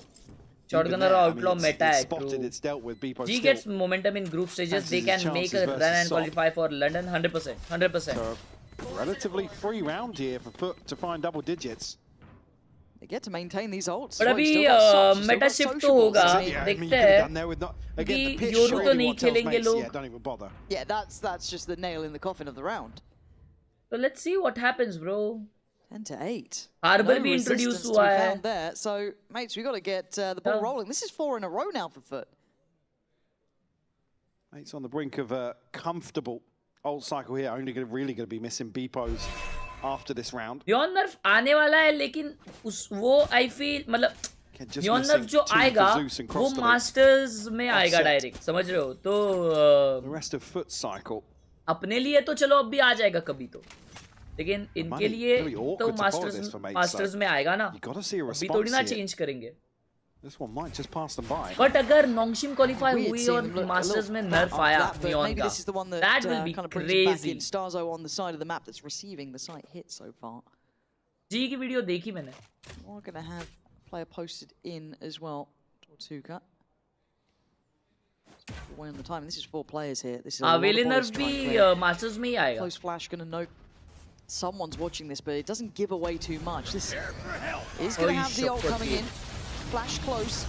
Shotgun or outlaw meta it's hai, spotted, true. it's dealt with. Beepo G still gets momentum in group stages. They fancies can his make a chances run and versus qualify for London 100%. 100%. So, relatively free round here for FUT to find double digits. They get to maintain these ults. But अभी meta shift तो होगा. देखते हैं. कि Yoru तो नहीं खेलेंगे लोग. Yeah, don't even bother. Yeah, that's just the nail in the coffin of the round. So let's see what happens, bro. 10 to 8. Harbor No भी introduce resistance to हुआ be है. found there. So, mates, we got to get the ball rolling. This is 4 in a row now for FUT. It's on the brink of a comfortable ult cycle here. Only really going to be missing Beepos after this round. Beyond Nerf आने वाला है, लेकिन वो I feel मतलब Beyond Nerf जो आएगा वो Masters में आएगा डायरेक्ट, समझ रहे हो? तो the rest of FUT cycle अपने लिए तो चलो अब भी आ जाएगा कभी तो, लेकिन इनके लिए तो Masters में आएगा ना, अभी थोड़ी ना चेंज करेंगे. This one might just pass them by. But अगर Nongshim qualify हुई और Masters में Nerf आया Beyond Maybe this is the one that that will be kind of brings it back in. crazy. Starzo on the side of the map that's receiving the site hit so far. G की video देखी मैंने. We're going to have a player posted in as well. Tortuga. Way on the time. This is 4 players here. This is a lot of Avelin bodies Nerf trying to भी clear. Masters में ही आएगा. Close flash going to note someone's watching this, but it doesn't give away too much. This is going to have the ult coming in. Flash close.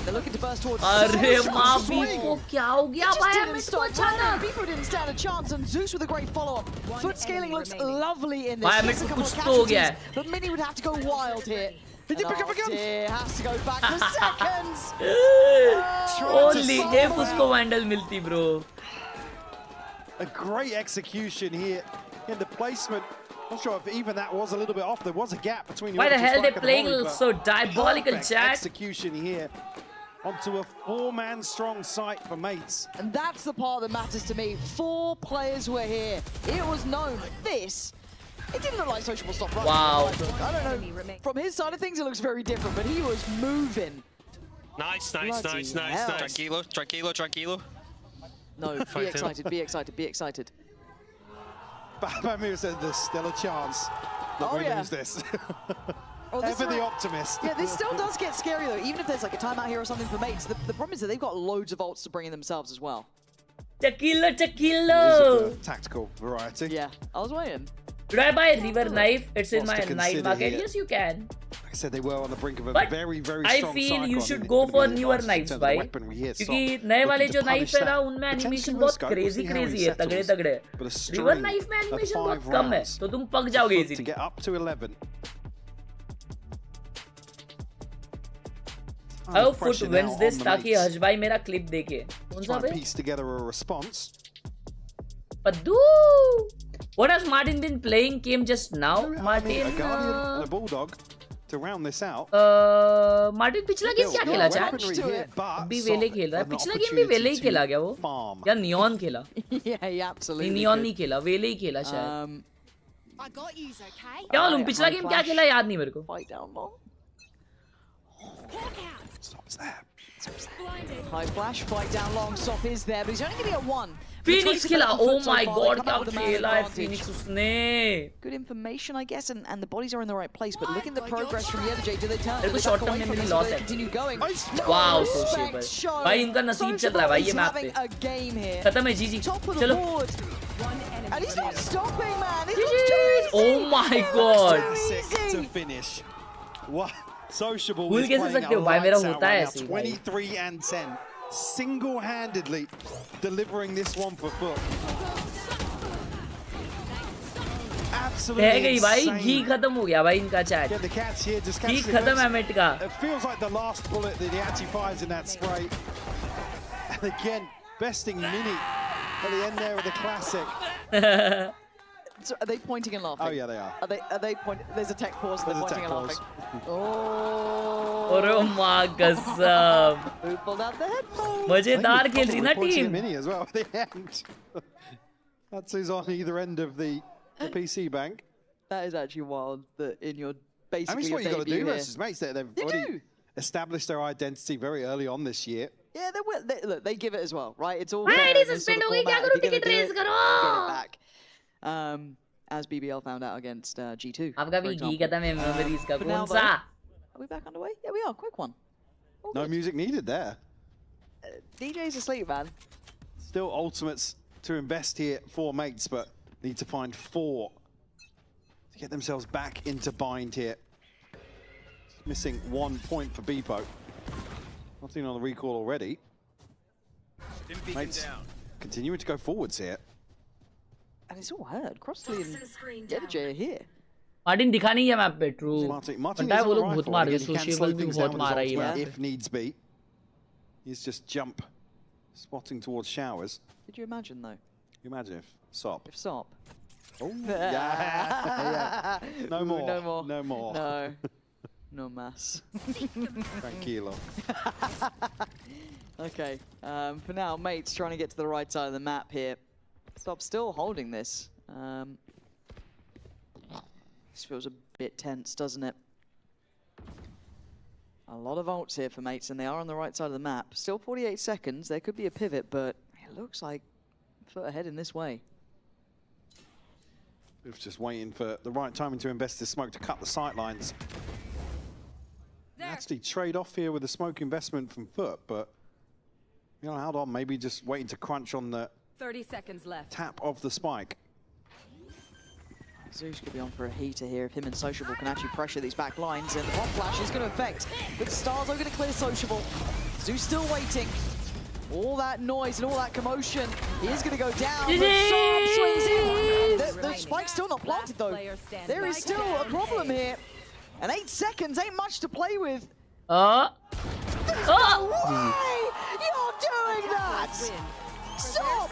They're looking to burst towards. अरे माँ Beepo क्या हो गया भाई हमें तो अचानक. Beepo didn't stand a chance, and Zeus with a great follow-up. FUT scaling looks lovely in this. भाई हमें तो कुछ तो हो गया है. But Mini would have to go wild here. Has to go back for seconds. Only if उसको Vandal मिलती bro. A great execution here in the placement. Not sure if even that was a little bit off. There was a gap between. Why the hell they playing so diabolical, chat? Execution here onto a 4-man strong site for mates. And that's the part that matters to me. 4 players were here. It was known. This, it didn't look like Sociable stopped running. Wow. I don't know. From his side of things, it looks very different, but he was moving. Nice. Tranquilo. No, be excited, be excited, be excited. Bamir said there's still a chance that we lose this. Ever the optimist. Yeah, this still does get scary though. Even if there's like a timeout here or something for mates, the problem is that they've got loads of ults to bring in themselves as well. Tequila. Tactical variety. Yeah, I was waiting. Should I buy River Knife? It's in Lots my to night consider market. here. Yes, you can. Like I said, they were on the brink of a But very, very I strong feel you cycle. should go for newer knives, भाई. भाई. क्योंकि नए वाले जो knives है ना, उनमें animation बहुत crazy है, तगड़े. River Knife में animation बहुत कम है, तो तुम पक जाओगे easily. To get up to 11. I hope FUT wins this ताकि हज भाई मेरा clip देखे. कौन सा Try and बे? piece together a response. Paddu! What has Martin been playing? Came just now. Martin. A guardian and a bulldog to round this out. Martin पिछला game क्या खेला चैट? अभी वेले खेल रहा है. पिछला गेम भी वेले ही खेला क्या वो? या नियॉन खेला? Yeah, absolutely. नियॉन नहीं खेला, वेले ही खेला शायद. I got yous, okay? क्या मालूम पिछला गेम क्या खेला याद नहीं मेरे को. Fight down low. Stop's there. High flash, fight down long. Sop is there, but he's only going to get one. Phoenix खेला, oh my god, क्या खेला है advantage. Phoenix उसने. Good information, I guess, and the bodies are in the right place. But look at the progress from the other J. Do they turn? मेरे Do को they short back term away from memory this? loss Do they है. continue going? Wow, Respect Sociable. shown. भाई इनका नसीब चल रहा है भाई ये Sociable मैप is पे. having a game here. खत्म है जीजी. Top of the चलो. board. And he's not stopping, man. It looks too easy. Oh my god. To finish. What? Sociable भूल is कैसे playing सकते हो a भाई मेरा lights out होता है right ऐसे now. ही भाई. 23 and 10. Single-handedly delivering this one for FUT. Absolutely रह गई भाई insane. घी खत्म हो गया भाई इनका chat. Yeah, the cat's here, just ghee catching खत्म the है मिट का. It feels like the last bullet that he actually fires in that spray. And again, besting Mini at the end there of the classic. So are they pointing and laughing? Oh yeah, they are. Are they pointing? There's a tech pause. They're There's a pointing and tech laughing. Oh. अरे माँ कसम. Who pulled out the headphones? मजेदार खेल रही ना Pointing at team. Mini as well at the end. That's who's on either end of the PC bank. That is actually wild. That in your basically I mean, it's what your you got to do debut versus here. mates. They've You already do. established their identity very early on this year. Yeah, they will. Look, they give it as well, right? It's all Right, fair it's in this suspend sort of हो गई, क्या format. करूं, If you're ticket gonna do raise it, करो. get it back. As BBL found out against G2. आपका भी घी खत्म है memories का कौन सा? Are we back underway? Yeah, we are. Quick one. All No good. music needed there. DJ's asleep, man. Still ultimates to invest here for mates, but need to find 4 to get themselves back into bind here. Missing 1 point for Beepo. Nothing on the recall already. Mates continuing to go forwards here. And it's all heard. Crossley and J are here. Martin दिखा नहीं है map पे. True. Martin पता है is वो on लोग the बहुत rifle. मार Again, रहे. he can सोशिएबल slow भी things बहुत down with मार रहा है his ये ultimate मैप if पे. needs be. He's just jump, spotting towards showers. Did you imagine though? You imagine if Sop. If Sop. Oh, yeah. No more. No more. No more. No. No mass. Tranquilo. Okay. For now, mates trying to get to the right side of the map here. Stop still holding this. This feels a bit tense, doesn't it? A lot of ults here for mates, and they are on the right side of the map. Still 48 seconds. There could be a pivot, but it looks like FUT ahead in this way. It's just waiting for the right timing to invest this smoke to cut the sight lines. Actually trade off here with the smoke investment from FUT, but you know, hold on, maybe just waiting to crunch on the 30 seconds left. tap of the spike. Zeus could be on for a heater here if him and Sociable can actually pressure these back lines, and the bomb flash is going to affect. But Stars are going to clear Sociable. Zeus still waiting. All that noise and all that commotion. He is going to go down, but Saab swings in. The spike's still not planted though. There is still a problem here. And 8 seconds ain't much to play with. There's no way you're doing that! Stop!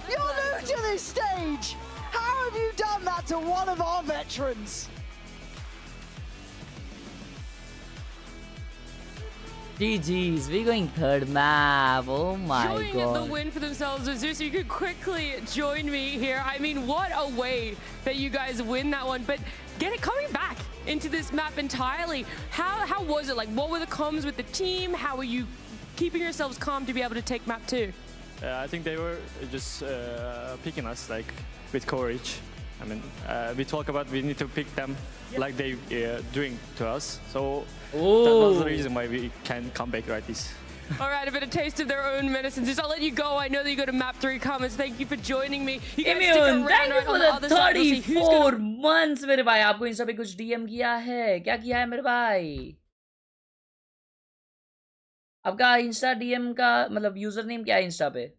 You're new to this stage! How have you done that to one of our veterans? GG's, we're going third map. Oh my Enjoying god. the win for themselves. Zeus, you could quickly join me here. I mean, what a way that you guys win that one. But coming back into this map entirely, how was it? Like, what were the comms with the team? How were you keeping yourselves calm to be able to take map 2? I think they were just picking us like with courage. I mean, we talk about we need to pick them like they doing to us. So that was the reason why we can come back like this. All right, a bit of taste of their own medicine. Zeus, I'll let you go. I know that you go to map 3 comments. Thank you for joining me. You guys stick Immune, around thank you right for on the other the side. We'll see who's gonna 34 months मेरे भाई. आपको Insta पे कुछ DM किया है? क्या किया है मेरे भाई? आपका इंस्टा DM का मतलब यूजर नेम क्या है इंस्टा पे?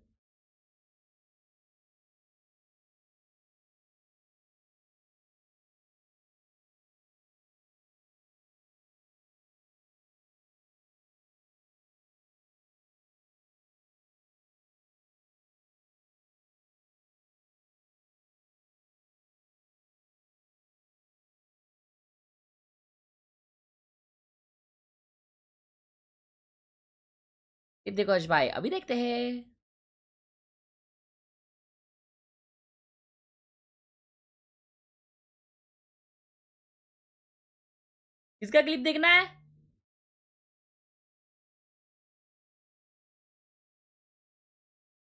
देखो अश भाई अभी देखते हैं. किसका क्लिप देखना है?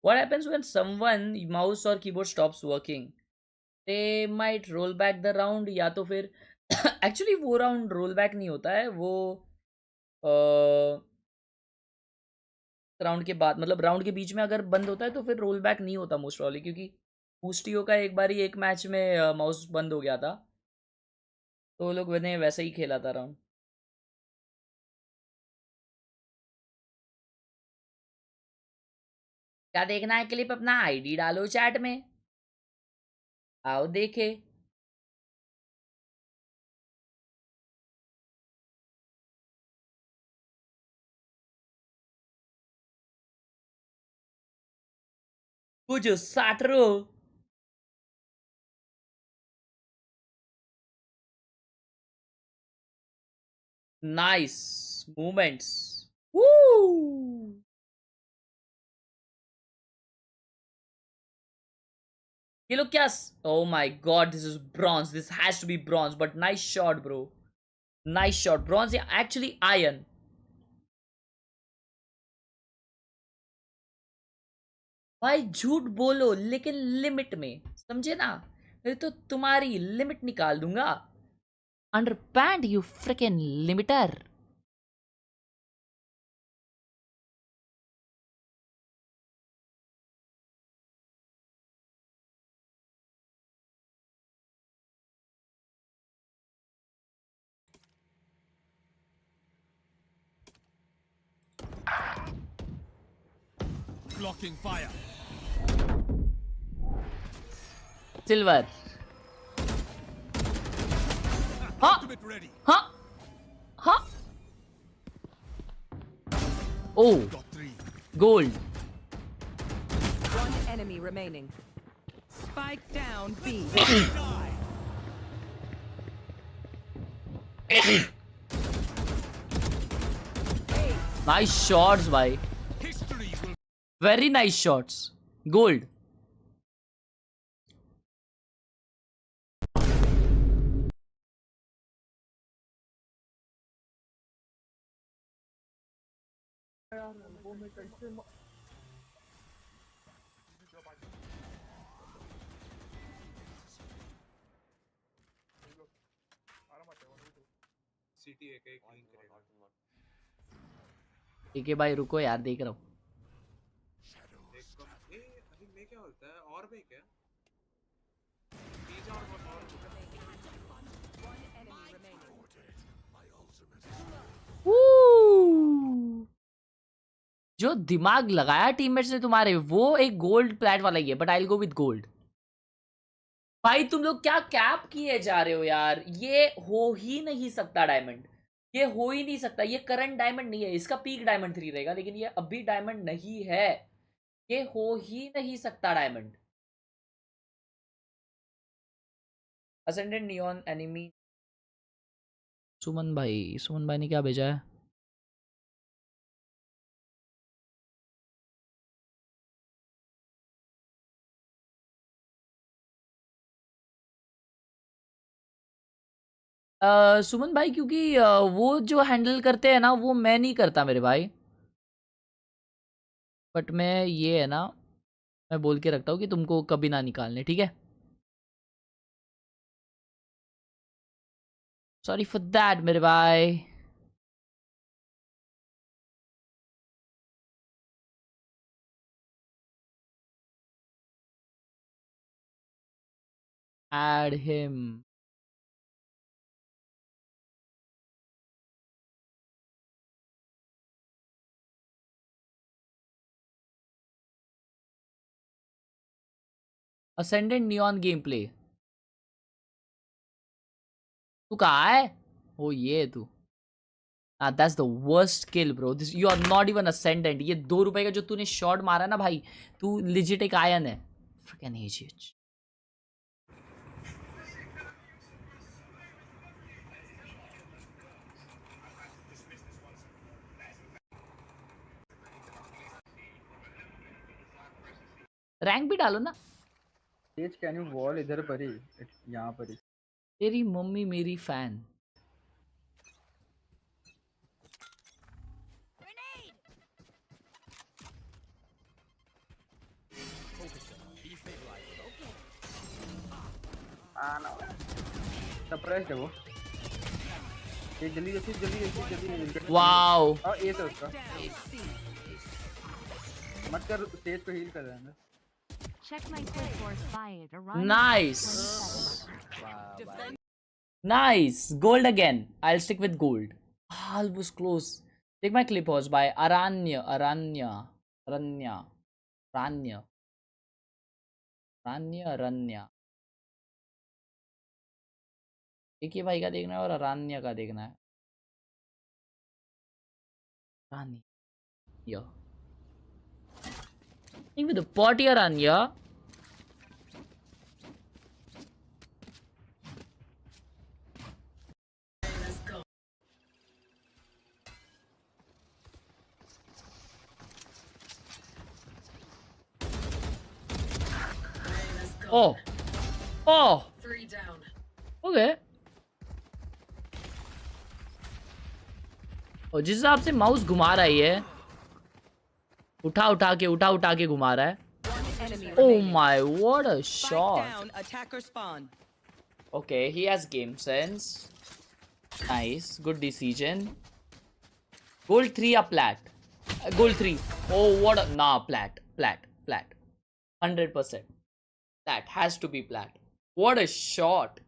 What happens when someone mouse और keyboard stops working? They might roll back the round या तो फिर actually वो round roll back नहीं होता है वो राउंड के बाद मतलब राउंड के बीच में अगर बंद होता है तो फिर रोल बैक नहीं होता मोस्ट प्रॉब्ली क्योंकि मूस्टियो का एक बार ही एक मैच में माउस बंद हो गया था तो लोग ने वैसे ही खेला था राउंड। क्या देखना है क्लिप अपना आईडी डालो चैट में आओ देखे। कुछ साटरो नाइस मूवमेंट्स ये लोग क्या oh my god this is bronze this has to be bronze but nice shot bro nice shot bronze या actually iron भाई झूठ बोलो लेकिन लिमिट में समझे ना नहीं तो तुम्हारी लिमिट निकाल दूंगा अंडरपैंड you freaking limiter. Blocking fire. Silver. Huh? Huh? Huh? Oh. Gold. One enemy remaining. Spike down B. Nice shots, bhai. Very nice shots. Gold. ठीक है भाई रुको यार देख रहा हूँ। क्या होता है और भी क्या जो दिमाग लगाया टीममेट्स ने तुम्हारे वो एक गोल्ड प्लेट वाला ही है but I will go with gold. भाई तुम लोग क्या कैप किए जा रहे हो यार ये हो ही नहीं सकता डायमंड ये हो ही नहीं सकता ये करंट डायमंड नहीं है इसका पीक डायमंड 3 रहेगा लेकिन ये अभी डायमंड नहीं है ये हो ही नहीं सकता डायमंड। असेंडेंट नियॉन एनिमी सुमन भाई ने क्या भेजा है सुमन भाई क्योंकि वो जो हैंडल करते हैं ना वो मैं नहीं करता मेरे भाई बट मैं ये है ना मैं बोल के रखता हूँ कि तुमको कभी ना निकालने ठीक है। सॉरी फॉर दैट मेरे भाई। Add him. Ascendant Neon gameplay. तू कहाँ है? ओ ये तू। That's the worst kill, bro. This you are not even ascendant. ये 2 रुपए का जो तूने शॉट मारा ना भाई, तू legit एक आयन है. Freaking idiot. रैंक भी डालो ना। स्टेज कैन यू वॉल इधर पर ही यहाँ पर ही। तेरी मम्मी मेरी फैन। सरप्राइज है वो ये जल्दी वाओ और ये तो उसका मत कर स्टेज को हील कर रहा है Nice. Nice. Gold again. I'll stick with gold. Ah, I was close. Take my clip horse by Aranya. एक ही भाई का देखना है और अरण्य का देखना है. Aranya. Yeah. With the potty Aranya. Oh. Oh. 3 down. Okay. और जिस हिसाब से माउस घुमा रहा है ये उठा के घुमा रहा है. Oh my, what a shot. Okay, he has game sense. Nice, good decision. Gold 3 or plat? Gold 3. Oh, what a... Nah, plat. 100%. That has to be plat. What a shot.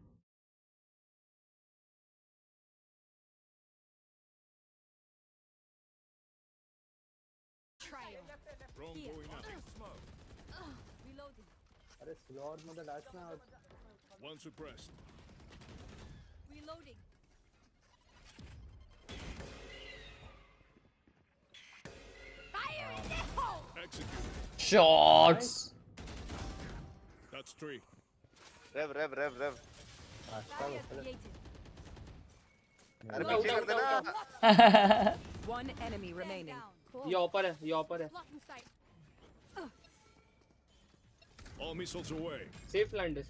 अरे स्लॉट मध्ये last ना One suppressed. Reloading. Fire in the hole. Execute. Shots. That's 3. Rev. अरे पीछे कर देना. One enemy remaining. ये ऊपर है All missiles away. Safe land है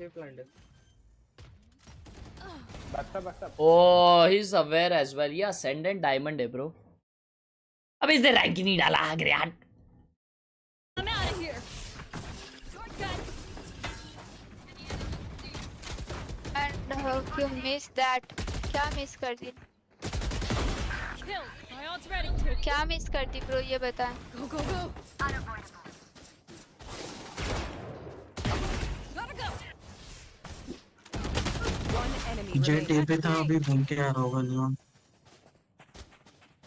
backup Oh, he's aware as well. Yeah, ascendant diamond है bro. अब इसने रैंक ही नहीं डाला आगे यार. I'm out of here. And you missed that. क्या मिस कर दी? Kill. My ult's ready. क्या मिस कर दी ब्रो ये बता. Go. Gotta go. One enemy jet remaining. पे था अभी घूम के आ रहा होगा लियोन.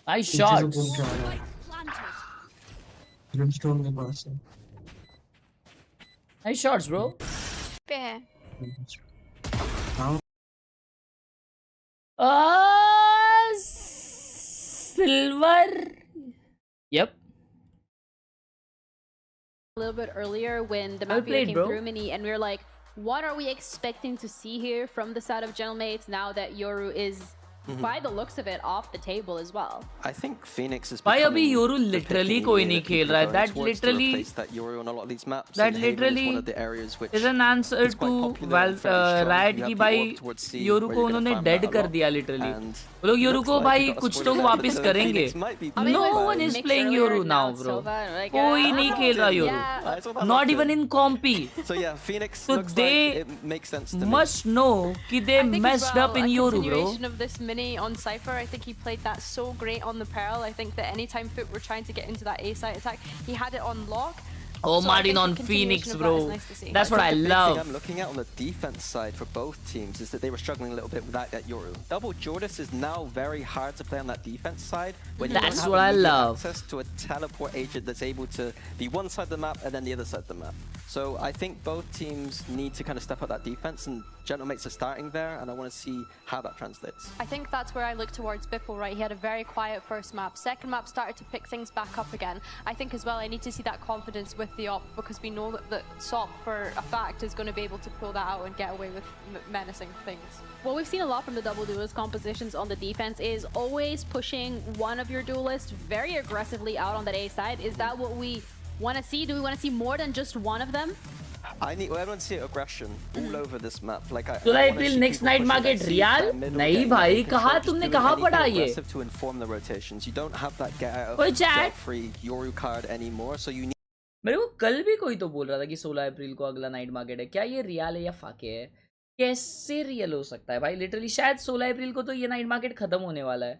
Nice shots. घूम के आ रहा है. ब्रिमस्टोन के पास है. Nice shots, bro. पे है. हाँ. Silver. Yep. A little bit earlier when the map came through Mini, and we were like, what are we expecting to see here from the side of Gentlemates now that Yoru is, by the looks of it, off the table as well? I think Phoenix is. भाई अभी Yoru literally कोई नहीं खेल रहा है. That literally is an answer to Riot की भाई Yoru को उन्होंने dead कर दिया literally. वो लोग Yoru को भाई कुछ तो वापस करेंगे. No one is playing Yoru now, bro. कोई नहीं खेल रहा Yoru. Not even in compy. So yeah, Phoenix. So they must know कि they messed up in Yoru, bro. Mini on Cypher, I think he played that so great on the Pearl. I think that anytime FUT were trying to get into that A site attack, he had it on lock. Oh, so Martin on Phoenix, bro. That's what I love. The thing I'm looking at on the defense side for both teams is that they were struggling a little bit with that at Yoru. Double Jordis is now very hard to play on that defense side when you don't have access to a teleport agent that's able to be one side of the map and then the other side of the map. So I think both teams need to kind of step up that defense, and Gentlemates are starting there, and I want to see how that translates. I think that's where I look towards Bipple, right? He had a very quiet first map. Second map started to pick things back up again. I think as well I need to see that confidence with the op, because we know that SOP for a fact is going to be able to pull that out and get away with menacing things. What we've seen a lot from the double duelist compositions on the defense is always pushing one of your duelists very aggressively out on that A side. Is that what we want to see? Do we want to see more than just one of them? I want to see aggression all over this map. Like I April next night market Real? नहीं भाई कहाँ तुमने कहाँ पढ़ा ये? To inform the rotations, you don't have that get out of jail free Yoru card anymore, so you need. मेरे को कल भी कोई तो बोल रहा था कि 16 अप्रैल को अगला नाइट मार्केट है. क्या ये रियल है या फाके है? कैसे रियल हो सकता है भाई? लिटरली शायद 16 अप्रैल को तो ये नाइट मार्केट खत्म होने वाला है.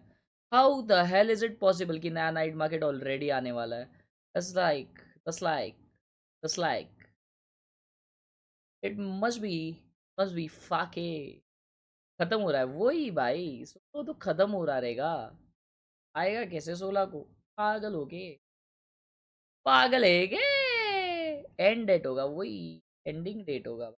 How the hell is it possible कि नया नाइट मार्केट ऑलरेडी आने वाला है? That's like it must be fucking खत्म हो रहा है वही भाई. तो खत्म हो रहा रहेगा. आएगा कैसे 16 को? पागल हो गए. पागल है के? एंड डेट होगा वही. एंडिंग डेट होगा.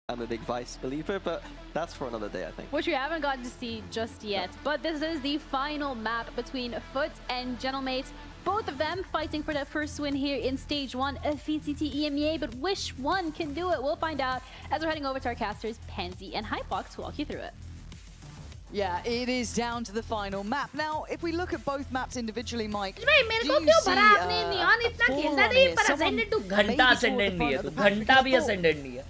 I'm a big Vice believer, but that's for another day, I think. Which we haven't gotten to see just yet. But this is the final map between FUT and Gentlemate. Both of them fighting for that first win here in Stage 1 of VCT EMEA. But which one can do it? We'll find out as we're heading over to our casters, Pansy and Hypox, to walk you through it. Yeah, it is down to the final map. Now, if we look at both maps individually, Mike, do भाई मेरे को क्यों भरा आपने neon इतना खेलता नहीं पर ascended to घंटा ascended नहीं है. तो घंटा भी ascended नहीं है.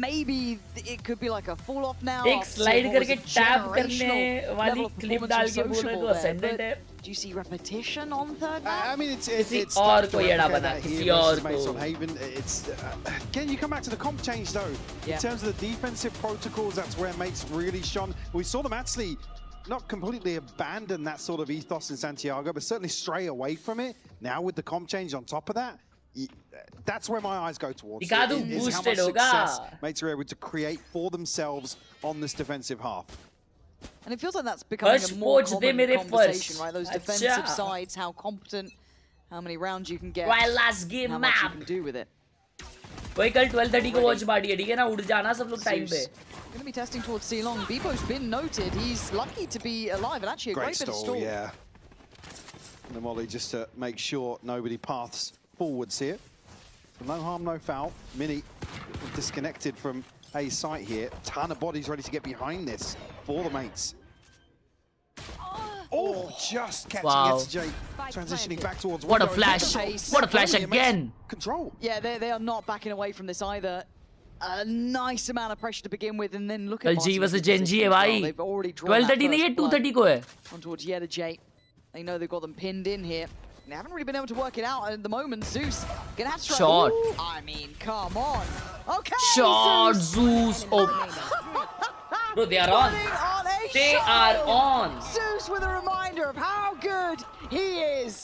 Maybe it could be like a fall off now. एक slide करके tap करने वाली clip डाल के बोल रहे तो ascended है. Do you see repetition on third map? I mean, it's और कोई एड़ा बना किसी और को. on Haven. It's again, you come back to the comp change though. Yeah. In terms of the defensive protocols, that's where mates really shone. We saw them actually not completely abandon that sort of ethos in Santiago, but certainly stray away from it. Now with the comp change on top of that, that's where my eyes go towards. Is how much success mates are able to create for themselves on this defensive half. And it feels like that's becoming a more common conversation, right? Those defensive sides, how competent, how many rounds you can get, last game how much you can do with it. वही कल 12:30 को watch party है ठीक है ना. उड़ जाना सब लोग टाइम पे. Going to be testing towards C-Long. Beebo's been noted. He's lucky to be alive, and actually a great bit of stall. Yeah. And the Molly just to make sure nobody paths forwards here. So no harm, no foul. Mini disconnected from A's site here. Ton of bodies ready to get behind this for the mates. Oh, just catching SJ. Transitioning back towards what a flash. What a flash again. Control. Yeah, they are not backing away from this either. A nice amount of pressure to begin with, and then look at G versus Genji है भाई. 12:30 नहीं है 2:30 को है. On towards Yeta J. They know they've got them pinned in here. They haven't really been able to work it out at the moment. Zeus gonna have to try. Shot. Ooh, I mean, come on. Okay. Shot Zeus. Oh. Bro, they are on. They are on. Zeus with a reminder of how good he is.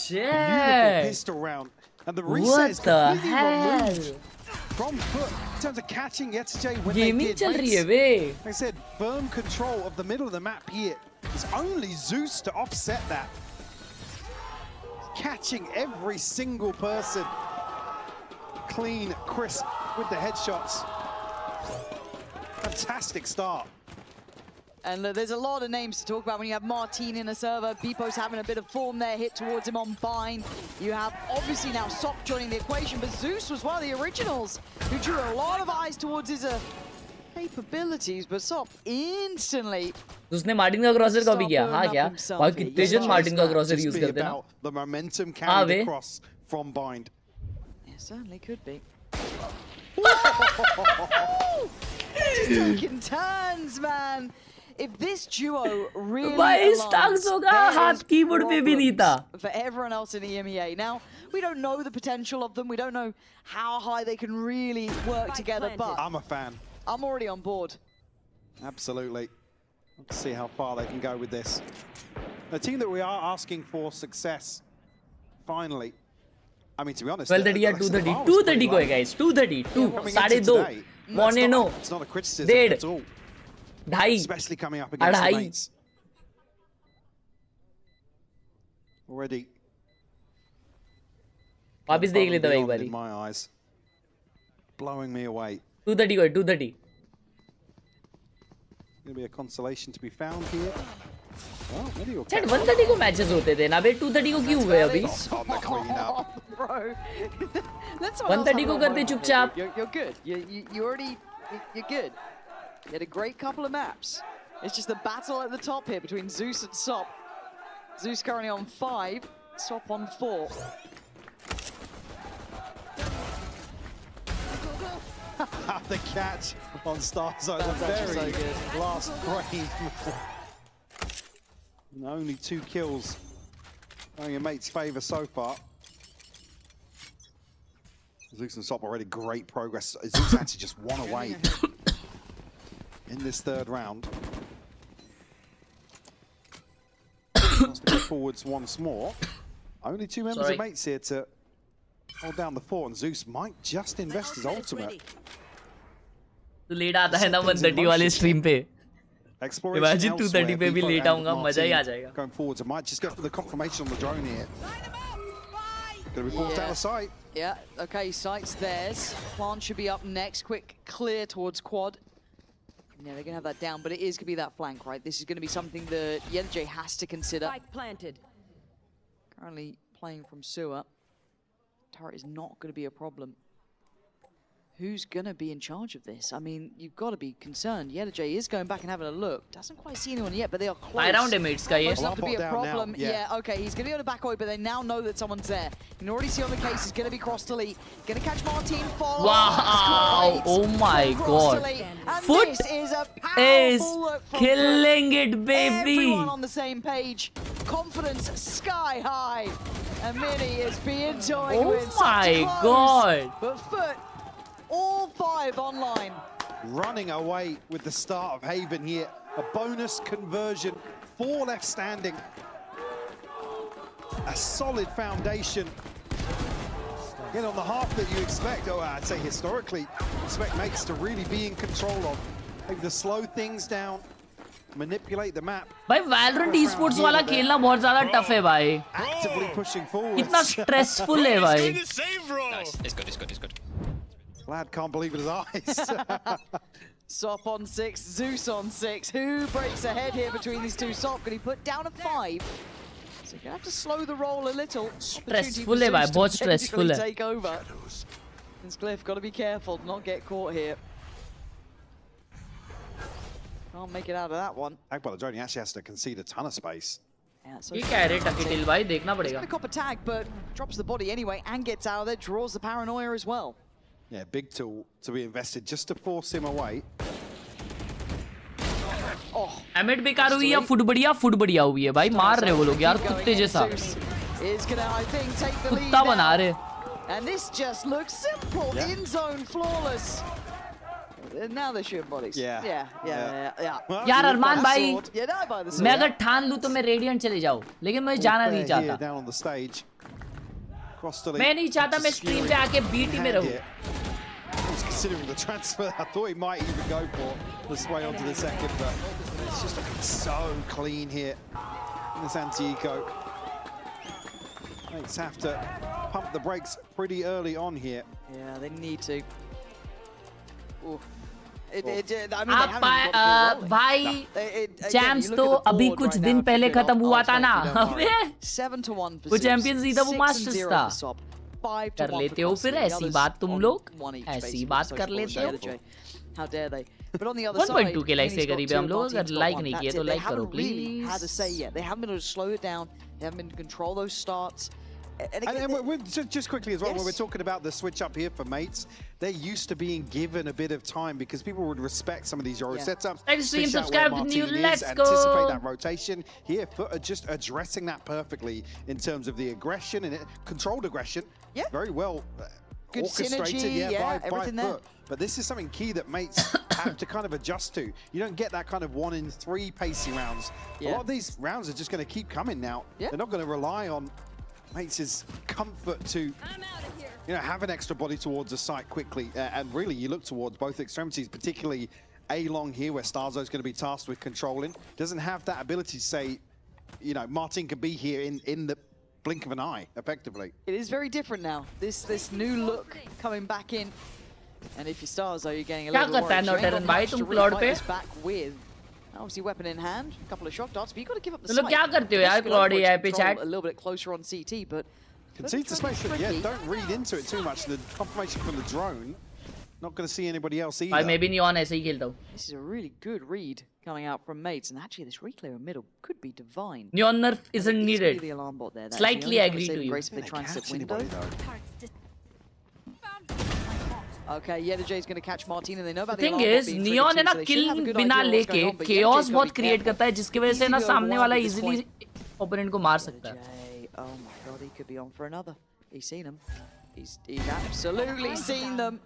Shit. Beautiful pistol round. And the reset is completely removed from FUT in terms of catching YetSJ when they did. Like I said, firm control of the middle of the map here. It's only Zeus to offset that. Catching every single person. Clean, crisp with the headshots. Fantastic start. And there's a lot of names to talk about when you have Martin in a server. Beepo's having a bit of form there, hit towards him on bind. You have obviously now Sop joining the equation, but Zeus was one of the originals who drew a lot of eyes towards his capabilities, but Sop instantly. उसने Martin का क्रॉसर copy किया. हाँ क्या? भाई कितने जन Martin का क्रॉसर use करते हैं ना? The momentum carried across from bind. Yeah, certainly could be. Just taking turns, man. If this duo really aligns, for everyone else in EMEA. Now, we don't know the potential of them. We don't know how high they can really work together, but I'm a fan. I'm already on board. Absolutely. Let's see how far they can go with this. A team that we are asking for success, finally. I mean, to be honest, 12:30 या 2:30 2:30 को है guys. 2:30 2 2:30 morning no. It's not a criticism at all. 2:30 especially coming up against the mates. Already. वापस देख लेता हूँ एक बारी. My eyes blowing me away. 2:30 को है 2:30. Gonna be a consolation to be found here. Well, maybe you'll. 1:30 को matches होते थे ना बे. 2:30 को क्यों हुए अभी? Bro, that's 1:30 को करते चुपचाप. You're good. You're good. You had a great couple of maps. It's just the battle at the top here between Zeus and Sop. Zeus currently on 5, Sop on 4. The catch on Starzone, the very last frame. And only 2 kills going in mate's favour so far. Zeus and Sop already great progress. Zeus actually just one away in this third round. Wants to go forwards once more. Only two members of Mates here to hold down the fort, and Zeus might just invest his ultimate. तो late आता है ना 130 वाले stream पे. Imagine 230 पे भी late आऊंगा, मजा ही आ जाएगा. Going forwards, it might just get the confirmation on the drone here. Gonna be forced out of sight. Yeah, okay, sight's theirs. Plant should be up next. Quick clear towards quad. Yeah, they're gonna have that down, but it is gonna be that flank, right? This is gonna be something that Yenj has to consider. Spike planted. Currently playing from sewer. Turret is not gonna be a problem. Who's going to be in charge of this? I mean, you've got to be concerned. Yenj is going back and having a look. Doesn't quite see anyone yet, but they are close. Around him, it's Close enough to be a problem. Yeah, okay, he's going to be able to back away, but they now know that someone's there. You can already see on the case, he's going to be cross to Lee. Going to catch Martin. Follow. Wow! Oh my god. FUT is killing it, baby. Everyone on the same page. Confidence sky high. And Mini is being joined with Oh my god. But FUT, all 5 online. Running away with the start of Haven here. A bonus conversion, 4 left standing. A solid foundation. Again, on the half that you expect, I'd say historically, expect Mates to really be in control of. Maybe to slow things down, manipulate the map. भाई Valorant esports वाला खेलना बहुत ज़्यादा tough है भाई. Actively pushing forward. इतना stressful है भाई. Nice, it's good. Lad can't believe his eyes. Sop on 6, Zeus on 6. Who breaks ahead here between these two? Sop, can he put down a 5? So you're gonna have to slow the roll a little. Stressful है भाई, बहुत stressful है. Take over. Since Cliff, got to be careful, not get caught here. Can't make it out of that one. Akbar Johnny actually has to concede a ton of space. Yeah, so ये क्या है रे टकीटिल भाई, देखना he's पड़ेगा. gonna cop a tag, but drops the body anyway and gets out of there, draws the paranoia as well. Yeah, big tool to be invested just to force him away. Oh, emit बेकार हुई या foot बढ़िया हुई है भाई. मार रहे वो लोग यार कुत्ते जैसा. कुत्ता बना रहे. And this just looks simple. Yeah. In zone flawless. Now they're shooting bodies. Yeah. यार अरमान भाई, मैं अगर ठान लूँ तो मैं रेडियंट चले जाऊँ, लेकिन मैं जाना नहीं चाहता. मैं नहीं चाहता मैं स्ट्रीम पे आके बीटी में रहूँ. Considering the transfer, I thought he might even go for the sway onto the second, but it's just looking so clean here in this anti-eco. Mates have to pump the brakes pretty early on here. Yeah, they need to. Ooh. भाई champs तो अभी कुछ दिन पहले खत्म हुआ था ना. वो चैंपियंस नहीं था, वो मास्टर्स था. कर लेते हो फिर ऐसी बात तुम लोग, ऐसी बात कर लेते हो. 1.2 के लाइक से करीब हम लोग. अगर लाइक नहीं किए तो लाइक करो please. And just quickly as well, when we're talking about the switch up here for Mates, they're used to being given a bit of time because people would respect some of these Euro setups. Extreme subscribe to new, let's go. Anticipate that rotation. Here, FUT are just addressing that perfectly in terms of the aggression and controlled aggression. Yeah. Very well good orchestrated, synergy, by everything there. FUT. But this is something key that Mates have to kind of adjust to. You don't get that kind of 1 in 3 pacey rounds. A lot of these rounds are just going to keep coming now. They're not going to rely on Mates' comfort to have an extra body towards the site quickly, and really you look towards both extremities, particularly A-Long here where Starzo's going to be tasked with controlling. Doesn't have that ability to say, Martin can be here in the blink of an eye, effectively. It is very different now. This new look coming back in, and if you're Starzo, you're getting a little worried. You ain't got much to really fight this back with. Obviously, weapon in hand, a couple of shock darts, but you got to give up the sight. क्या करते हो यार Claude है पे chat? A little bit closer on CT, but concede the space. Don't read into it too much. The confirmation from the drone, not going to see anybody else either. भाई मैं भी Neon ऐसे ही खेलता हूँ. This is a really good read coming out from Mates, and actually this reclear in middle could be divine. Neon nerf isn't needed. The alarm bot there. Slightly agree to you. If they try and slip window. Okay, Yenj is going to catch Martin, and they know about the thing is, Neon है ना kill बिना लेके chaos बहुत create करता है, जिसकी वजह से ना सामने वाला easily opponent को मार सकता है. Oh my god, he could be on for another. He's seen him. He's absolutely seen them.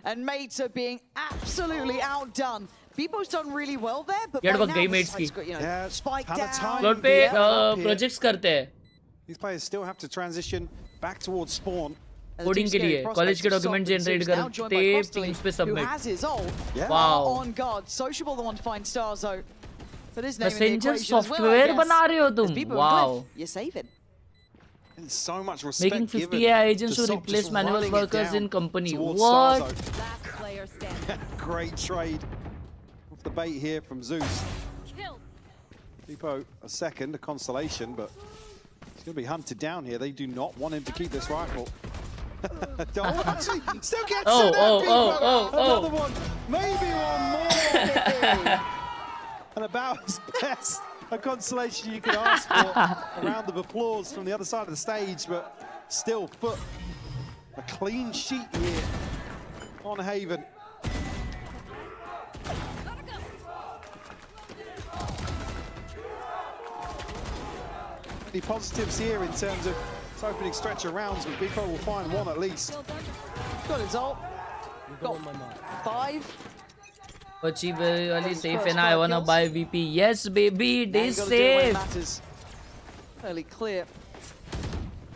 And mates are being absolutely outdone. Beepo's done really well there, but Get by work now game the mates side's ki. got, you know, Yeah, spike ton of down. time. Float पे projects करते हैं. These players still have to transition back towards spawn. Coding के लिए college के document generate करते teams पे submit. Who has his ult? Yeah. Wow. On guard. Sociable the one to find stars though. So this name Messenger software बना रहे हो तुम. Wow. You're saving. And so much respect Making 50 given AI agents to to Sok replace just manual running it workers down in company. towards What? Starzo. Last player standing. Great trade off the bait here from Zeus. Kill. Beepo a second, a consolation, but he's going to be hunted down here. They do not want him to keep this rifle. Oh, actually, still gets another one, maybe one more. And about as best a consolation you could ask for. A round of applause from the other side of the stage, but still FUT a clean sheet here on Haven. Any positives here in terms of its opening stretch of rounds, but Beepo will find one at least. Got his ult. Got 5. Kochi Ali safe and I wanna buy VP. Yes, baby, it is safe. Fairly clear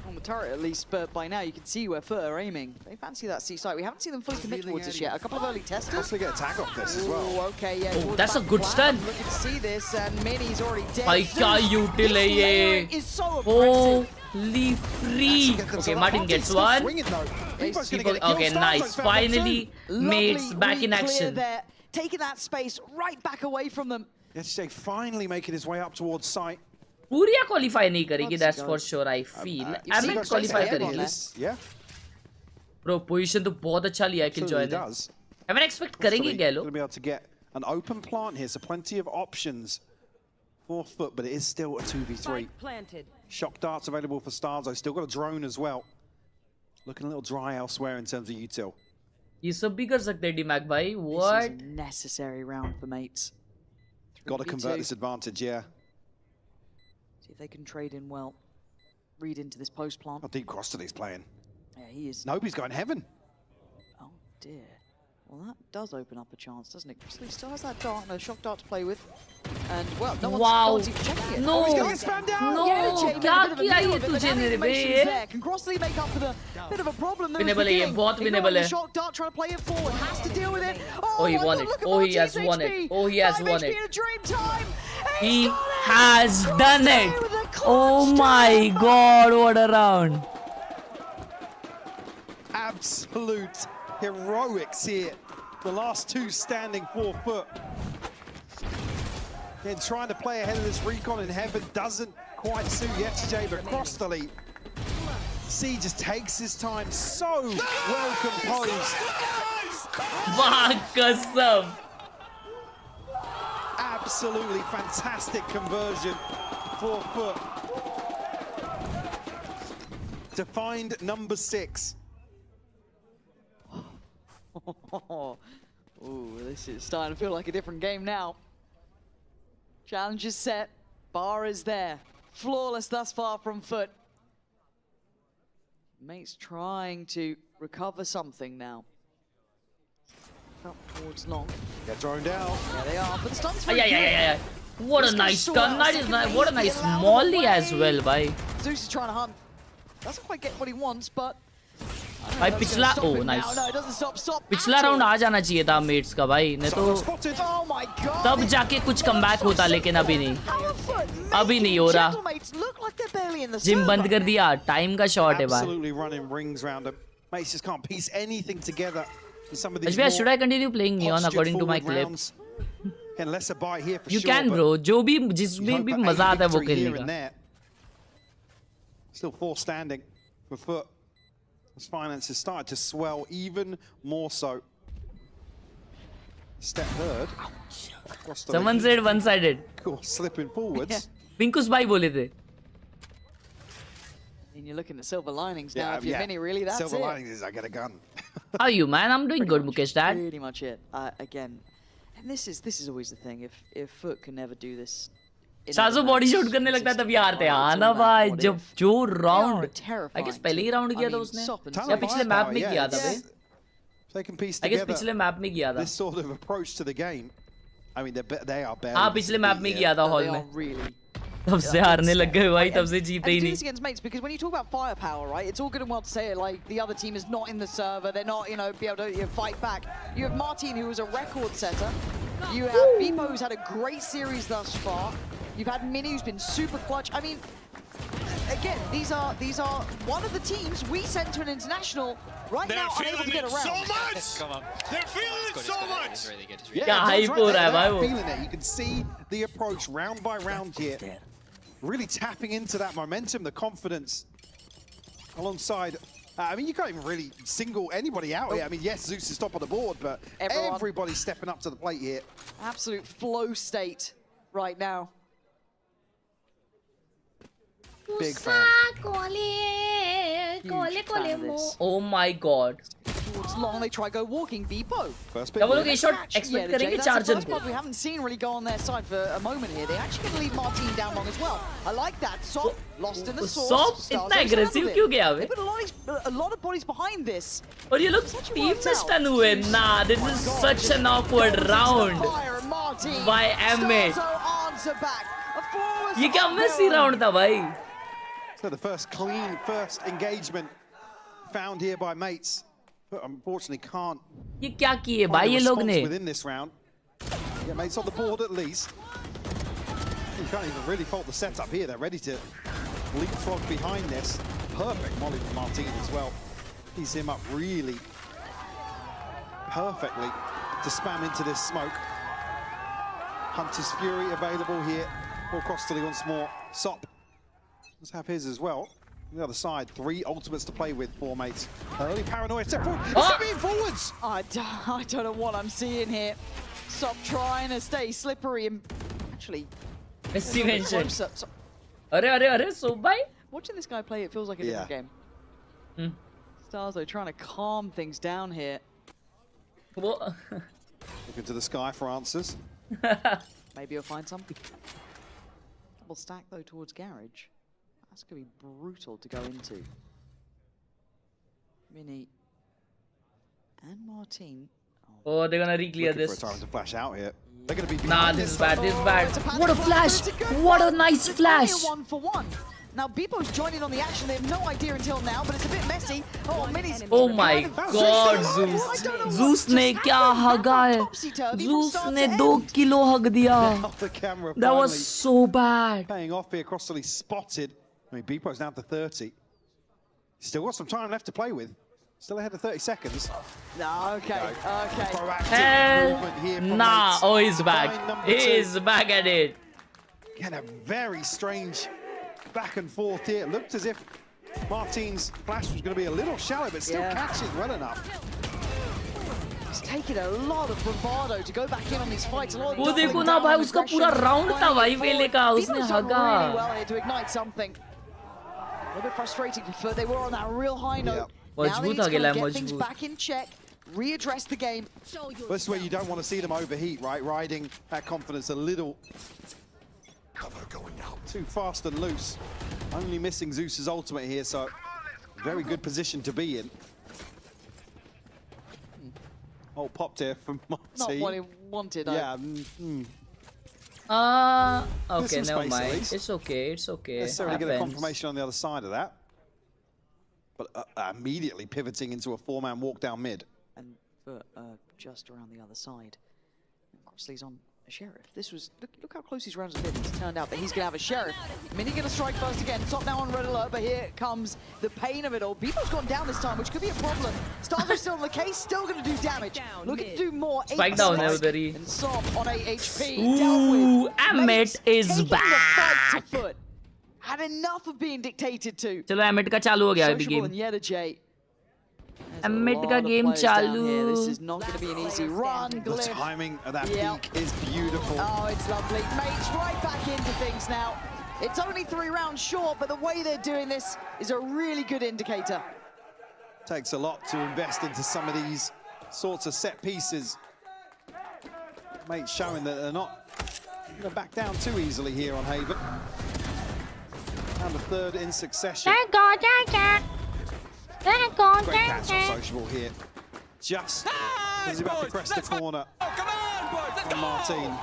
on the turret at least, but by now you can see where FUT are aiming. They fancy that C site. We haven't seen them fully commit towards us yet. A couple of early testers. Possibly get a tag off this as well. Ooh, okay, yeah. Oh, that's a good stun. Looking to see this, and Mini's already dead. Bhai kya util hai ye. Is so aggressive. Holy free. Okay, Martin gets one. Okay, nice. Finally, mates back in action. There, taking that space right back away from them. Yesterday finally making his way up towards site. Puriya qualify नहीं करेगी, that's for sure. I feel. Amit qualify करेगी. Yeah. Bro, position तो बहुत अच्छा लिया है Killjoy ने. I mean, expect करेंगे क्या लोग? Going to be able to get an open plant here, so plenty of options for FUT, but it is still a 2v3. Planted. Shock darts available for Starzo. Still got a drone as well. Looking a little dry elsewhere in terms of util. ये सब भी कर सकते हैं D-Mac भाई. What? This is a necessary round for mates. Got to convert this advantage, yeah. See if they can trade in well. Read into this post plant. How deep Crosston he's playing. Yeah, he is. Nobody's going heaven. Oh dear. Well, that does open up a chance, doesn't it? Grizzly still has that dart and a shock dart to play with. And, well, no one's even checking it. No! Oh, he's going to spam down! No! Yeah, क्या किया ये तुझे मेरे बे? Can Crossley make up for the bit of a problem? Winnable है ये, बहुत winnable है. Shock dart trying to play it forward, has to deal with it. Oh, he won it. Oh, he has won it. Oh, he has won it. He has done it. Oh my God! What a round! Absolute heroics here. The last two standing for FUT. Again, trying to play ahead of this recon in heaven doesn't quite suit Yesterday, but across the lead. C just takes his time, so well composed. Kasam. Absolutely fantastic conversion for FUT. To find number 6. Ooh, this is starting to feel like a different game now. Challenge is set. Bar is there. Flawless thus far from FUT. Mate's trying to recover something now. Up towards long. Get thrown down. There they are. But the stun's Yeah. What a nice stun. That is nice. What a nice molly as well, bhai. Zeus is trying to hunt. Doesn't quite get what he wants, but भाई पिछला nice पिछला round आ जाना चाहिए था mats का भाई नहीं तो तब जाके कुछ कमबैक होता लेकिन अभी नहीं हो रहा जिम बंद कर दिया टाइम का शॉट है भाई should I continue playing Neon according to my clip you can bro जो भी जिसमें भी मजा आता है वो खेलने का still 4 standing for FUT. As finances started to swell even more so. Step third. Someone said one-sided. Cool, slipping forwards. Pinkus bhai bole the. And you're looking at silver linings now. If you're Mini, really, that's silver it. linings is I get a gun. How are you, man? I'm doing good, Mukesh Dad. Pretty much it. Again, and this is always the thing. If FUT can never do this शाजो body shot करने लगता है तभी हारते हैं। हाँ ना भाई, जब जो राउंड आई गेस पहले ही राउंड किया था उसने या पिछले मैप में किया था भाई। आई गेस पिछले मैप में किया था। This sort of approach to the game. I mean, they are barely. हाँ पिछले मैप में किया था हॉल में। तब से हारने लग गए भाई, तब से जीते ही नहीं। Against mates, because when you talk about firepower, right, it's all good and well to say it like the other team is not in the server, they're not, be able to fight back. You have Martin, who was a record setter. You have Beepo, who's had a great series thus far. You've had Mini, who's been super clutch. I mean, again, these are one of the teams we sent to an international right now, unable to get around. So much. Come on. They're feeling it so much. Yeah, hype हो रहा है भाई वो. Feeling it. You can see the approach round by round here. Really tapping into that momentum, the confidence alongside. I mean, you can't even really single anybody out here. I mean, yes, Zeus is top of the board, but everybody's stepping up to the plate here. Absolute flow state right now. Big fan. Oh my god. Towards long, they try go walking. Beepo. First क्या वो लोग ये shot expect करेंगे charger को? We haven't seen really go on their side for a moment here. They actually going to leave Martin down long as well. I like that. Sop lost in the source. Sop इतना aggressive क्यों गया वे? They put a lot of bodies behind this. और ये लोग team में stun हुए. Nah, this is such an awkward round by Emmet. ये क्या messy round था भाई? So the first clean engagement found here by mates, but unfortunately can't. ये क्या किए भाई ये लोग ने? Within this round, yeah, mates on the board at least. You can't even really fault the setup here. They're ready to leapfrog behind this. Perfect molly from Martin as well. He's him up really perfectly to spam into this smoke. Hunter's Fury available here. Paul Costoli once more. Sop. Let's have his as well. On the other side, 3 ultimates to play with, 4 mates. Early paranoia, step forward, stepping forwards! I don't know what I'm seeing here. Sop trying to stay slippery and actually closer. अरे so bhai. Watching this guy play, it feels like a different game. Starzo trying to calm things down here. Looking to the sky for answers. Maybe you'll find something. Double stack though towards Garage. That's going to be brutal to go into. Mini and Martin. Oh, they're going to re-clear this. For a time to flash out here. They're going to be nah, this is bad, this is bad. What a flash! What a nice flash! 1-for-1. Now, Beepo's joining on the action. They have no idea until now, but it's a bit messy. Oh, Mini's... Oh my god, Zeus. Zeus ने क्या हगा है? Zeus ने 2 kilo हग दिया. That was so bad. Paying off here, Crossley spotted. I mean, Beepo's down to 30. Still got some time left to play with. Still ahead of 30 seconds. Okay. Hell nah. Oh, he's back. He's back at it. Again, a very strange back and forth here. It looked as if Martin's flash was going to be a little shallow, but still catches well enough. It's taken a lot of bravado to go back in on these fights. वो देखो ना भाई, उसका पूरा round था भाई वेले का, उसने हगा. Really well here to ignite something. A little bit frustrating for FUT. They were on that real high note. Now they need to get things back in check, readdress the game. This is where you don't want to see them overheat, right? Riding that confidence a little too fast and loose. Only missing Zeus's ultimate here, so very good position to be in. Oh, popped here from Marty. Not what he wanted. Yeah. Okay, never mind. It's okay. It's okay. Necessarily get a confirmation on the other side of that. But immediately pivoting into a 4-man walk down mid. And just around the other side. Crossley's on a Sheriff. This was, look how close these rounds have been. It's turned out that he's going to have a Sheriff. Mini going to strike first again. Top now on red alert, but here comes the pain of it all. Beepo's gone down this time, which could be a problem. Stars are still on the case, still going to do damage. Looking to do more. Spike down there, buddy. And Sop on 8 HP. Ooh, Emmet is back. Had enough of being dictated to. चलो Emmet का चालू हो गया अभी game. Emmet का game चालू. This is not going to be an easy run. The timing of that peak is beautiful. Oh, it's lovely. Mates right back into things now. It's only 3 rounds short, but the way they're doing this is a really good indicator. Takes a lot to invest into some of these sorts of set pieces. Mates showing that they're not Gonna back down too easily here on Haven. And the third in succession. Thank God. Great catch on Sociable here. Just as he about to press the corner. From Martin.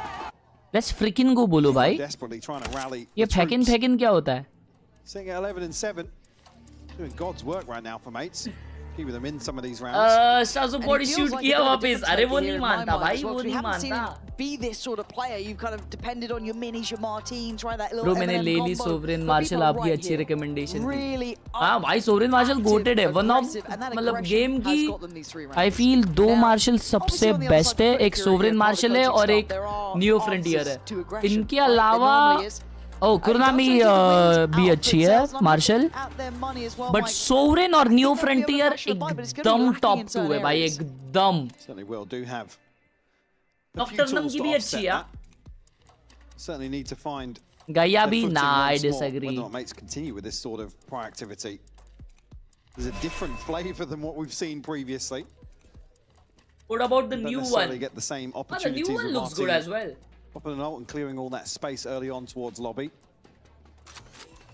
Let's freaking go बोलो भाई. Desperately trying to rally. ये फेकिन क्या होता है? Sitting at 11 and 7. Doing God's work right now for mates. Keeping them in some of these rounds. Stazo body shoot किया वापस. अरे वो नहीं मानता भाई, वो नहीं मानता. Be this sort of player, you've kind of depended on your minis, your Martins, try that little. Bro, मैंने ले ली सोवरेन मार्शल आपकी अच्छी रिकमेंडेशन थी. हाँ भाई सोवरेन मार्शल गोटेड है. वन ऑफ मतलब गेम की I feel दो मार्शल सबसे बेस्ट है. एक सोवरेन मार्शल है और एक न्यू फ्रंटियर है. इनके अलावा ओ कुरनामी भी अच्छी है मार्शल. बट सोवरेन और न्यू फ्रंटियर एकदम टॉप 2 है भाई, एकदम. Nocturnum की भी अच्छी है. Certainly need to find Gaia भी nah, I disagree. Whether or not mates continue with this sort of proactivity. There's a different flavor than what we've seen previously. What about the Don't new necessarily one? get the same The opportunities. new one looks good as well. Popping an ult and clearing all that space early on towards lobby.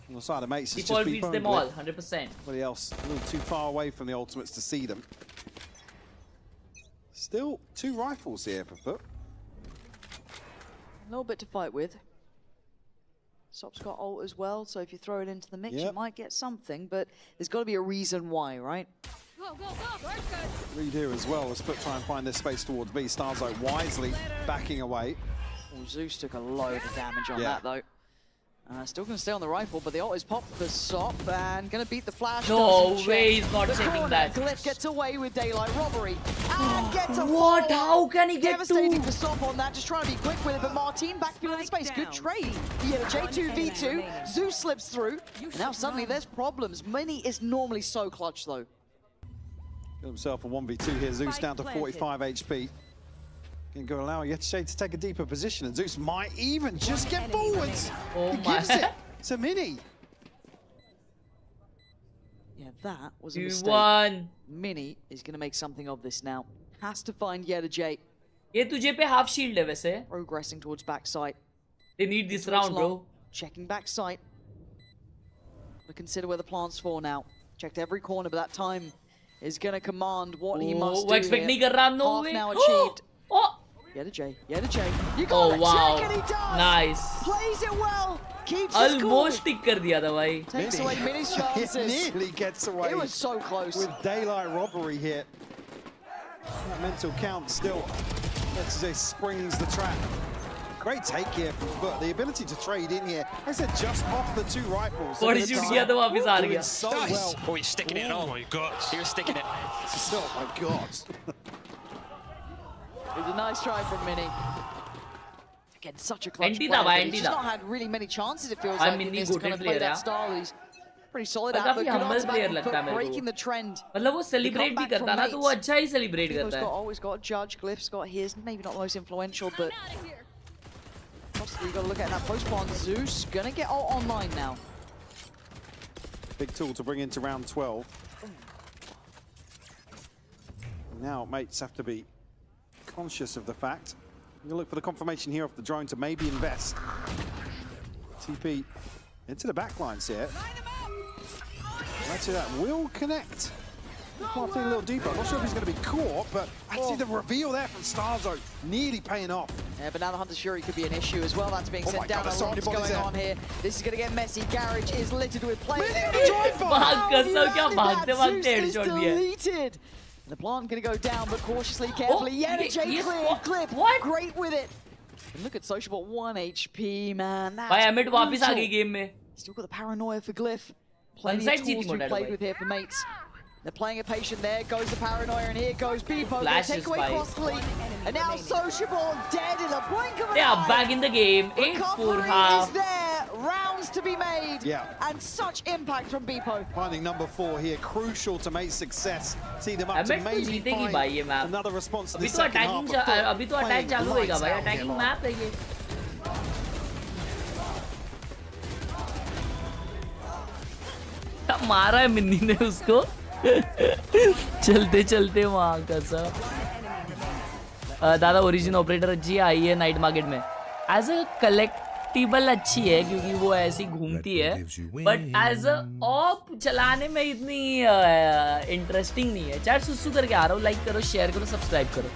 On the side of mates, it's Default just beats them all, 100%. Everybody else a little too far away from the ultimates to see them. Still 2 rifles here for FUT. A little bit to fight with. Sop's got ult as well, so if you throw it into the mix, you might get something, but there's got to be a reason why, right? Read here as well as FUT try and find this space towards B. Starzo wisely backing away. Oh, Zeus took a load of damage on that though. Still going to stay on the rifle, but the ult is popped for Sop and going to beat the flash. No way, he's not checking that. Glyph gets away with daylight robbery and gets a What? How can he get devastating for Sop on that? Just trying to be quick with it, but Martin back below the space. Good trade. Yeah, J2 V2. Zeus slips through, and now suddenly there's problems. Mini is normally so clutch though. Got himself a 1v2 here. Zeus down to 45 HP. Can go allow Yetishay to take a deeper position, and Zeus might even just get forwards. Oh he my. gives it to Mini. Yeah, that was a mistake. 2-1. Mini is going to make something of this now. Has to find Yetishay. ये तुझे पे half shield है वैसे. Progressing towards backside. They need this round, bro. Checking backside. But consider where the plants fall now. Checked every corner, but that time is going to command what he must do expect here. नहीं कर रहा, no Half way. now achieved. Oh. Yetishay. You got Oh the wow. check and he does. Nice. Plays it well. Keeps his cool. Almost tick कर दिया था भाई. Takes away Mini's chances. It nearly gets away. It was so close. With daylight robbery here. That mental count still. Yetishay springs the trap. Great take here from FUT. The ability to trade in here. I said just off the 2 rifles. Body shoot किया तो वापस आ गया. So well. Oh, he's sticking it. Oh my god. He was sticking it. Oh my god. It was a nice try from Mini. Again, such a clutch Anti player, था भाई, but he's anti just था. not had really many chances, it feels I'm like, in Mini this to kind of goated play player that है. style. He's pretty solid पर out, but काफी good humble answer back player from लगता है FUT, मेरे breaking को. the trend. मतलब वो celebrate भी करता ना, तो वो अच्छा ही celebrate He's करता है. always got a judge. Glyph's got his, maybe not the most influential, but possibly you got to look at that post spawn. Zeus gonna get ult online now. Big tool to bring into round 12. Now mates have to be conscious of the fact. You'll look for the confirmation here off the drone to maybe invest. TP into the backlines here. Actually, that will connect. Martin a little deeper. I'm not sure if he's going to be caught, but actually the reveal there from Starzo nearly paying off. Yeah, but now the Hunter's Fury could be an issue as well. That's being sent down. God, A lot's going there. on here. This is going to get messy. Garage is littered with players. भाग कसम क्या भागते भागते Zeus is headshot दिया. deleted. The plant going to go down, but cautiously, carefully. Yetishay yes, clear. Clip. What? Great with it. And look at Sociable, 1 HP, man. That's भाई Amit वापस आ brutal. गई game में. Still got the paranoia for Glyph. Plenty of tools to be played with here for mates. They're playing it patient. There goes the paranoia, and here goes Beepo. They take away cross the lead. And now Sociable dead in the blink of an They are eye. back in the game. 8-4 Recovery half. is there. Rounds to be made. Yeah. And such impact from Beepo. Finding number 4 here, crucial to make success. See them up to Amit तो maybe जीतेगी भाई ये find map. another response to अभी the तो second half. अभी तो attack चालू होएगा भाई. अटैकिंग मैप है ये. मारा है मिन्नी ने उसको. चलते चलते वहां का सब. दादा ओरिजिन ऑपरेटर अच्छी आई है नाइट मार्केट में. एज अ कलेक्टिबल अच्छी है क्योंकि वो ऐसी घूमती है, बट एज अ ऑप चलाने में इतनी इंटरेस्टिंग नहीं है। चैट सुसु करके आ रहा हूँ, लाइक करो, शेयर करो, सब्सक्राइब करो।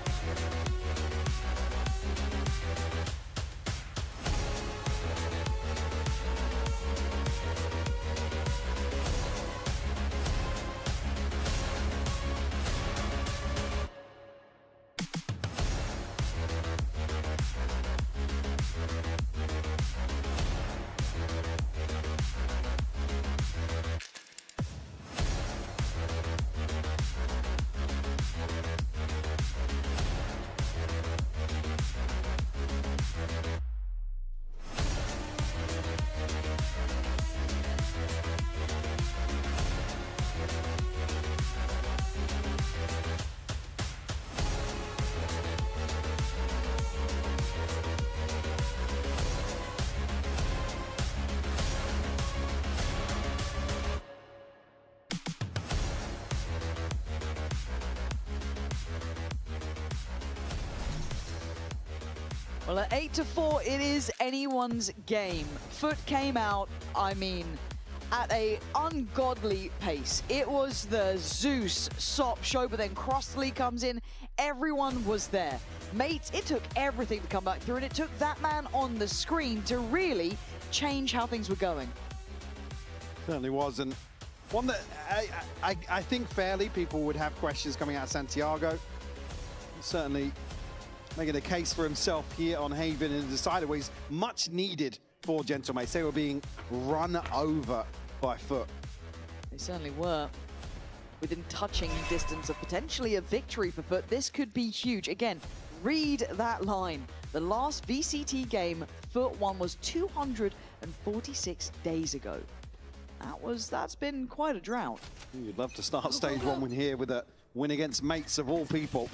Well, at 8-4, it is anyone's game. FUT came out, I mean, at a ungodly pace. It was the Zeus SOP show, but then Crossley comes in. Everyone was there. Mates, it took everything to come back through, and it took that man on the screen to really change how things were going. Certainly was, and one that I think fairly people would have questions coming out of Santiago. Certainly making a case for himself here on Haven in a decided way. He's much needed for Gentlemates. They were being run over by FUT. They certainly were. Within touching distance of potentially a victory for FUT, this could be huge. Again, read that line. The last VCT game FUT won was 246 days ago. That's been quite a drought. You'd love to start stage one win here with a win against Mates of all people.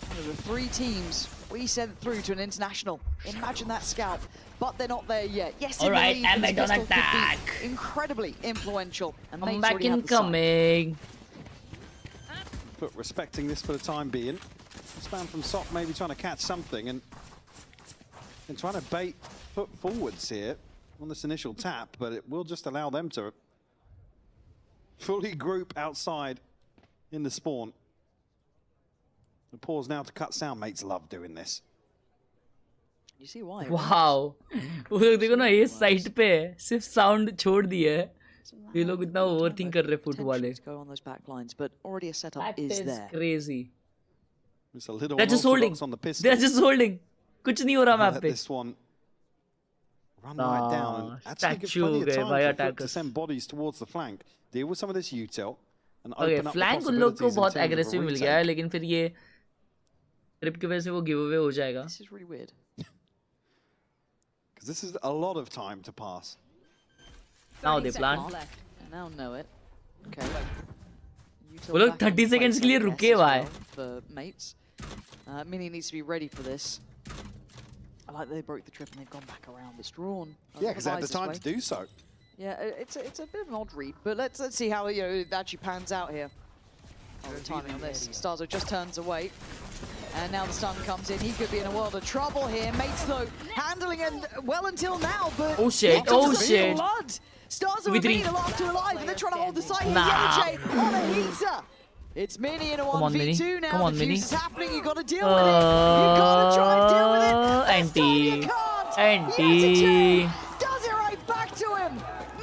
One of the 3 teams we sent through to an international. Imagine that scalp, but they're not there yet. Yes, all right, and Emmet on attack. Incredibly influential. And I'm back incoming. But respecting this for the time being. Spam from SOP maybe trying to catch something and trying to bait FUT forwards here on this initial tap, but it will just allow them to fully group outside in the spawn. The pause now to cut sound. Mates love doing this. You see why? Wow. वो लोग देखो ना ये site पे सिर्फ sound छोड़ दिया है. ये लोग इतना ओवरथिंक कर रहे फुट वाले. Go on those back lines, but already a setup is there. That is crazy. It's a little They're just holding. on the pistol. They're just holding. कुछ नहीं हो रहा मैप पे. This one run right down and actually gives plenty of time for FUT to send bodies towards the flank. Deal with some of this util and open up the flank उन लोग को बहुत aggressive मिल गया है, लेकिन फिर ये trip की वजह से वो गिव अवे हो जाएगा. This is really weird. Because this is a lot of time to pass. Now they plan. And now know it. Okay. वो लोग 30 seconds के लिए रुके हुआ है. For Mates. Mini needs to be ready for this. I like they broke the trip and they've gone back around. It's drawn. Yeah, because they had the time to do so. Yeah, it's a bit of an odd read, but let's see how it actually pans out here. Oh, the timing on this. Starzo just turns away. And now the stun comes in. He could be in a world of trouble here. Mates, though, handling it well until now, but... Oh, shit. Oh, shit. Blood. Starzo and Mini, the last 2 alive, and they're trying to hold the side. Yellowjay on a heater. It's Mini in a 1v2 now. Come on, the Mini. fuse is happening. You got to deal with it. You got to try and deal with it. Anti. Anti. Does it right back to him.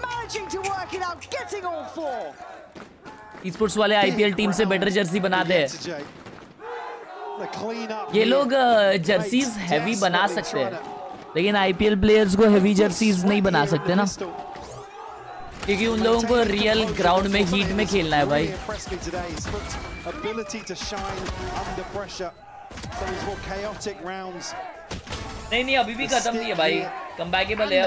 Managing to work it out. Getting all 4. Esports वाले IPL team से better Jersey बना दे. ये लोग jerseys heavy बना सकते हैं, लेकिन IPL players को हैवी जर्सीज नहीं बना सकते ना, क्योंकि उन लोगों को रियल ग्राउंड में हीट में खेलना है भाई. नहीं अभी भी खत्म नहीं है भाई, कमबैकेबल है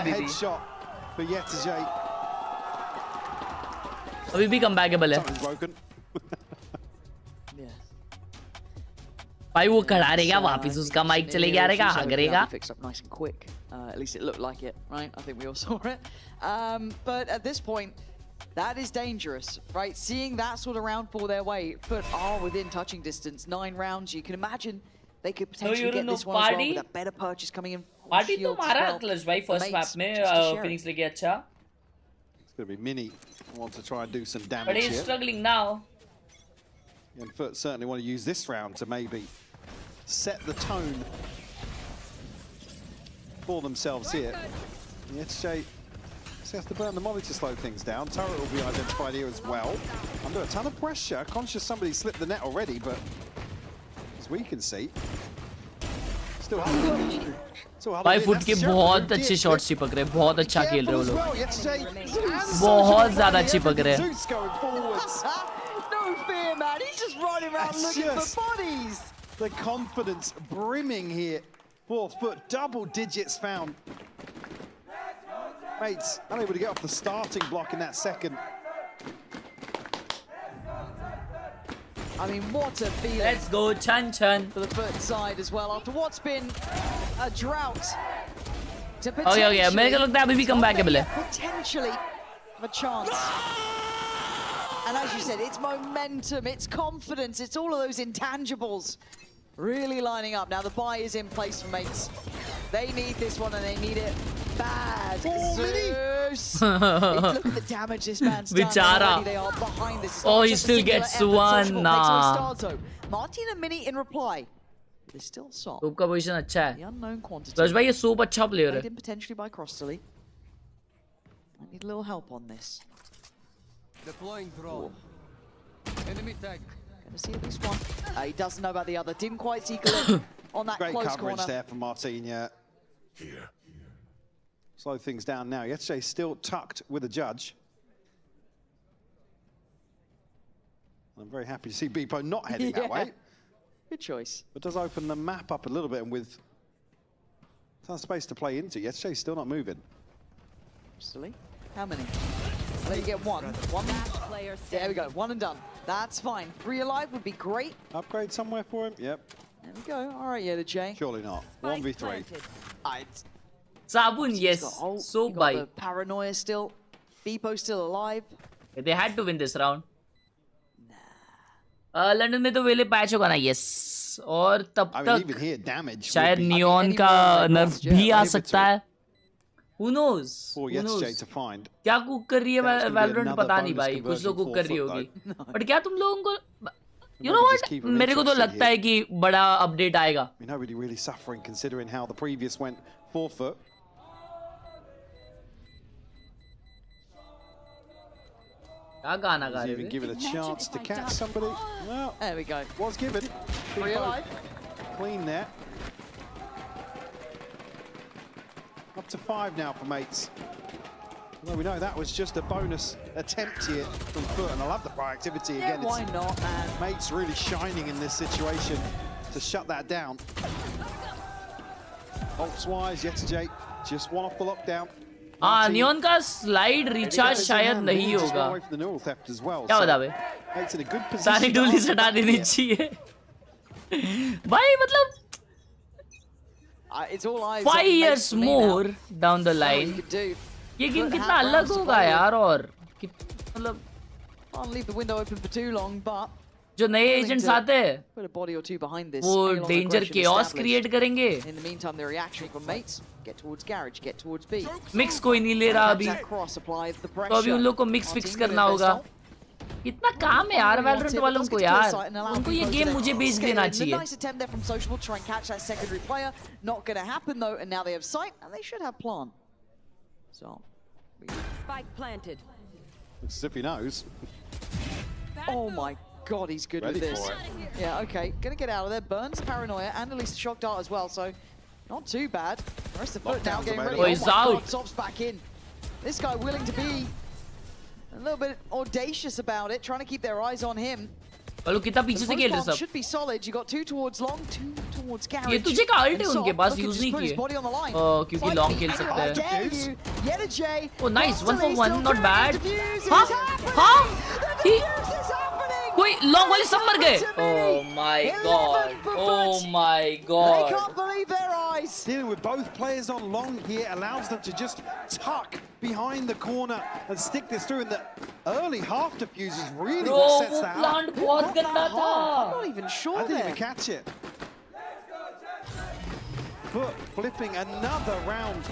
अभी भी कमबैकेबल है भाई. वो खड़ा रहेगा, वापस उसका माइक चले गया रहेगा, करेगा. At least it looked like it, right? I think we all saw it. But at this point, that is dangerous, right? Seeing that sort of round fall their way, FUT are within touching distance. 9 rounds, you can imagine they could potentially get this one as well with a better purchase coming in party तो मारा clutch भाई first map में Phoenix लेके अच्छा. It's going to be Mini who want to try and do some damage But he's here. struggling now. And FUT certainly want to use this round to maybe set the tone for themselves here. YTJ has to burn the molly to slow things down. Turret will be identified here as well. Under a ton of pressure. Conscious somebody slipped the net already, but as we can see, still भाई foot के बहुत अच्छे shots चिपक रहे हैं, बहुत अच्छा खेल रहे हो लोग, बहुत ज़्यादा चिपक रहे हैं. No fear, man. He's just running around looking for bodies. The confidence brimming here for FUT. Double digits found. Mates unable to get off the starting block in that second. I mean, what a feeling. Let's go, Chan Chan. For the FUT side as well, after what's been a drought. Okay. मेरे को लगता है अभी भी comebackable है. Potentially a chance. And as you said, it's momentum, it's confidence, it's all of those intangibles really lining up. Now the buy is in place for Mates. They need this one and they need it bad. Zeus! Look at the damage this man's done. Already. They are behind this. Oh, he still gets one. Nah. Martin and Mini in reply. They're still soft. Soap का position अच्छा है. The unknown quantity. Raj भाई ये Soap अच्छा player है. Potentially by Crossley. I need a little help on this. Deploying drone. Enemy tag. Gonna see at least one. He doesn't know about the other. Didn't quite see Glenn on that Great close coverage corner. there for Martinia. Here. Slow things down now. YTJ still tucked with a judge. I'm very happy to see Beepo not heading that way. Good choice. But does open the map up a little bit and with some space to play into. YTJ's still not moving. Silly. How many? Let you get one. There we go. One and done. That's fine. 3 alive would be great. Upgrade somewhere for him. Yep. There we go. All right, YTJ. Surely not. 1v3. Sabun, yes. So by. Paranoia still. Beepo still alive. They had to win this round. London में तो वेले patch होगा ना, yes. और तब तक शायद neon का नर्फ भी आ सकता है. Who knows? क्या कुक कर रही है वैलोरेंट पता नहीं भाई, कुछ तो कुक कर रही होगी. बट क्या तुम लोगों को, you know what? मेरे को तो लगता है कि बड़ा अपडेट आएगा. Nobody really suffering considering how the previous went for FUT. क्या गाना गा रहे हैं? Even given a chance to catch somebody. Well, there we go. Was given. 3 alive. Clean there. Up to 5 now for Mates. Well, we know that was just a bonus attempt here from FUT, and I love the proactivity again. Why not, man? Mates really shining in this situation to shut that down. Ults-wise, YTJ just one off the lockdown. हाँ, neon का slide recharge शायद नहीं होगा. क्या बता बे? सारी टूलीज हटा देनी चाहिए. भाई मतलब 5 years more down the line. ये गेम कितना अलग होगा यार, और मतलब जो नए एजेंट्स आते हैं वो डेंजर केओस क्रिएट करेंगे. मिक्स कोई नहीं ले रहा अभी, तो अभी उन लोग को मिक्स फिक्स करना होगा. इतना काम है यार वैलोरेंट वालों को यार, उनको ये गेम मुझे बेच देना चाहिए. Spike planted. Looks as if he knows. Oh my God, he's good with this. Yeah, okay, gonna get out of there. Burns Paranoia and at least a shock dart as well, so not too bad. The rest of FUT now getting ready. Oh, he's out. Sop's back in. This guy willing to be a little bit audacious about it, trying to keep their eyes on him. लोग कितना पीछे से खेल रहे सब. Should be solid. You got 2 towards long, 2 towards garage. ये तुझे का अल्ट है उनके पास, यूज नहीं किए. क्योंकि लॉन्ग खेल सकते हैं. Oh nice, 1 for 1, not bad. हाँ हाँ. कोई लॉन्ग वाले सब मर गए. Oh my God. Oh my God. They can't believe their eyes. Dealing with both players on long here allows them to just tuck behind the corner and stick this through. And the early half defuse is really what sets that up. बहुत गंदा था. I'm not even sure. I didn't even catch it. FUT flipping another round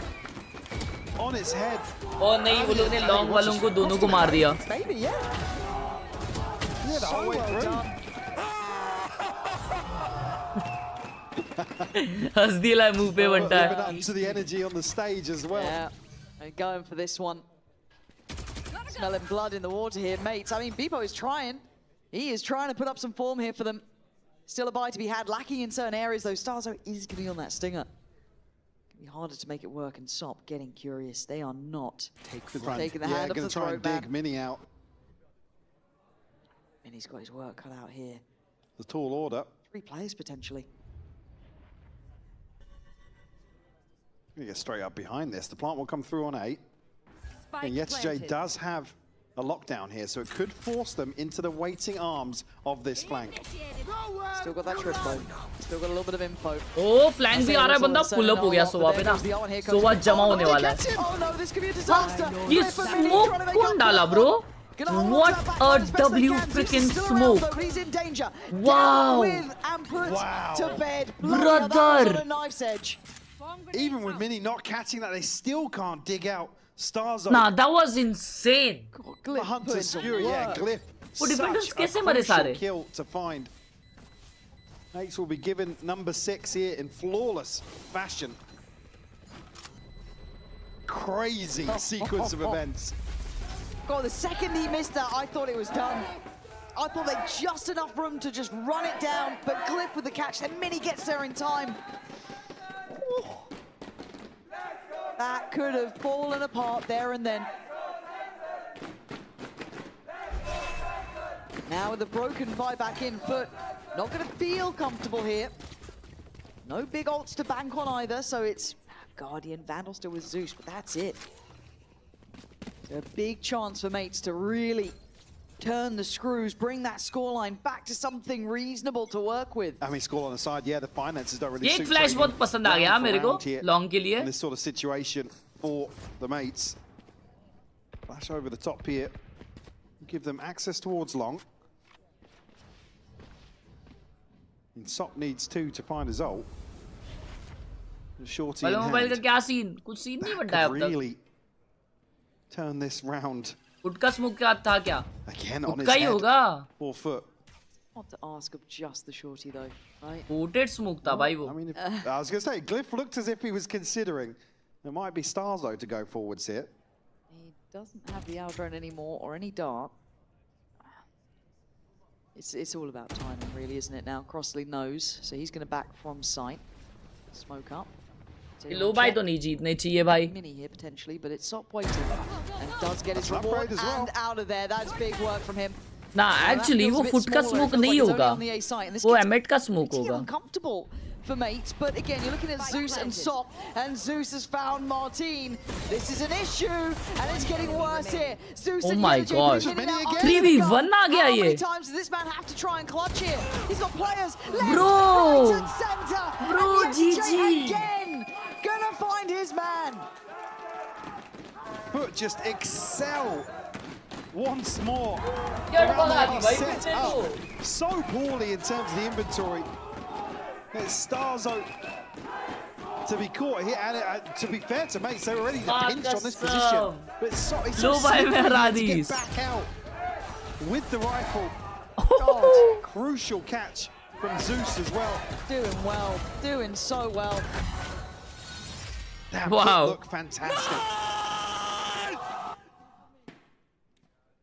on its head. और नहीं वो लोग ने long वालों को दोनों को मार दिया. Maybe, yeah. Yeah, the whole way through. हंस दिया मुंह पे बनता है. Living up to the energy on the stage as well. Yeah, they're going for this one. Smelling blood in the water here, mates. I mean, Beepo is trying. He is trying to put up some form here for them. Still a buy to be had, lacking in certain areas though. Starzo is going to be on that stinger. It'll be harder to make it work, and Sop getting curious. They are not taking the hand of the try and dig Mini out. And he's got his work cut out here. The tall order. 3 players potentially. Gonna get straight up behind this. The plant will come through on 8. And Yesterday does have a lockdown here, so it could force them into the waiting arms of this flank. Still got that trip though. Still got a little bit of info. Oh, flank भी आ रहा है बंदा pull up हो गया सोवा पे ना. सोवा जमा होने वाला है. Oh no, this could be a disaster. ये smoke कौन डाला bro? What a W freaking smoke! Wow! Brother! Even with Mini not catching that, they still can't dig out Starzo. Nah, that was insane. The Hunter's Fury, yeah, Glyph. वो defenders Such कैसे a मरे crucial सारे? kill to find. Nates will be given number 6 here in flawless fashion. Crazy sequence of events. God, the second he missed that, I thought it was done. I thought they had just enough room to just run it down, but Glyph with the catch, then Mini gets there in time. Ooh. That could have fallen apart there and then. Now with the broken buyback in FUT, not going to feel comfortable here. No big ults to bank on either, so it's Guardian, Vandal still with Zeus, but that's it. A big chance for mates to really turn the screws, bring that scoreline back to something reasonable to work with. I mean, score on the side, yeah, the finances don't really ये suit flash बहुत पसंद आ गया मेरे को long के लिए. in this sort of situation for the mates. Flash over the top here, give them access towards long. And Sop needs 2 to find his ult. Shorty in hand. Mobile का क्या scene? कुछ scene नहीं बनता है अब तक. Really turn this round. Foot का smoke क्या था क्या? Again on his का ही head. होगा. 4 foot. Not to ask of just the shorty though, right? Coated smoke था भाई वो. I mean, I was going to say, Glyph looked as if he was considering there might be Starzo to go forwards here. He doesn't have the Aldrone anymore or any dart. It's all about timing really, isn't it now? Crossley knows, so he's going to back from sight. Smoke up. लो भाई तो नहीं जीतने चाहिए भाई. Mini here potentially, but it's Sop waiting and does get his reward and out of there. That's big work from him. ना actually वो foot का smoke नहीं होगा. वो एमेट का स्मोक होगा. Uncomfortable for mates, but again you're looking at Zeus and Sop, and Zeus has found Martine. This is an issue, and it's getting worse here. Zeus Oh and my Yeji God. getting out 3v1 आ गया How ये. many times does this man have to try and clutch here? He's got players left, Bro. right, and center. Bro, and Yeji GG. again gonna find his man. FUT just excel once more. You're Around right, the bhai, set picture up do. so poorly in terms of the inventory. It's Starzo to be caught here, and to be fair to mates, they were already pinched on this position. But it's so to get back out with the rifle. God, crucial catch from Zeus as well. Doing well, doing so well. That Wow. look fantastic.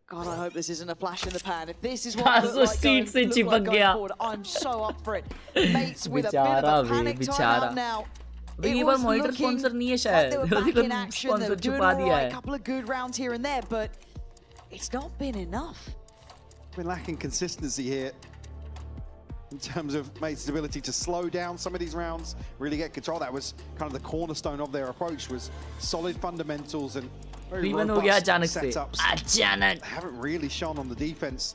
God, I hope this isn't a flash in the pan. If this is what look like going forward, I'm so up for it. Mates with a bit of a panic timeout now. It was looking like they were back in action. They were doing all right, a couple of good rounds here and there, but it's not been enough. Been lacking consistency here in terms of mates' ability to slow down some of these rounds, really get control. That was kind of the cornerstone of their approach, was solid fundamentals and very robust setups. अचानक. Haven't really shone on the defense.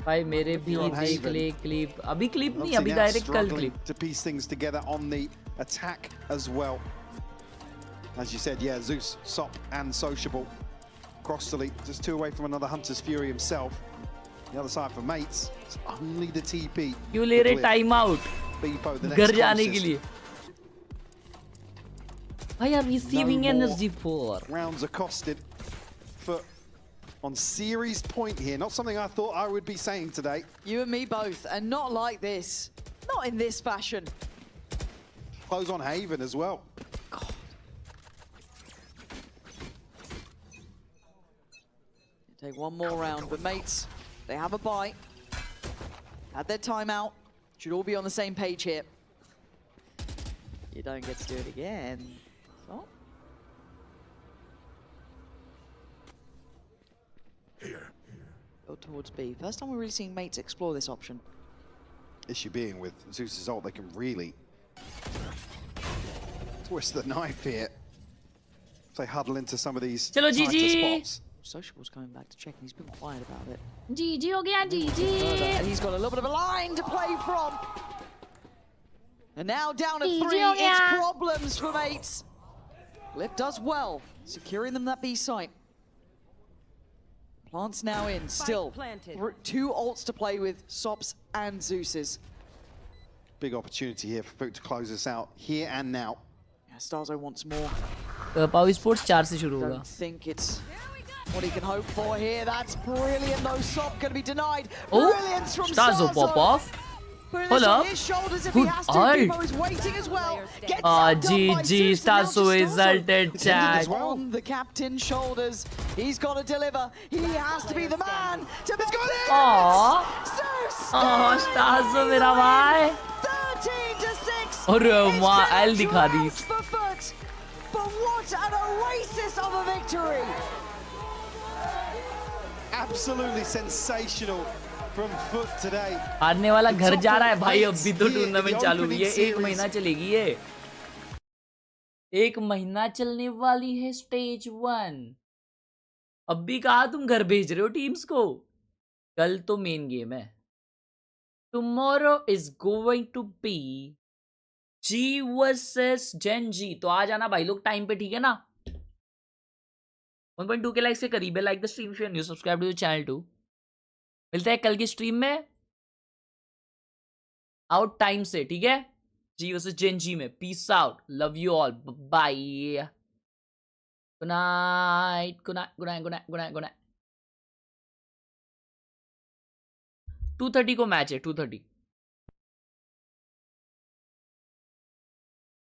भाई मेरे भी देख ले clip. अभी clip नहीं, अभी direct कल clip. To piece things together on the attack as well. As you said, yeah, Zeus, Sop and Sociable. Crossley just 2 away from another Hunter's Fury himself. The other side for mates, it's only the TP. क्यों ले रहे time out? Beepo, the घर next जाने के लिए. Why are receiving No more energy for? rounds accosted for on series point here. Not something I thought I would be saying today. You and me both, and not like this. Not in this fashion. Close on Haven as well. Take one more round, but mates, they have a bye. Had their timeout. Should all be on the same page here. You don't get to do it again. So. Go towards B. First time we're really seeing mates explore this option. Issue being with Zeus's ult, they can really twist the knife here. If they huddle into some of these Chalo, tighter GG. spots. Sociable's coming back to check, and he's been quiet about it. GG ho gaya, GG. And he's got a little bit of a line to play from. And now down at 3, GG ho it's gaya. problems for mates. Lift does well, securing them that B site. Plants now in, still. 2 ults to play with, Sops and Zeus's. Big opportunity here for FUT to close this out here and now. Yeah, Starzo wants more. Power Sports 4 से शुरू होगा. Don't think it's what he can hope for here. That's brilliant though. Sop going to be denied. Brilliance from Starzo pop off. Putting Hold this on up. his shoulders if Good he has to. eye. Bebo is waiting as well. Gets outdone by GG, Zeus, and now Starzo just exalted chat. on the captain's shoulders. He's got to deliver. He has to be the man to be good. Aww. Zeus. Starzo मेरा भाई. 13-6. अरे माँ L दिखा दी. For FUT. But what an oasis of a victory. Absolutely sensational from FUT today. हारने वाला घर जा रहा है भाई. अभी तो टूर्नामेंट चालू हुई है. 1 महीना चलेगी ये. 1 महीना चलने वाली है स्टेज 1. अब भी कहा तुम घर भेज रहे हो टीम्स को. कल तो मेन गेम है. Tomorrow is going to be G versus Gen G. तो आ जाना भाई लोग टाइम पे, ठीक है ना. 1.2 के लाइक से करीब है. Like the stream if you are new, subscribe to the channel too. मिलते हैं कल की स्ट्रीम में आउट टाइम से, ठीक है. G versus Gen G में. Peace out. Love you all. Bye. Good night. Good night. Good night. Good night. Good night. Good night. 2:30 को मैच है. 2:30.